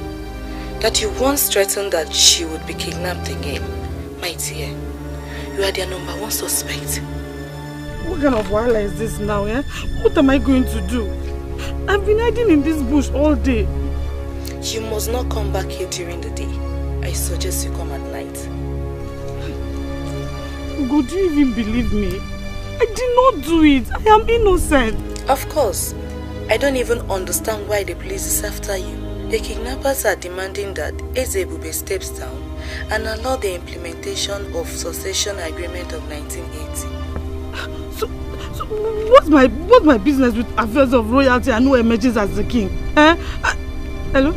That you once threatened that she would be kidnapped again. My dear, you are their #1 suspect. What kind of wahala is this now, eh? What am I going to do? I've been hiding in this bush all day. You must not come back here during the day. I suggest you come at night. God, do you even believe me? I did not do it. I am innocent. Of course. I don't even understand why the police is after you. The kidnappers are demanding that Ezebube steps down and allow the implementation of succession agreement of 1980. So what's my business with affairs of royalty and who emerges as the king? Eh? Hello?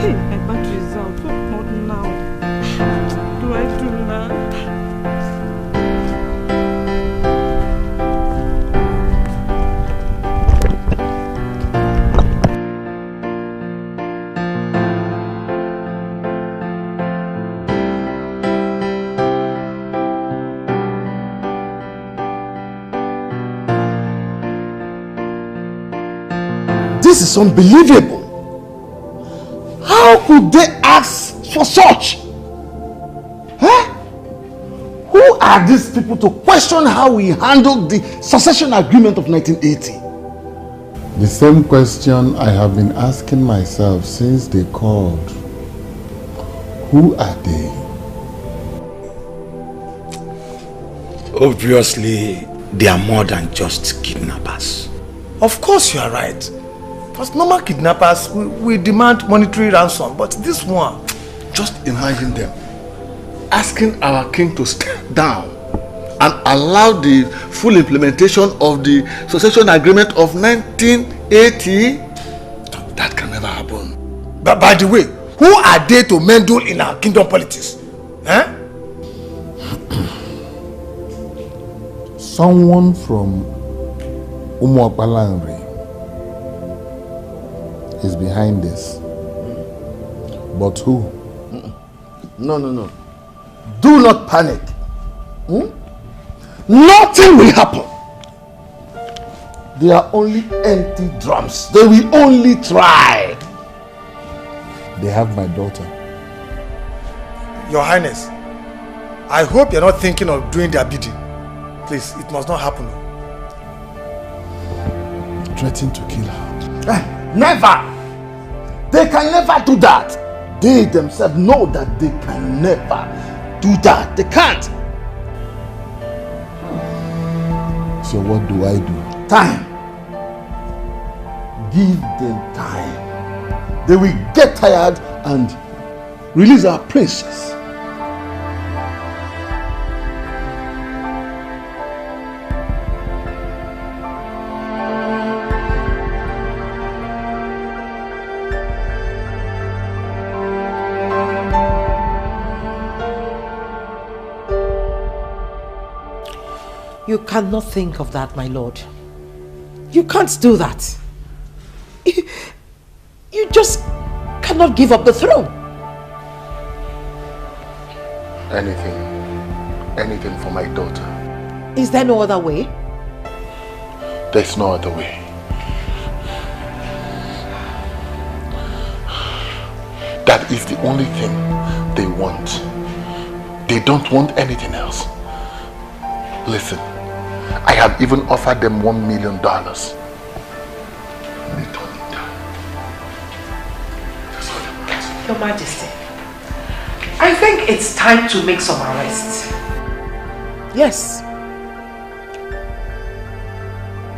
Hey, my battery is out. What now? What do I do now? This is unbelievable. How could they ask for such? Huh? Who are these people to question how we handled the succession agreement of 1980? The same question I have been asking myself since they called. Who are they? Obviously, they are more than just kidnappers. Of course you are right. Because normal kidnappers, we demand monetary ransom, but this one... Just imagine them asking our king to step down and allow the full implementation of the succession agreement of 1980. That can never happen. But by the way, who are they to meddle in our kingdom politics? Eh? Someone from Umuapalanri is behind this. But who? No. Do not panic. Nothing will happen. They are only empty drums. They will only try. They have my daughter. Your Highness, I hope you're not thinking of doing their bidding. Please, it must not happen. Threatening to kill her. Never! They can never do that. They themselves know that they can never do that. They can't. So what do I do? Time. Give them time. They will get tired and release our princess. You cannot think of that, my lord. You can't do that. You just cannot give up the throne. Anything for my daughter. Is there no other way? There's no other way. That is the only thing they want. They don't want anything else. Listen, I have even offered them $1 million. They don't need that. That's all they want. Your Majesty, I think it's time to make some arrests. Yes.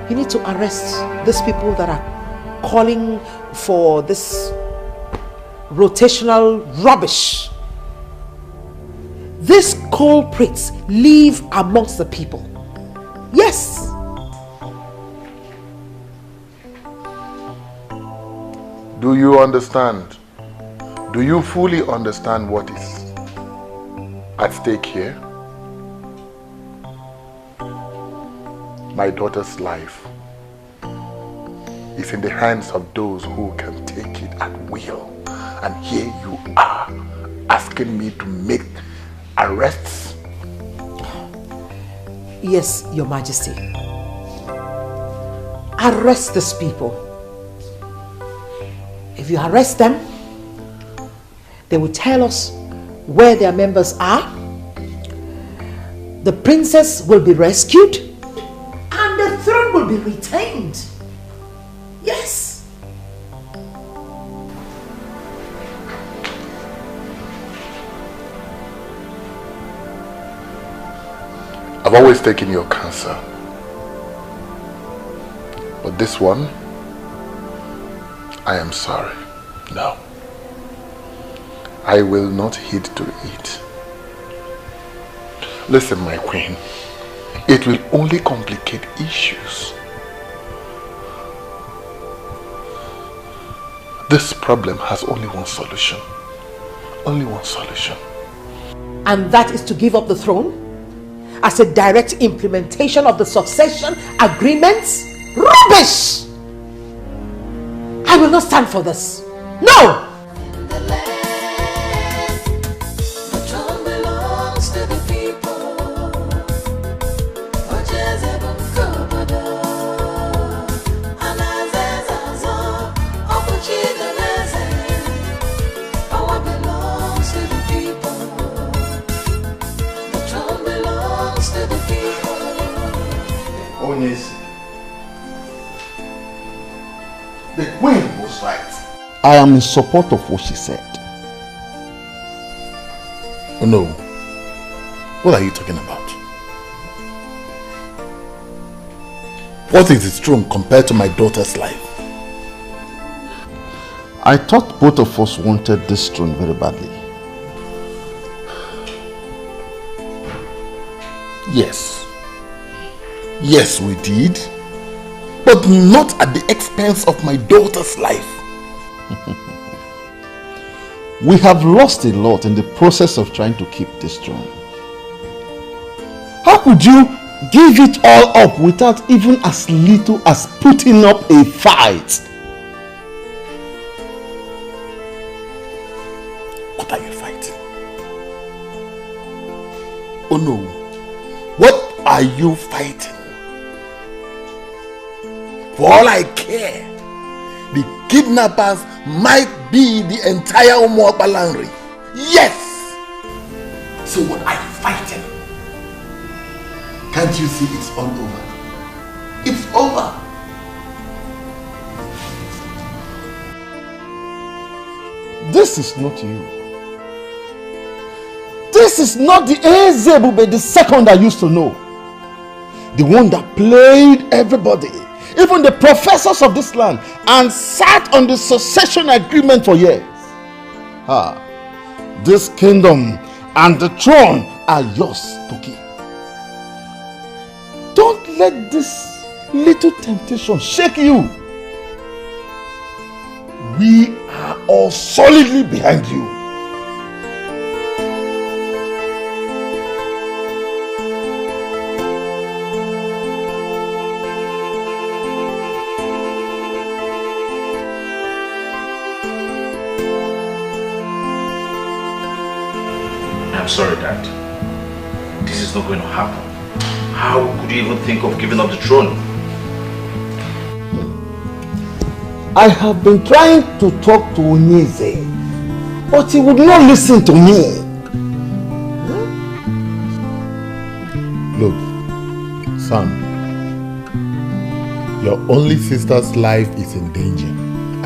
You need to arrest these people that are calling for this rotational rubbish. These culprits live amongst the people. Yes. Do you understand? Do you fully understand what is at stake here? My daughter's life is in the hands of those who can take it at will. And here you are asking me to make arrests? Yes, Your Majesty. Arrest these people. If you arrest them, they will tell us where their members are. The princess will be rescued and the throne will be retained. Yes. I've always taken your counsel, but this one, I am sorry. No. I will not heed to it. Listen, my queen, it will only complicate issues. This problem has only one solution. Only one solution. And that is to give up the throne as a direct implementation of the succession agreements? Rubbish! I will not stand for this. No! The queen was right. I am in support of what she said. Oh no. What are you talking about? What is its throne compared to my daughter's life? I thought both of us wanted this throne very badly. Yes. Yes, we did. But not at the expense of my daughter's life. We have lost a lot in the process of trying to keep this throne. How could you give it all up without even as little as putting up a fight? What are you fighting? Oh no. What are you fighting? For all I care, the kidnappers might be the entire Umuapalanri. Yes! So what are you fighting? Can't you see it's all over? It's over. This is not you. This is not the Ezebube the second I used to know. The one that played everybody, even the professors of this land, and sat on the succession agreement for years. This kingdom and the throne are yours, Toki. Don't let this little temptation shake you. We are all solidly behind you. I'm sorry, Dad. This is not going to happen. How could you even think of giving up the throne? I have been trying to talk to Onyeze, but he would not listen to me. Look, son, your only sister's life is in danger,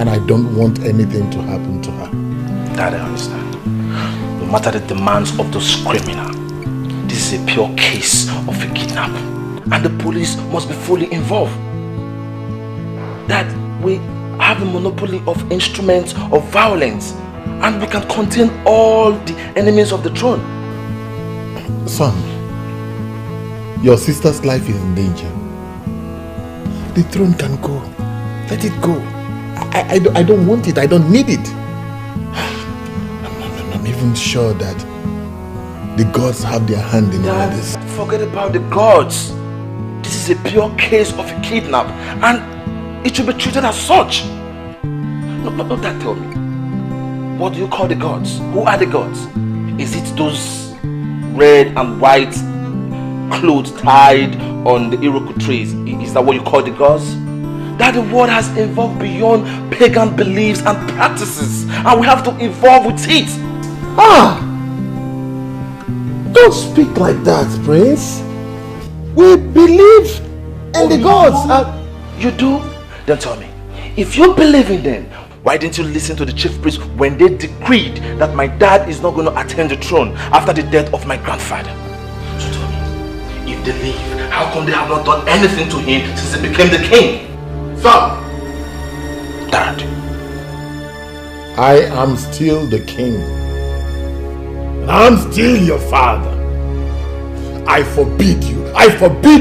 and I don't want anything to happen to her. Dad, I understand. No matter the demands of those criminals, this is a pure case of a kidnap, and the police must be fully involved. Dad, we have a monopoly of instruments of violence. and we can contain all the enemies of the throne. Son, your sister's life is in danger. The throne can go. Let it go. I don't want it. I don't need it. I'm even sure that the gods have their hand in all this. Forget about the gods. This is a pure case of a kidnap, and it should be treated as such. No, Dad, tell me. What do you call the gods? Who are the gods? Is it those red and white clothes tied on the Iroquois trees? Is that what you call the gods? That the world has evolved beyond pagan beliefs and practices, and we have to evolve with it. Don't speak like that, Prince. We believe in the gods. You do? Then tell me, if you believe in them, why didn't you listen to the chief priest when they decreed that my dad is not going to attain the throne after the death of my grandfather? So tell me, if they leave, how come they have not done anything to him since he became the king? Son! Dad. I am still the king. And I'm still your father. I forbid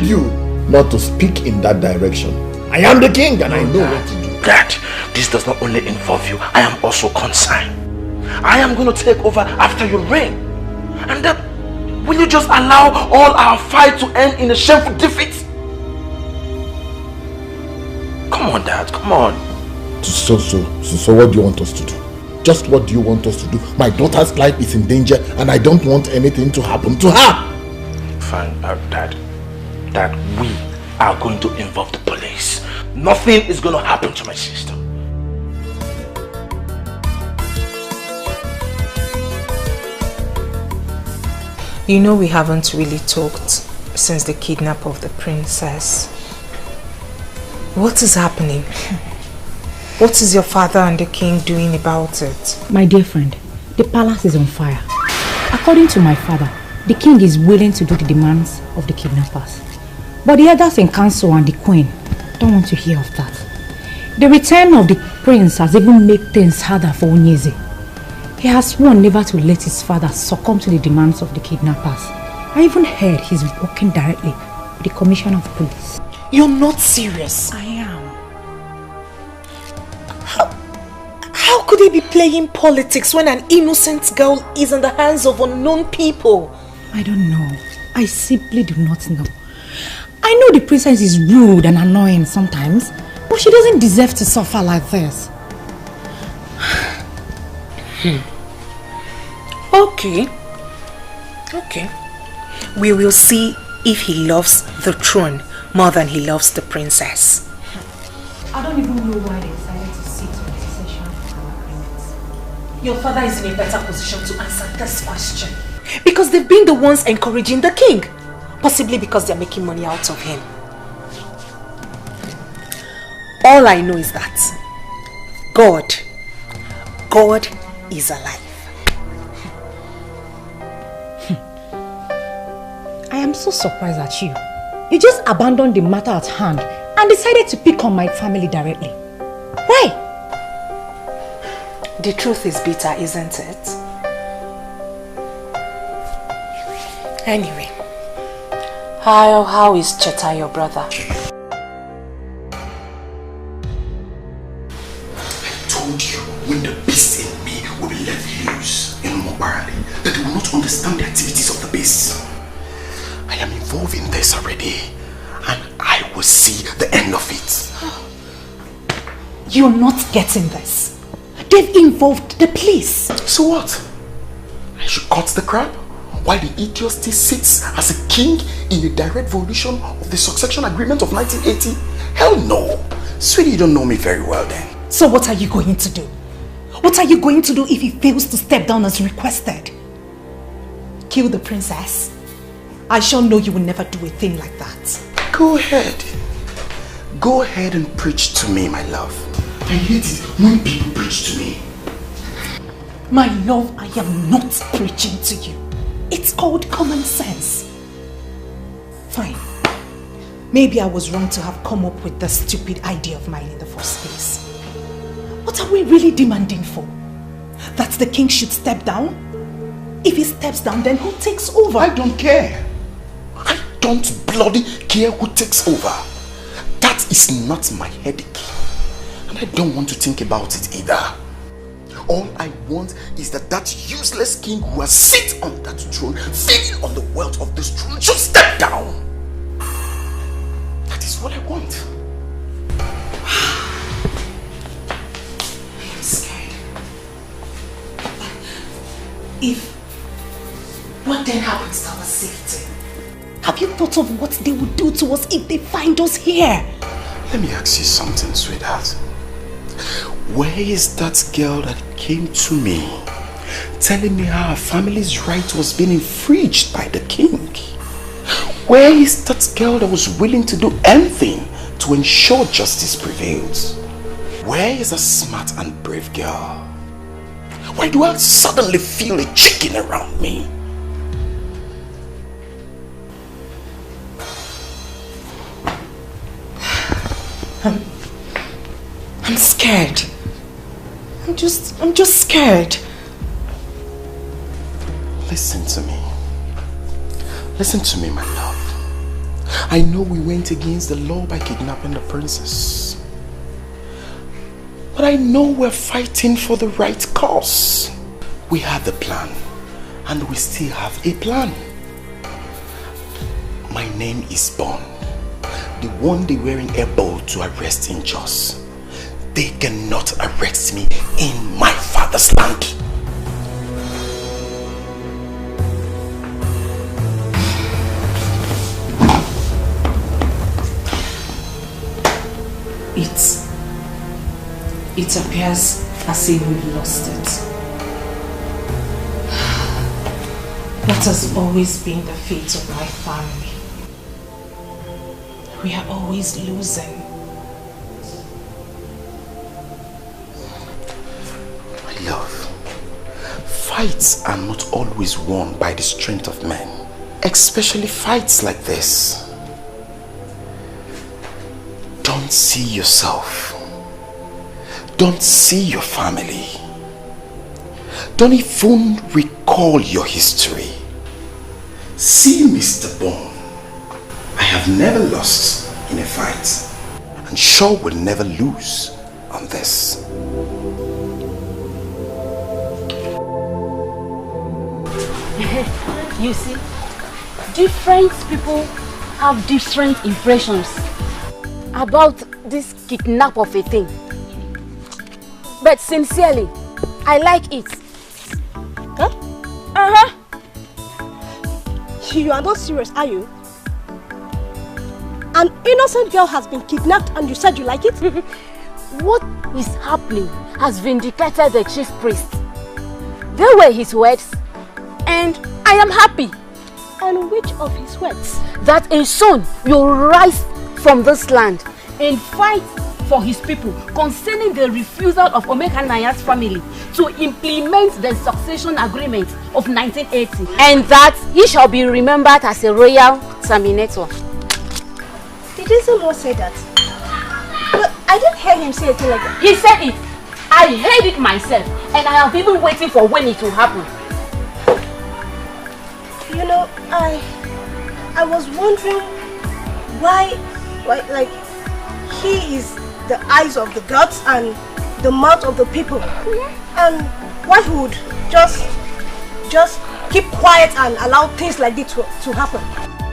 you not to speak in that direction. I am the king and I know what to do. Dad, this does not only involve you, I am also concerned. I am going to take over after your reign. And then, will you just allow all our fight to end in a shameful defeat? Come on, Dad, come on. So what do you want us to do? Just what do you want us to do? My daughter's life is in danger and I don't want anything to happen to her. Fine, Dad, we are going to involve the police. Nothing is going to happen to my sister. You know we haven't really talked since the kidnap of the princess. What is happening? What is your father and the king doing about it? My dear friend, the palace is on fire. According to my father, the king is willing to do the demands of the kidnappers. But the elders in council and the queen don't want to hear of that. The return of the prince has even made things harder for Onyeze. He has sworn never to let his father succumb to the demands of the kidnappers. I even heard he's working directly with the commissioner of police. You're not serious. I am. How could he be playing politics when an innocent girl is in the hands of unknown people? I don't know. I simply do not know. I know the princess is rude and annoying sometimes, but she doesn't deserve to suffer like this. Okay. We will see if he loves the throne more than he loves the princess. I don't even know why they decided to sit on the session for our agreements. Your father is in a better position to answer this question. Because they've been the ones encouraging the king. Possibly because they're making money out of him. All I know is that God is alive. I am so surprised at you. You just abandoned the matter at hand and decided to pick on my family directly. Why? The truth is bitter, isn't it? Anyway, how is Cheta, your brother? I told you, when the beast in me will be let loose in Mobarali, that they will not understand the activities of the beast. I am involved in this already, and I will see the end of it. You're not getting this. They've involved the police. So what? I should cut the crap? While the idiot still sits as a king in a direct violation of the succession agreement of 1980? Hell no. Sweetie, you don't know me very well then. So what are you going to do? What are you going to do if he fails to step down as requested? Kill the princess? I sure know you will never do a thing like that. Go ahead. Go ahead and preach to me, my love. I hate it when people preach to me. My love, I am not preaching to you. It's called common sense. Fine. Maybe I was wrong to have come up with the stupid idea of mine in the first place. What are we really demanding for? that the king should step down? If he steps down, then who takes over? I don't care. I don't bloody care who takes over. That is not my headache. And I don't want to think about it either. All I want is that useless king who has sit on that throne, feeding on the wealth of this throne, should step down. That is what I want. I'm scared. What then happens to our safety? Have you thought of what they would do to us if they find us here? Let me ask you something, sweetheart. Where is that girl that came to me telling me how her family's right was being infringed by the king? Where is that girl that was willing to do anything to ensure justice prevails? Where is a smart and brave girl? Why do I suddenly feel a chicken around me? I'm scared. I'm just scared. Listen to me. Listen to me, my love. I know we went against the law by kidnapping the princess. But I know we're fighting for the right cause. We have the plan, and we still have a plan. My name is Bond, the one they were able to arrest in Jos. They cannot arrest me in my father's land. It appears as if we've lost it. That has always been the fate of my family. We are always losing. My love, fights are not always won by the strength of men, especially fights like this. Don't see yourself. Don't see your family. Don't even recall your history. See Mr. Bond. I have never lost in a fight, and sure will never lose on this. You see, different people have different impressions about this kidnap of a thing. But sincerely, I like it. Huh? You are not serious, are you? An innocent girl has been kidnapped and you said you like it? What is happening has vindicated the chief priest. They were his words, and I am happy. And which of his words? That a son will rise from this land and fight for his people concerning the refusal of Omekanaya's family to implement the succession agreement of 1980, and that he shall be remembered as a royal terminator. Did Isamo say that? But I didn't hear him say anything like that. He said it. I heard it myself, and I have been waiting for when it will happen. You know, I was wondering why like he is the eyes of the gods and the mouth of the people, and why he would just keep quiet and allow things like this to happen.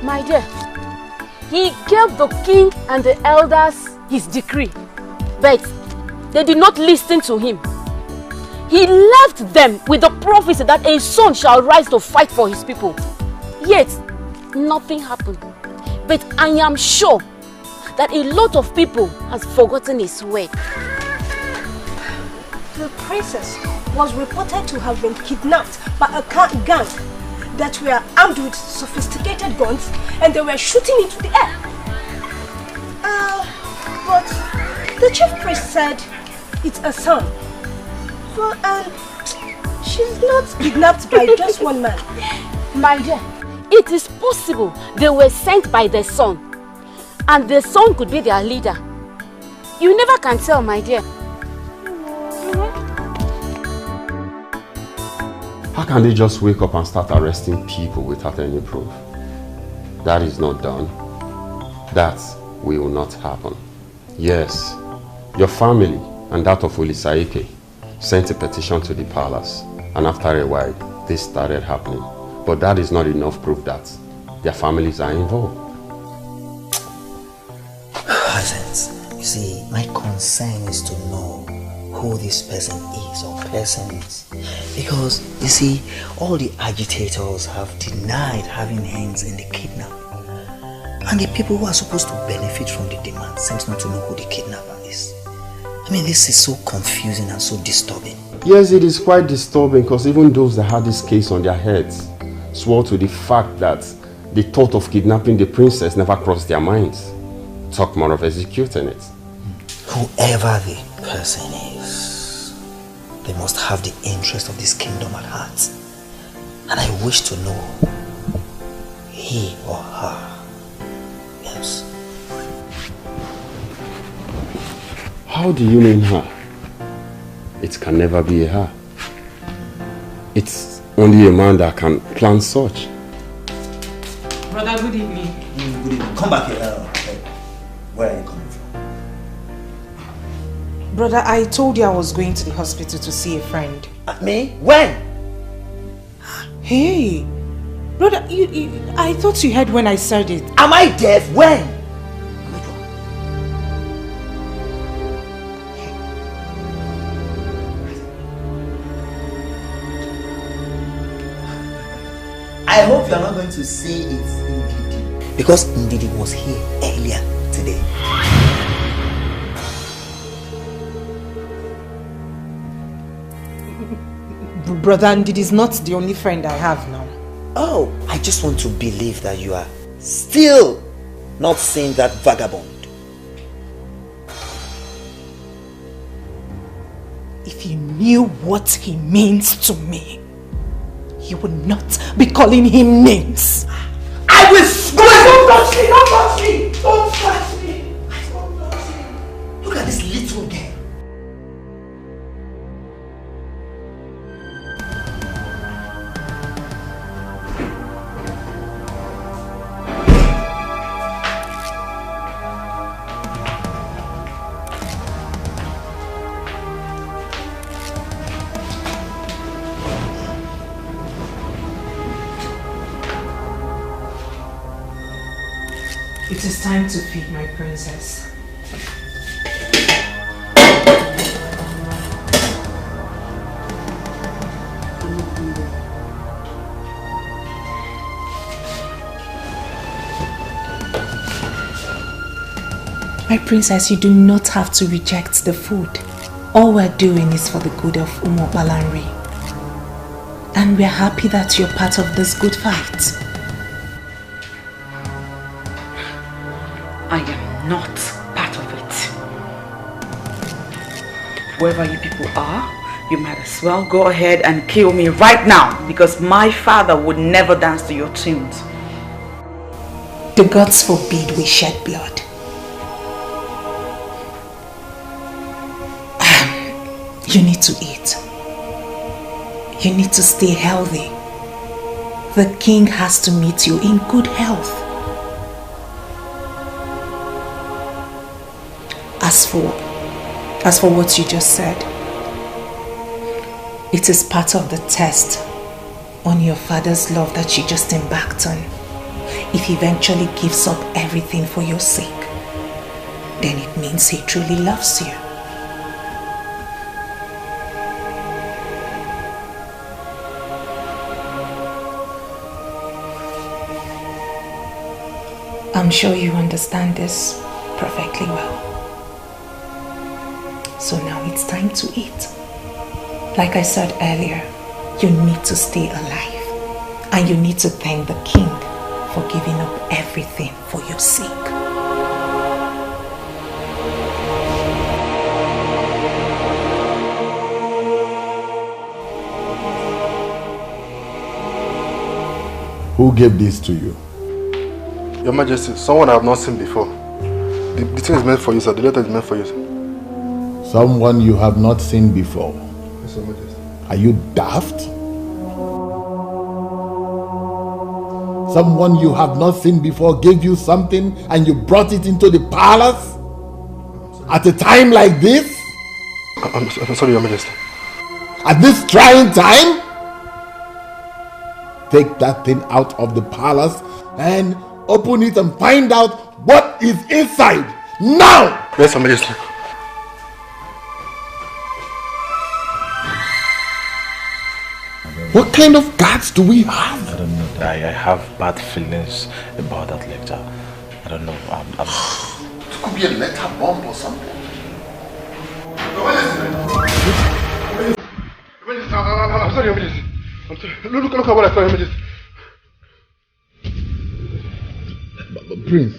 My dear, he gave the king and the elders his decree, but they did not listen to him. He left them with the prophecy that a son shall rise to fight for his people. Yet, nothing happened. But I am sure that a lot of people has forgotten his word. The princess was reported to have been kidnapped by a gang that were armed with sophisticated guns, and they were shooting into the air. But the chief priest said it's a son. So, she's not kidnapped by just one man. My dear, it is possible they were sent by the son, and the son could be their leader. You never can tell, my dear. How can they just wake up and start arresting people without any proof? That is not done. That will not happen. Yes, your family and that of Olisaike sent a petition to the palace, and after a while, this started happening. But that is not enough proof that their families are involved. Presence. You see, my concern is to know who this person is or persons. Because, you see, all the agitators have denied having hands in the kidnapping. And the people who are supposed to benefit from the demand seems not to know who the kidnapper is. I mean, this is so confusing and so disturbing. Yes, it is quite disturbing because even those that had this case on their heads swore to the fact that the thought of kidnapping the princess never crossed their minds. Talk more of executing it. Whoever the person is, they must have the interest of this kingdom at heart. And I wish to know he or her. Yes. How do you mean her? It can never be a her. It's only a man that can plan such. Brother, good evening. Good evening. Come back here. Where are you coming from? Brother, I told you I was going to the hospital to see a friend. Me? When? Hey, brother, I thought you heard when I said it. Am I deaf? When? I hope you are not going to say it's Ndidi. Because Ndidi was here earlier today. Brother, Ndidi is not the only friend I have now. Oh, I just want to believe that you are still not seeing that vagabond. If you knew what he means to me, you would not be calling him names. I will swear! Don't touch me! Don't touch me! Don't touch me! Don't touch me! Look at this little girl. It is time to feed my princess. My princess, you do not have to reject the food. All we're doing is for the good of Umo Balanri. And we're happy that you're part of this good fight. I am not part of it. Whoever you people are, you might as well go ahead and kill me right now, because my father would never dance to your tunes. The gods forbid we shed blood. You need to eat. You need to stay healthy. The king has to meet you in good health. As for what you just said, it is part of the test on your father's love that you just embarked on. If he eventually gives up everything for your sake, then it means he truly loves you. I'm sure you understand this perfectly well. So now it's time to eat. Like I said earlier, you need to stay alive. And you need to thank the king for giving up everything for your sake. Who gave this to you? Your Majesty, someone I have not seen before. The thing is meant for you, sir. The letter is meant for you, sir. Someone you have not seen before. Yes, Your Majesty. Are you daft? Someone you have not seen before gave you something and you brought it into the palace? At a time like this? I'm sorry, Your Majesty. At this trying time? Take that thing out of the palace and open it and find out what is inside. Now! Yes, Your Majesty. What kind of guards do we have? I don't know. I have bad feelings about that lecture. I don't know. It could be a letter bomb or something. I'm sorry, Your Majesty. I'm sorry. Look at what I saw, Your Majesty. Prince,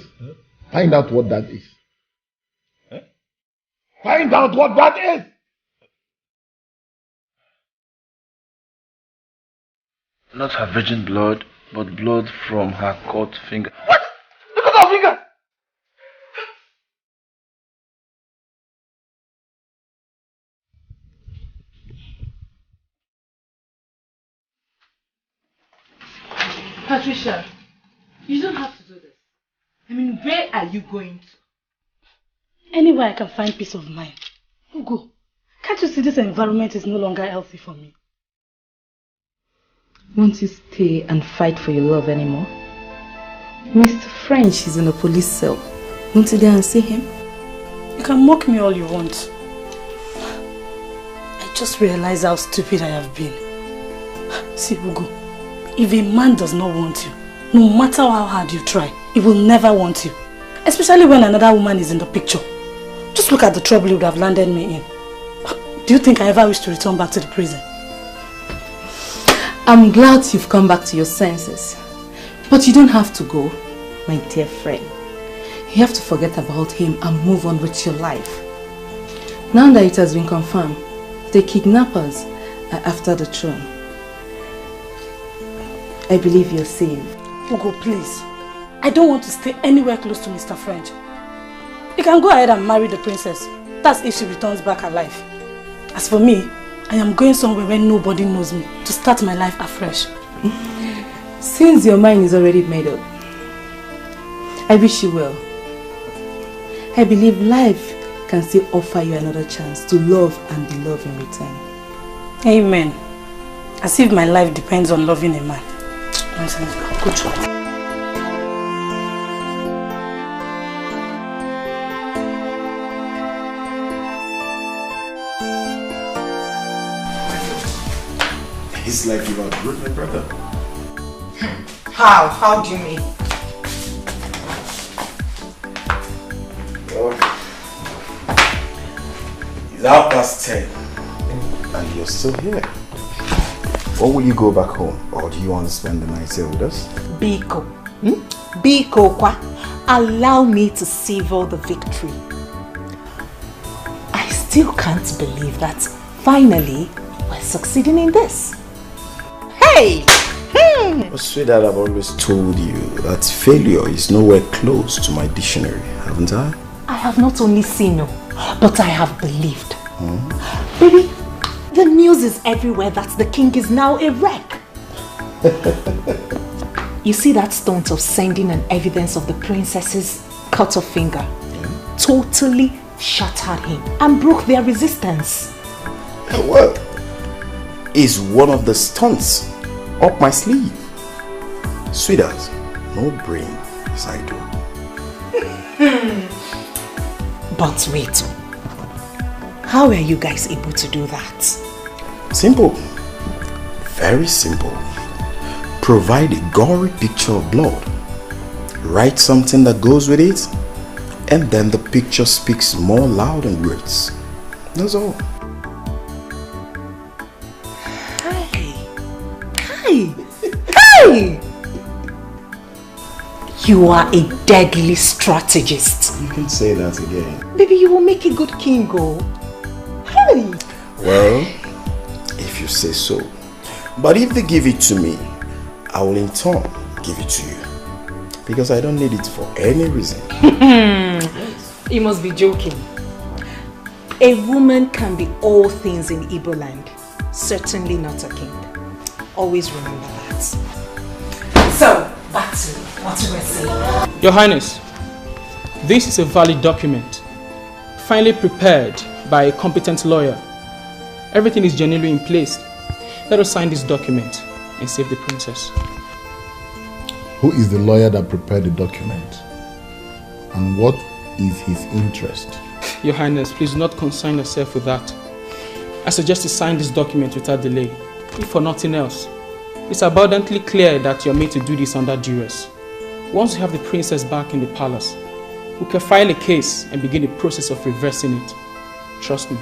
find out what that is. Find out what that is! Not her virgin blood, but blood from her cut finger. What? Look at her finger! Patricia, you don't have to do this. I mean, where are you going to? Anywhere I can find peace of mind. Ugo, can't you see this environment is no longer healthy for me? Won't you stay and fight for your love anymore? Mr. French is in a police cell. Won't you go and see him? You can mock me all you want. I just realized how stupid I have been. See, Ugo, if a man does not want you, no matter how hard you try, he will never want you. Especially when another woman is in the picture. Just look at the trouble you would have landed me in. Do you think I ever wish to return back to the prison? I'm glad you've come back to your senses. But you don't have to go, my dear friend. You have to forget about him and move on with your life. Now that it has been confirmed, the kidnappers are after the throne. I believe you're safe. Ugo, please. I don't want to stay anywhere close to Mr. French. You can go ahead and marry the princess. That's if she returns back alive. As for me, I am going somewhere where nobody knows me to start my life afresh. Since your mind is already made up, I wish you well. I believe life can still offer you another chance to love and be loved in return. Amen. As if my life depends on loving a man. Nonsense. Good job. It's like you outgrew my brother. How? How do you mean? Well, it's 10:30 and you're still here. Or will you go back home? Or do you want to spend the night here with us? Biko. Biko kwa. Allow me to savor the victory. I still can't believe that finally we're succeeding in this. Hey! Oh, sweetheart, I've always told you that failure is nowhere close to my dictionary, haven't I? I have not only seen you, but I have believed. Baby, the news is everywhere that the king is now a wreck. You see that stunt of sending an evidence of the princess's cut off finger? Totally shattered him and broke their resistance. Well, it's one of the stunts up my sleeve. Sweetheart, no brain is idle. But wait, how are you guys able to do that? Simple. Very simple. Provide a gory picture of blood. Write something that goes with it, and then the picture speaks more loud than words. That's all. Hey! You are a deadly strategist. You can say that again. Baby, you will make a good king, oh. Hey! Well, if you say so. But if they give it to me, I will in turn give it to you. Because I don't need it for any reason. You must be joking. A woman can be all things in Igbo land. Certainly not a king. Always remember that. So, back to what you were saying. Your Highness, this is a valid document, finally prepared by a competent lawyer. Everything is genuinely in place. Let us sign this document and save the princess. Who is the lawyer that prepared the document? And what is his interest? Your Highness, please do not concern yourself with that. I suggest you sign this document without delay. If for nothing else, it's abundantly clear that you're made to do this under duress. Once we have the princess back in the palace, we can file a case and begin the process of reversing it. Trust me,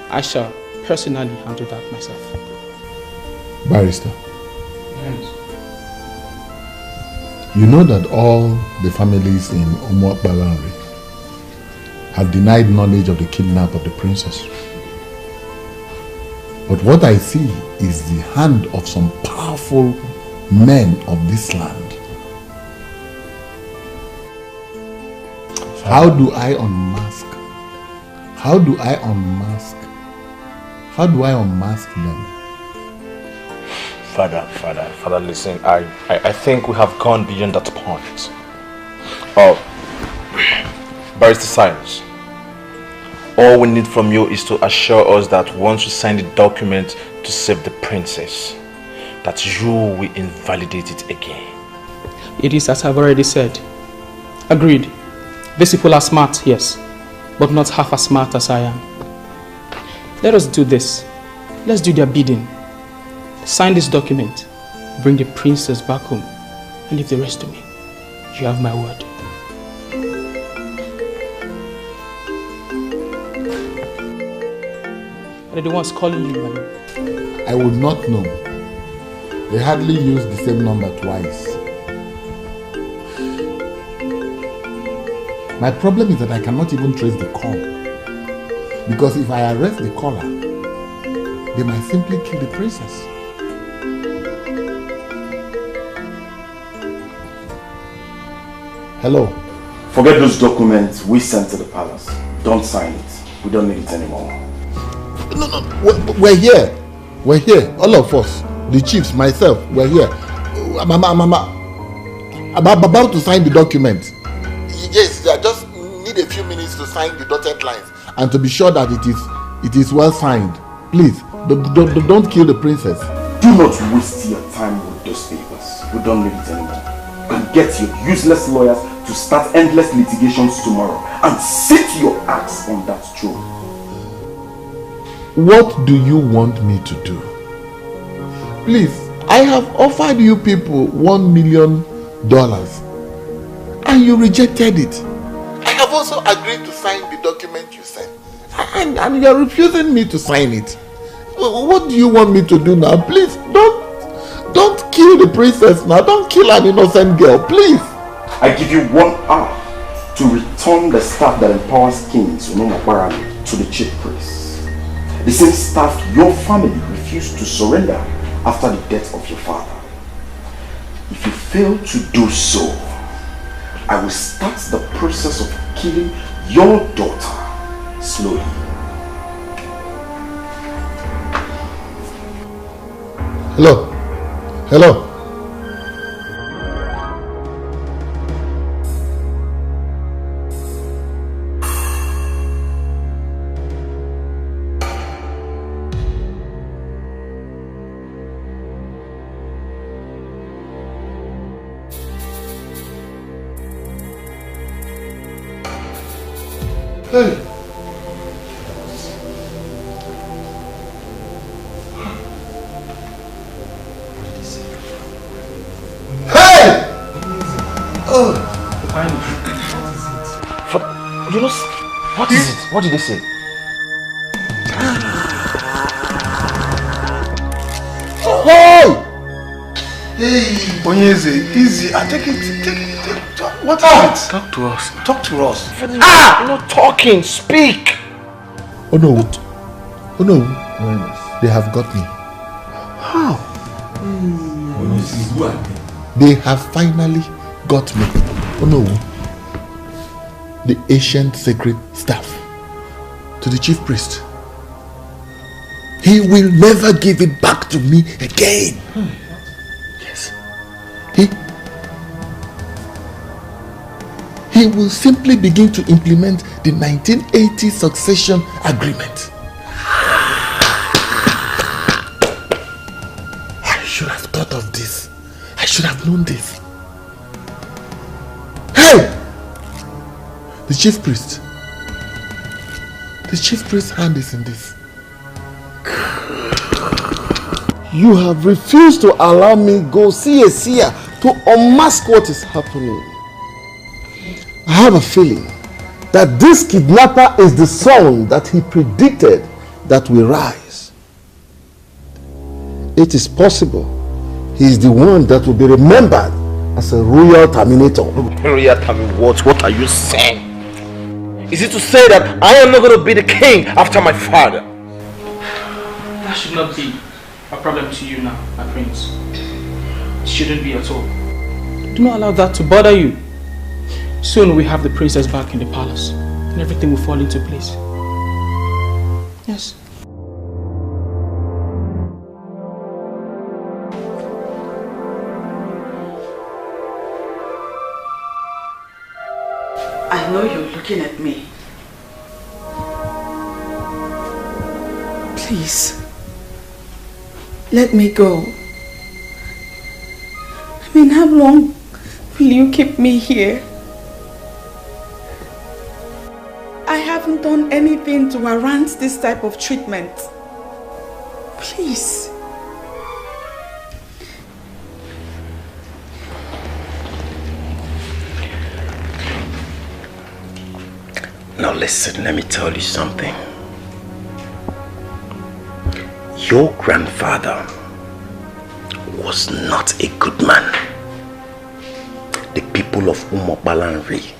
I shall personally handle that myself. Barrister, Yes. you know that all the families in Umuakbalanri have denied knowledge of the kidnap of the princess. But what I see is the hand of some powerful men of this land. How do I unmask? How do I unmask? How do I unmask them? Father, listen, I think we have gone beyond that point. Oh, Barrister Science, all we need from you is to assure us that once you sign the document to save the princess, that you will invalidate it again. It is as I've already said. Agreed. These people are smart, yes, but not half as smart as I am. Let us do this. Let's do their bidding. Sign this document, bring the princess back home, and leave the rest to me. You have my word. Are the ones calling you, madam? I would not know. They hardly use the same number twice. My problem is that I cannot even trace the call. Because if I arrest the caller, they might simply kill the princess. Hello? Forget those documents we sent to the palace. Don't sign it. We don't need it anymore. No, we're here. We're here. All of us. The chiefs, myself, we're here. I'm about to sign the document. Yes, I just need a few minutes to sign the dotted lines and to be sure that it is well signed. Please, don't kill the princess. Do not waste your time with those papers. We don't need it anymore. And get your useless lawyers to start endless litigations tomorrow and sit your ass on that throne. What do you want me to do? Please, I have offered you people $1 million and you rejected it. I have also agreed to sign the document you sent and you're refusing me to sign it. What do you want me to do now? Please, don't kill the princess now. Don't kill an innocent girl, please. I give you 1 hour to return the staff that empowers kings to the chief priest. The same staff your family refused to surrender after the death of your father. If you fail to do so, I will start the process of killing your daughter slowly. Hello? Hello? Hey! You know, what is it? What did they say? Hey! Hey! Onyeze, easy. Take it. What is it? Talk to us. Talk to us. You're not talking. Speak. Oh no. Oh no. They have got me. How? They have finally got me. Oh no. The ancient sacred staff to the chief priest. He will never give it back to me again. Yes. he will simply begin to implement the 1980 succession agreement. I should have thought of this. I should have known this. Hey! The chief priest. The chief priest's hand is in this. You have refused to allow me go see a seer to unmask what is happening. I have a feeling that this kidnapper is the son that he predicted that will rise. It is possible he is the one that will be remembered as a royal terminator. Royal terminator? What are you saying? Is it to say that I am not going to be the king after my father? That should not be a problem to you now, my prince. It shouldn't be at all. Do not allow that to bother you. Soon we have the princess back in the palace and everything will fall into place. Yes. I know you're looking at me. Please, let me go. I mean, how long will you keep me here? I haven't done anything to warrant this type of treatment. Please. Now listen, let me tell you something. Your grandfather was not a good man. The people of Umobalanri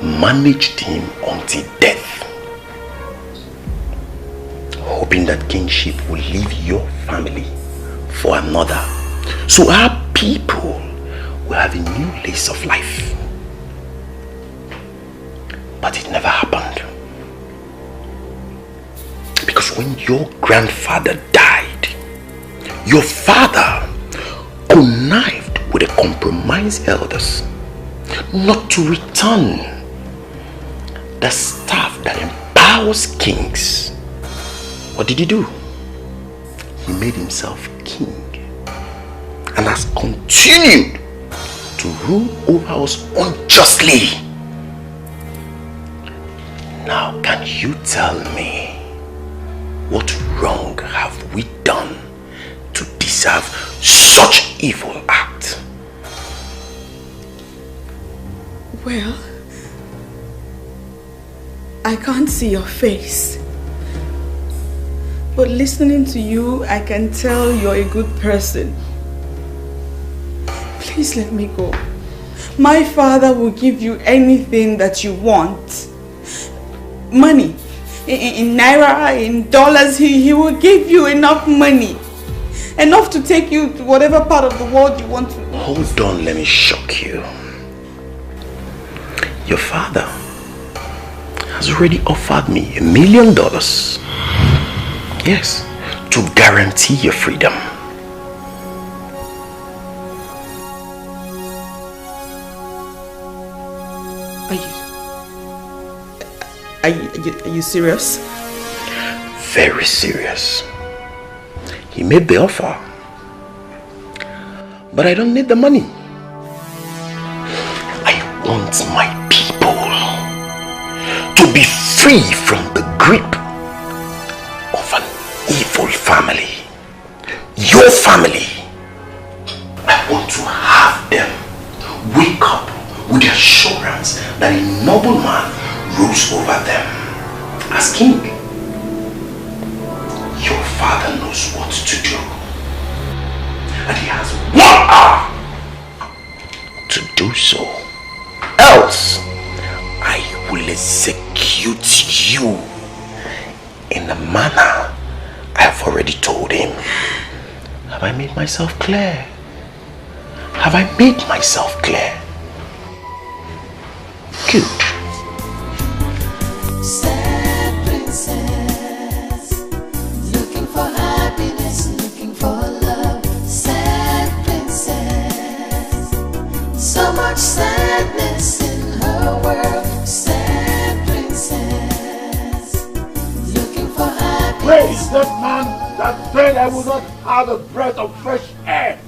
managed him until death, hoping that kingship will leave your family for another. So our people will have a new lease of life. But it never happened. Because when your grandfather died, your father connived with the compromised elders not to return the staff that empowers kings. What did he do? He made himself king and has continued to rule over us unjustly. Now, can you tell me what wrong have we done to deserve such evil act? Well, I can't see your face, but listening to you, I can tell you're a good person. Please let me go. My father will give you anything that you want. Money, in naira, in dollars, he will give you enough money. Enough to take you to whatever part of the world you want to. Hold on, let me shock you. Your father has already offered me $1 million. Yes, to guarantee your freedom. Are you serious? Very serious. He made the offer. But I don't need the money. I want my people to be free from the grip of an evil family. Your family. I want to have them wake up with the assurance that a noble man rules over them as king. Your father knows what to do, and he has 1 hour to do so. Else, I will execute you in a manner I have already told him. Have I made myself clear? Have I made myself clear? Good. Sad princess, looking for happiness, looking for love. Sad princess, so much sadness in her cursed man that said I would not have a breath of fresh air,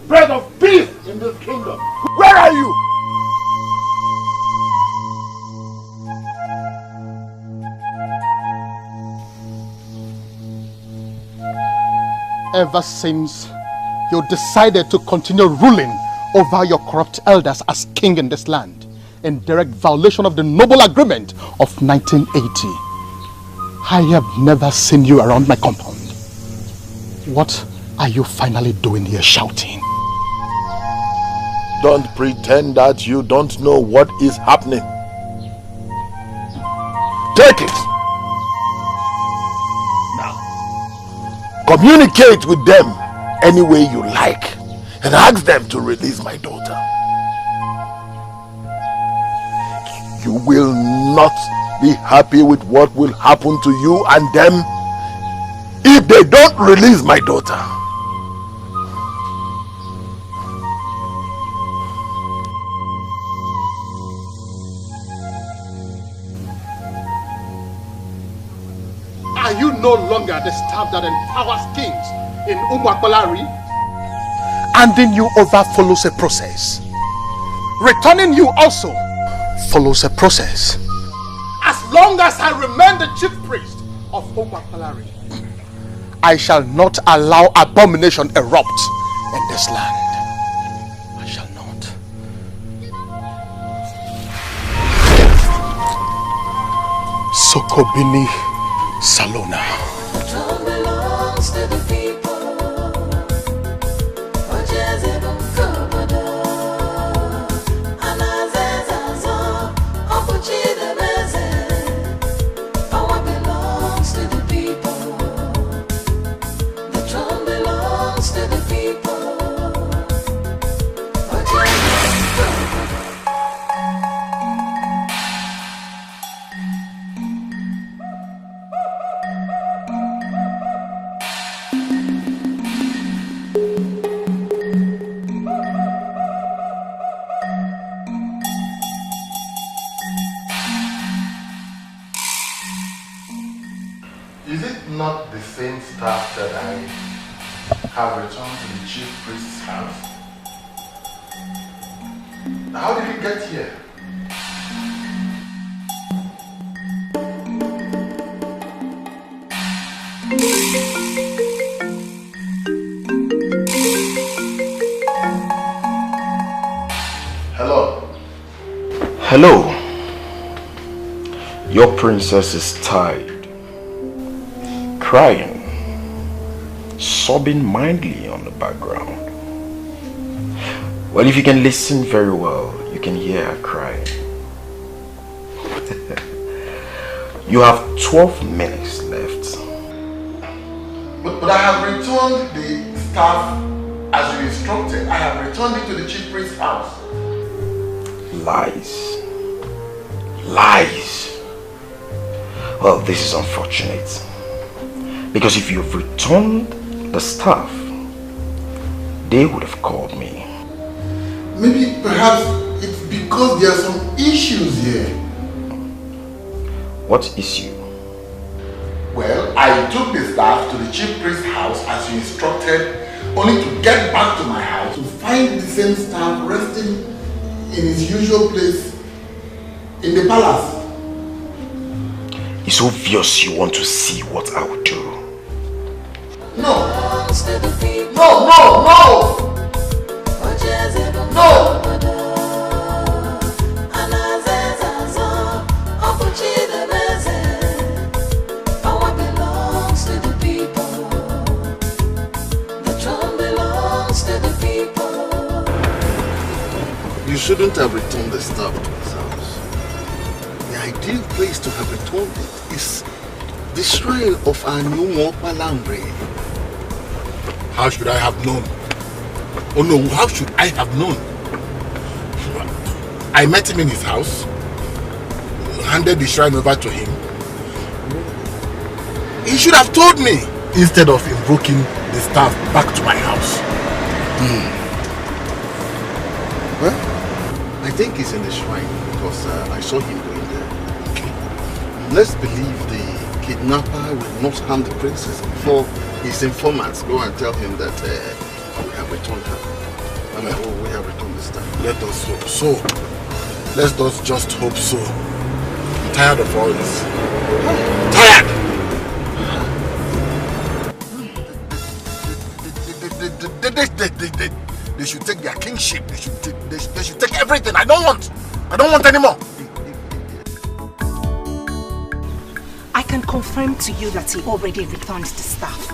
breath of peace in this kingdom. Where are you? Ever since you decided to continue ruling over your corrupt elders as king in this land, in direct violation of the noble agreement of 1980, I have never seen you around my compound. What are you finally doing here shouting? Don't pretend that you don't know what is happening. Take it. Now, communicate with them any way you like and ask them to release my daughter. You will not be happy with what will happen to you and them if they don't release my daughter. Are you no longer the staff that empowers kings in Umuakolari? Handing you over follows a process. Returning you also follows a process. As long as I remain the chief priest of Umuakolari, I shall not allow abomination erupt in this land. I shall not. Sokobini Salona. Throne belongs to the people. Ojezebo Kobodo. Anazezazo. Opuchidebeze. Power belongs to the people. The throne belongs to the people. Ojezebo Kobodo. Is it not the same staff that I have returned to the chief priest's house? How did it get here? Hello. Hello. Your princess is tired, crying, sobbing mildly on the background. Well, if you can listen very well, you can hear her crying. You have 12 minutes left. But I have returned the staff as you instructed. I have returned it to the chief priest's house. Lies. Lies. Well, this is unfortunate. Because if you've returned the staff, they would have called me. Maybe perhaps it's because there are some issues here. What issue? Well, I took the staff to the chief priest's house as you instructed, only to get back to my house to find the same staff resting in his usual place in the palace. It's obvious you want to see what I will do. No! No, no, no! No! Power belongs to the people. The throne belongs to the people. You shouldn't have returned the staff to his house. The ideal place to have returned it is the shrine of our new Palambre. How should I have known? Oh no, how should I have known? I met him in his house, handed the shrine over to him. He should have told me instead of invoking the staff back to my house. Well, I think he's in the shrine because I saw him going there. Okay. Let's believe the kidnapper will not harm the princess before his informants go and tell him that we have returned her. I mean, we have returned this time. Let us hope so. Let us just hope so. I'm tired of all this. Tired! They should take their kingship. They should take everything. I don't want anymore. I can confirm to you that he already returned the staff.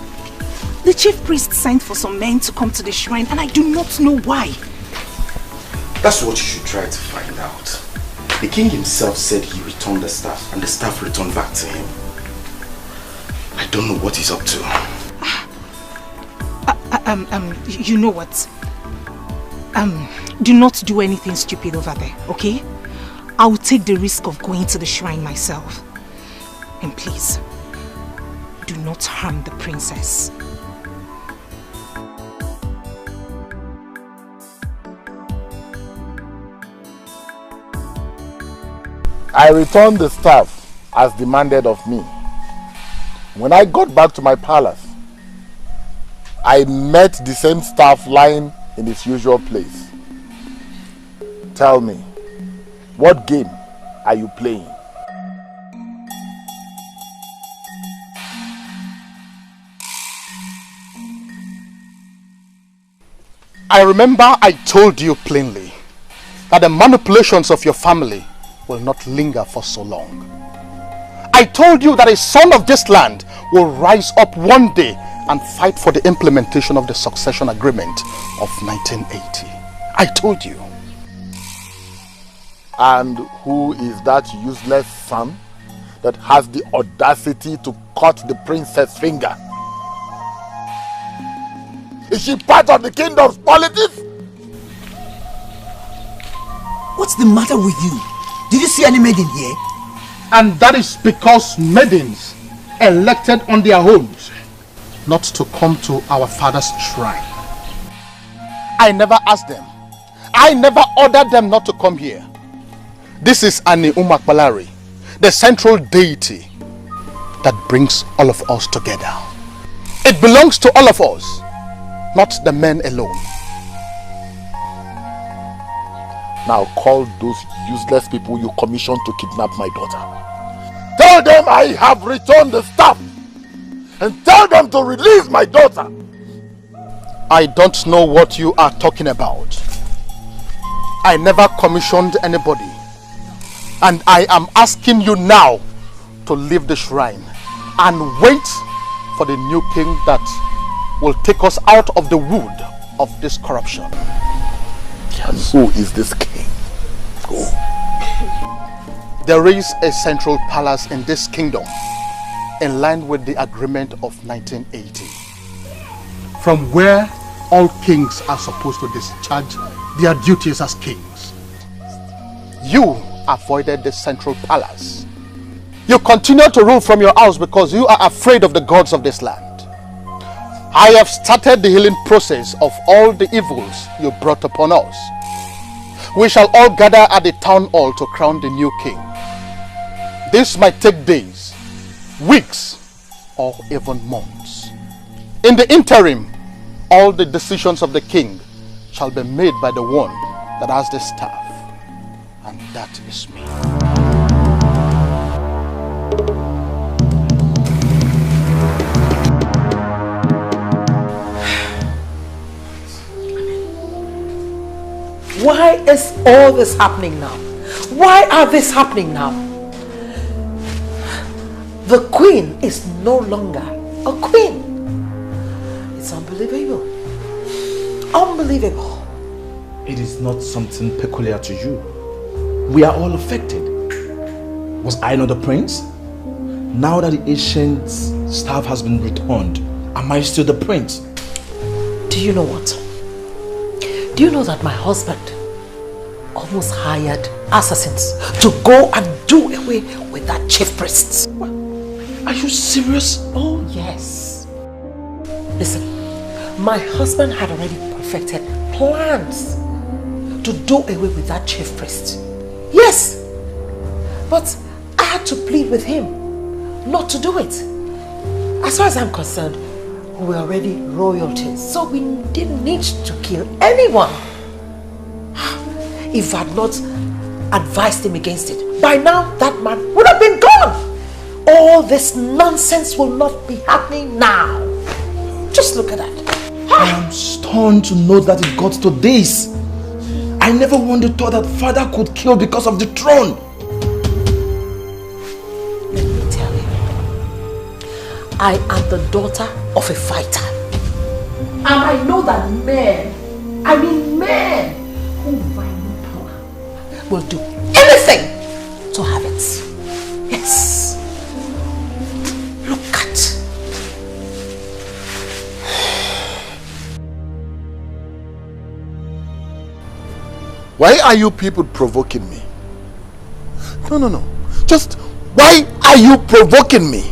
The chief priest sent for some men to come to the shrine and I do not know why. That's what you should try to find out. The king himself said he returned the staff and the staff returned back to him. I don't know what he's up to. You know what? Do not do anything stupid over there, okay? I will take the risk of going to the shrine myself. And please, do not harm the princess. I returned the staff as demanded of me. When I got back to my palace, I met the same staff lying in its usual place. Tell me, what game are you playing? I remember I told you plainly that the manipulations of your family will not linger for so long. I told you that a son of this land will rise up one day and fight for the implementation of the succession agreement of 1980. I told you. And who is that useless son that has the audacity to cut the princess' finger? Is she part of the kingdom's politics? What's the matter with you? Did you see any maiden here? And that is because maidens elected on their homes not to come to our father's shrine. I never asked them. I never ordered them not to come here. This is Ani Umakbalari, the central deity that brings all of us together. It belongs to all of us, not the men alone. Now call those useless people you commissioned to kidnap my daughter. Tell them I have returned the staff. And tell them to release my daughter. I don't know what you are talking about. I never commissioned anybody. And I am asking you now to leave the shrine and wait for the new king that will take us out of the wood of this corruption. Yes. And who is this king? Who? There is a central palace in this kingdom, in line with the agreement of 1980, from where all kings are supposed to discharge their duties as kings. You avoided the central palace. You continue to rule from your house because you are afraid of the gods of this land. I have started the healing process of all the evils you brought upon us. We shall all gather at the town hall to crown the new king. This might take days, weeks, or even months. In the interim, all the decisions of the king shall be made by the one that has the staff, and that is me. Why is all this happening now? Why are this happening now? The queen is no longer a queen. It's unbelievable. Unbelievable. It is not something peculiar to you. We are all affected. Was I not the prince? Now that the ancient staff has been returned, am I still the prince? Do you know what? Do you know that my husband almost hired assassins to go and do away with that chief priest? Are you serious? Oh yes. Listen, my husband had already perfected plans to do away with that chief priest. Yes, but I had to plead with him not to do it. As far as I'm concerned, we were already royalties, so we didn't need to kill anyone. If I had not advised him against it, by now that man would have been gone. All this nonsense will not be happening now. Just look at that. I am stunned to note that it got to this. I never once thought that father could kill because of the throne. Let me tell you, I am the daughter of a fighter. And I know that men who value power will do anything to have it. Yes. Look at. Why are you people provoking me? No. Just why are you provoking me?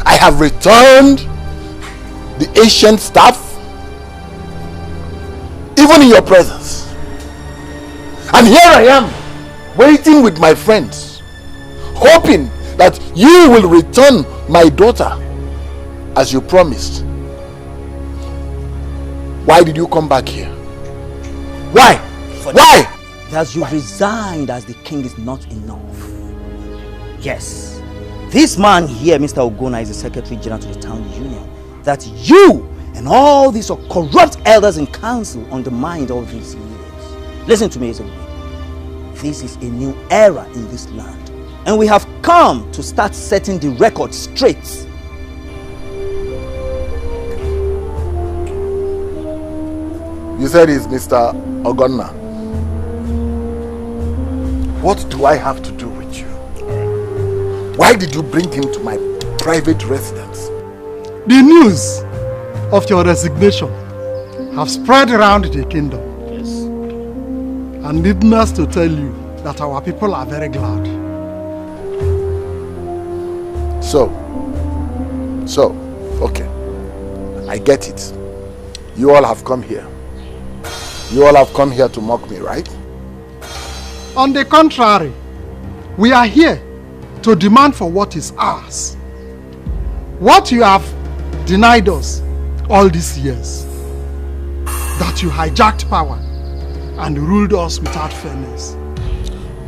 I have returned the ancient staff, even in your presence. And here I am, waiting with my friends, hoping that you will return my daughter as you promised. Why did you come back here? Why? Why? That you resigned as the king is not enough. Yes. This man here, Mr. Ogona, is the Secretary General to the Town Union. That you and all these corrupt elders in council undermined all these years. Listen to me, Ezebube. This is a new era in this land. And we have come to start setting the record straight. You said he's Mr. Ogonna. What do I have to do with you? Why did you bring him to my private residence? The news of your resignation have spread around the kingdom. Yes. And needless to tell you that our people are very glad. So, okay. I get it. You all have come here. You all have come here to mock me, right? On the contrary, we are here to demand for what is ours. What you have denied us all these years. That you hijacked power and ruled us without fairness.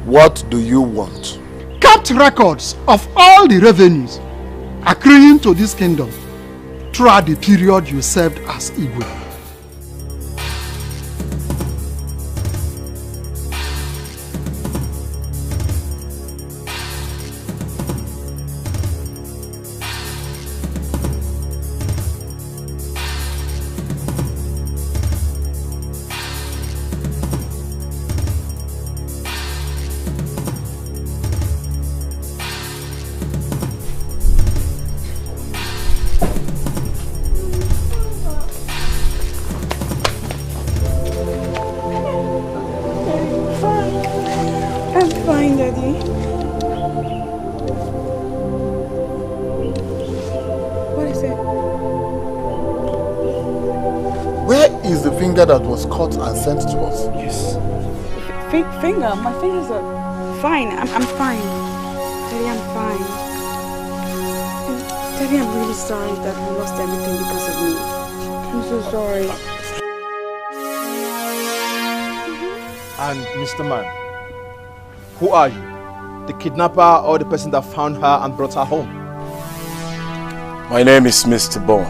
What do you want? Kept records of all the revenues accruing to this kingdom throughout the period you served as Igwe. That was caught and sent to us. Yes. Finger? My fingers are fine. I'm fine. Daddy, I'm fine. Daddy, I'm really sorry that we lost everything because of me. I'm so sorry. And Mr. Man, who are you? The kidnapper or the person that found her and brought her home? My name is Mr. Bond,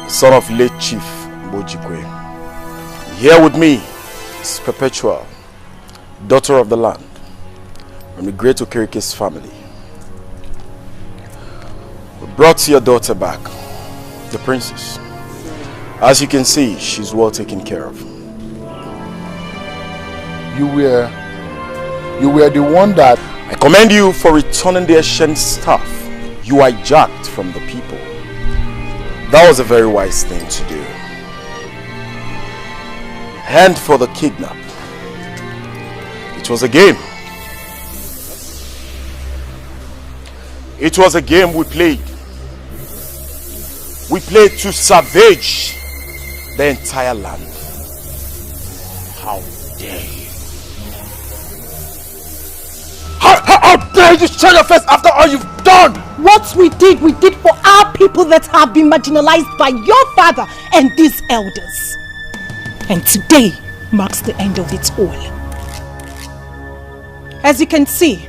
son of late Chief Bojikwe. Here with me is Perpetual, daughter of the land, from the great Okirike's family. We brought your daughter back, the princess. As you can see, she's well taken care of. You were the one that... I commend you for returning the ancient staff you hijacked from the people. That was a very wise thing to do. And for the kidnap. It was a game. It was a game we played. We played to savage the entire land. How dare you? How you to show your face after all you've done? What we did for our people that have been marginalized by your father and these elders. And today marks the end of it all. As you can see,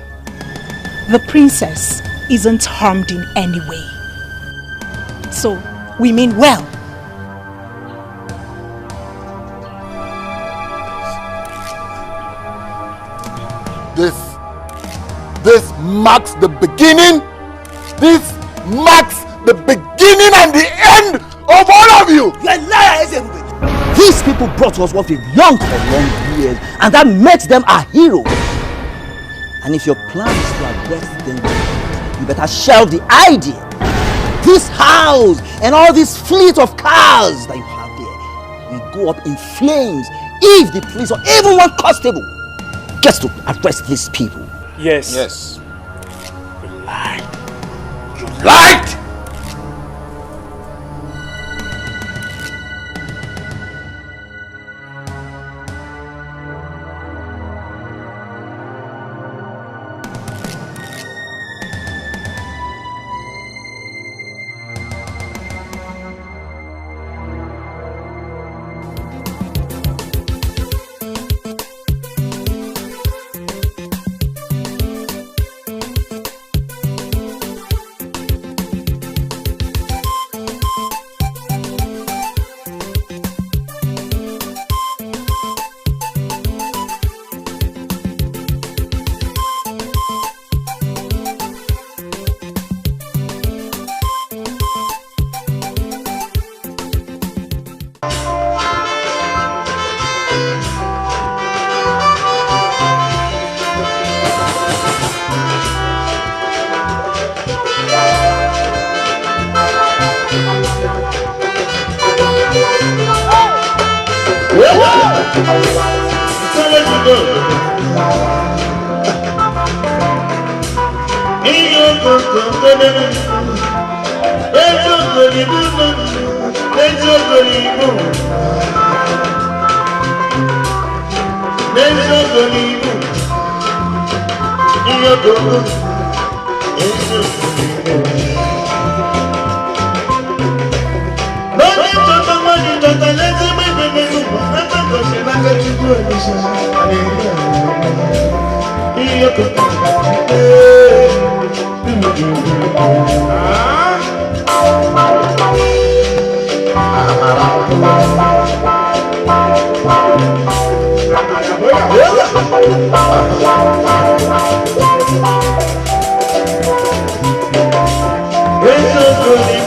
the princess isn't harmed in any way. So, we mean well. This marks the beginning. This marks the beginning and the end of all of you. You're a liar, everybody. These people brought us what we've young for long years, and that makes them our heroes. And if your plan is to arrest them, you better shelve the idea. This house and all this fleet of cars that you have there will go up in flames if the police or even one constable gets to arrest these people. Yes. Yes. You lied. You lied! Baby,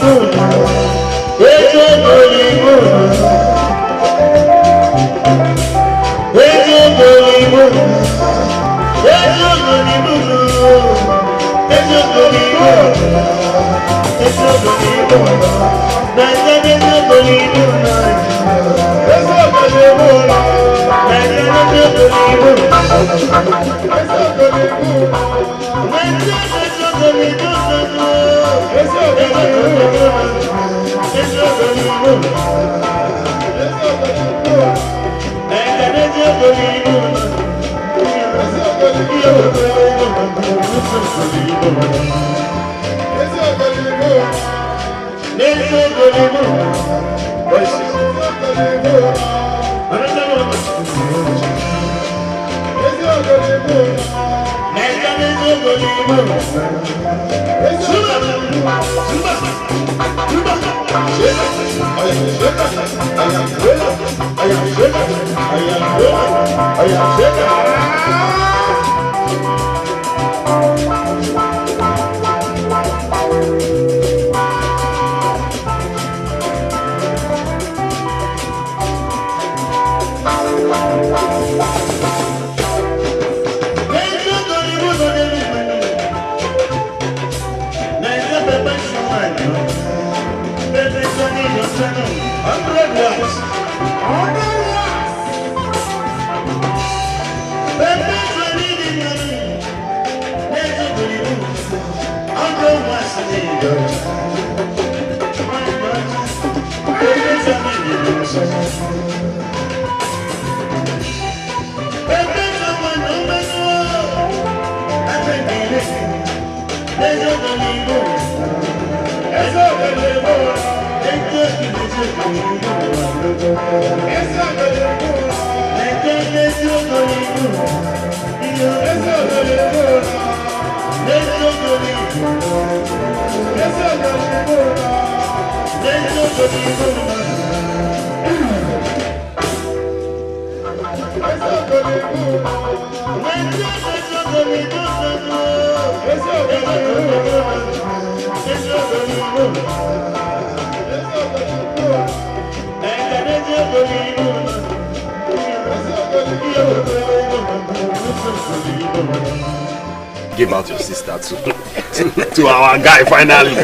Give out your sister to our guy finally.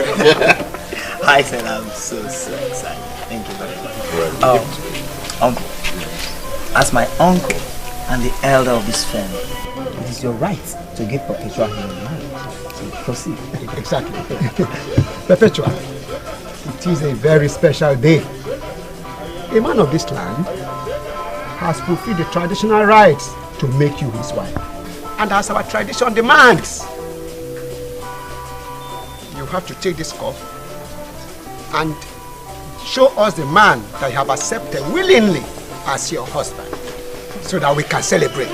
I said I'm so excited. Thank you very much. Uncle, as my uncle and the elder of this family, it is your right to give Perpetua her marriage. So proceed. Exactly. Perpetua, it is a very special day. A man of this land has fulfilled the traditional rites to make you his wife. And as our tradition demands, you have to take this cup and show us the man that you have accepted willingly as your husband, so that we can celebrate.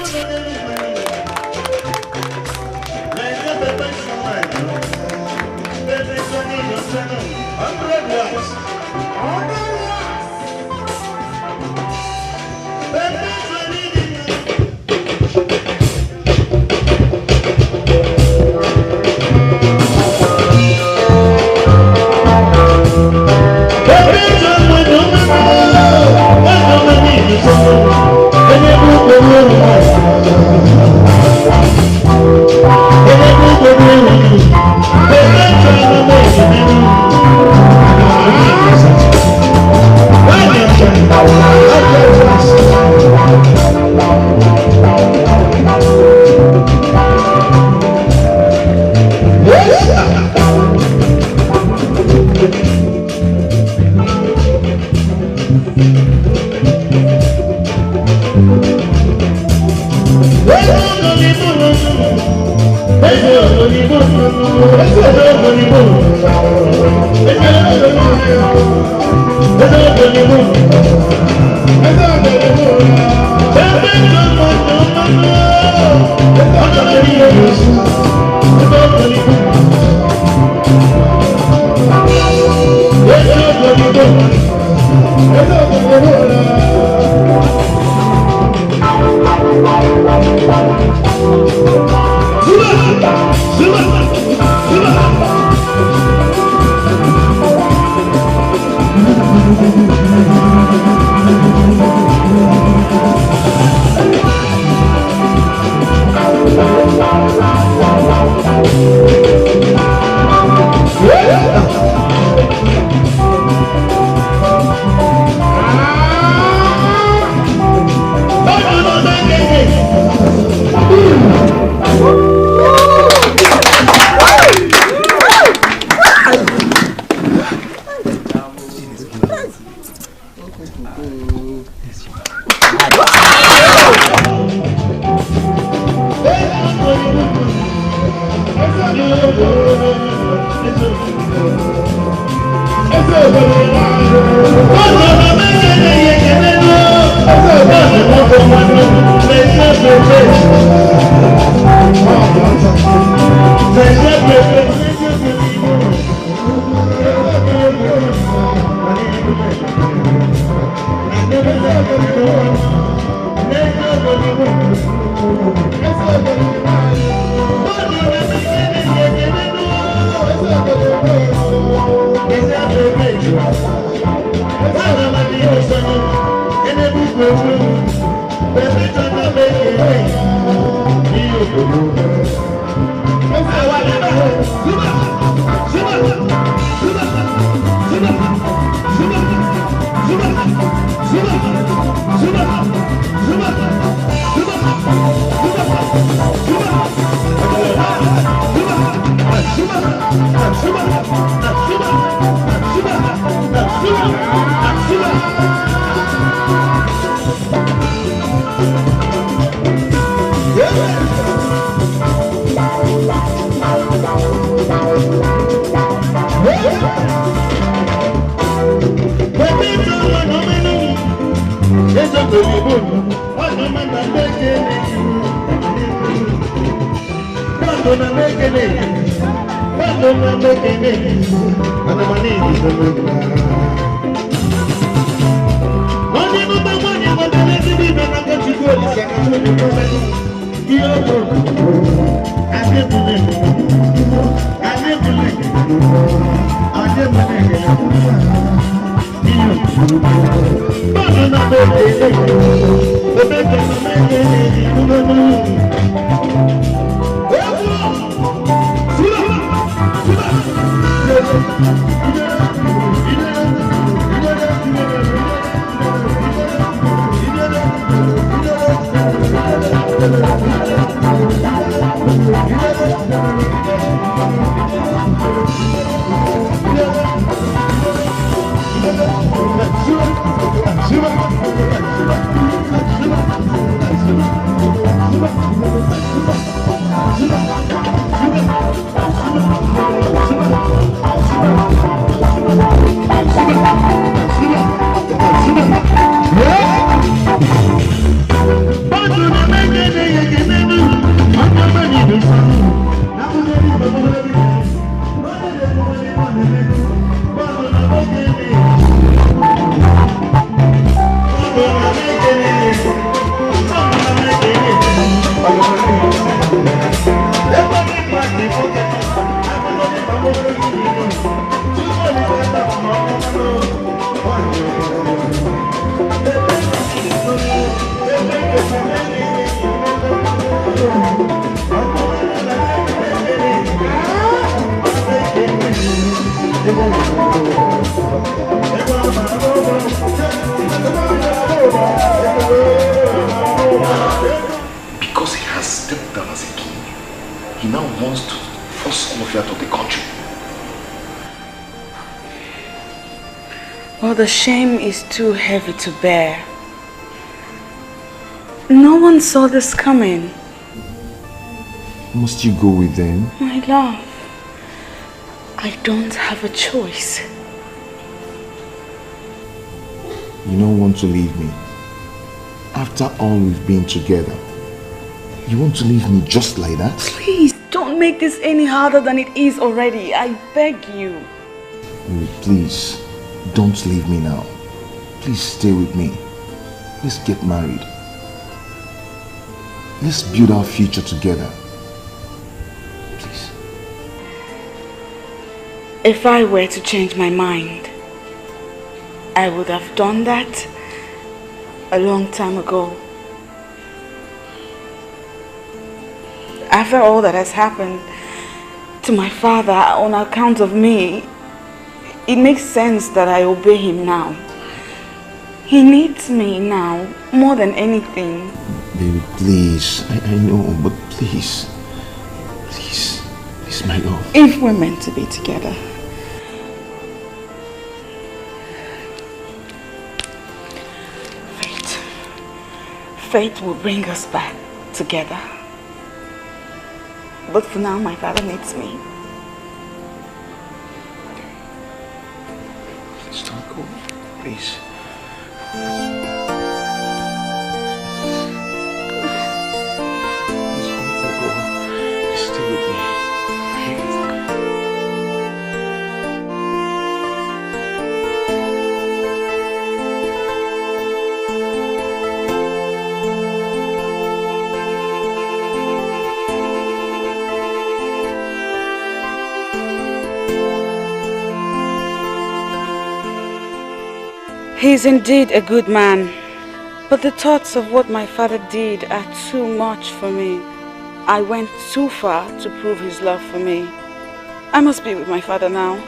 Because he has stepped down as a king, he now wants to force all of you out of the country. Well, the shame is too heavy to bear. No one saw this coming. Must you go with them? My love, I don't have a choice. You don't want to leave me. After all we've been together, you want to leave me just like that? Please, don't make this any harder than it is already. I beg you. Please, don't leave me now. Please stay with me. Let's get married. Let's build our future together. Please. If I were to change my mind, I would have done that a long time ago. After all that has happened to my father on account of me, it makes sense that I obey him now. He needs me now more than anything. Baby, please. I know, but please. Please. Please, my love. If we're meant to be together, fate will bring us back together. But for now, my father needs me. Please don't go. Please. Stay with me. He is indeed a good man, but the thoughts of what my father did are too much for me. I went too far to prove his love for me. I must be with my father now.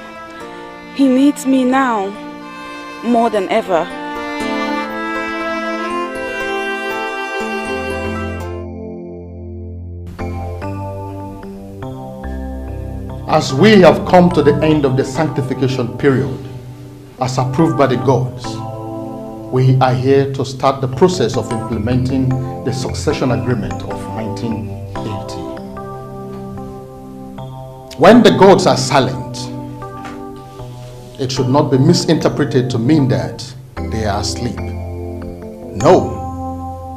He needs me now, more than ever. As we have come to the end of the sanctification period, as approved by the gods, we are here to start the process of implementing the succession agreement of 1980. When the gods are silent, it should not be misinterpreted to mean that they are asleep. No,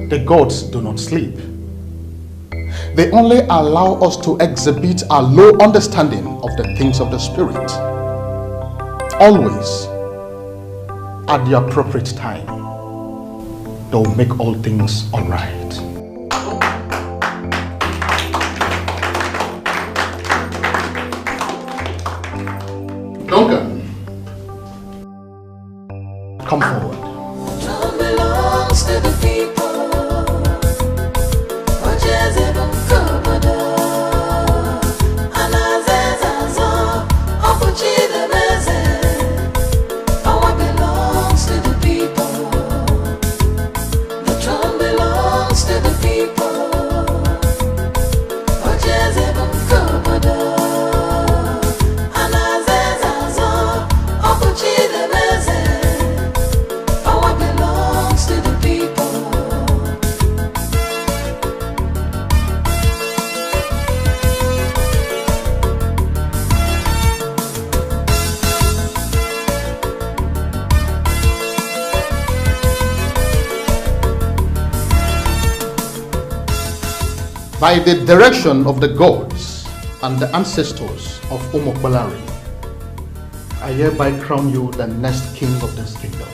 the gods do not sleep. They only allow us to exhibit our low understanding of the things of the Spirit. Always, at the appropriate time, they'll make all things all right. Duncan, come forward. Throne belongs to the people. Power belongs to the people. The throne belongs to the people. Power belongs to the people. By the direction of the gods and the ancestors of Omokwalari, I hereby crown you the next king of this kingdom.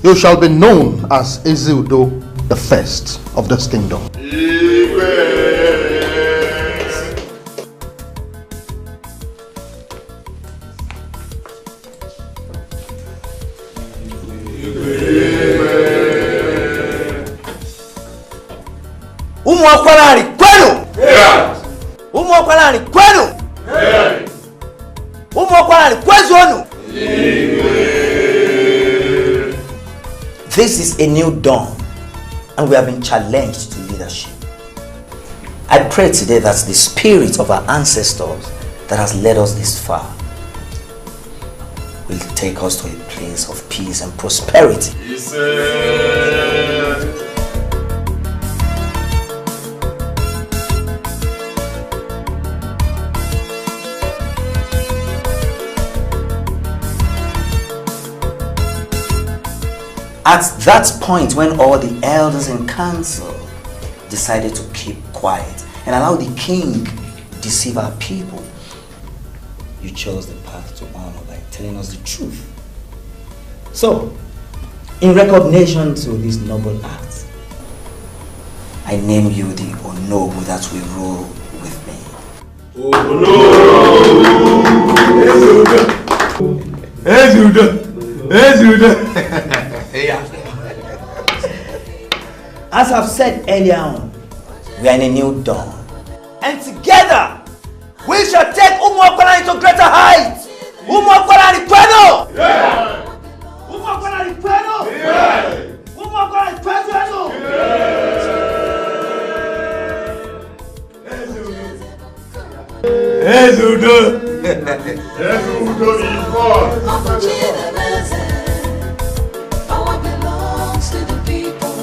You shall be known as Ezeudo the first of this kingdom. Umwakwalari kwenu! Umwakwalari kwenu! Umwakwalari kwezonu! This is a new dawn, and we have been challenged to leadership. I pray today that the spirit of our ancestors that has led us this far will take us to a place of peace and prosperity. At that point, when all the elders in council decided to keep quiet and allow the king deceive our people, you chose the path to honor by telling us the truth. So, in recognition to this noble act, I name you the Onobu that will rule with me. As I've said earlier on, we are in a new dawn. And together, we shall take Umwakwalari to greater heights. Umwakwalari kwenu! Umwakwalari kwenu! Umwakwalari kwenu! Ezeudo! Ezeudo Power belongs to the people.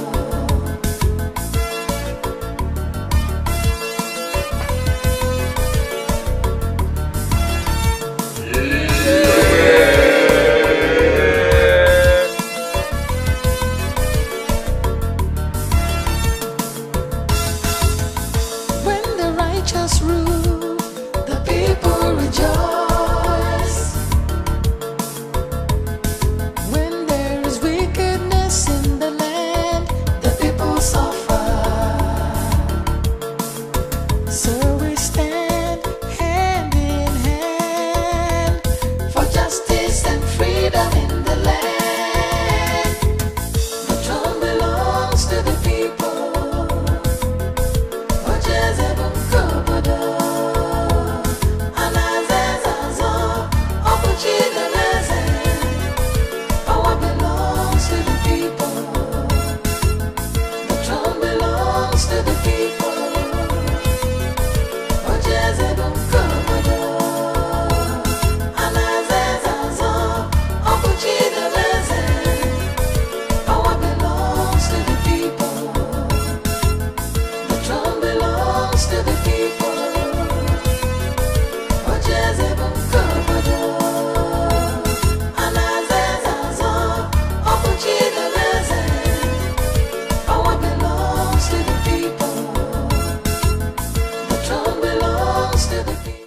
When the righteous rule